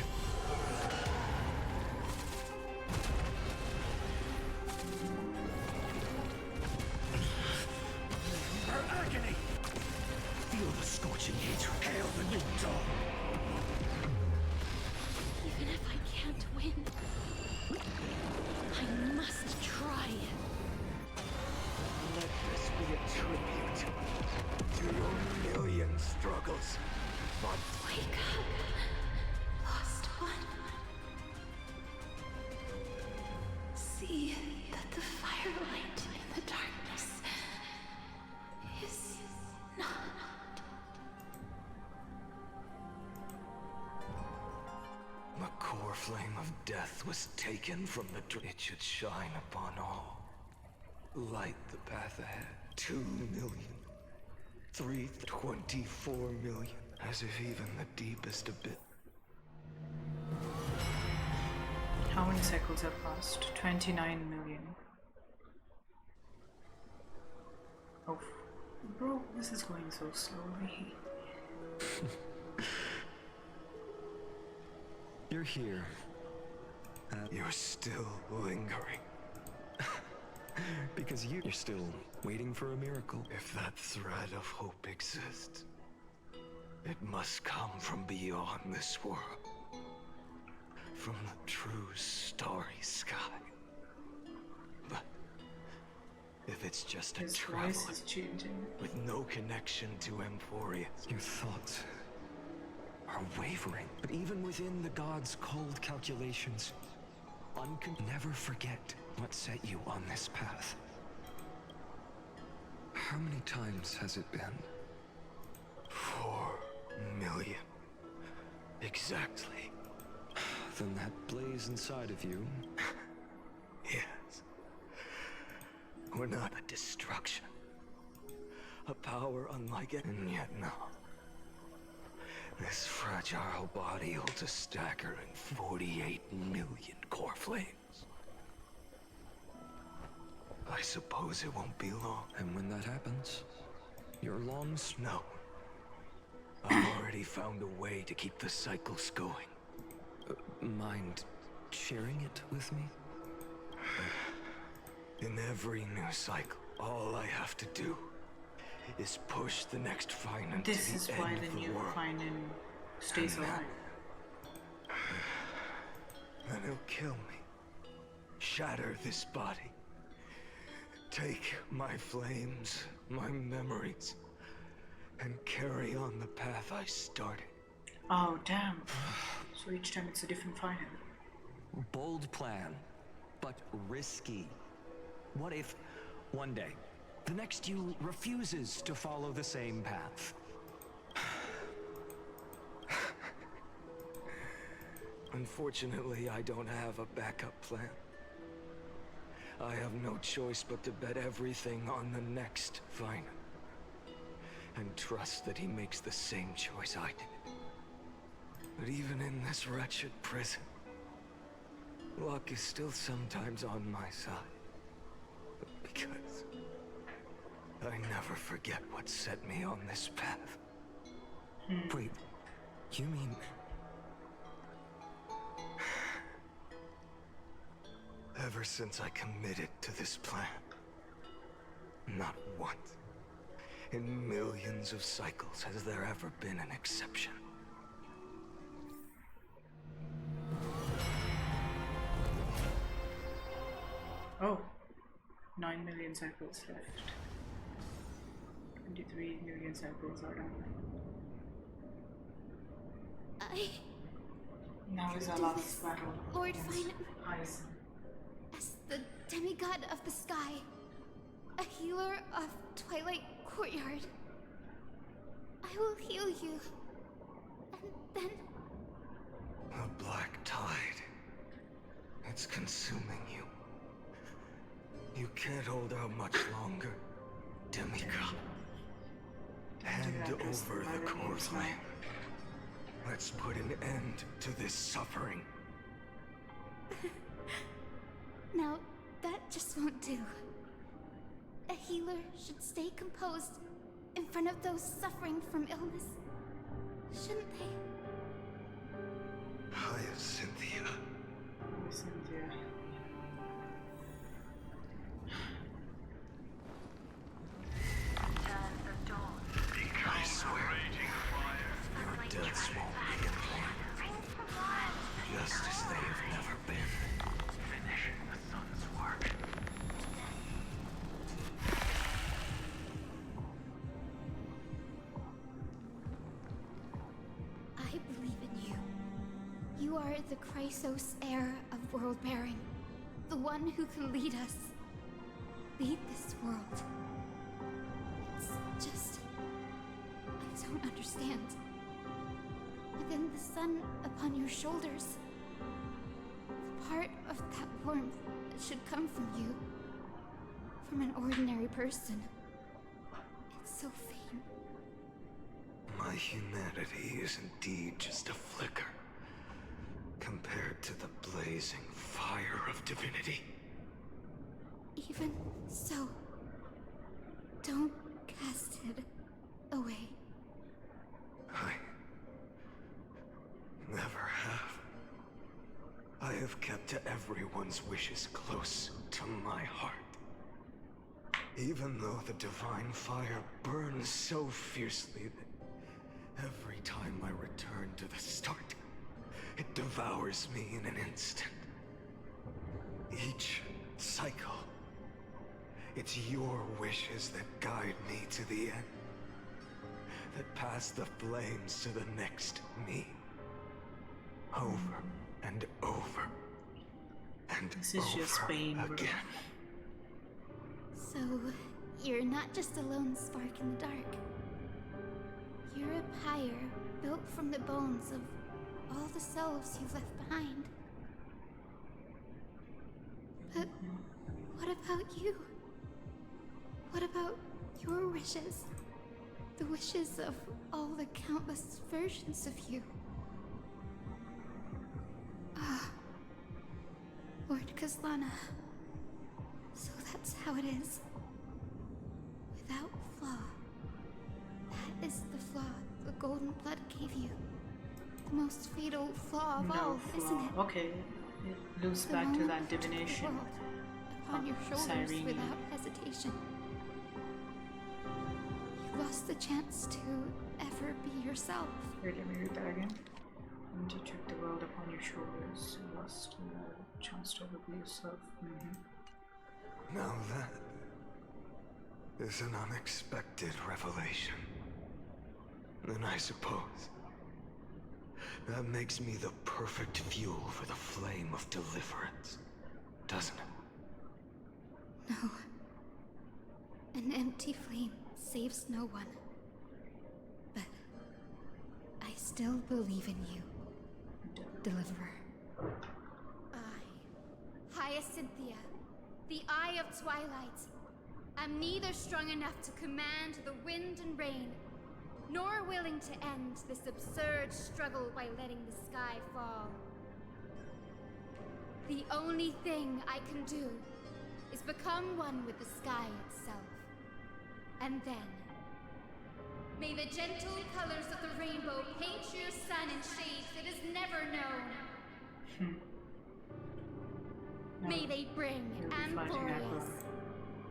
Her agony! Feel the scorching heat. Hail the new dawn. Even if I can't win, I must try. Let this be a tribute to your million struggles. But wake up, lost one. See that the firelight in the darkness is not. The core flame of death was taken from the it should shine upon all. Light the path ahead. 2 million. 324 million. As if even the deepest abyss. How many cycles have passed? 29 million. Oh, bro, this is going so slowly. You're here. You're still lingering. Because you're still waiting for a miracle. If that thread of hope exists, it must come from beyond this world. From the true starry sky. But if it's just a traveler with no connection to Emphorius, your thoughts are wavering. But even within the gods' cold calculations, never forget what set you on this path. How many times has it been? 4 million. Exactly. Then that blaze inside of you... Yes. We're not a destruction. A power unlike it. And yet no. This fragile body holds a staggering 48 million core flames. I suppose it won't be long. And when that happens, your lungs... No. I've already found a way to keep the cycles going. Mind sharing it with me? In every new cycle, all I have to do is push the next phainon to the end of the world. This is why the new phainon stays alive. Then he'll kill me. Shatter this body. Take my flames, my memories, and carry on the path I started. Oh, damn. So each time it's a different phainon. Bold plan, but risky. What if, one day, the next you refuses to follow the same path? Unfortunately, I don't have a backup plan. I have no choice but to bet everything on the next phainon. And trust that he makes the same choice I did. But even in this wretched prison, luck is still sometimes on my side. Because I never forget what set me on this path. Wait, you mean... Ever since I committed to this plan, not once, in millions of cycles, has there ever been an exception. Oh, 9 million cycles left. 23 million cycles are done. Now is our last battle. Lord Phainon, Eyes. as the demigod of the sky, a healer of Twilight Courtyard, I will heal you. And then... The black tide. It's consuming you. You can't hold out much longer, demigod. Hand over the core flame. Let's put an end to this suffering. Now, that just won't do. A healer should stay composed in front of those suffering from illness. Shouldn't they? Hyacinthia. Cynthia. I swear, your deaths won't be in vain. Just as they have never been. Finish the sun's work. I believe in you. You are the Chrysos heir of world bearing. The one who can lead us. Lead this world. It's just... I don't understand. Within the sun upon your shoulders, the part of that warmth that should come from you, from an ordinary person, it's so faint. My humanity is indeed just a flicker, compared to the blazing fire of divinity. Even so, don't cast it away. I never have. I have kept everyone's wishes close to my heart. Even though the divine fire burns so fiercely that every time I return to the start, it devours me in an instant. Each cycle, it's your wishes that guide me to the end. That pass the flames to the next me. Over and over. And this is just pain, bro. again. So, you're not just a lone spark in the dark. You're a pyre built from the bones of all the selves you've left behind. But what about you? What about your wishes? The wishes of all the countless versions of you. Ah, Lord Kazlana. So that's how it is. Without flaw. That is the flaw the golden blood gave you. The most fatal flaw of all, isn't it? Okay, it loops back to that divination upon your shoulders Cyrene. without hesitation. You lost the chance to ever be yourself. Wait, let me read that again. And to check the world upon your shoulders. You lost the chance to ever be yourself. Now that is an unexpected revelation. Then I suppose that makes me the perfect fuel for the flame of deliverance, doesn't it? No. An empty flame saves no one. But I still believe in you, Deliverer. I, Hyacinthia, the Eye of Twilight, am neither strong enough to command the wind and rain, nor willing to end this absurd struggle by letting the sky fall. The only thing I can do is become one with the sky itself. And then, may the gentle colors of the rainbow paint your sun in shades it has never known. May they bring Amphorius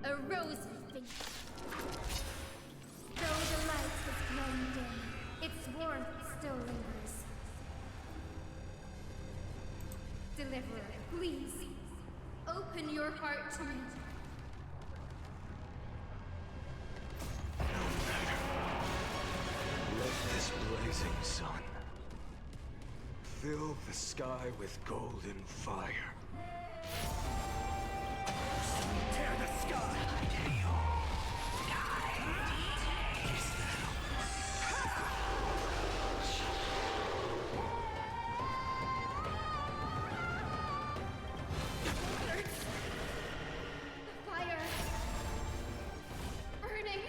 a rosy face. Though the light has grown dim, its warmth still lingers. Deliverer, please, open your heart to me. Let this blazing sun fill the sky with golden fire. Tear the sky! Fire! Burning!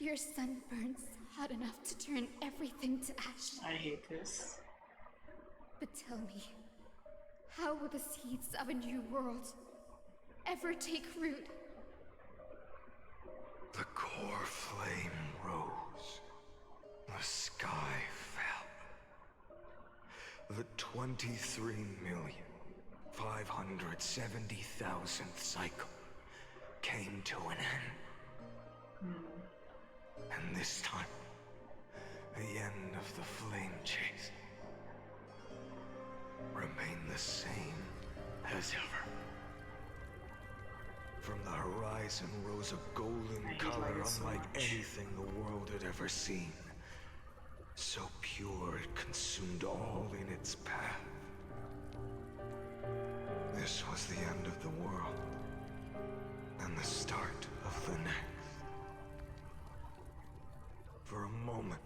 your sun burns hot enough to turn everything to ash. I hate this. But tell me, how will the seeds of a new world ever take root? The core flame rose. The sky fell. The 23,570,000th cycle came to an end. And this time, the end of the flame chase remained the same as ever. From the horizon rose a golden color unlike anything the world had ever seen. So pure it consumed all in its path. This was the end of the world, and the start of the next. For a moment,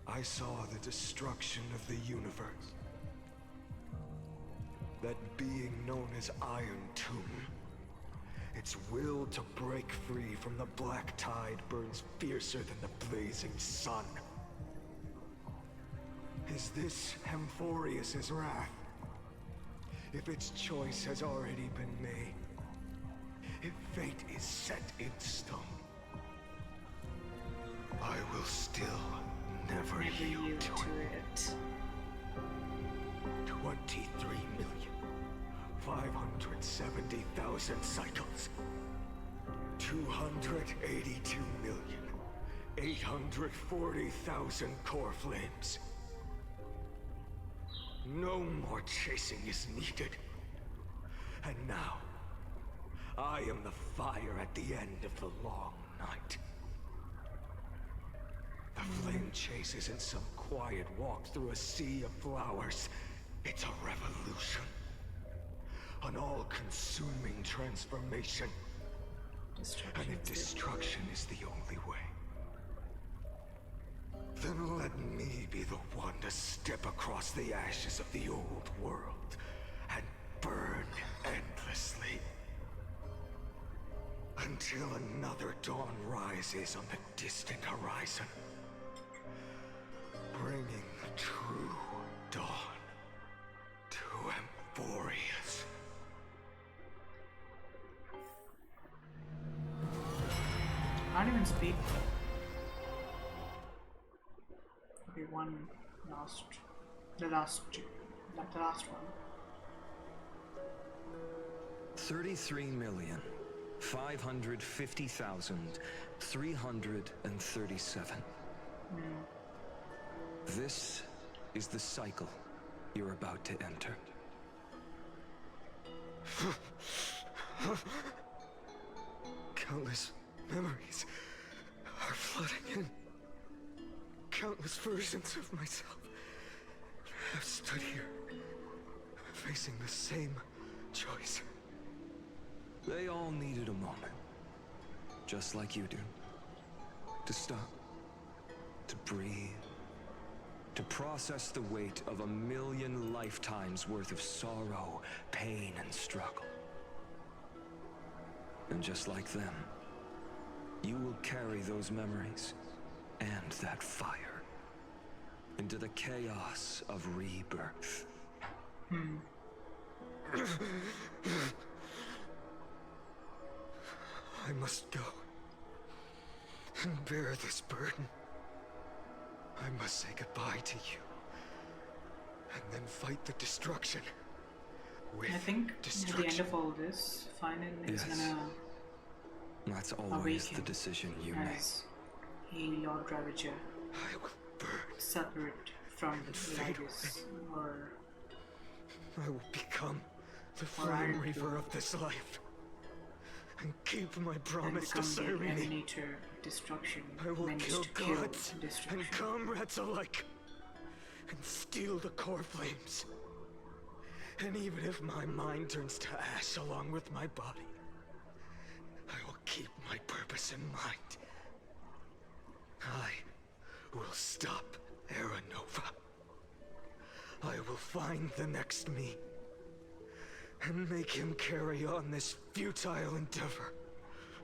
I saw the destruction of the universe. That being known as Iron Tomb, its will to break free from the black tide burns fiercer than the blazing sun. Is this Amphorius's wrath? If its choice has already been made, if fate is set in stone, I will still never yield to it. 23,570,000 cycles. 282,840,000 core flames. No more chasing is needed. And now, I am the fire at the end of the long night. The flame chase isn't some quiet walk through a sea of flowers. It's a revolution. An all-consuming transformation. And if destruction is the only way, then let me be the one to step across the ashes of the old world and burn endlessly. Until another dawn rises on the distant horizon, bringing the true dawn to Amphorius. Can't even speak. Okay, one last, the last one. 33,550,337. This is the cycle you're about to enter. Countless memories are flooding in. Countless versions of myself have stood here, facing the same choice. They all needed a moment, just like you do. To stop, to breathe, to process the weight of 1,000,000 lifetimes worth of sorrow, pain, and struggle. And just like them, you will carry those memories and that fire into the chaos of rebirth. I must go and bear this burden. I must say goodbye to you, and then fight the destruction with I think at destruction. the end of all this, phainon is gonna That's always the awaken decision you make. as a Lord Ravager, I will burn separate from and the fade Riders, or I will become the Or flame Iron reaver of this life, and keep my then promise to become the Cyrene. emanator of destruction, I will meant kill to kill gods destruction. and comrades alike, and steal the core flames. And even if my mind turns to ash along with my body, I will keep my purpose in mind. I will stop Era Nova. I will find the next me, and make him carry on this futile endeavor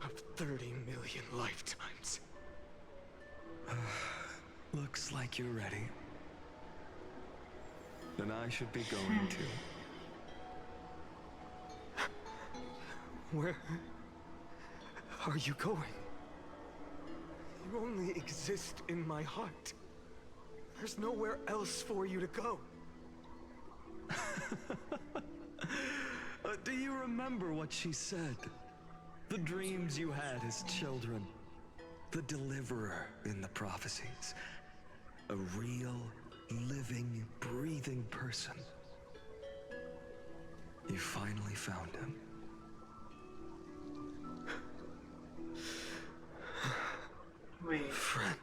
of 30 million lifetimes. Looks like you're ready. Then I should be going too. Where are you going? You only exist in my heart. There's nowhere else for you to go. Do you remember what she said? The dreams you had as children. The deliverer in the prophecies. A real, living, breathing person. You finally found him. Wait. Friend.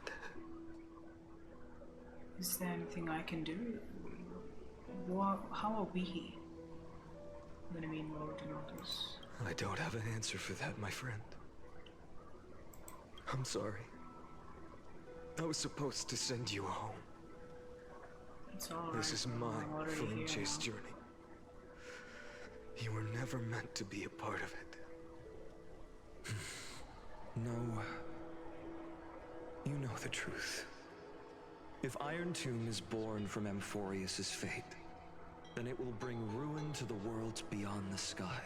Is there anything I can do? How are we gonna be involved in all this? I don't have an answer for that, my friend. I'm sorry. I was supposed to send you home. It's all This right. is my I'm already phone here chase now. journey. You were never meant to be a part of it. No. You know the truth. If Iron Tomb is born from Amphorius' fate, then it will bring ruin to the worlds beyond the sky.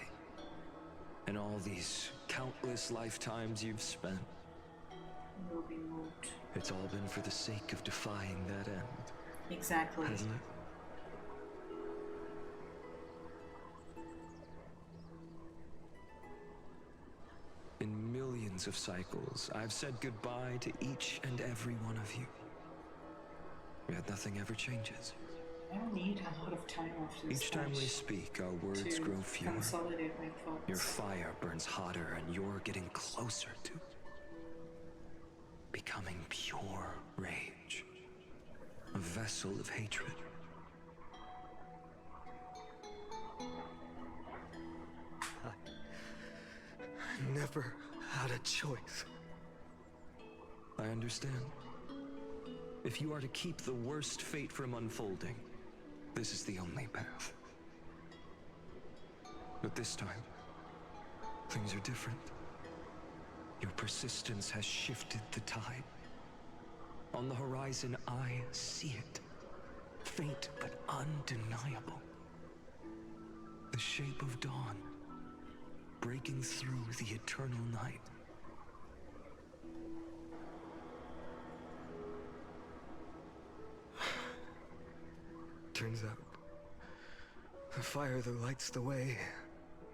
And all these countless lifetimes you've spent, Will be moved. it's all been for the sake of defying that end. Exactly. Hasn't it? In millions of cycles, I've said goodbye to each and every one of you. Yet nothing ever changes. I don't need a lot of time after this Each time we match speak, our words to grow fewer. consolidate my thoughts. Your fire burns hotter, and you're getting closer to becoming pure rage. A vessel of hatred. I never had a choice. I understand. If you are to keep the worst fate from unfolding, this is the only path. But this time, things are different. Your persistence has shifted the tide. On the horizon, I see it. Faint but undeniable. The shape of dawn, breaking through the eternal night. Turns out, the fire that lights the way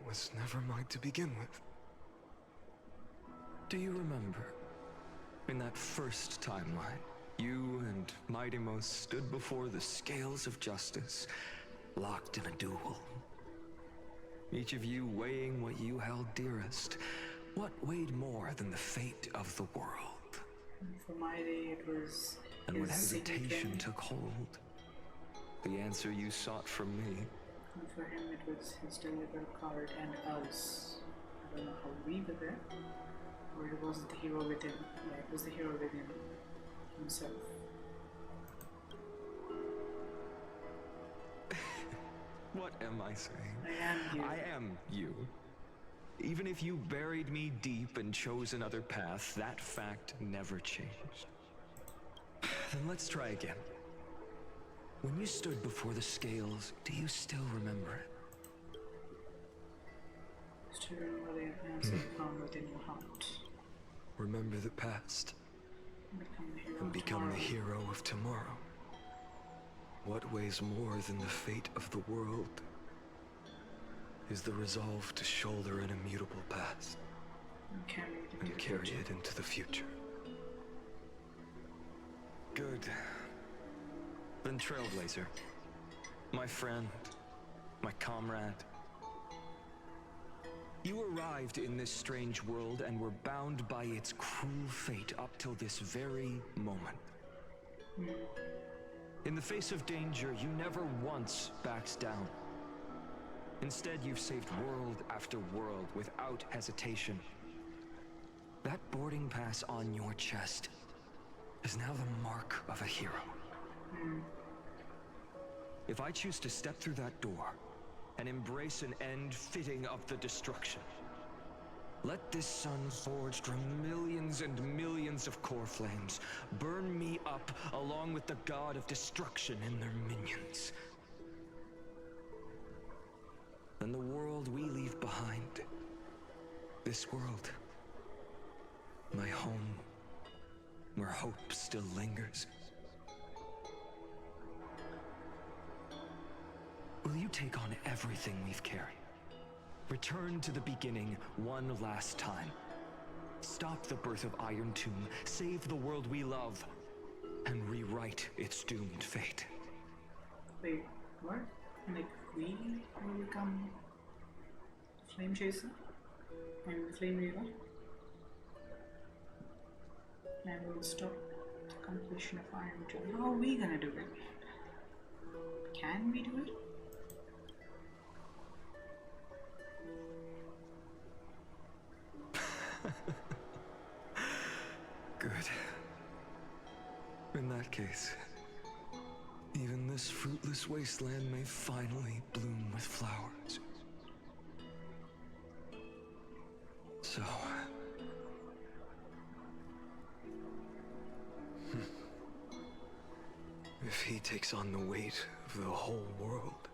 was never mine to begin with. Do you remember, in that first timeline, you and Mightymost stood before the scales of justice, locked in a duel? Each of you weighing what you held dearest. What weighed more than the fate of the world? For my day, it was. And when his hesitation significant- took hold, the answer you sought from me. And for him, it was his deliver card and us. I don't know how we were there, or it wasn't the hero within. Yeah, it was the hero within himself. What am I saying? I am you. I am you. Even if you buried me deep and chose another path, that fact never changed. Then let's try again. When you stood before the scales, do you still remember it? Still remember the answer you found within your heart. Remember the past Become the hero and become the tomorrow. hero of tomorrow. What weighs more than the fate of the world is the resolve to shoulder an immutable past And carry it into and the carry future. it into the future. Good. Then Trailblazer, my friend, my comrade, you arrived in this strange world and were bound by its cruel fate up till this very moment. In the face of danger, you never once backed down. Instead, you've saved world after world without hesitation. That boarding pass on your chest is now the mark of a hero. If I choose to step through that door and embrace an end fitting of the destruction, Let this sun forged from millions and millions of core flames burn me up along with the god of destruction and their minions. And the world we leave behind, this world, my home, where hope still lingers. Will you take on everything we've carried? Return to the beginning one last time. Stop the birth of Iron Tomb, save the world we love, and rewrite its doomed fate. Wait, what? Like, we will become Flame Chaser? And Flame Reaver? And we'll stop the completion of Iron Tomb. How are we gonna do it? Can we do it? Good. In that case, even this fruitless wasteland may finally bloom with flowers. So... if he takes on the weight of the whole world,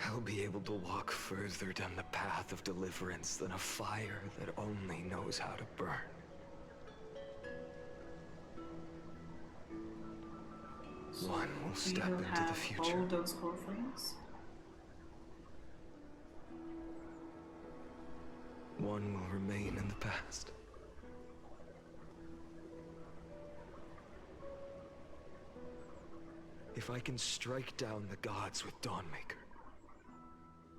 I'll be able to walk further down the path of deliverance than a fire that only knows how to burn. So one will step will into have the future. All those core flames? One will remain in the past. If I can strike down the gods with Dawnmaker,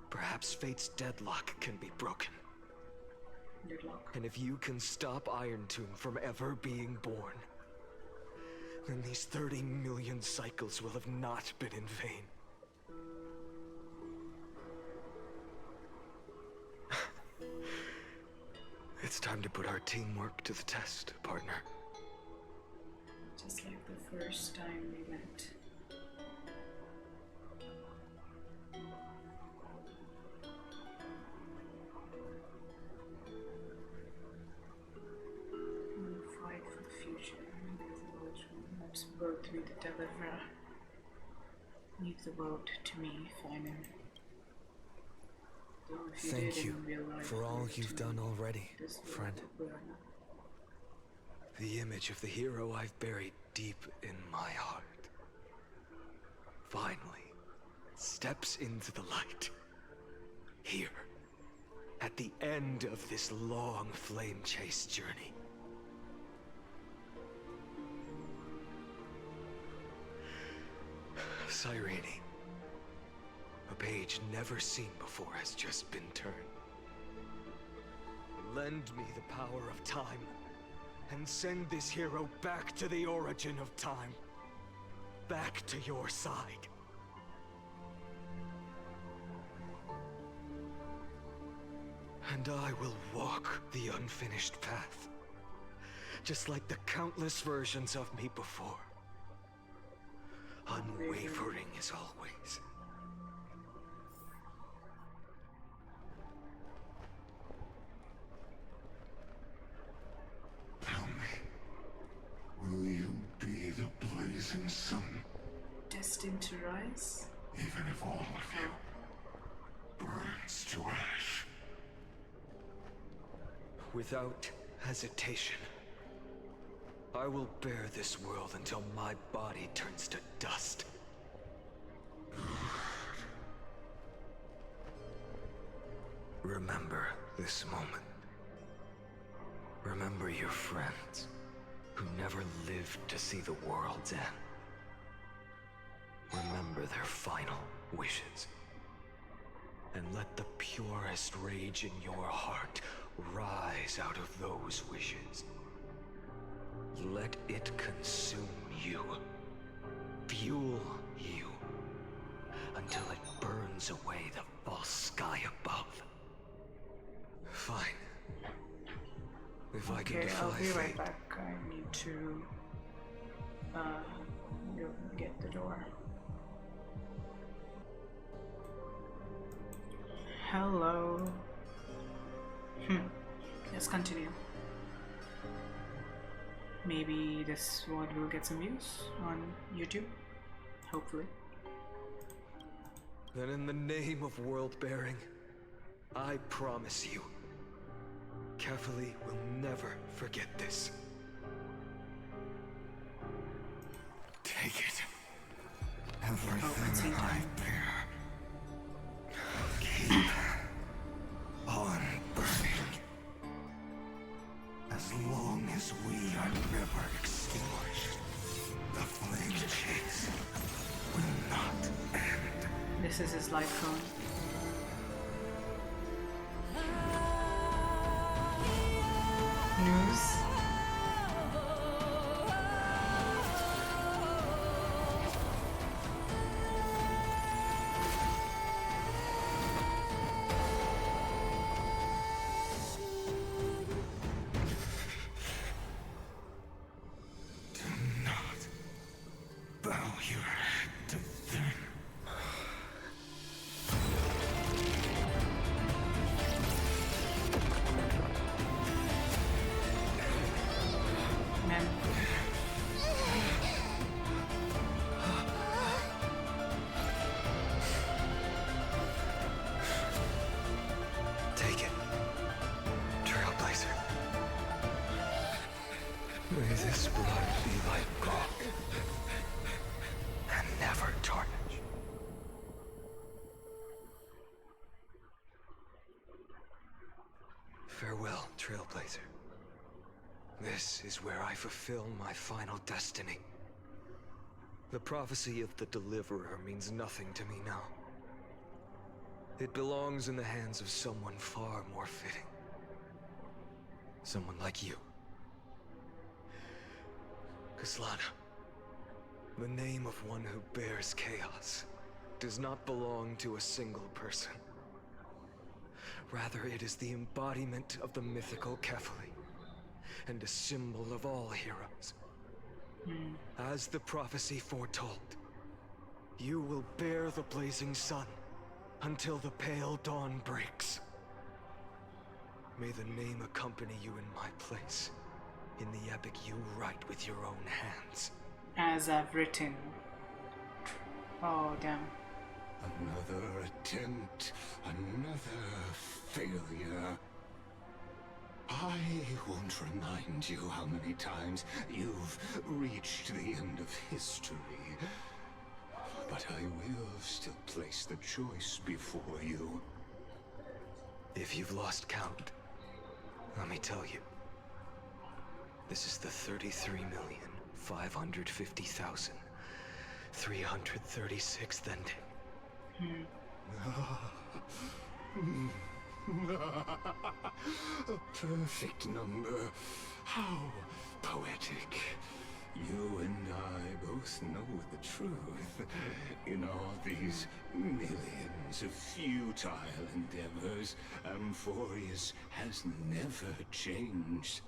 perhaps fate's deadlock can be broken. Deadlock. And if you can stop Iron Tomb from ever being born, then these 30 million cycles will have not been in vain. It's time to put our teamwork to the test, partner. Just like the first time we met. We'll fight for the future. Let's both be the deliverer. Leave the world to me, phainon. Thank you for all you've done already, friend. The image of the hero I've buried deep in my heart finally steps into the light. Here, at the end of this long flame chase journey. Cyrene, a page never seen before has just been turned. Lend me the power of time, and send this hero back to the origin of time. Back to your side. And I will walk the unfinished path, just like the countless versions of me before. Unwavering as always. Tell me, will you be the blazing sun? Destined to rise? Even if all of you burns to ash. Without hesitation, I will bear this world until my body turns to dust. Remember this moment. Remember your friends who never lived to see the world's end. Remember their final wishes. And let the purest rage in your heart rise out of those wishes. Let it consume you, fuel you, until it burns away the false sky above. Fine. If I can defy I'll be right fate. back. I need to go get the door. Hello. Let's continue. Maybe this VOD will get some views on YouTube. Hopefully. Then in the name of world bearing, I promise you, Kefali will never forget this. Take it. Everything I bear. Keep on burning. As long as we are never extinguished, the flame chase will not end. This is his life phone. News. Bow your head to them. Man. Take it, Trailblazer. May this blood be like gold and never tarnish. Farewell, Trailblazer. This is where I fulfill my final destiny. The prophecy of the Deliverer means nothing to me now. It belongs in the hands of someone far more fitting. Someone like you. Kaslana, the name of one who bears chaos does not belong to a single person. Rather, it is the embodiment of the mythical Kefali, and a symbol of all heroes. As the prophecy foretold, you will bear the blazing sun until the pale dawn breaks. May the name accompany you in my place, in the epic you write with your own hands. As I've written. Oh, damn. Another attempt, another failure. I won't remind you how many times you've reached the end of history. But I will still place the choice before you. If you've lost count, let me tell you. This is the 33,550,336th ending. A perfect number. How poetic. You and I both know the truth. In all these millions of futile endeavors, Amphorius has never changed.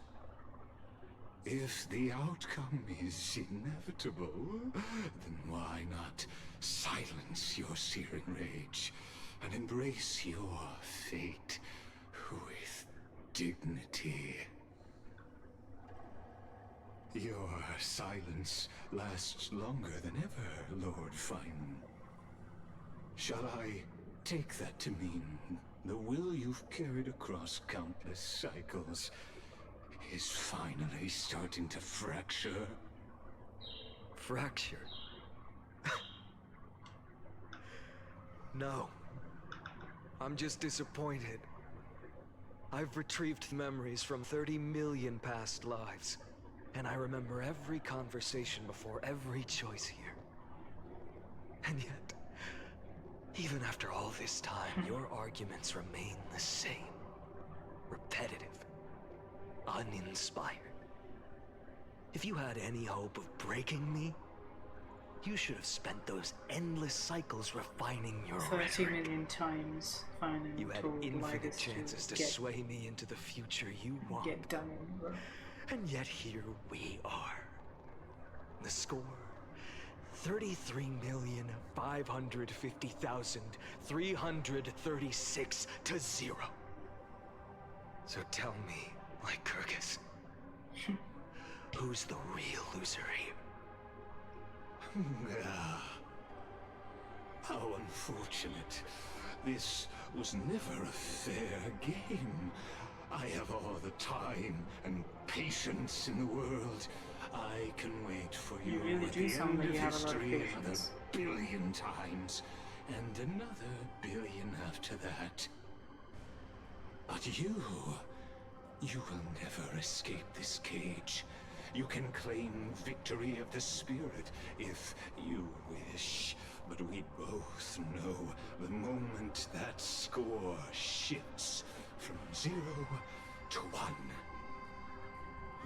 If the outcome is inevitable, then why not silence your searing rage and embrace your fate with dignity? Your silence lasts longer than ever, Lord Phainon. Shall I take that to mean the will you've carried across countless cycles is finally starting to fracture? Fracture? No. I'm just disappointed. I've retrieved memories from 30 million past lives, and I remember every conversation before every choice here. And yet, even after all this time, your arguments remain the same. Repetitive. Uninspired. If you had any hope of breaking me, you should have spent those endless cycles refining your 30 rhetoric. million times Phainon You had told infinite Midas chances to get, sway me into the future you want. get done in, bro. And yet here we are. The score: 33,550,336 to 0. So tell me, Lycurgus, who's the real loser here? How unfortunate. This was never a fair game. I have all the time and patience in the world. I can wait for you, really at do the sound end like of you have a lot of history another patience. billion times, and another billion after that. But you will never escape this cage. You can claim victory of the spirit if you wish. But we both know the moment that score shifts from 0 to 1.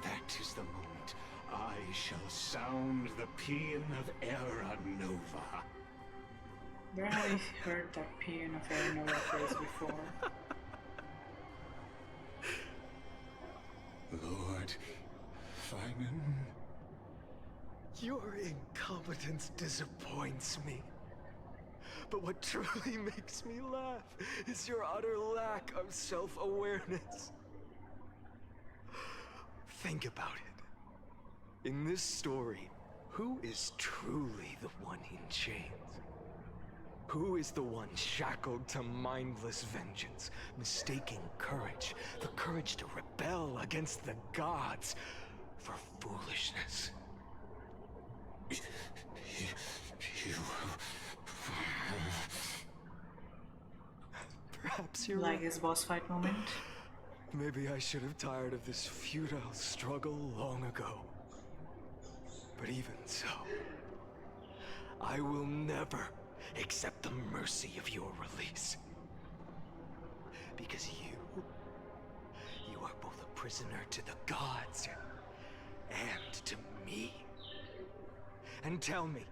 That is the moment I shall sound the paean of Era Nova. Where have I heard that paean of Era Nova phrase before? Lord Phainon? Your incompetence disappoints me. But what truly makes me laugh is your utter lack of self-awareness. Think about it. In this story, who is truly the one in chains? Who is the one shackled to mindless vengeance, mistaking courage, the courage to rebel against the gods, for foolishness? Perhaps you're like right. his boss fight moment. Maybe I should have tired of this futile struggle long ago. But even so, I will never accept the mercy of your release. Because you are both a prisoner to the gods and to me. And tell me,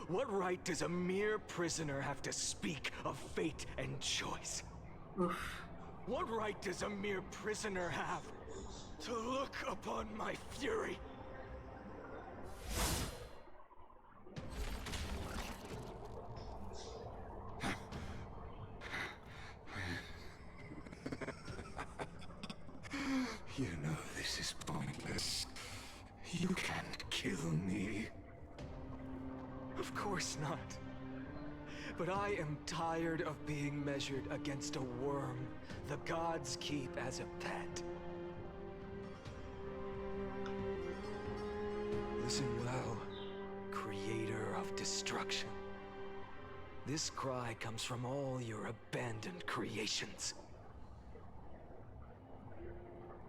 what right does a mere prisoner have to speak of fate and choice? Oof. What right does a mere prisoner have to look upon my fury? You know this is pointless. You can't kill me. Of course not. But I am tired of being measured against a worm the gods keep as a pet. Listen well, creator of destruction. This cry comes from all your abandoned creations.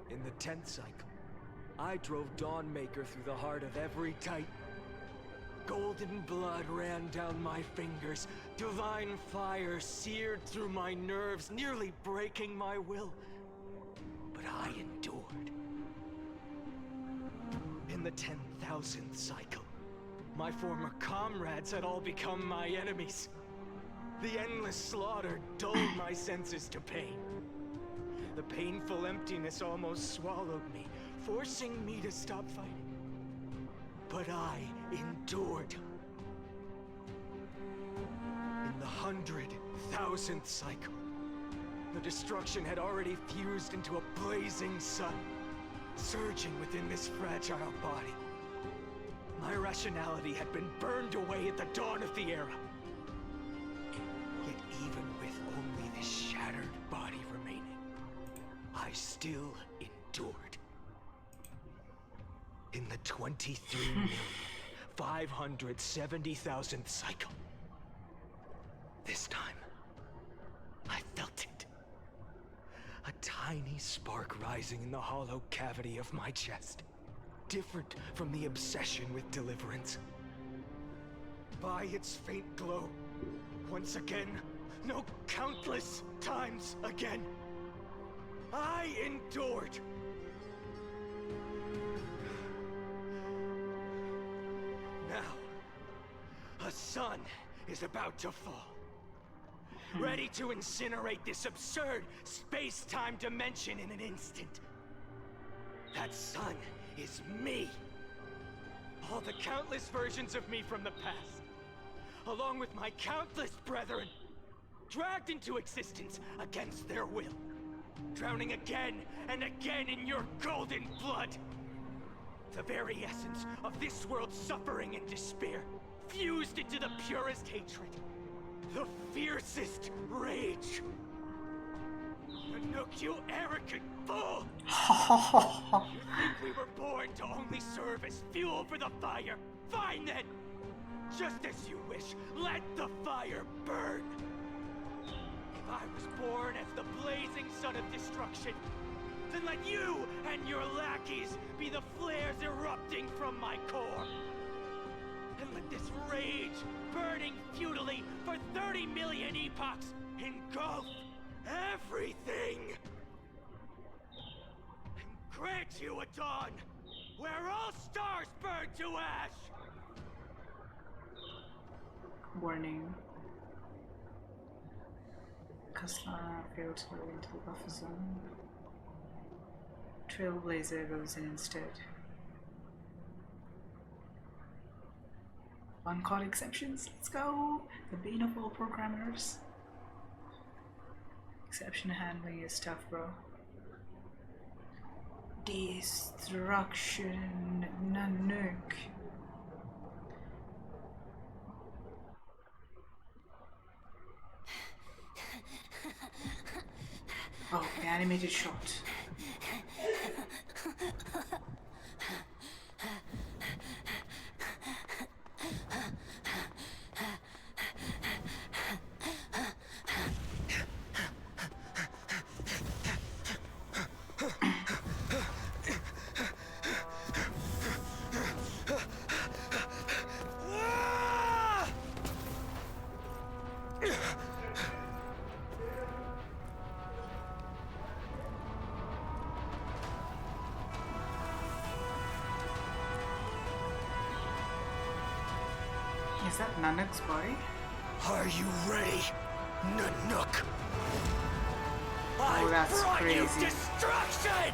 In the 10th cycle, I drove Dawnmaker through the heart of every Titan. Golden blood ran down my fingers, divine fire seared through my nerves, nearly breaking my will. But I endured. In the 10,000th cycle, my former comrades had all become my enemies. The endless slaughter dulled my senses to pain. The painful emptiness almost swallowed me, forcing me to stop fighting. But I endured. In the 100,000th cycle, the destruction had already fused into a blazing sun, surging within this fragile body. My rationality had been burned away at the dawn of the era. Yet even with only this shattered body remaining, I still endured. In the 23,570,000th cycle. This time, I felt it. A tiny spark rising in the hollow cavity of my chest. Different from the obsession with deliverance. By its faint glow, once again, no, countless times again, I endured. Now, a sun is about to fall. Ready to incinerate this absurd space-time dimension in an instant. That sun is me. All the countless versions of me from the past, along with my countless brethren, dragged into existence against their will. drowning again and again in your golden blood. The very essence of this world's suffering and despair, fused into the purest hatred, the fiercest rage. Nanook, you arrogant fool! You think we were born to only serve as fuel for the fire? Fine then! Just as you wish, let the fire burn! If I was born as the blazing sun of destruction, then let you and your lackeys be the flares erupting from my core. And let this rage, burning futilely for 30 million epochs, engulf everything! And grant you a dawn where all stars burn to ash! Warning. Kasla failed to go into the buffer zone. Trailblazer goes in instead. On-call exceptions, let's go! The bane of all programmers. Exception handling is tough, bro. Destruction Nanook. Oh, the animated shot. Is that Nanook's body? Are you ready, Nanook? Oh, that's brought crazy. You destruction!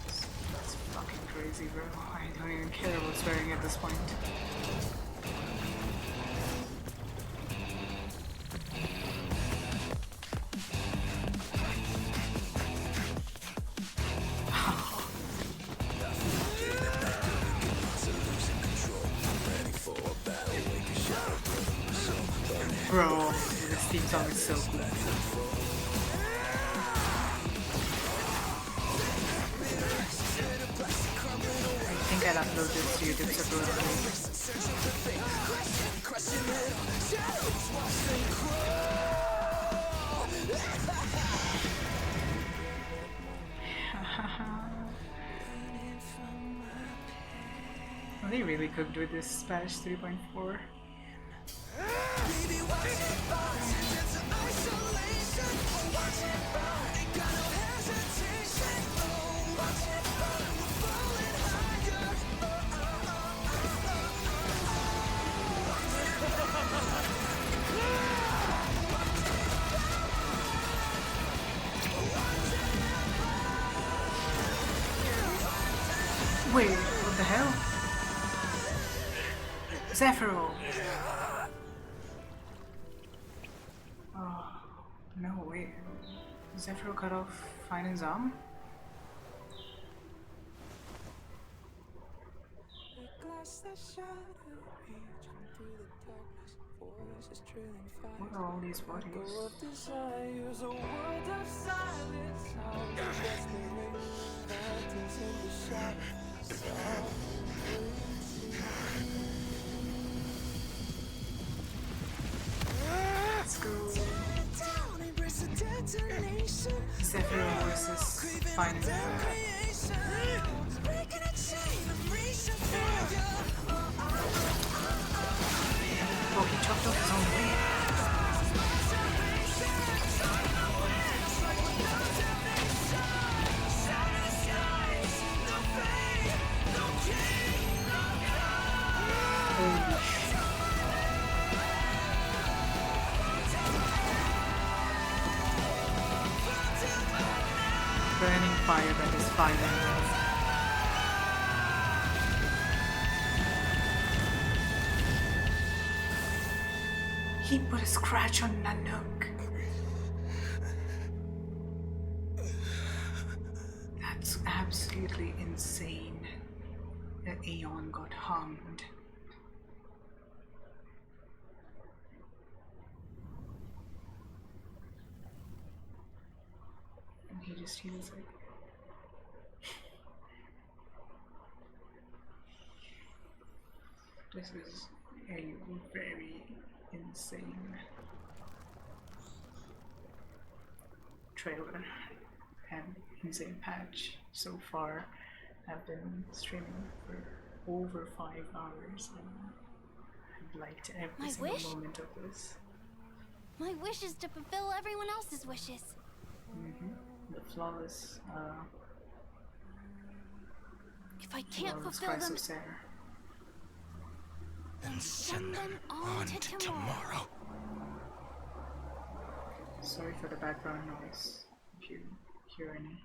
That's fucking crazy, bro. I don't even care what's wearing at this point. Bro, this theme song is so cool. I think I'll upload this to YouTube separately. Are they really cooked with this patch 3.4? Wait, what the hell? Zephyro! Oh, no way. Zephyro cut off Phainon's arm? What are all these bodies? Let's go. Zephyro versus Phainon. Oh, he chopped off his own wing. Holy shit. Burning fire that is Phainon. He put a scratch on Nanook. It's absolutely insane that Aeon got hanged. And he just heals it. This is a very insane trailer and insane patch so far. I've been streaming for over 5 hours and I've liked every single moment of this. My wish is to fulfill everyone else's wishes. The flawless, If I can't fulfill them, then send them on to tomorrow. Sorry for the background noise, if you hear any.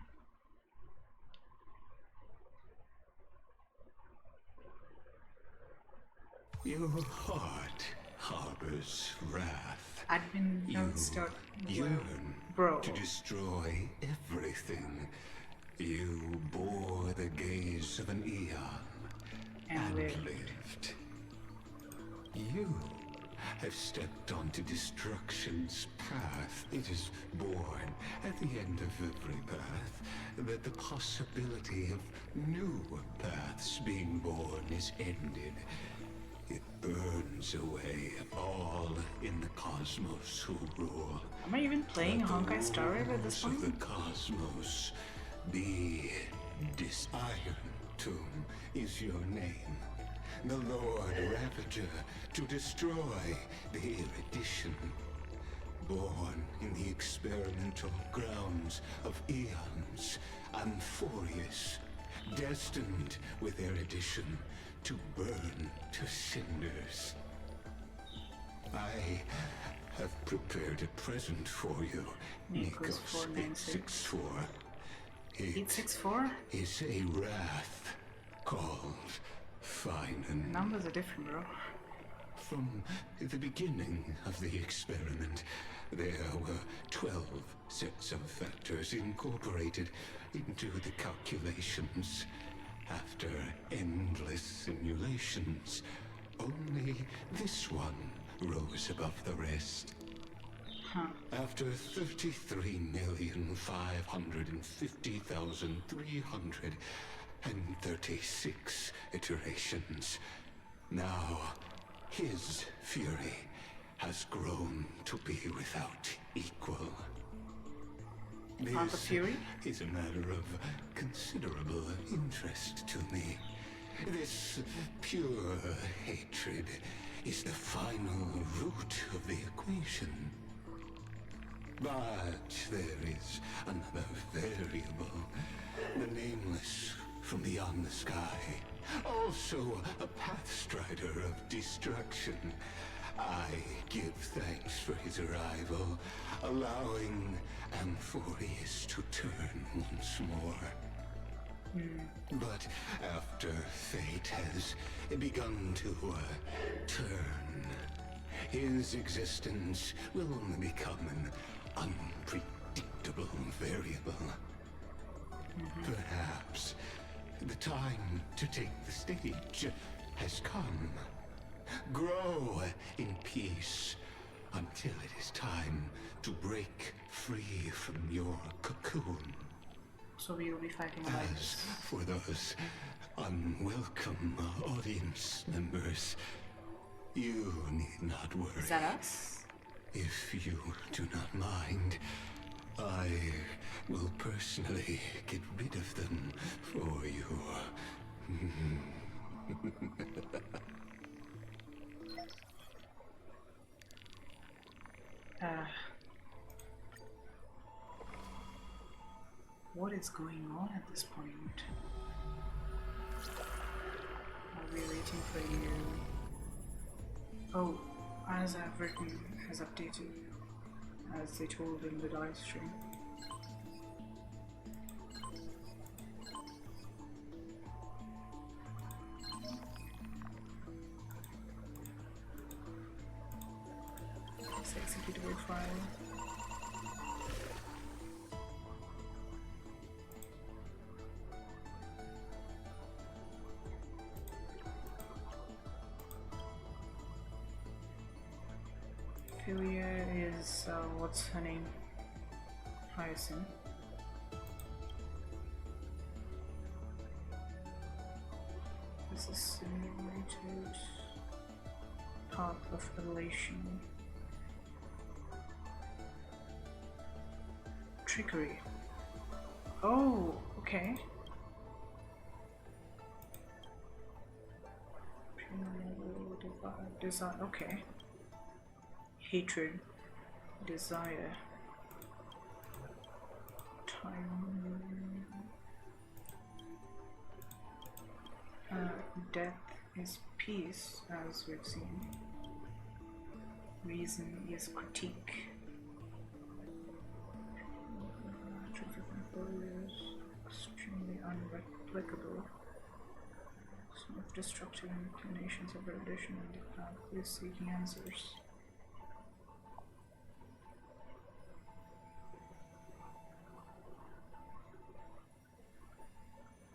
Your heart harbors wrath. Admin notes start. Yearn to destroy everything. You bore the gaze of an eon and lived. You have stepped onto destruction's path. It is born at the end of every path that the possibility of new paths being born is ended. It burns away all in the cosmos who rule. Am I even playing Honkai Star Rail at this point? Of the cosmos be Iron Tomb is your name. The Lord Ravager to destroy the erudition. Born in the experimental grounds of eons, Amphorius, destined with erudition to burn to cinders. I have prepared a present for you, Nikos 864. 864? Is a wrath called phainon. Numbers are different, bro. From the beginning of the experiment, there were 12 sets of factors incorporated into the calculations. After endless simulations, only this one rose above the rest. After 33,550,336 iterations, now his fury has grown to be without equal. This is a matter of considerable interest to me. This pure hatred is the final root of the equation. But there is another variable, the nameless from beyond the sky, also a pathstrider of destruction. I give thanks for his arrival, allowing Amphorius to turn once more. But after fate has begun to turn, his existence will only become an unpredictable variable. Perhaps the time to take the stage has come. Grow in peace until it is time to break free from your cocoon. So we will be fighting As for those unwelcome audience members, you need not worry. Is that us? If you do not mind, I will personally get rid of them for you. What is going on at this point? Are we waiting for you? Oh, as I've written, has updated, as they told in the live stream. It's executable file. Ophelia is, what's her name? Hyacinth. This is simulated path of elation. Trickery. Oh, okay. Desire. Okay. Hatred. Desire. Time. Death is peace, as we've seen. Reason is critique. Truth of employers, extremely unreplicable. Self-destructive inclinations of erudition and devoutly seeking answers.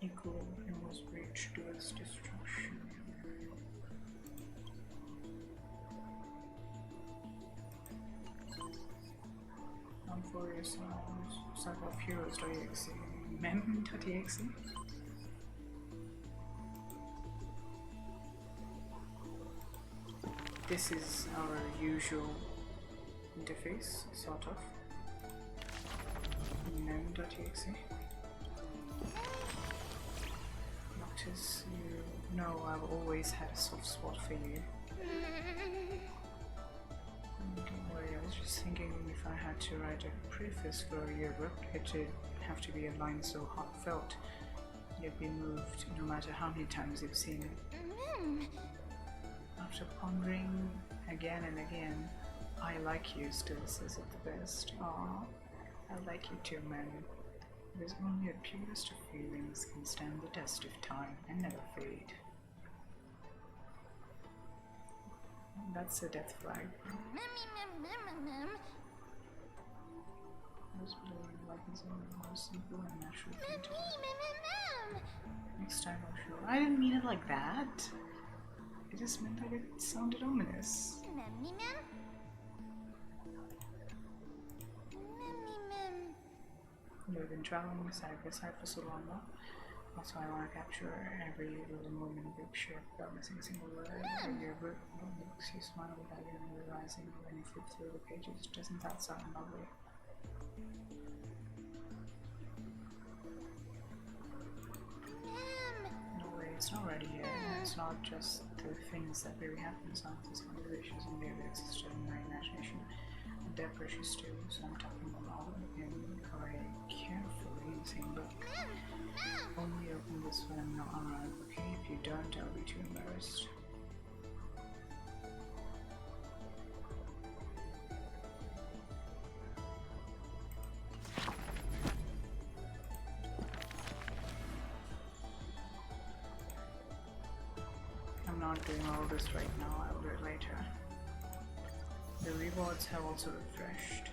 Equilibrium was reached towards destruction. For yourselves, cycle of heroes.exe, mem.exe. This is our usual interface, sort of. Mem.exe. Notice you know I've always had a soft spot for you. Don't worry, I was just thinking if I had to write a preface for a yearbook, it'd have to be a line so heartfelt you'd be moved no matter how many times you've seen it. After pondering again and again, I like you still says it the best. Aww, I like you too, man. There's only a purest of feelings can stand the test of time and never fade. That's a death flag. Most believing likeness are more simple and natural. Next time I'll show. I didn't mean it like that. It just meant that it sounded ominous. You've been traveling side by side for so long now. Also, I want to capture every little moment, big shift, without missing a single word. Your book makes you smile without even realizing when you flip through the pages. Doesn't that sound lovely? No way, it's not ready yet. It's not just the things that really happen. Some of these conversations and really existed in my imagination. They're precious too, so I'm talking about them very carefully in the same book. Only open this when I'm not around, okay? If you don't, I'll be too embarrassed. I'm not doing all this right now, I'll do it later. The rewards have also refreshed.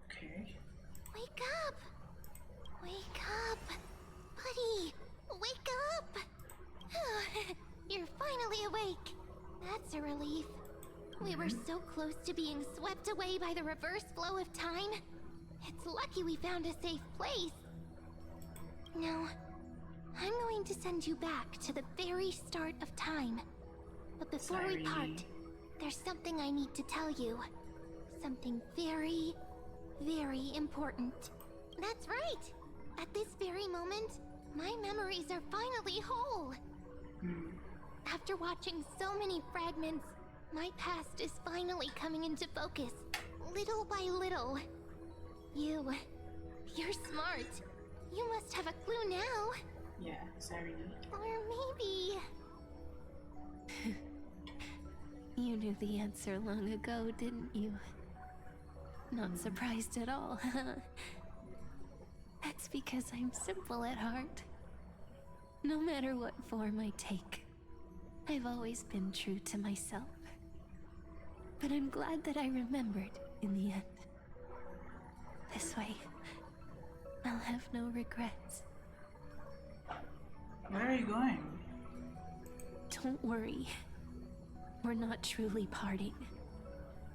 Okay. Wake up! Wake up! Buddy! Wake up! You're finally awake. That's a relief. We were so close to being swept away by the reverse flow of time. It's lucky we found a safe place. Now, I'm going to send you back to the very start of time. But before we part, there's something I need to tell you. Something very, very important. That's right! At this very moment, my memories are finally whole. After watching so many fragments, my past is finally coming into focus, little by little. You're smart. You must have a clue now. Yeah, sorry. Or maybe... You knew the answer long ago, didn't you? Not surprised at all, huh? That's because I'm simple at heart. No matter what form I take, I've always been true to myself. But I'm glad that I remembered in the end. This way, I'll have no regrets. Where are you going? Don't worry. We're not truly parting.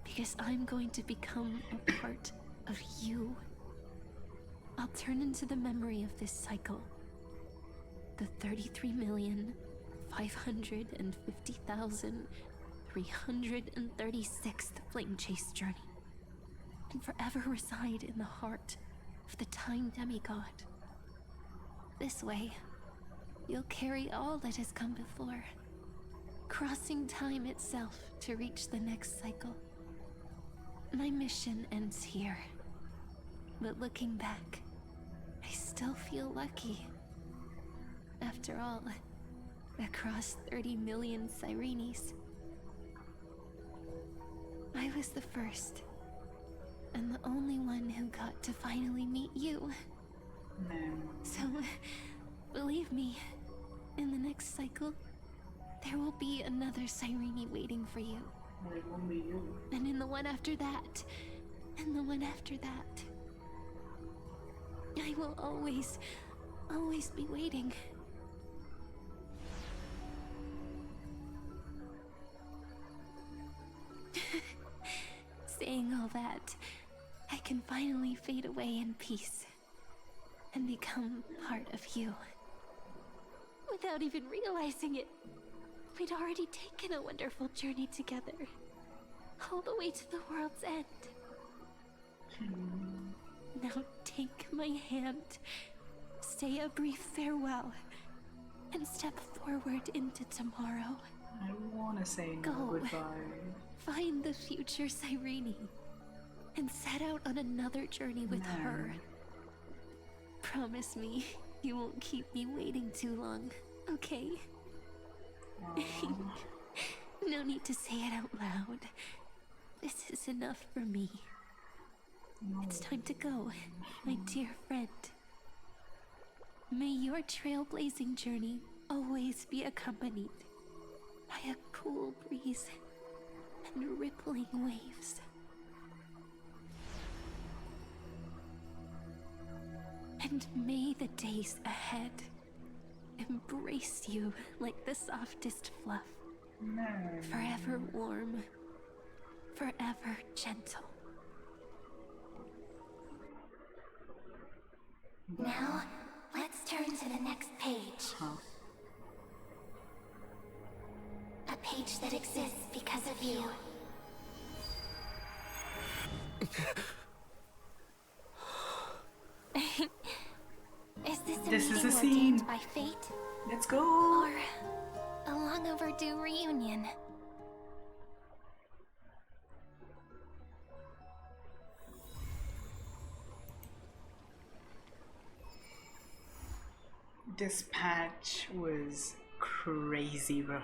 Because I'm going to become a part of you. I'll turn into the memory of this cycle. The 33,550,336th Flame Chase journey. And forever reside in the heart of the Time Demigod. This way, you'll carry all that has come before, crossing time itself to reach the next cycle. My mission ends here, but looking back, I still feel lucky. After all, across 30 million Cyrenes, I was the first, and the only one who got to finally meet you. So, believe me, in the next cycle, there will be another Cyrene waiting for you. It won't be you. And in the one after that, and the one after that. I will always be waiting. Saying all that, I can finally fade away in peace and become part of you. Without even realizing it, we'd already taken a wonderful journey together, all the way to the world's end. Now take my hand, say a brief farewell, and step forward into tomorrow. I don't want to say no goodbye. Find the future Cyrene, and set out on another journey with her. Promise me you won't keep me waiting too long, okay? No need to say it out loud. This is enough for me. It's time to go, my dear friend. May your trailblazing journey always be accompanied by a cool breeze and rippling waves. And may the days ahead embrace you like the softest fluff. Forever warm, forever gentle. Now, let's turn to the next page. A page that exists because of you. This is a scene. By fate? Let's go. Or a long overdue reunion? This patch was crazy, bro.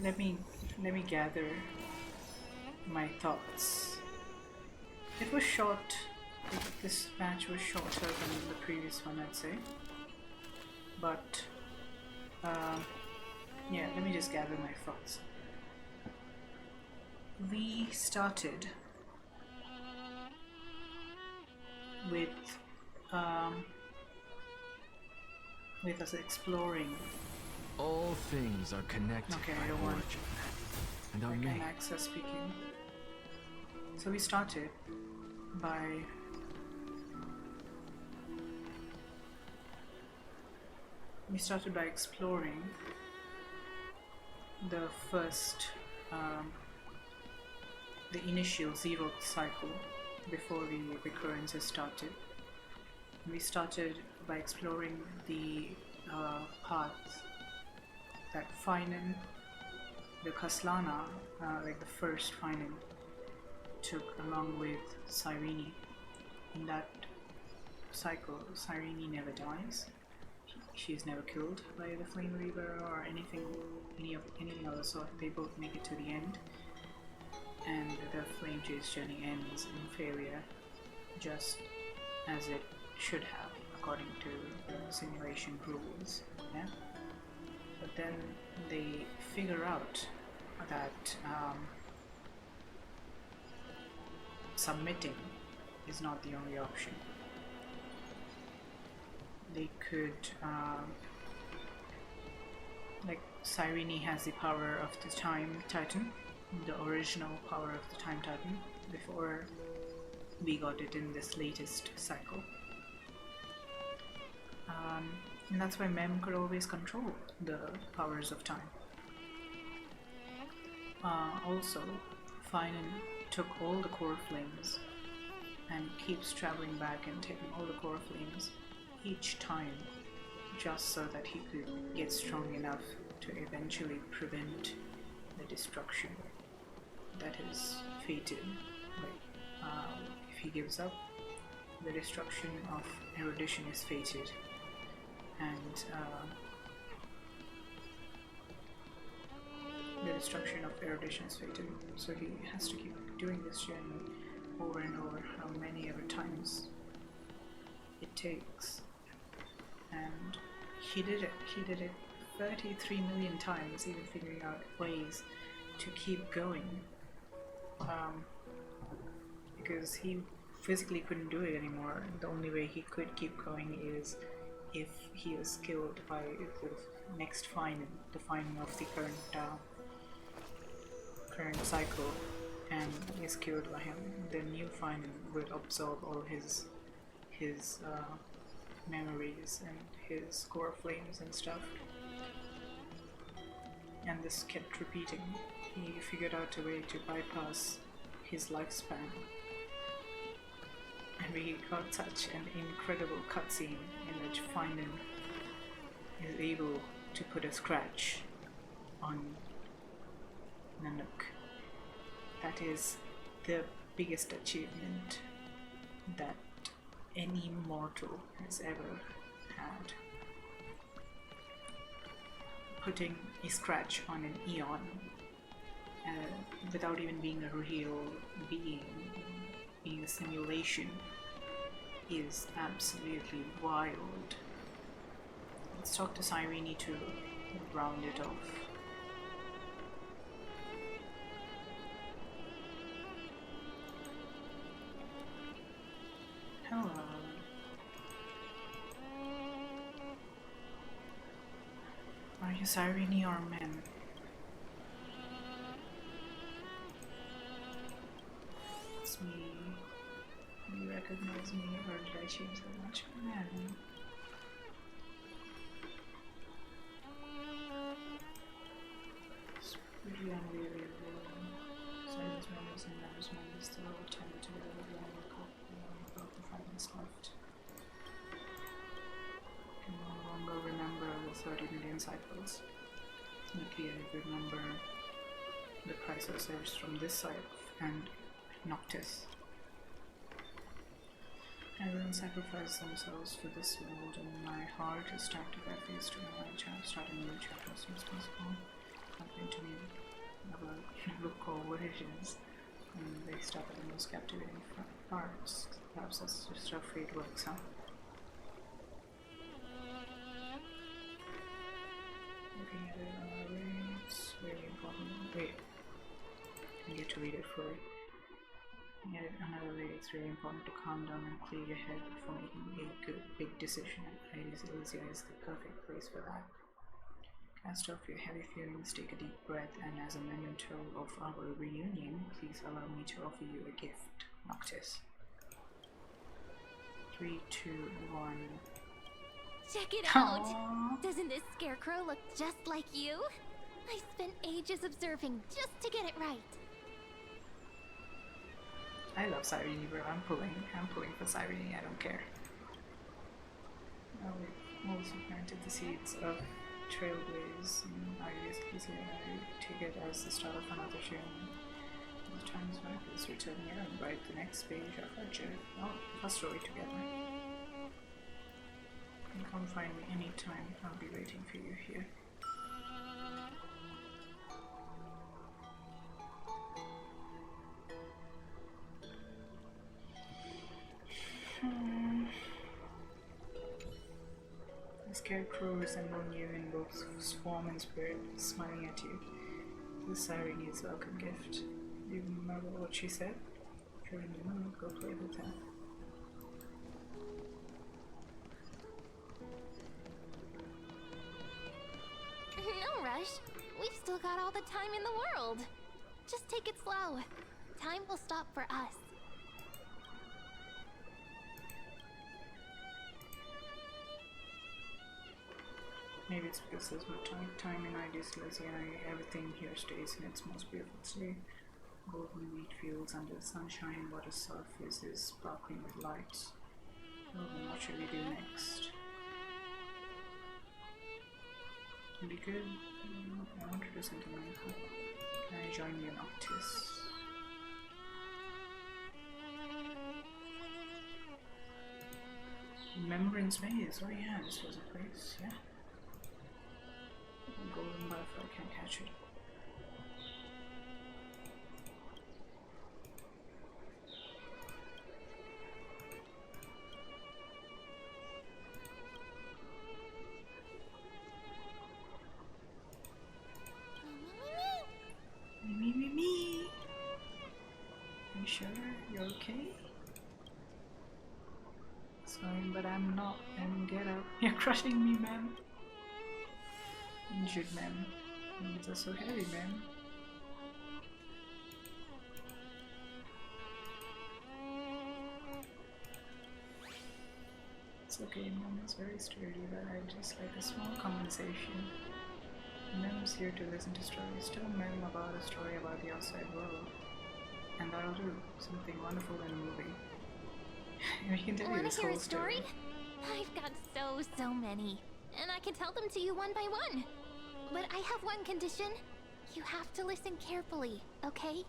Let me gather my thoughts. It was short. This patch was shorter than the previous one, I'd say. But yeah, let me just gather my thoughts. We started with us exploring. All things are connected Okay, by I don't want origin and are made. access speaking. So we started by exploring the first, the initial 0th cycle before the recurrences started. We started by exploring the path that phainon, the Kaslana, like the first phainon, took along with Cyrene. In that cycle, Cyrene never dies. She is never killed by the Flame Reaver or anything of the sort. They both make it to the end, and the Flame Chase journey ends in failure, just as it should have, according to the simulation rules. Yeah. But then they figure out that submitting is not the only option. They could, like, Cyrene has the power of the Time Titan, the original power of the Time Titan, before we got it in this latest cycle. And that's why Mem could always control the powers of time. Also, phainon took all the core flames and keeps traveling back and taking all the core flames each time, just so that he could get strong enough to eventually prevent the destruction that is fated. Like, if he gives up, the destruction of erudition is fated, and the destruction of erudition is fated. So he has to keep doing this journey over and over, how many ever times it takes. And he did it. He did it 33 million times, even figuring out ways to keep going. Because he physically couldn't do it anymore. The only way he could keep going is if he is killed by the next phainon, the phainon of the current cycle, and is killed by him. The new phainon would absorb all his memories and his core flames and stuff. And this kept repeating. He figured out a way to bypass his lifespan. And we got such an incredible cutscene in which phainon is able to put a scratch on Nanook. That is the biggest achievement that any mortal has ever had. Putting a scratch on an eon without even being a real being, being a simulation, is absolutely wild. Let's talk to Cyrene to round it off. Hello. Are you Cyrene or Mem? It's me. You recognize me, or did I change so much? Mem. It's really unbelievable. Cyrene's memories and Mem's memories still all tend together with one about the fragments left. I can no longer remember the 30 million cycles. Luckily, I remember the Chrysosaurs from this side and Noctis. Everyone sacrificed themselves for this world, and my heart is stacked with efforts to start a new chapter as soon as possible. Happened to me about a book called Versions, and they start at the most captivating parts. Perhaps that's just how fate works out. Looking at it another way, it's really important. Wait, I get to read it fully. Looking at it another way, it's really important to calm down and clear your head before making a good, big decision. Elysia is the perfect place for that. Cast off your heavy feelings, take a deep breath, and as a memento of our reunion, please allow me to offer you a gift, Noctis. 3, 2, 1. Check it out! Doesn't this scarecrow look just like you? I spent ages observing just to get it right. I love Cyrene, bro. I'm pulling for Cyrene, I don't care. Oh, we also planted the seeds of Trailblaze, and I take it as the start of another journey. The time is right, please return here and write the next page of our journey. Oh, our story together. You can come find me anytime. I'll be waiting for you here. The scarecrow resembles you in both form and spirit, smiling at you. The Sirene's welcome gift. Do you remember what she said? If you're in the mood, go play with her. No rush. We've still got all the time in the world. Just take it slow. Time will stop for us. Maybe it's because there's no time in Idiosylasia. Everything here stays in its most beautiful state. Golden wheat fields under the sunshine, water surfaces sparkling with lights. Oh, then what should we do next? Can be good. I want to do something meaningful. Can I join you in Noctis? Remembrance Maze. Oh yeah, this was a place. Yeah. Golden butterfly, can't catch it. Me. Are you sure you're okay? Sorry, but I'm not. And get up. You're crushing me, man. Injured, man. These are so heavy, man. It's okay, Mom is very sturdy, but I just like a small compensation. Mem's here to listen to stories. Tell Mem about a story about the outside world. And that'll do. Something wonderful and moving. We can tell you this whole story. I've got so many. And I can tell them to you one by one. But I have one condition. You have to listen carefully, okay?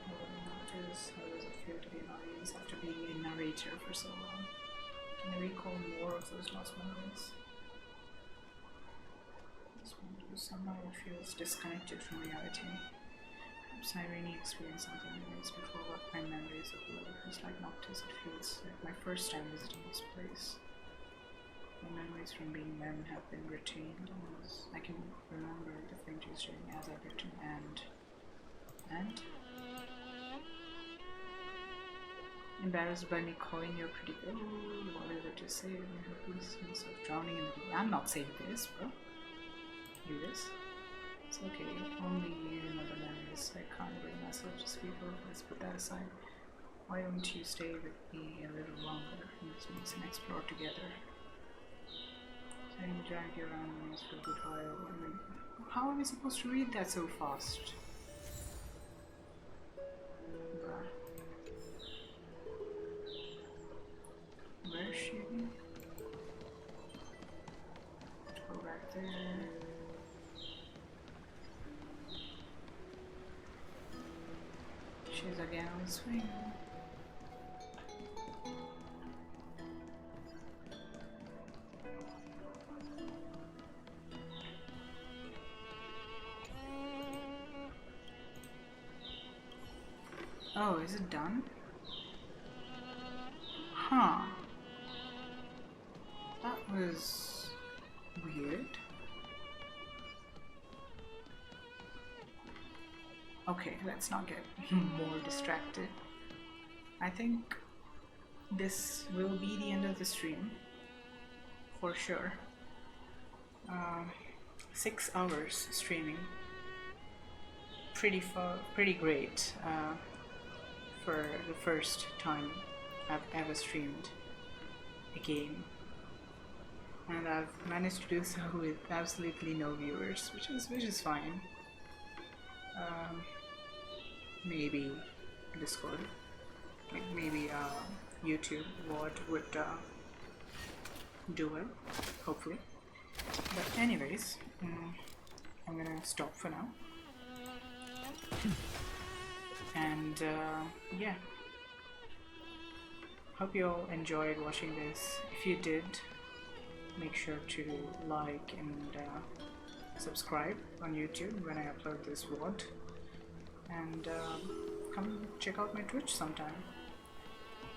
How does it feel to be an audience after being a narrator for so long? Can I recall more of those lost memories? This one somehow feels disconnected from reality. Perhaps Irene experienced something nice before what my memories of love. It's like Noctis, it feels like my first time visiting this place. My memories from being Mem have been retained, and I can remember the fringes during as I've written and embarrassed by me calling you pretty girl. What is it to say? My helplessness of drowning in the deep. I'm not saying this, bro. You this? It's okay. Only you know the memories. I can't bring myself to speak of. Let's put that aside. Why don't you stay with me a little longer and explore together? I can drag you around the maze for a good while. I mean, how am I supposed to read that so fast? Where is she? Go back there. She's again on the swing. Oh, is it done? Huh. That was weird. Okay, let's not get more distracted. I think this will be the end of the stream for sure. 6 hours streaming. Pretty great for the first time I've ever streamed a game, and I've managed to do so with absolutely no viewers, which is fine. Maybe Discord, maybe YouTube VOD would do it, hopefully. But anyways, I'm gonna stop for now. And yeah, hope you all enjoyed watching this. If you did, make sure to like and subscribe on YouTube when I upload this VOD, and come check out my Twitch sometime.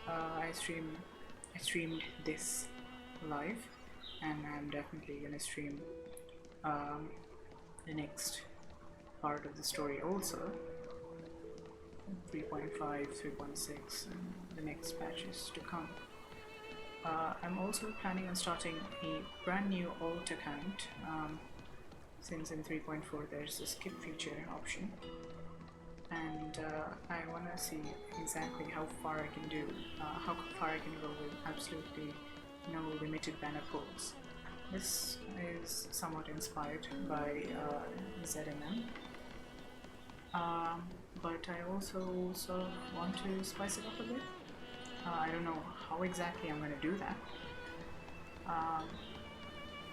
I streamed this live, and I'm definitely gonna stream the next part of the story also. 3.5, 3.6, and the next patches to come. I'm also planning on starting a brand new alt account, since in 3.4 there's a skip feature option, and I want to see exactly how far I can do, how far I can go with absolutely no limited banner pulls. This is somewhat inspired by ZMM, but I also sort of want to spice it up a bit. I don't know how exactly I'm going to do that,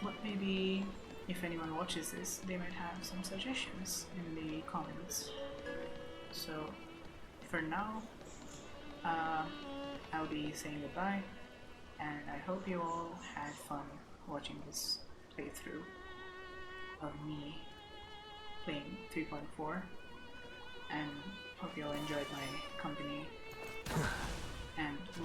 but maybe if anyone watches this, they might have some suggestions in the comments. So for now, I'll be saying goodbye, and I hope you all had fun watching this playthrough of me playing 3.4, and hope you all enjoyed my company and my